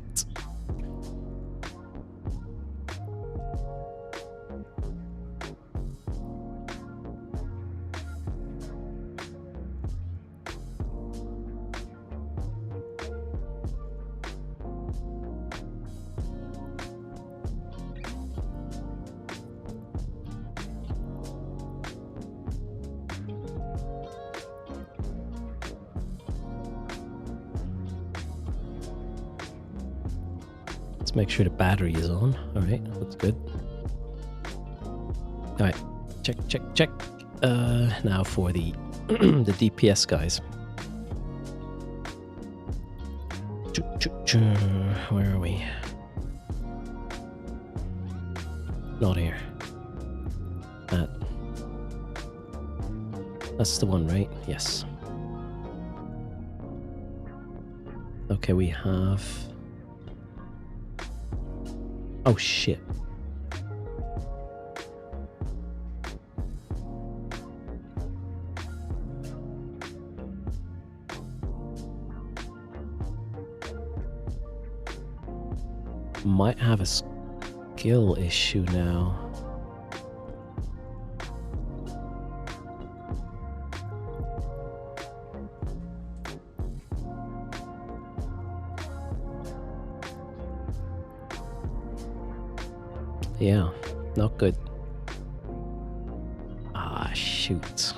Make sure the battery is on. All right, that's good. All right, check. Now for the the DPS guys. Where are we? Not here. That's the one, right? Yes. Okay, we have... Oh, shit. Might have a skill issue now. Yeah, not good. Ah, shoot.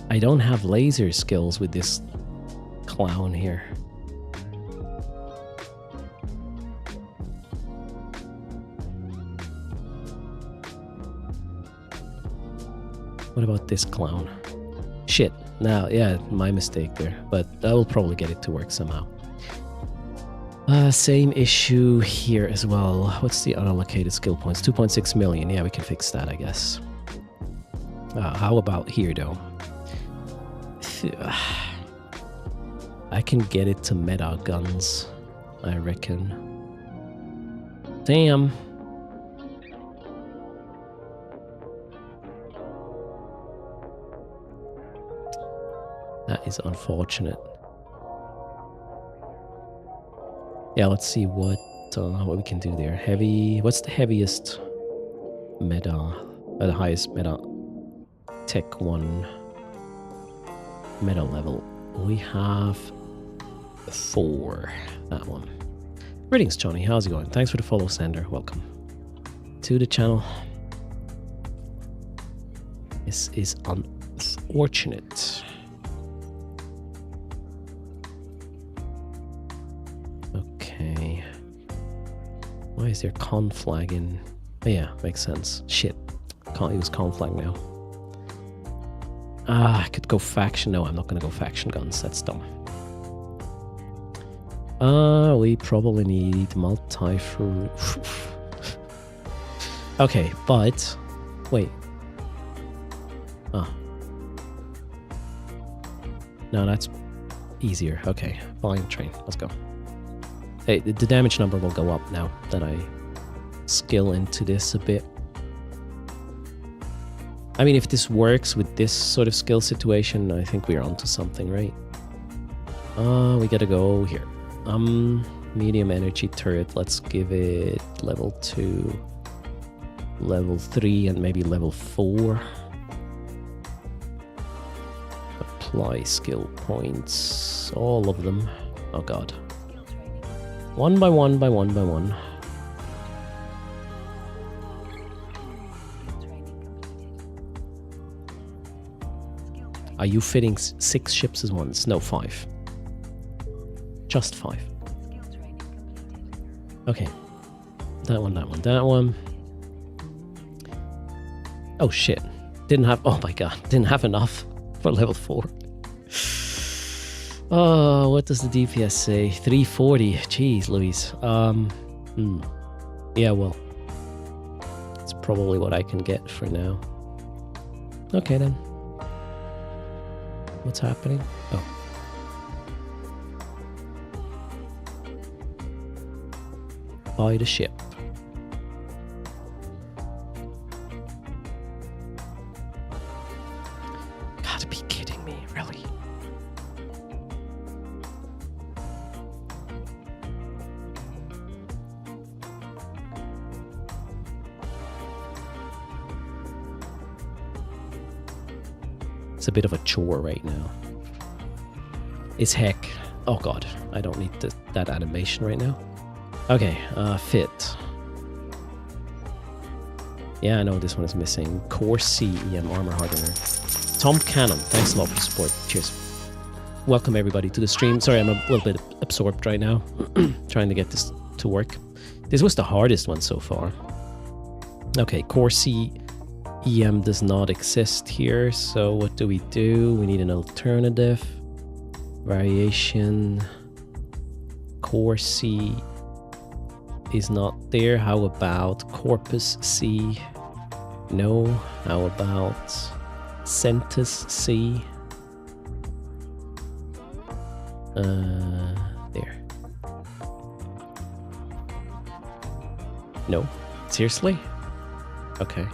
I don't have laser skills with this clown here. What about this clown? Shit. Now, yeah, my mistake there. But I will probably get it to work somehow. Same issue here as well. What's the unallocated skill points? 2.6 million. Yeah, we can fix that, I guess. How about here, though? I can get it to meta guns, I reckon. Damn. That is unfortunate. Yeah, let's see what we can do there. Heavy. What's the heaviest meta? The highest meta tech 1 meta level. We have 4. That one. Greetings, Johnny. How's it going? Thanks for the follow, Sander. Welcome to the channel. This is unfortunate. Okay. Why is there conflag in? Oh, yeah, makes sense. Shit. Can't use conflag now. I could go faction. No, I'm not gonna go faction guns. That's dumb. We probably need multi-fruit. Okay, but... Wait. No, that's easier. Okay, flying train. Let's go. Hey, the damage number will go up now that I skill into this a bit. I mean, if this works with this sort of skill situation, I think we're onto something, right? We gotta go here. Medium energy turret. Let's give it level 2, level 3, and maybe level 4. Apply skill points. All of them. Oh god. One by one by one by one. Are you fitting 6 ships at once? No, 5. Just 5. Okay. That one, that one, that one. Oh shit. Didn't have... Oh my god. Didn't have enough for level 4. Oh, what does the DPS say? 340. Jeez, Louise. Yeah, well. It's probably what I can get for now. Okay, then. What's happening? Oh. Buy the ship. Gotta be kidding me, really? It's a bit of a chore right now. It's heck. Oh god, I don't need that animation right now. Okay, fit. Yeah, I know this one is missing. Core C EM Armor Hardener. Tom Cannon, thanks a lot for the support. Cheers. Welcome everybody to the stream. Sorry, I'm a little bit absorbed right now. Trying to get this to work. This was the hardest one so far. Okay, Core C EM does not exist here, so what do? We need an alternative. Variation. Core C is not there. How about Corpus C? No. How about Centus C? There. No. Seriously? Okay.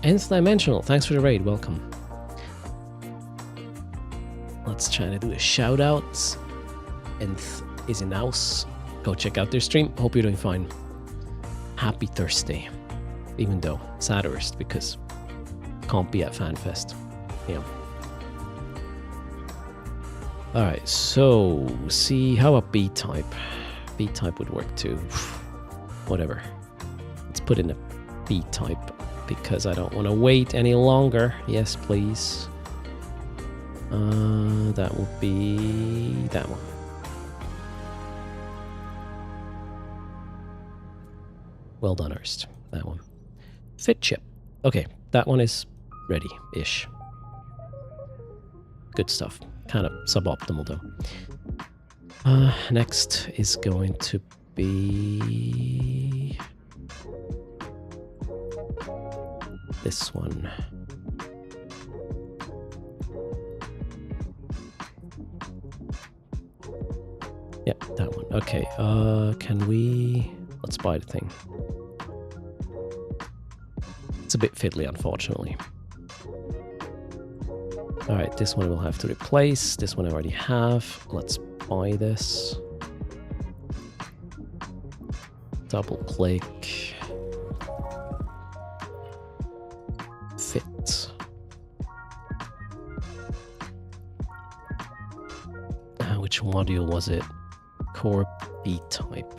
Nth Dimensional, thanks for the raid, welcome. Let's try to do a shout outs. Nth is in house. Go check out their stream. Hope you're doing fine. Happy Thursday. Even though sad Erst because can't be at FanFest. Yeah. Alright, so see how a B type. B type would work too. Whatever. Let's put in a B type because I don't want to wait any longer. Yes, please. That would be that one. Well done, Erst. That one. Fit chip. Okay, that one is ready-ish. Good stuff. Kind of suboptimal though. Next is going to be this one. Yeah, that one. Okay, can we... Let's buy the thing. It's a bit fiddly, unfortunately. Alright, this one we'll have to replace. This one I already have. Let's buy this. Double click. Fit. Which module was it? Core B type.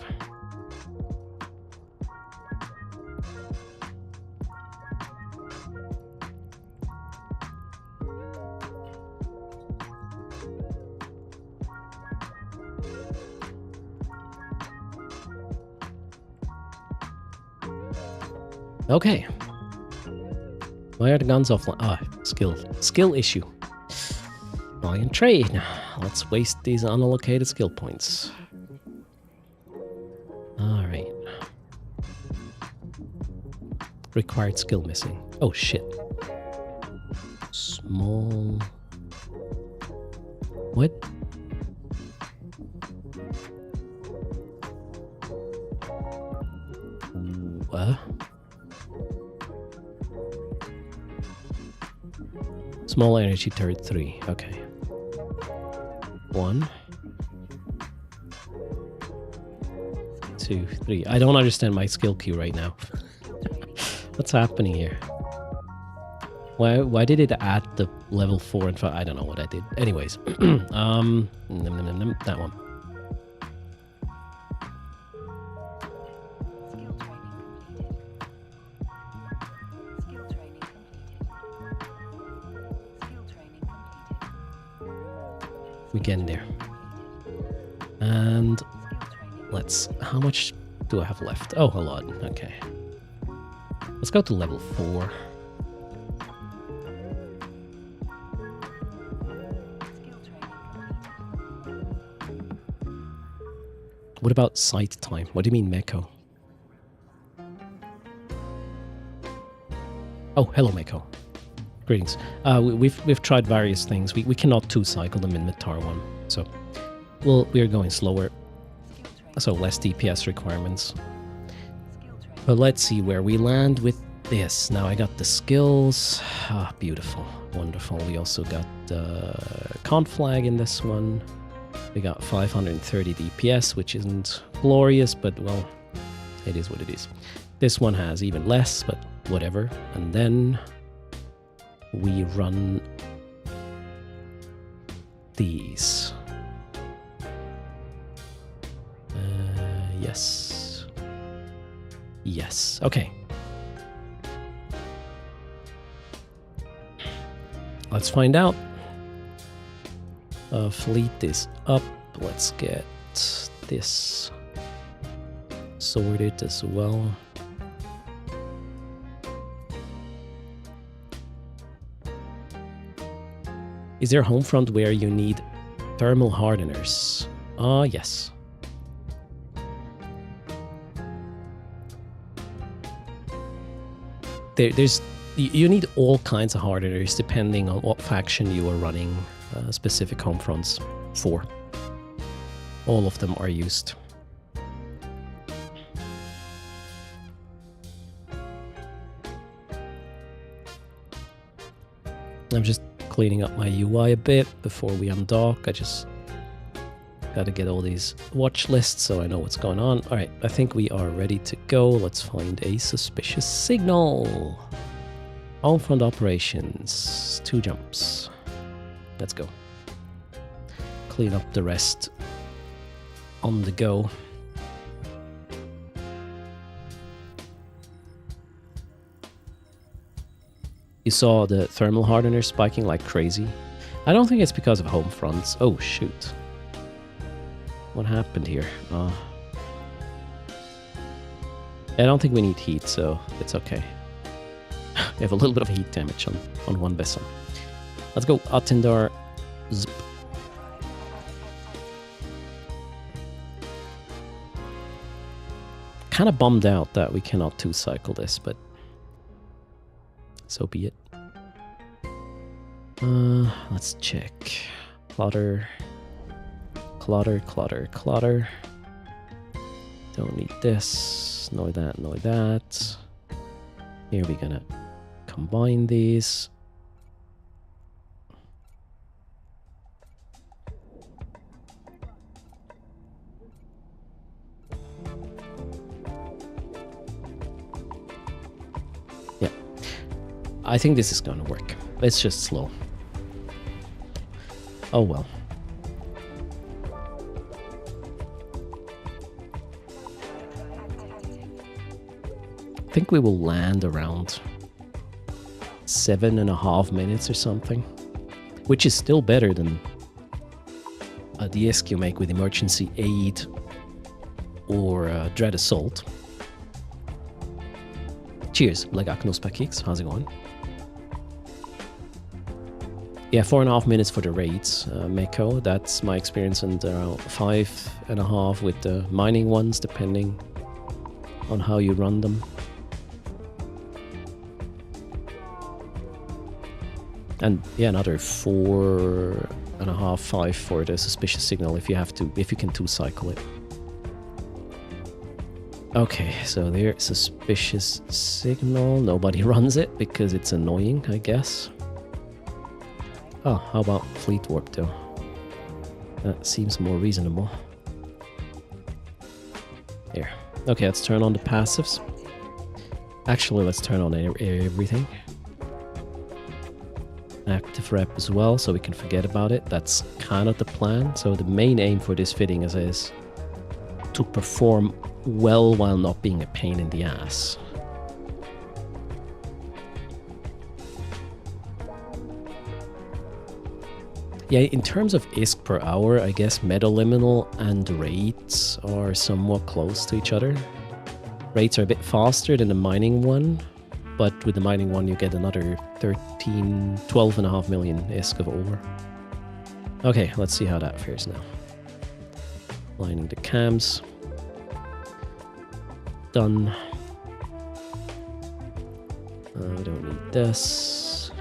Okay. Why are the guns offline? Ah, skill issue. Buy and trade. Let's waste these unallocated skill points. Alright. Required skill missing. Oh shit. Small... What? What? Small energy turret 3. Okay. 1, 2, 3. I don't understand my skill queue right now. What's happening here? Why did it add the level 4 and 5? I don't know what I did. Anyways, that one. We get in there. And let's... How much do I have left? Oh, a lot. Okay. Let's go to level 4. What about sight time? What do you mean, Meko? Oh, hello, Meko. Greetings. We've tried various things. We cannot 2-cycle them in Mitar 1, so we're going slower. So less DPS requirements. But let's see where we land with this. Now I got the skills. Ah, beautiful. Wonderful. We also got Conflag in this one. We got 530 DPS, which isn't glorious, but well, it is what it is. This one has even less, but whatever. And then we run these. Yes. Yes. Okay. Let's find out. Fleet is up. Let's get this sorted as well. Is there a home front where you need thermal hardeners? Yes. You need all kinds of hardeners depending on what faction you are running specific home fronts for. All of them are used. I'm just cleaning up my UI a bit before we undock. I just gotta get all these watch lists so I know what's going on. All right, I think we are ready to go. Let's find a suspicious signal. Home front operations, 2 jumps. Let's go. Clean up the rest on the go. You saw the thermal hardener spiking like crazy. I don't think it's because of home fronts. Oh, shoot. What happened here? I don't think we need heat, so it's okay. We have a little bit of heat damage on one vessel. Let's go, Atindar. Zip. Kind of bummed out that we cannot 2-cycle this, but so be it. Let's check. Clutter. Clutter, clutter, clutter. Don't need this. Nor that, nor that. Here we're gonna combine these. Yeah. I think this is gonna work. It's just slow. Oh well. I think we will land around 7.5 minutes or something, which is still better than the ESC you make with Emergency Aid or Dread Assault. Cheers, Legaknos Pakix, how's it going? Yeah, 4.5 minutes for the raids, Meko. That's my experience, and around 5.5 with the mining ones, depending on how you run them. And yeah, another 4.5, 5 for the suspicious signal if you can 2-cycle it. Okay, so there, suspicious signal. Nobody runs it because it's annoying, I guess. Oh, how about fleet warp though? That seems more reasonable. There. Okay, let's turn on the passives. Actually, let's turn on everything. Active rep as well, so we can forget about it. That's kind of the plan. So the main aim for this fitting is to perform well while not being a pain in the ass. Yeah, in terms of ISK per hour, I guess Metaliminal and Raids are somewhat close to each other. Raids are a bit faster than the mining one, but with the mining one you get another 12.5 million ISK of ore. Okay, let's see how that fares now. Lining the cams. Done. We don't need this.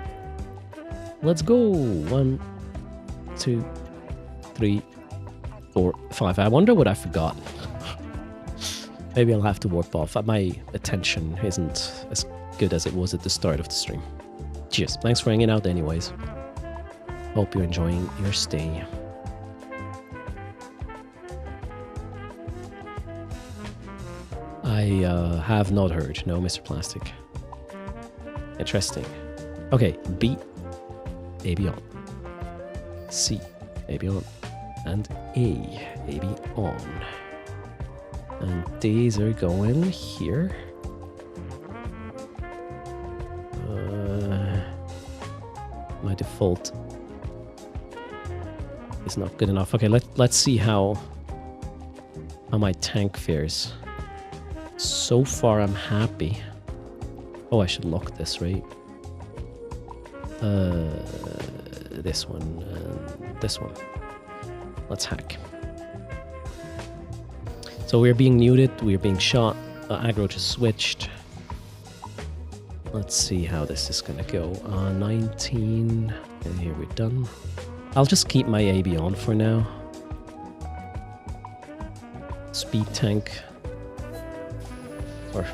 Let's go! 1, 2, 3, 4, 5. I wonder what I forgot. Maybe I'll have to warp off. My attention isn't as good as it was at the start of the stream. Cheers. Thanks for hanging out anyways. Hope you're enjoying your stay. I have not heard. No, Mr. Plastic. Interesting. Okay, B. AB on. C. AB on. And A. AB on. And these are going here. My default is not good enough. Okay, let's see how my tank fares. So far, I'm happy. Oh, I should lock this, right? This one and this one. Let's hack. So we're being muted, we're being shot, aggro just switched. Let's see how this is gonna go. 19, and here we're done. I'll just keep my AB on for now. Speed tank, or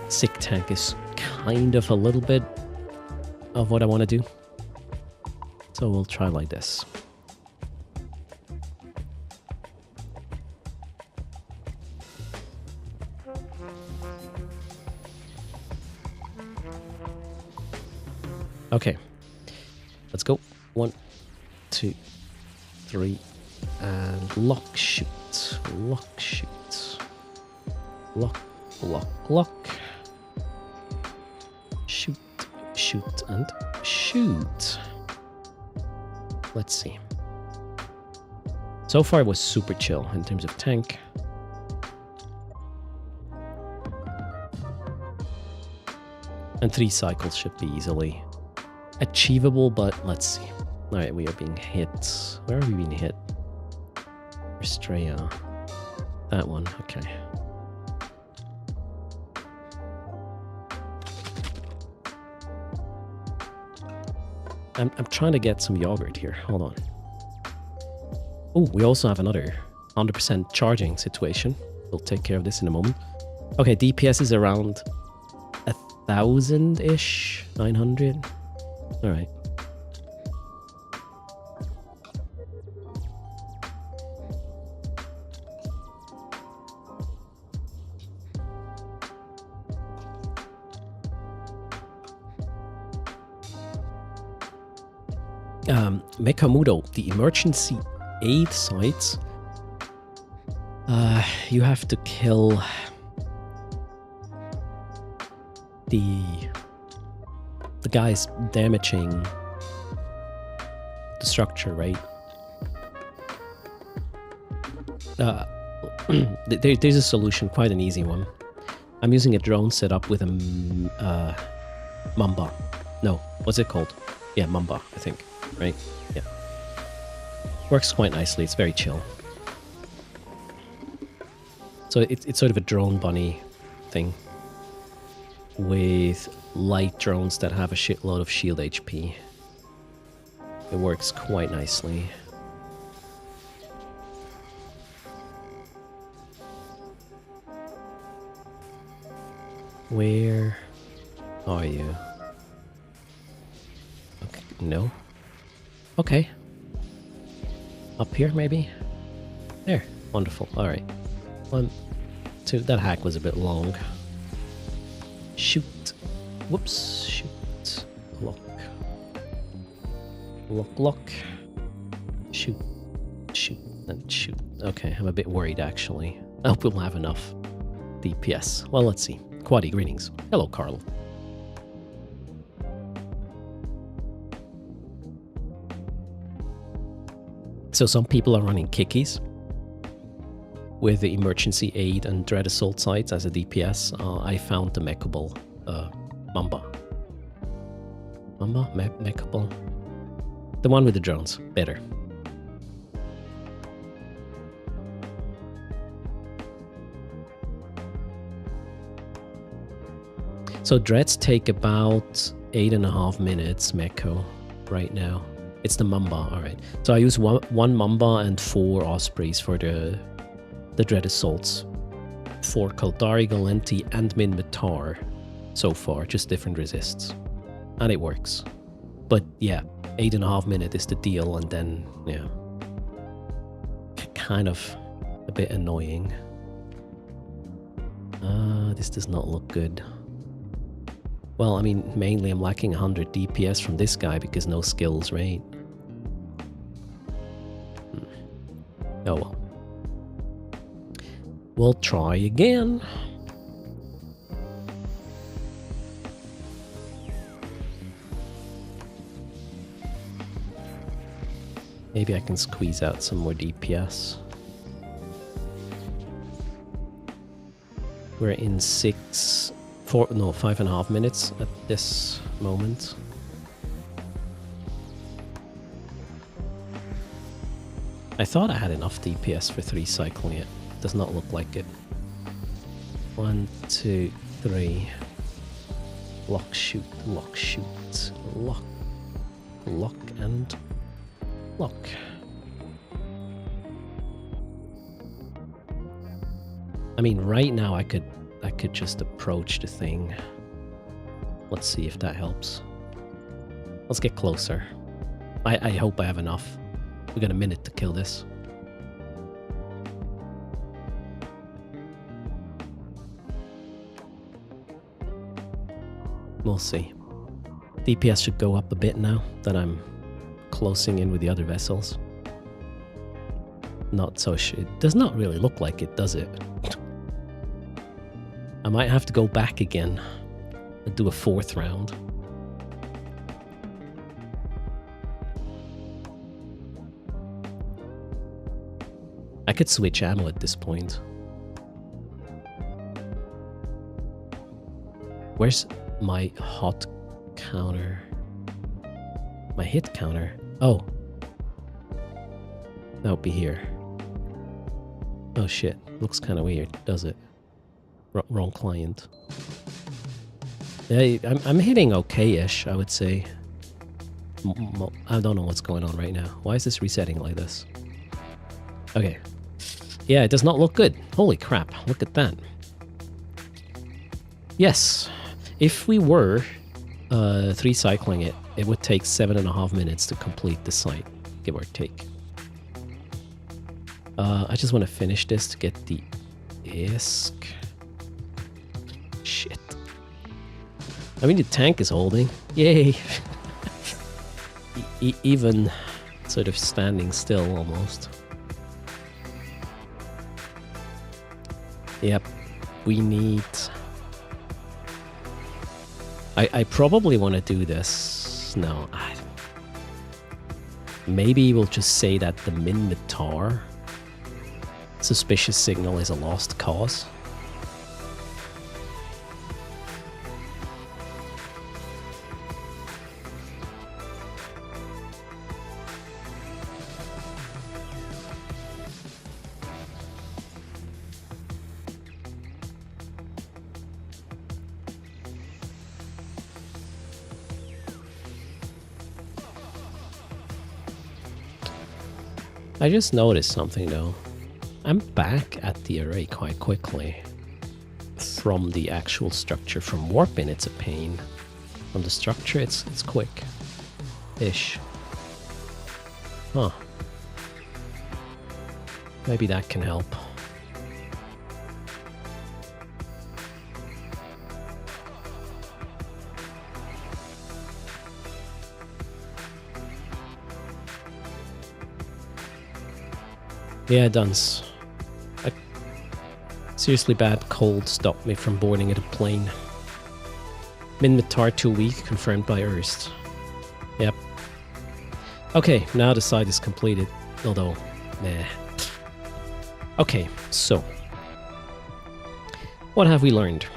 sick tank is kind of a little bit of what I want to do. So we'll try like this. Okay, let's go. 1, 2, 3, and lock, shoot, lock, shoot, lock, lock, lock, shoot, shoot, and shoot. Let's see. So far it was super chill in terms of tank. And 3 cycles should be easily achievable, but let's see. Alright, we are being hit. Where are we being hit? Estrella. That one, okay. I'm trying to get some yogurt here. Hold on. Oh, we also have another 100% charging situation. We'll take care of this in a moment. Okay, DPS is around 1,000-ish, 900. All right. Mekamudo, the emergency aid sites. You have to kill the guys damaging the structure, right? There's a solution, quite an easy one. I'm using a drone setup with a Mamba. No, what's it called? Yeah, Mamba, I think. Right? Yeah. Works quite nicely. It's very chill. So it's sort of a drone bunny thing with light drones that have a shitload of shield HP. It works quite nicely. Where are you? Okay, no. Okay. Up here, maybe? There. Wonderful. Alright. 1, 2. That hack was a bit long. Shoot. Whoops. Shoot. Lock. Lock, lock. Shoot. Shoot. And shoot. Okay, I'm a bit worried, actually. I hope we'll have enough DPS. Well, let's see. Quaddy, greetings. Hello, Carl. So some people are running Kikis with the emergency aid and dread assault sites as a DPS. I found the mechable Mamba. Mamba? Mechable? The one with the drones. Better. So dreads take about 8.5 minutes mecho right now. It's the Mamba, alright. So I use one Mamba and 4 Ospreys for the Dread Assaults. 4 Kaldari, Galenti, and Min Matar so far, just different resists. And it works. But yeah, 8.5 minutes is the deal, and then, yeah. Kind of a bit annoying. This does not look good. Well, I mean, mainly I'm lacking 100 DPS from this guy because no skills, right? Oh well. We'll try again. Maybe I can squeeze out some more DPS. We're in 5.5 minutes at this moment. I thought I had enough DPS for 3 cycling it. Does not look like it. 1, 2, 3. Lock, shoot, lock, shoot, lock, lock, and lock. I mean, right now I could just approach the thing. Let's see if that helps. Let's get closer. I hope I have enough. We got a minute to kill this. We'll see. DPS should go up a bit now that I'm closing in with the other vessels. Not so sure. It does not really look like it, does it? I might have to go back again and do a 4th round. I could switch ammo at this point. Where's my hot counter? My hit counter? Oh. That would be here. Oh shit. Looks kind of weird, does it? Wrong client. Yeah, I'm hitting okay-ish, I would say. I don't know what's going on right now. Why is this resetting like this? Okay. Yeah, it does not look good. Holy crap, look at that. Yes. If we were 3-cycling it, it would take 7.5 minutes to complete the site, give or take. I just want to finish this to get the ISK. Shit. I mean, the tank is holding. Yay! Even sort of standing still almost. Yep. We need... I probably want to do this. No. Maybe we'll just say that the Minmatar suspicious signal is a lost cause. I just noticed something though. I'm back at the array quite quickly. From the actual structure. From warping it's a pain. From the structure it's quick. Ish. Huh. Maybe that can help. Yeah, Duns. A seriously bad cold stopped me from boarding at a plane. Minmatar 2 week, confirmed by Erst. Yep. Okay, now the site is completed. Although, meh. Okay, so. What have we learned?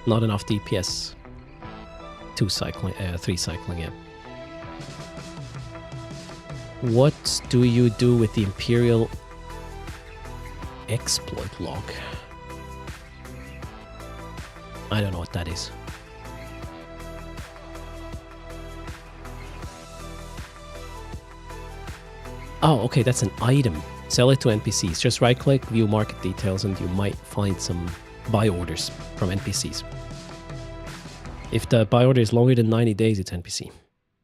Not enough DPS. 3 cycling, yeah. What do you do with the Imperial exploit log? I don't know what that is. Oh, okay, that's an item. Sell it to NPCs. Just right-click, view market details, and you might find some buy orders from NPCs. If the buy order is longer than 90 days, it's NPC,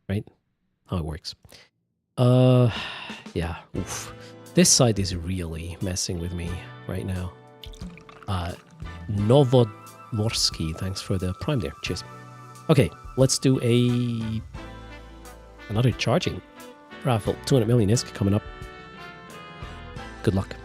right? How it works. Yeah, oof. This site is really messing with me right now. Novodvorsky, thanks for the prime there. Cheers. Okay, let's do another charging raffle. 200 million ISK coming up. Good luck.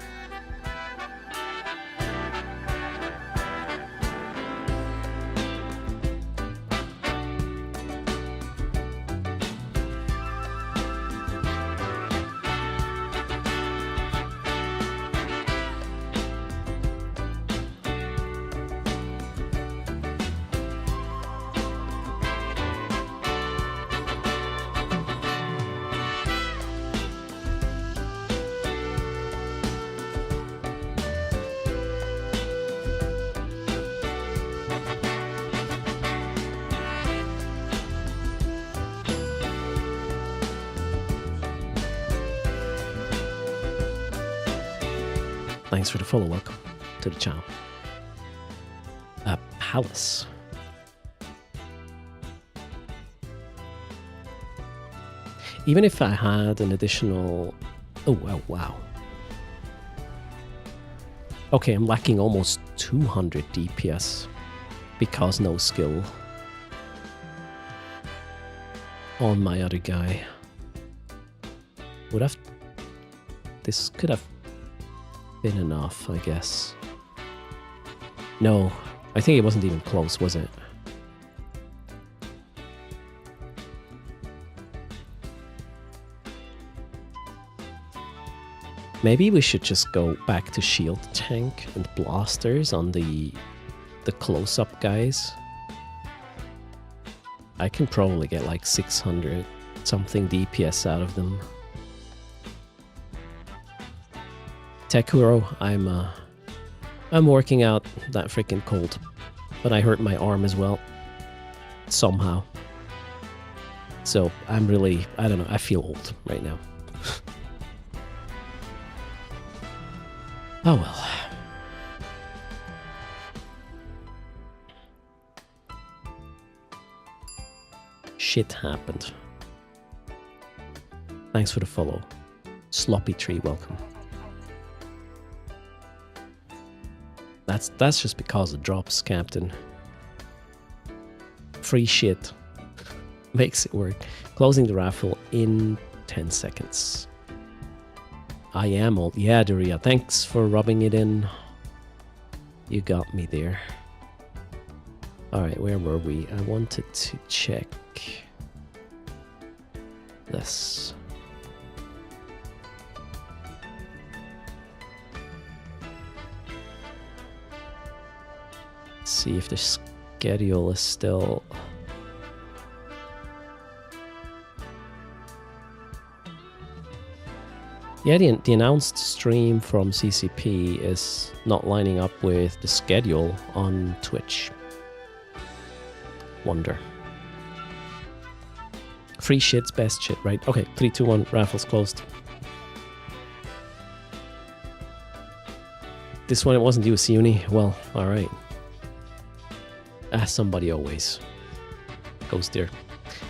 Thanks for the follow. Welcome to the channel. A palace. Even if I had an additional... Oh, wow. Okay, I'm lacking almost 200 DPS because no skill on my other guy. Would have... This could have been enough, I guess. No, I think it wasn't even close, was it? Maybe we should just go back to shield tank and blasters on the close-up guys. I can probably get like 600 something DPS out of them. Tekuro, I'm working out that freaking cold, but I hurt my arm as well somehow. So I'm really, I don't know, I feel old right now. Oh well. Shit happened. Thanks for the follow. Sloppy Tree, welcome. That's just because it drops, Captain. Free shit. Makes it work. Closing the raffle in 10 seconds. I am old. Yeah, Daria, thanks for rubbing it in. You got me there. Alright, where were we? I wanted to check this. See if the schedule is still... Yeah, the announced stream from CCP is not lining up with the schedule on Twitch. Wonder. Free shit's best shit, right? Okay, 3, 2, 1, raffles closed. This one, it wasn't you, Siuni. Well, alright. Somebody always goes there.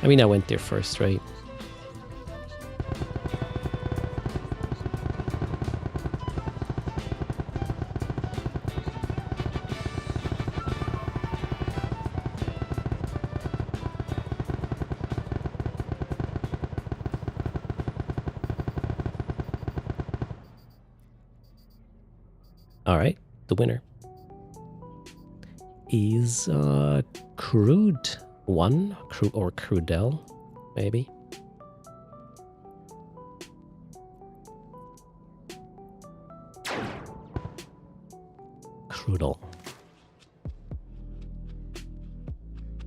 I mean, I went there first, right? Alright, the winner is Crude One, or Crudel, maybe. Crudel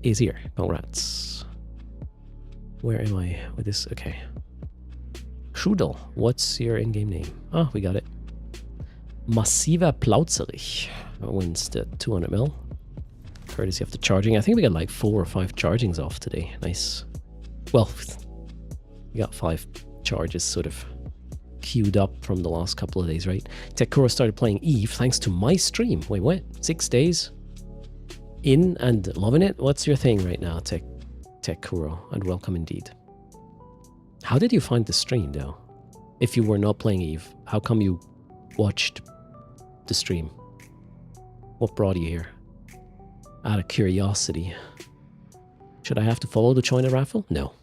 is here. Congrats. Where am I with this? Okay. Crudel, what's your in-game name? Oh, we got it. Massiva Plauzerich wins the 200 mil. Courtesy of the charging. I think we got like 4 or 5 chargings off today. Nice. Well, we got 5 charges sort of queued up from the last couple of days, right? Tekuro started playing Eve thanks to my stream. Wait, what? 6 days in and loving it? What's your thing right now, Tekuro? And welcome indeed. How did you find the stream, though? If you were not playing Eve, how come you watched the stream? What brought you here? Out of curiosity. Should I have to follow to join a raffle? No.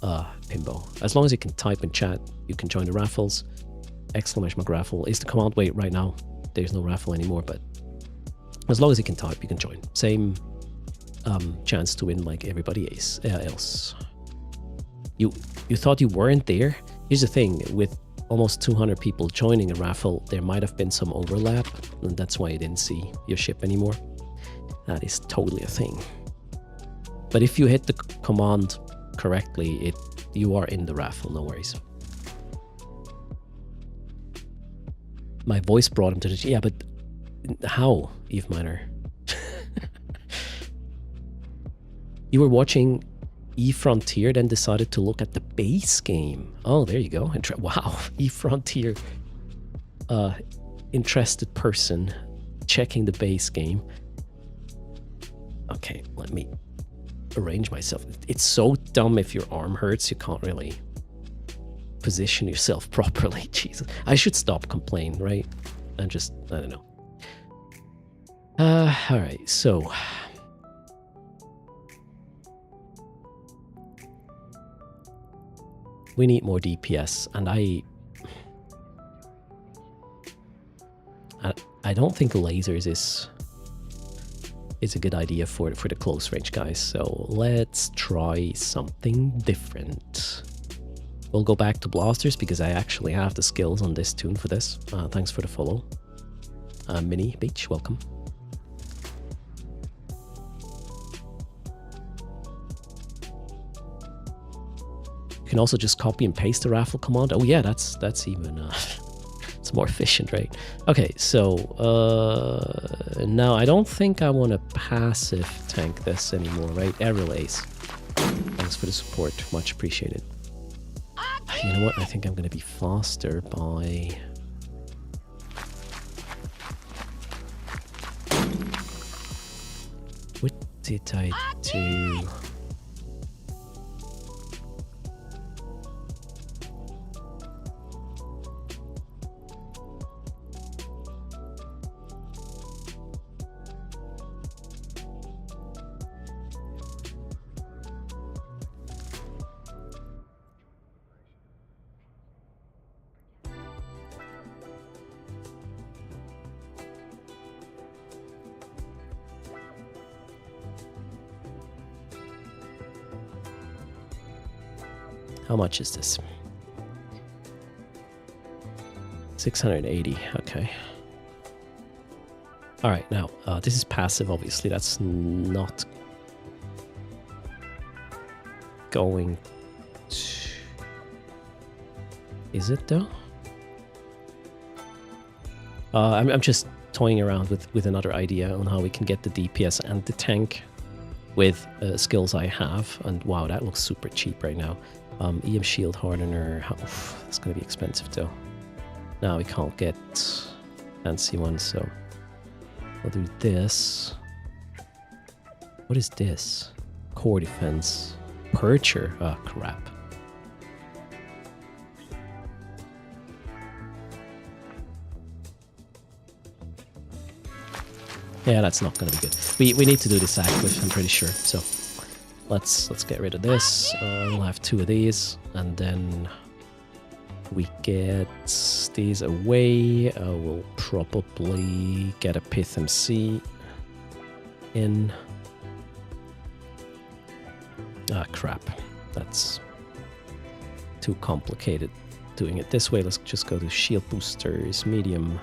Pimbo. As long as you can type in chat, you can join the raffles. Exclamation mark raffle is the command. Wait, right now there's no raffle anymore, but as long as you can type, you can join. Same chance to win like everybody else. You thought you weren't there? Here's the thing, with almost 200 people joining a raffle, there might have been some overlap, and that's why you didn't see your ship anymore. That is totally a thing. But if you hit the command correctly, you are in the raffle, no worries. My voice brought him to the... Yeah, but how, Eve Miner? You were watching E-Frontier, then decided to look at the base game. Oh, there you go. Wow, E-Frontier interested person checking the base game. Okay, let me arrange myself. It's so dumb if your arm hurts, you can't really position yourself properly. Jesus, I should stop complaining, right? And just, I don't know. All right, so we need more DPS, and I don't think lasers is a good idea for the close range guys. So let's try something different. We'll go back to blasters because I actually have the skills on this tune for this. Thanks for the follow. Mini Beach, welcome. You can also just copy and paste the raffle command. Oh yeah, that's even it's more efficient, right? Okay, so now I don't think I want to passive tank this anymore, right? Air relays. Thanks for the support, much appreciated. You know what? I think I'm going to be faster by... What did I do? How much is this? 680, okay. All right, now, this is passive, obviously. That's not going to... Is it, though? I'm just toying around with another idea on how we can get the DPS and the tank with skills I have. And wow, that looks super cheap right now. EM shield hardener, it's going to be expensive though. Now we can't get fancy ones, so we'll do this. What is this? Core defense. Percher? Oh, crap. Yeah, that's not going to be good. We need to do this active, I'm pretty sure, so... Let's get rid of this. We'll have 2 of these, and then we get these away. We'll probably get a Pith MC in. Ah, crap. That's too complicated doing it this way. Let's just go to shield boosters, medium.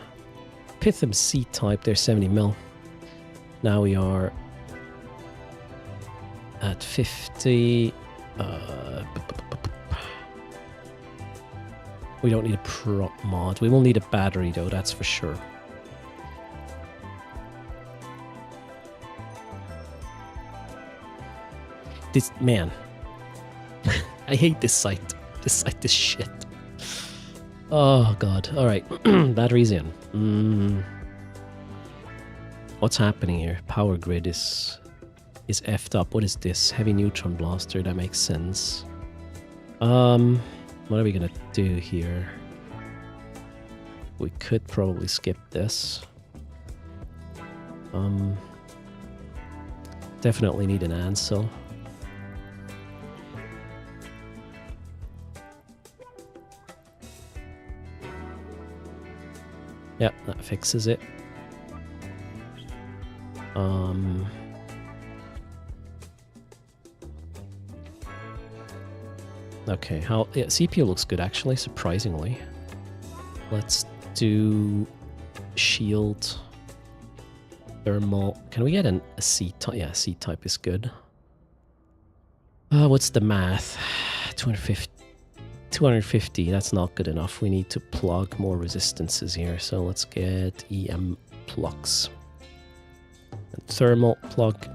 Pith MC type, they're 70 mil. Now we are at 50. We don't need a prop mod. We will need a battery though, that's for sure. This, man. I hate this site. This site is shit. Oh god. Alright. Batteries in. What's happening here? Power grid is effed up. What is this? Heavy neutron blaster, that makes sense. What are we gonna do here? We could probably skip this. Definitely need an Ansel. Yep, that fixes it. Okay, how... Yeah, CPU looks good, actually, surprisingly. Let's do... shield... thermal... Can we get a C-type? Yeah, C-type is good. What's the math? 250, that's not good enough. We need to plug more resistances here, so let's get EM plugs. And thermal plug.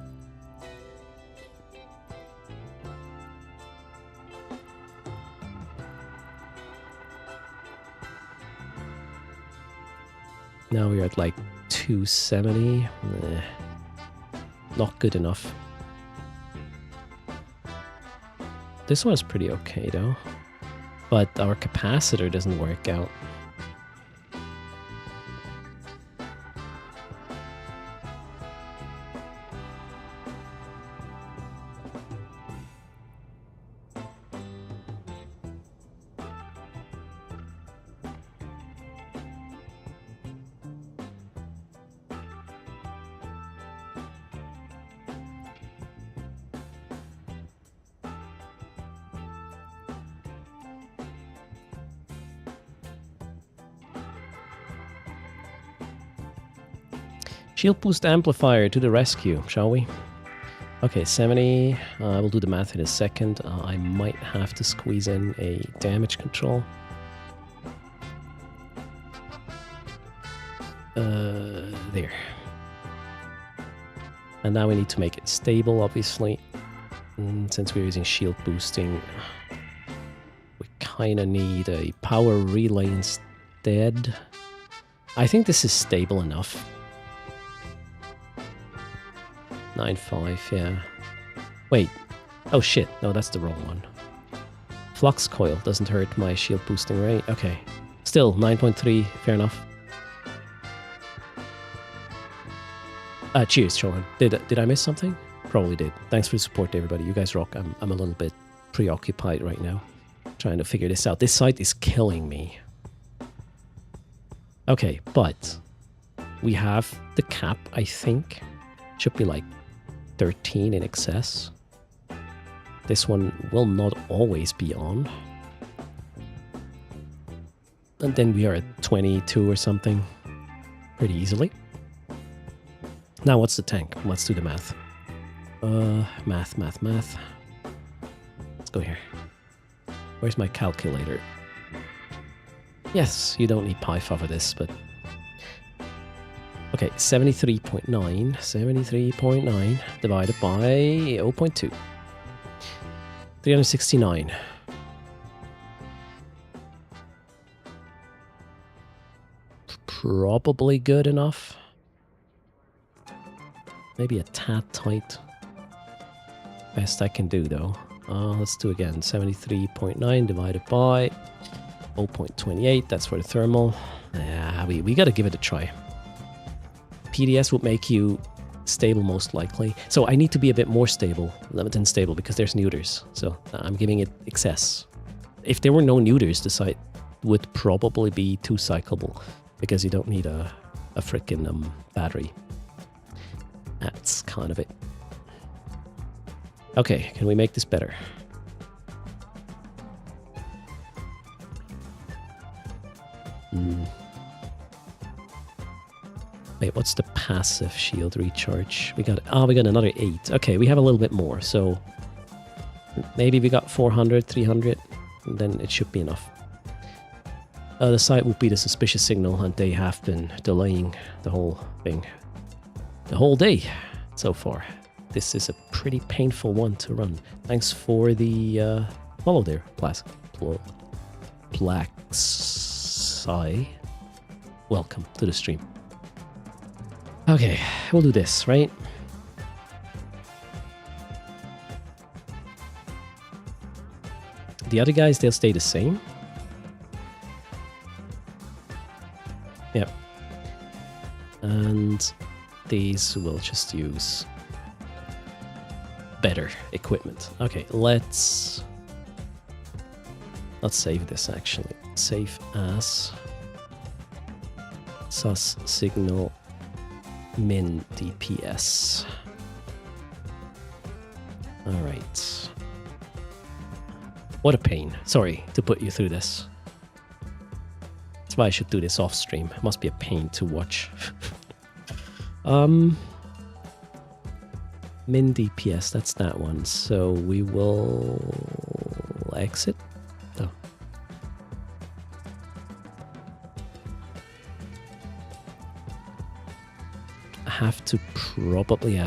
Now we're at like 270. Not good enough. This one's pretty okay though. But our capacitor doesn't work out. Shield boost amplifier to the rescue, shall we? Okay, 70. We'll do the math in a second. I might have to squeeze in a damage control. There. And now we need to make it stable, obviously. Since we're using shield boosting, we kind of need a power relay instead. I think this is stable enough. 9.5, yeah. Wait. Oh shit. No, that's the wrong one. Flux coil doesn't hurt my shield boosting, right? Okay. Still, 9.3. Fair enough. Cheers, Sean. Did I miss something? Probably did. Thanks for the support, everybody. You guys rock. I'm a little bit preoccupied right now. Trying to figure this out. This site is killing me. Okay, but we have the cap, I think. Should be like 13 in excess. This one will not always be on. And then we are at 22 or something. Pretty easily. Now what's the tank? Let's do the math. Math. Let's go here. Where's my calculator? Yes, you don't need pi for this, but... Okay, 73.9. 73.9 divided by 0.2. 369. Probably good enough. Maybe a tad tight. Best I can do though. Let's do again. 73.9 divided by 0.28. That's for the thermal. Yeah, we gotta give it a try. PDS would make you stable most likely. So I need to be a bit more stable than stable because there's neuters. So I'm giving it excess. If there were no neuters, the site would probably be too cyclable because you don't need a frickin' battery. That's kind of it. Okay, can we make this better? Wait, what's the passive shield recharge? We got another 8. Okay, we have a little bit more, so maybe we got 400, 300, and then it should be enough. The site will be the suspicious signal, and they have been delaying the whole thing the whole day so far. This is a pretty painful one to run. Thanks for the follow there, Plaxi. Welcome to the stream. Okay, we'll do this, right? The other guys, they'll stay the same. Yep. And these will just use better equipment. Okay, let's save this actually. Save as sus signal min DPS. All right. What a pain. Sorry to put you through this. That's why I should do this off stream. It must be a pain to watch. Min DPS, that's that one. So we will exit. Oh. I have to probably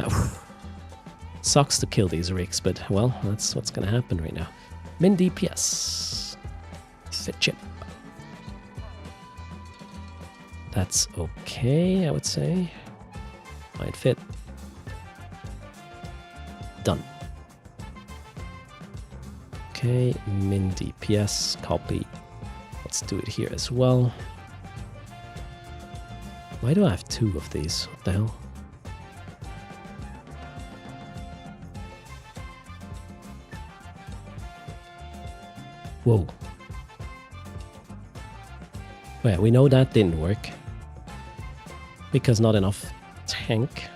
sucks to kill these rigs, but well, that's what's gonna happen right now. Min DPS. Fit chip. That's okay, I would say. Might fit. Done. Okay, min DPS, copy. Let's do it here as well. Why do I have 2 of these? What the hell? Whoa. Well, we know that didn't work. Because not enough tank.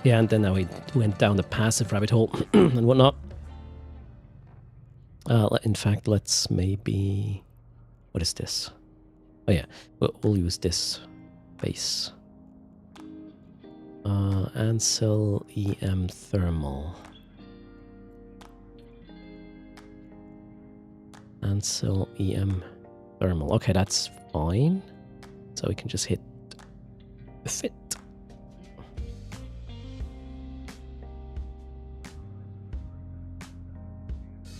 Yeah, and then now we went down the passive rabbit hole and whatnot. In fact, let's maybe... What is this? Oh yeah, we'll use this base. Ansel EM Thermal. Ansel EM Thermal. Okay, that's fine. So we can just hit fit.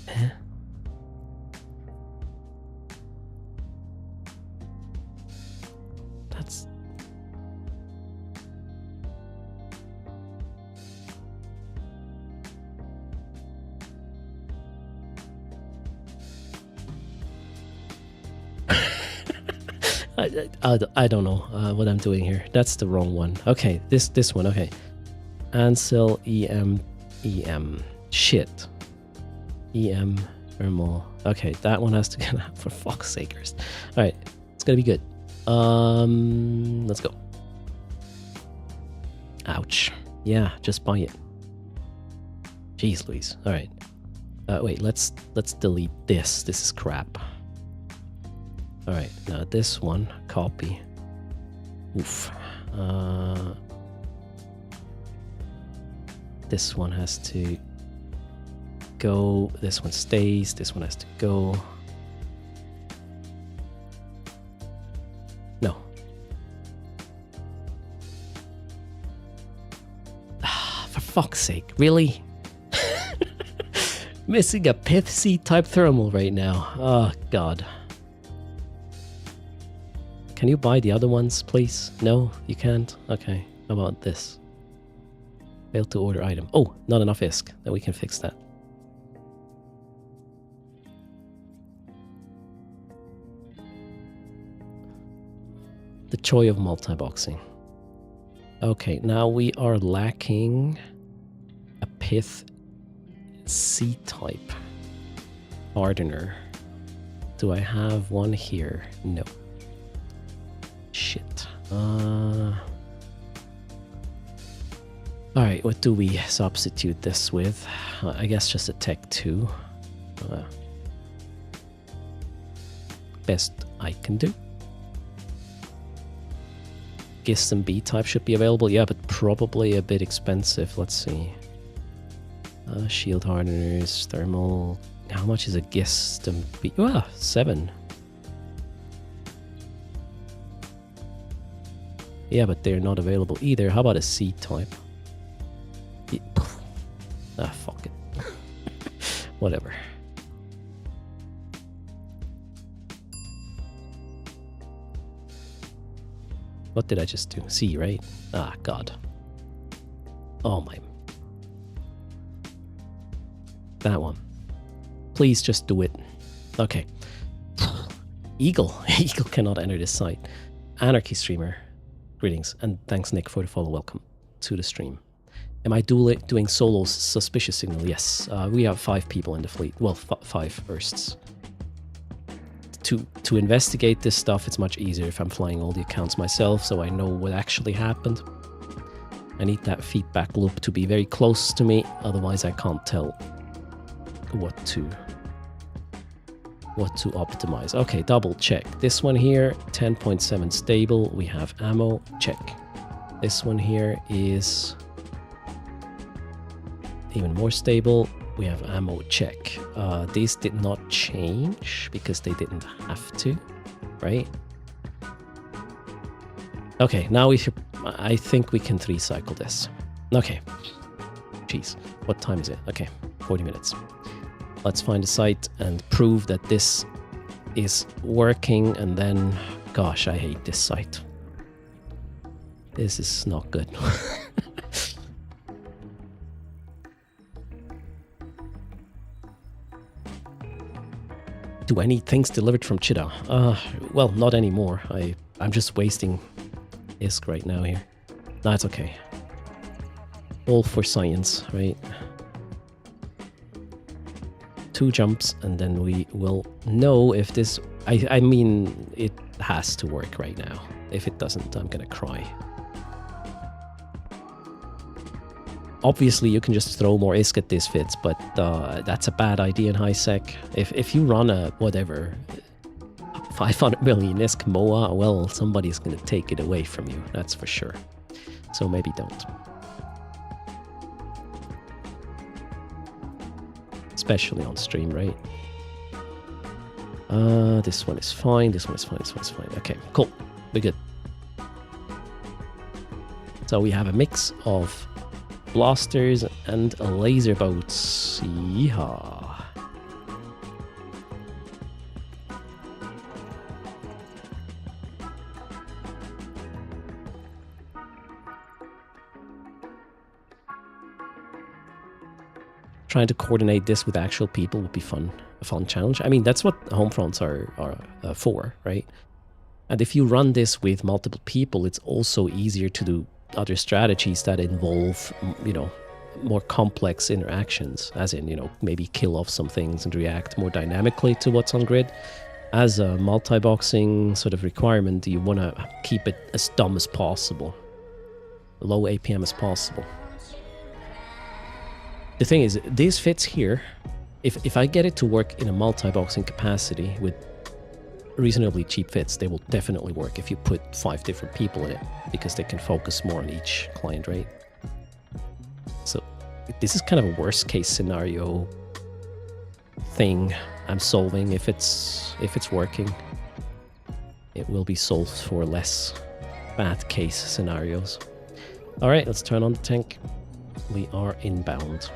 Huh? That's... I don't know what I'm doing here. That's the wrong one. Okay, this one. Okay, Ansel EM. Shit. EM Thermal. Okay, that one has to get out for fuck's sake. All right, it's gonna be good. Let's go. Ouch. Yeah, just buy it. Jeez Louise. All right. Wait, let's delete this. This is crap. All right, now this one, copy. Oof. This one has to go. This one stays. This one has to go. No. For fuck's sake, really? Missing a Pith C type thermal right now. Oh, God. Can you buy the other ones, please? No, you can't? Okay, how about this? Failed to order item. Oh, not enough ISK. Then we can fix that. The joy of multi-boxing. Okay, now we are lacking a Pith C-type hardener. Do I have one here? No. Shit. Alright, what do we substitute this with? I guess just a Tech 2. Best I can do. Gist and B-type should be available. Yeah, but probably a bit expensive. Let's see. Shield hardeners, thermal. How much is a Gist and B? 7. Yeah, but they're not available either. How about a C-type? Yeah. Fuck it. Whatever. What did I just do? C, right? Ah, God. Oh, my. That one. Please just do it. Okay. Eagle. Eagle cannot enter this site. Anarchy streamer. Greetings, and thanks, Nick, for the follow. Welcome to the stream. Am I doing solos? Suspicious signal? Yes. We have 5 people in the fleet. Well, 5 Ersts. To investigate this stuff, it's much easier if I'm flying all the accounts myself, so I know what actually happened. I need that feedback loop to be very close to me, otherwise I can't tell what to optimize. Okay, double check. This one here, 10.7 stable. We have ammo, check. This one here is even more stable. We have ammo, check. These did not change because they didn't have to, right? Okay, now we should, I think we can 3-cycle this. Okay. Jeez, what time is it? Okay. 40 minutes. Let's find a site and prove that this is working, and then... Gosh, I hate this site. This is not good. Do I need things delivered from Chida? Well, not anymore. I'm just wasting ISK right now here. No, it's okay. All for science, right? 2 jumps, and then we will know if this... I mean, it has to work right now. If it doesn't, I'm gonna cry. Obviously, you can just throw more ISK at this fits, but that's a bad idea in high sec. If you run a, whatever, 500 million ISK MOA, well, somebody's going to take it away from you, that's for sure. So maybe don't. Especially on stream, right? This one is fine, this one is fine, this one is fine. Okay, cool. We're good. So we have a mix of blasters and laser boats. Yeehaw. Trying to coordinate this with actual people would be fun. A fun challenge. I mean, that's what home fronts are for, right? And if you run this with multiple people, it's also easier to do other strategies that involve, you know, more complex interactions, as in, you know, maybe kill off some things and react more dynamically to what's on grid. As a multi-boxing sort of requirement, you want to keep it as dumb as possible, low APM as possible. The thing is, these fits here, if I get it to work in a multi-boxing capacity with reasonably cheap fits, they will definitely work if you put 5 different people in it, because they can focus more on each client, right? So this is kind of a worst case scenario thing I'm solving. If it's working, it will be solved for less bad case scenarios. All right, let's turn on the tank. We are inbound.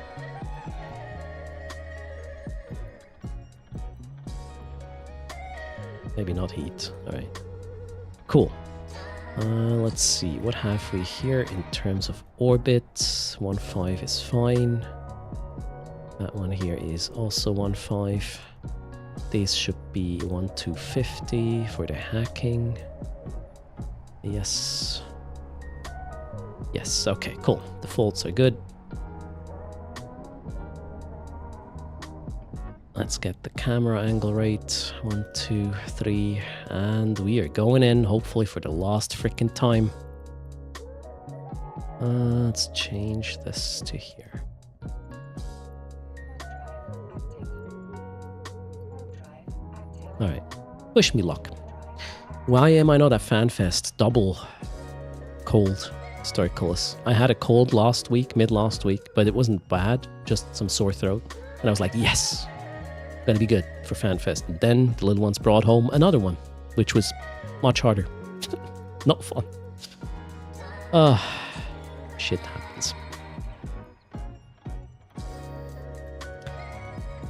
Maybe not heat. All right. Cool. Let's see. What have we here in terms of orbit? 1.5 is fine. That one here is also 1.5. These should be 1.250 for the hacking. Yes. Yes. Okay, cool. The faults are good. Let's get the camera angle right. 1, 2, 3, and we are going in, hopefully for the last freaking time. Let's change this to here. Alright, wish me luck. Why am I not at FanFest? Double cold, Starculus. I had a cold last week, mid last week, but it wasn't bad, just some sore throat. And I was like, yes! Gonna be good for FanFest. And then the little ones brought home another one, which was much harder. Not fun. Shit happens.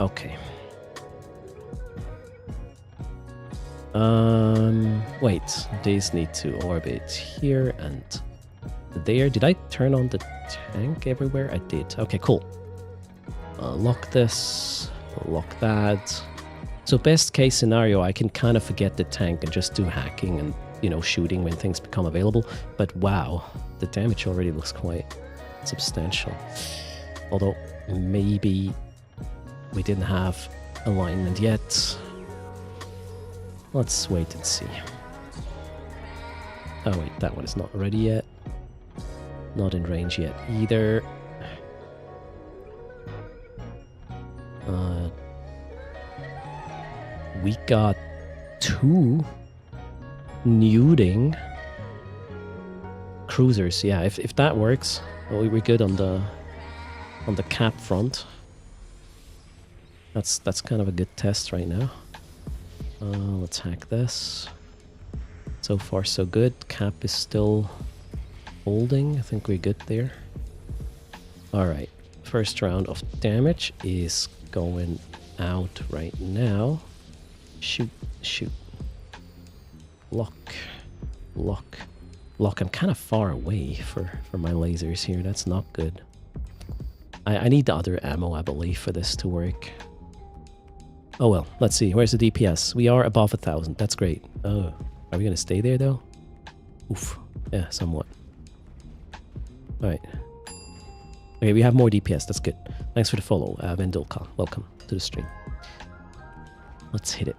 Okay. Wait, these need to orbit here and there. Did I turn on the tank everywhere? I did. Okay, cool. Lock this. Lock that. So best case scenario, I can kind of forget the tank and just do hacking and, you know, shooting when things become available. But wow, the damage already looks quite substantial. Although maybe we didn't have alignment yet. Let's wait and see. Oh wait, that one is not ready yet. Not in range yet either. We got 2 nuding cruisers. Yeah, if that works, well, we're good on the cap front. That's kind of a good test right now. Let's hack this. So far so good. Cap is still holding. I think we're good there. All right. First round of damage is going out right now. Shoot, shoot. Lock, lock, lock. I'm kind of far away for my lasers here. That's not good. I need the other ammo, I believe, for this to work. Oh well, let's see. Where's the DPS? We are above 1,000. That's great. Oh, are we gonna stay there though? Oof. Yeah, somewhat. All right. Okay, we have more DPS. That's good. Thanks for the follow, Vendulka. Welcome to the stream. Let's hit it.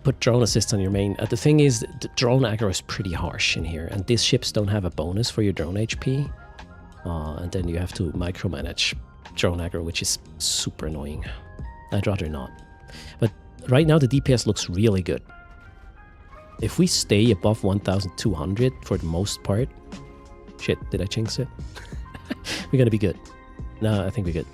Put drone assist on your main. The thing is, the drone aggro is pretty harsh in here, and these ships don't have a bonus for your drone HP. And then you have to micromanage drone aggro, which is super annoying. I'd rather not. But right now the DPS looks really good. If we stay above 1,200 for the most part... Shit, did I jinx it? We're gonna be good. No, I think we're good.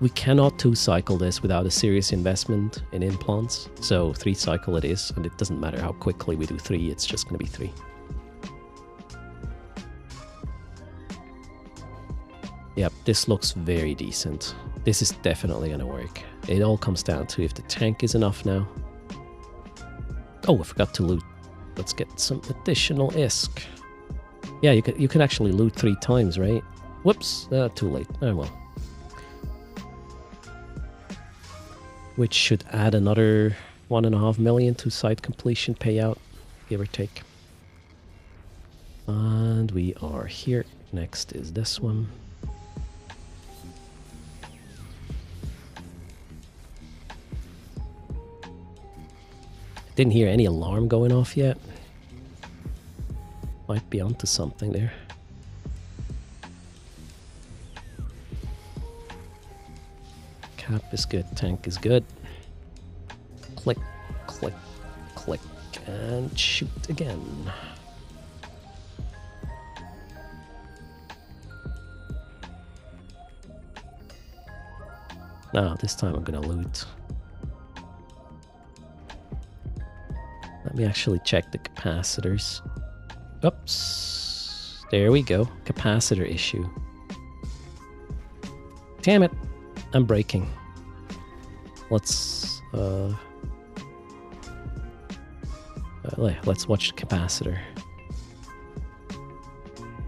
We cannot 2-cycle this without a serious investment in implants. So 3-cycle it is, and it doesn't matter how quickly we do 3, it's just gonna be 3. Yep, this looks very decent. This is definitely gonna work. It all comes down to if the tank is enough now. Oh, I forgot to loot. Let's get some additional ISK. Yeah, you can actually loot 3 times, right? Whoops, too late. Oh well. Which should add another 1.5 million to site completion payout, give or take. And we are here. Next is this one. Didn't hear any alarm going off yet. Might be onto something there. Cap is good, tank is good. Click, click, click, and shoot again. Now, this time I'm gonna loot. Let me actually check the capacitors. Oops. There we go. Capacitor issue. Damn it. I'm breaking. Let's watch the capacitor.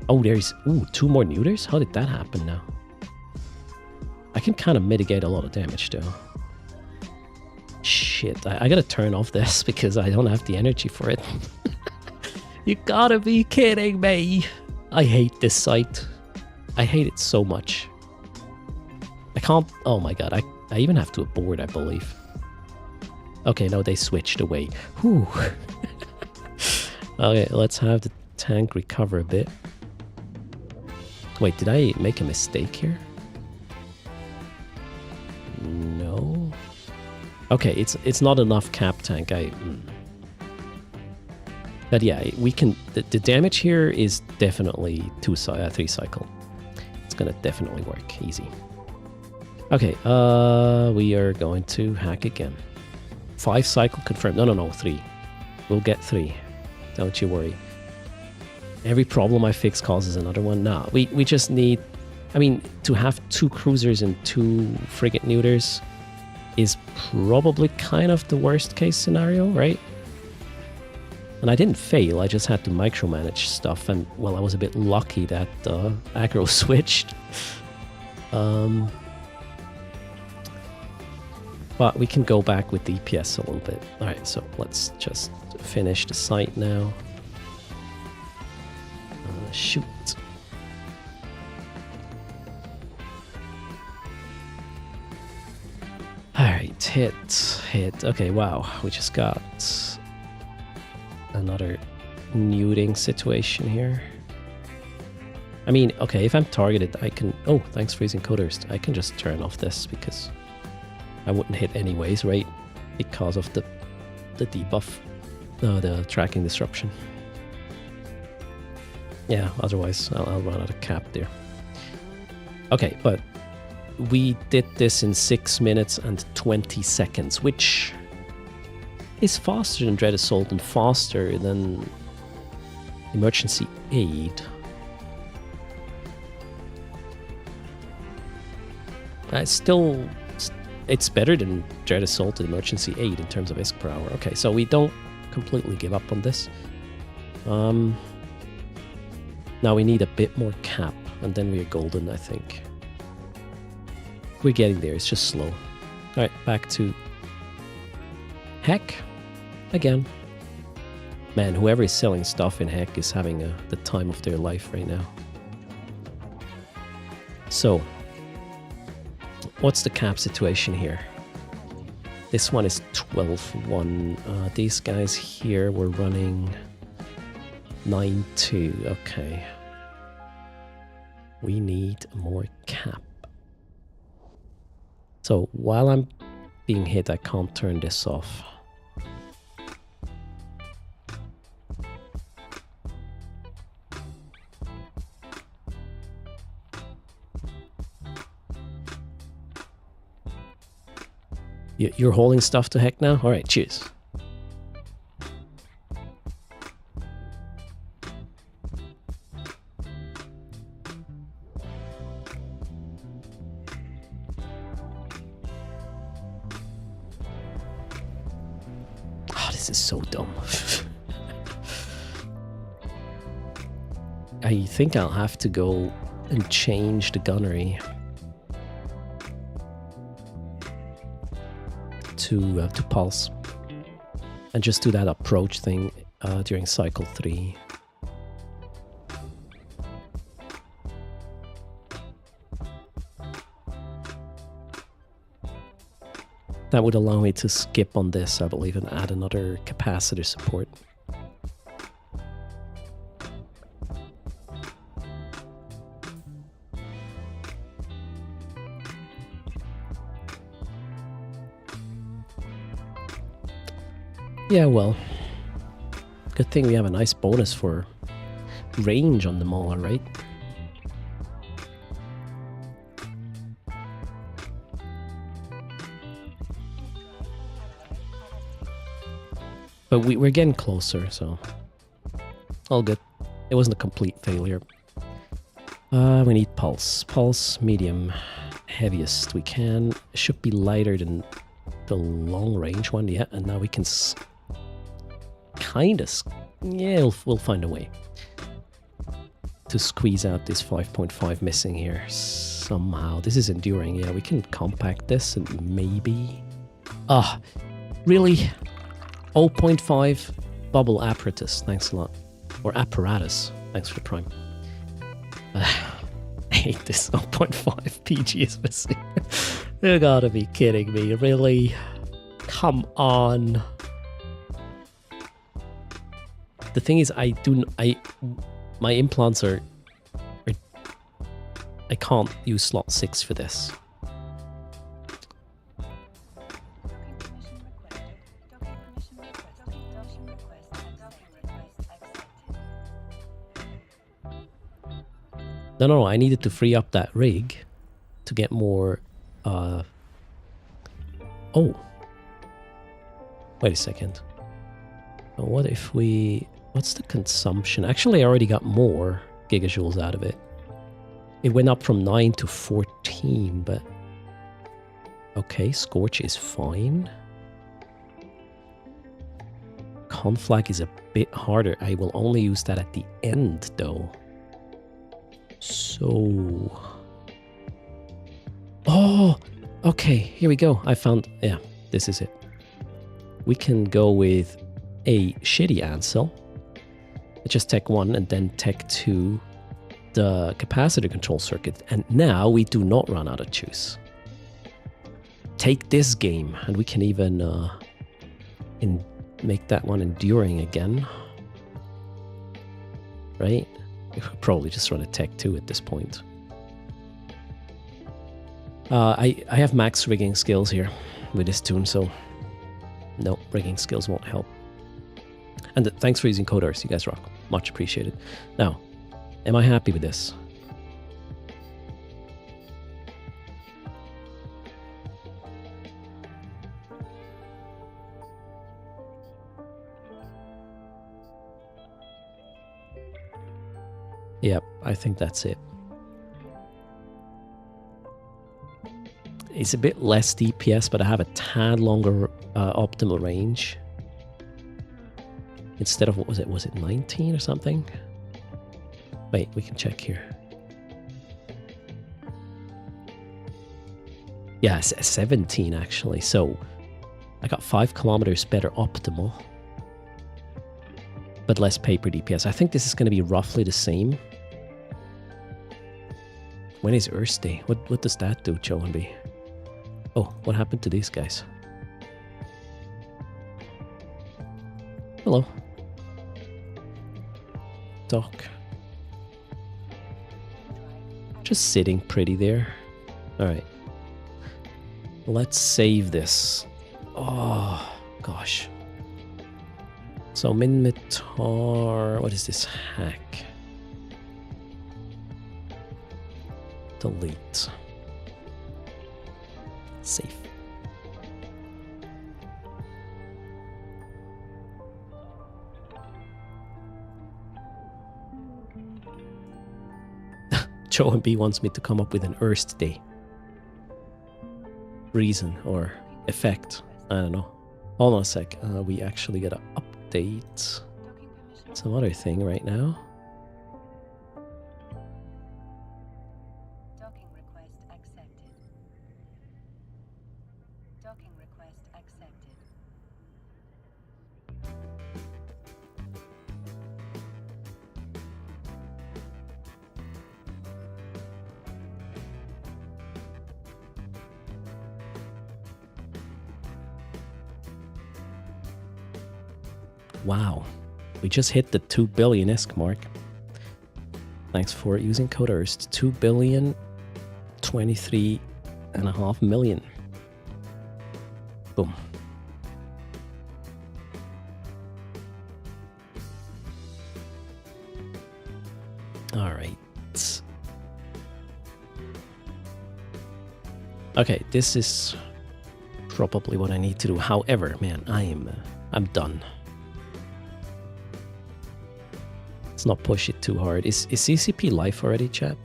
Oh, there's 2 more neuters? How did that happen now? I can kind of mitigate a lot of damage though. Shit, I gotta turn off this because I don't have the energy for it. You gotta be kidding me. I hate this site. I hate it so much. I can't... Oh my god, I even have to abort, I believe. Okay, no, they switched away. Whew. Okay, let's have the tank recover a bit. Wait, did I make a mistake here? No. Okay, it's not enough cap tank. But yeah, we can. The damage here is definitely 3 cycle. It's gonna definitely work easy. Okay, we are going to hack again. 5 cycle confirmed. No, 3. We'll get 3. Don't you worry. Every problem I fix causes another one. Nah, we just need... I mean, to have 2 cruisers and 2 frigate neuters is probably kind of the worst case scenario, right? And I didn't fail, I just had to micromanage stuff, and well, I was a bit lucky that aggro switched. But we can go back with DPS a little bit. Alright, so let's just finish the site now. Shoot. Alright, hit. Okay, wow, we just got another neuting situation here. I mean, okay, if I'm targeted, I can... Oh, thanks freezing coders. I can just turn off this because I wouldn't hit anyways, right? Because of the debuff, the tracking disruption. Yeah, otherwise I'll run out of cap there. Okay, but we did this in 6 minutes and 20 seconds, which is faster than Dread Assault and faster than Emergency Aid. Still, it's better than Dread Assault and Emergency Aid in terms of ISK per hour. Okay, so we don't completely give up on this. Now we need a bit more cap, and then we're golden, I think. We're getting there, it's just slow. Alright, back to Heck. Again. Man, whoever is selling stuff in Heck is having the time of their life right now. So, what's the cap situation here? This one is 12-1. These guys here were running 9-2. Okay. We need more cap. So while I'm being hit, I can't turn this off. You're holding stuff to Heck now? Alright, cheers. Oh, this is so dumb. I think I'll have to go and change the gunnery to pulse and just do that approach thing during cycle 3. That would allow me to skip on this, I believe, and add another capacitor support. Yeah, well, good thing we have a nice bonus for range on the Mauler, right? But we're getting closer, so all good. It wasn't a complete failure. We need pulse. Pulse, medium, heaviest we can. It should be lighter than the long range one, yeah. And now we can yeah, we'll find a way to squeeze out this 5.5 missing here somehow. This is enduring, yeah. We can compact this and maybe... really? 0.5 bubble apparatus, thanks a lot. Or apparatus, thanks for the prime. I hate this 0.5 PG is missing. You gotta be kidding me, really? Come on. The thing is, my implants are I can't use slot 6 for this. No, I needed to free up that rig to get more, Oh. Wait a second. What if what's the consumption? Actually, I already got more gigajoules out of it. It went up from 9 to 14, but... Okay, Scorch is fine. Conflag is a bit harder. I will only use that at the end, though. So... Oh! Okay, here we go. I found... Yeah, this is it. We can go with a shitty Ansel. Just Tech 1 and then Tech 2 the capacitor control circuit. And now we do not run out of juice. Take this game, and we can even make that one enduring again. Right? We could probably just run a Tech 2 at this point. I have max rigging skills here with this tune, so no, rigging skills won't help. And thanks for using code Erst, you guys rock. Much appreciated. Now, am I happy with this? Yep, I think that's it. It's a bit less DPS, but I have a tad longer optimal range. Instead of, what was it? Was it 19 or something? Wait, we can check here. Yeah, 17 actually. So I got 5 kilometers better optimal, but less paper DPS. I think this is going to be roughly the same. When is Erst Day? What does that do, Joe and B? Oh, what happened to these guys? Hello. Doc. Just sitting pretty there. Alright. Let's save this. Oh, gosh. So, Minmatar... What is this? Hack. Delete. Save. Joe and B wants me to come up with an Erst Day. Reason or effect. I don't know. Hold on a sec. We actually gotta update some other thing right now. Docking request accepted. Docking request accepted. Wow. We just hit the 2 billion-esque mark. Thanks for using code Erst. 2 billion, 23.5 million. Boom. All right. Okay, this is probably what I need to do. However, man, I'm done. Let's not push it too hard. Is CCP live already, chat?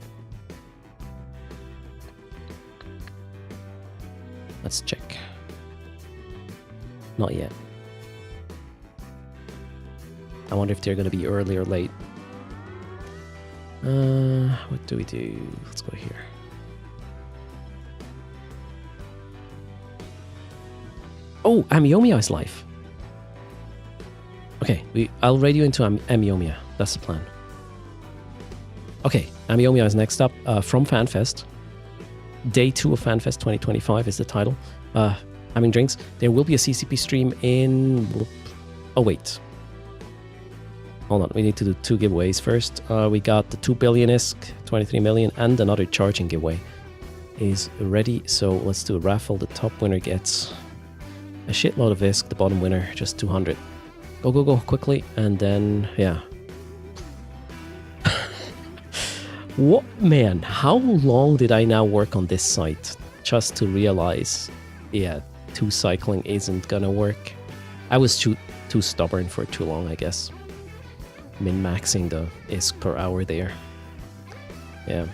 Let's check. Not yet. I wonder if they're going to be early or late. What do we do? Let's go here. Oh, Amionia is live. Okay, I'll radio into Amionia. That's the plan. Okay, Amionia is next up from FanFest. Day 2 of FanFest 2025 is the title. Having drinks. There will be a CCP stream in... Oh, wait. Hold on, we need to do 2 giveaways first. We got the 2 billion ISK, 23 million, and another charging giveaway is ready. So let's do a raffle. The top winner gets a shitload of ISK. The bottom winner, just 200. Go, go, go, quickly. And then, yeah. What, man, how long did I now work on this site just to realize, yeah, 2 cycling isn't gonna work? I was too stubborn for too long, I guess. Min-maxing the ISK per hour there. Yeah,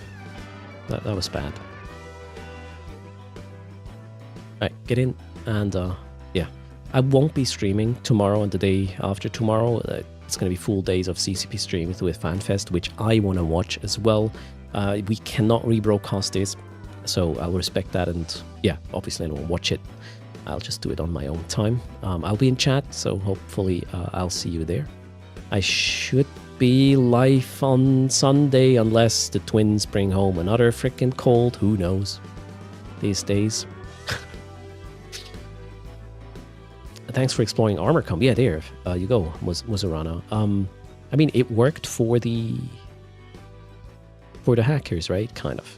that was bad. Alright, get in, and yeah. I won't be streaming tomorrow and the day after tomorrow. It's going to be full days of CCP streams with FanFest, which I want to watch as well. We cannot rebroadcast this, so I'll respect that, and yeah, obviously I won't watch it. I'll just do it on my own time. I'll be in chat, so hopefully I'll see you there. I should be live on Sunday unless the twins bring home another freaking cold. Who knows these days. Thanks for exploring ArmorCom. Yeah, there you go, Muzarana. I mean, it worked for the hackers, right? Kind of.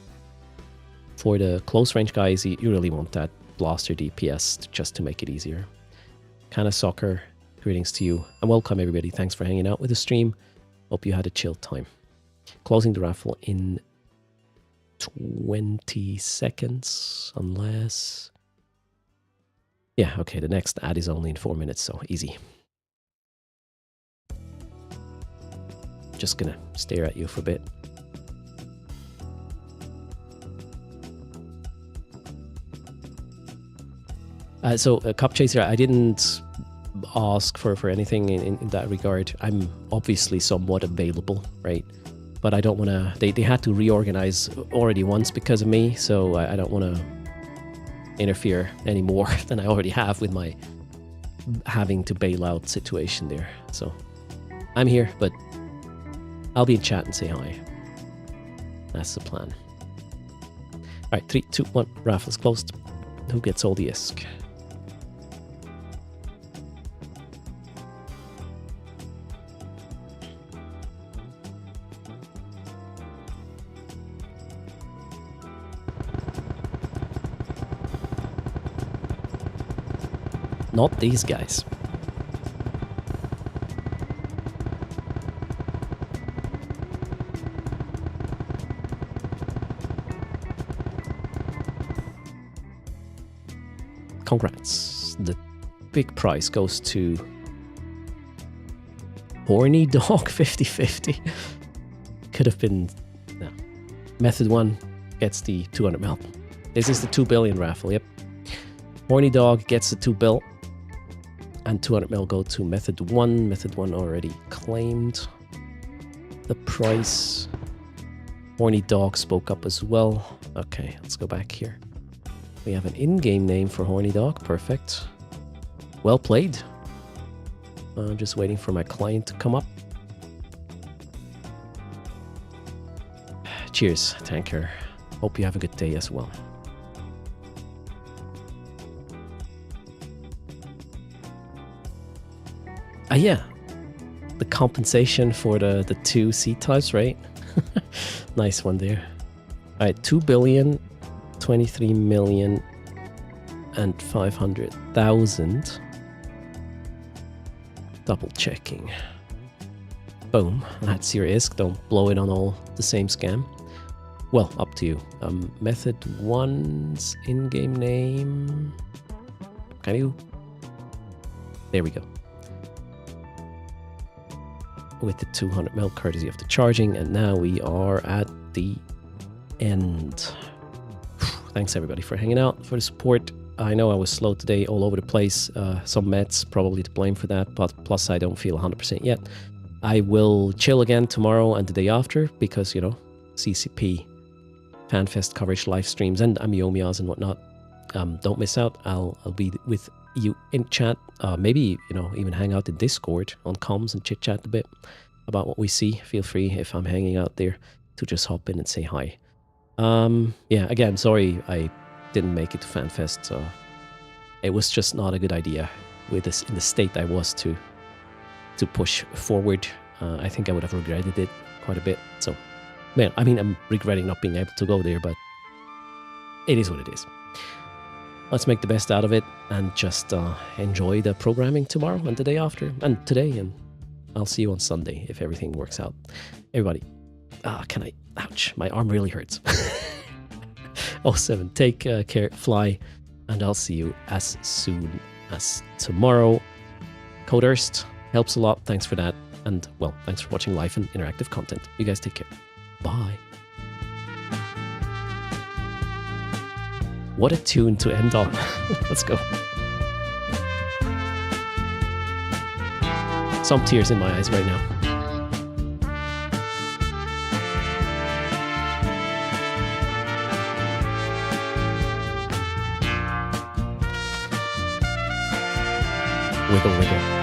For the close range guys, you really want that blaster DPS just to make it easier. Kind of soccer. Greetings to you and welcome everybody. Thanks for hanging out with the stream. Hope you had a chill time. Closing the raffle in 20 seconds, unless... Yeah, okay, the next ad is only in 4 minutes, so easy. Just gonna stare at you for a bit. So, Cup Chaser, I didn't ask for anything in that regard. I'm obviously somewhat available, right? But I don't want to... They had to reorganize already once because of me, so I don't want to interfere any more than I already have with my having to bail out situation there. So I'm here, but I'll be in chat and say hi. That's the plan. All right, 3, 2, 1. Raffle's closed. Who gets all the ISK? Not these guys. Congrats. The big prize goes to Horny Dog 50/50. Could have been... No. Method 1 gets the 200 mil. This is the 2 billion raffle, yep. Horny Dog gets the 2 bill. And 200 mil go to Method 1. Method 1 already claimed the price. Horny Dog spoke up as well. Okay, let's go back here. We have an in-game name for Horny Dog. Perfect. Well played. I'm just waiting for my client to come up. Cheers, Tanker. Hope you have a good day as well. Yeah. The compensation for the 2 seat types, right? Nice one there. All right, 2 billion, 23 million, and 500,000. Double checking. Boom. That's your ISK. Don't blow it on all the same scam. Well, up to you. Method 1's in-game name. Can you? There we go. With the 200 mil courtesy of the charging, and now we are at the end. Thanks everybody for hanging out, for the support. I know I was slow today, all over the place. Some Mets probably to blame for that, but plus I don't feel 100% yet. I will chill again tomorrow and the day after because, you know, CCP, FanFest coverage, live streams, and Amiomias and whatnot. Don't miss out. I'll be with you in chat. Maybe, you know, even hang out in Discord on comms and chit chat a bit about what we see. Feel free, if I'm hanging out there, to just hop in and say hi. Yeah, again, sorry I didn't make it to FanFest. So it was just not a good idea with this in the state I was to push forward. I think I would have regretted it quite a bit. So, man, I mean, I'm regretting not being able to go there, but it is what it is. Let's make the best out of it and just enjoy the programming tomorrow and the day after and today. And I'll see you on Sunday if everything works out. Everybody, can I? Ouch, my arm really hurts. 07, take care, fly, and I'll see you as soon as tomorrow. Code Erst helps a lot. Thanks for that. And, well, thanks for watching live and interactive content. You guys take care. Bye. What a tune to end on. Let's go. Some tears in my eyes right now. Wiggle, wiggle.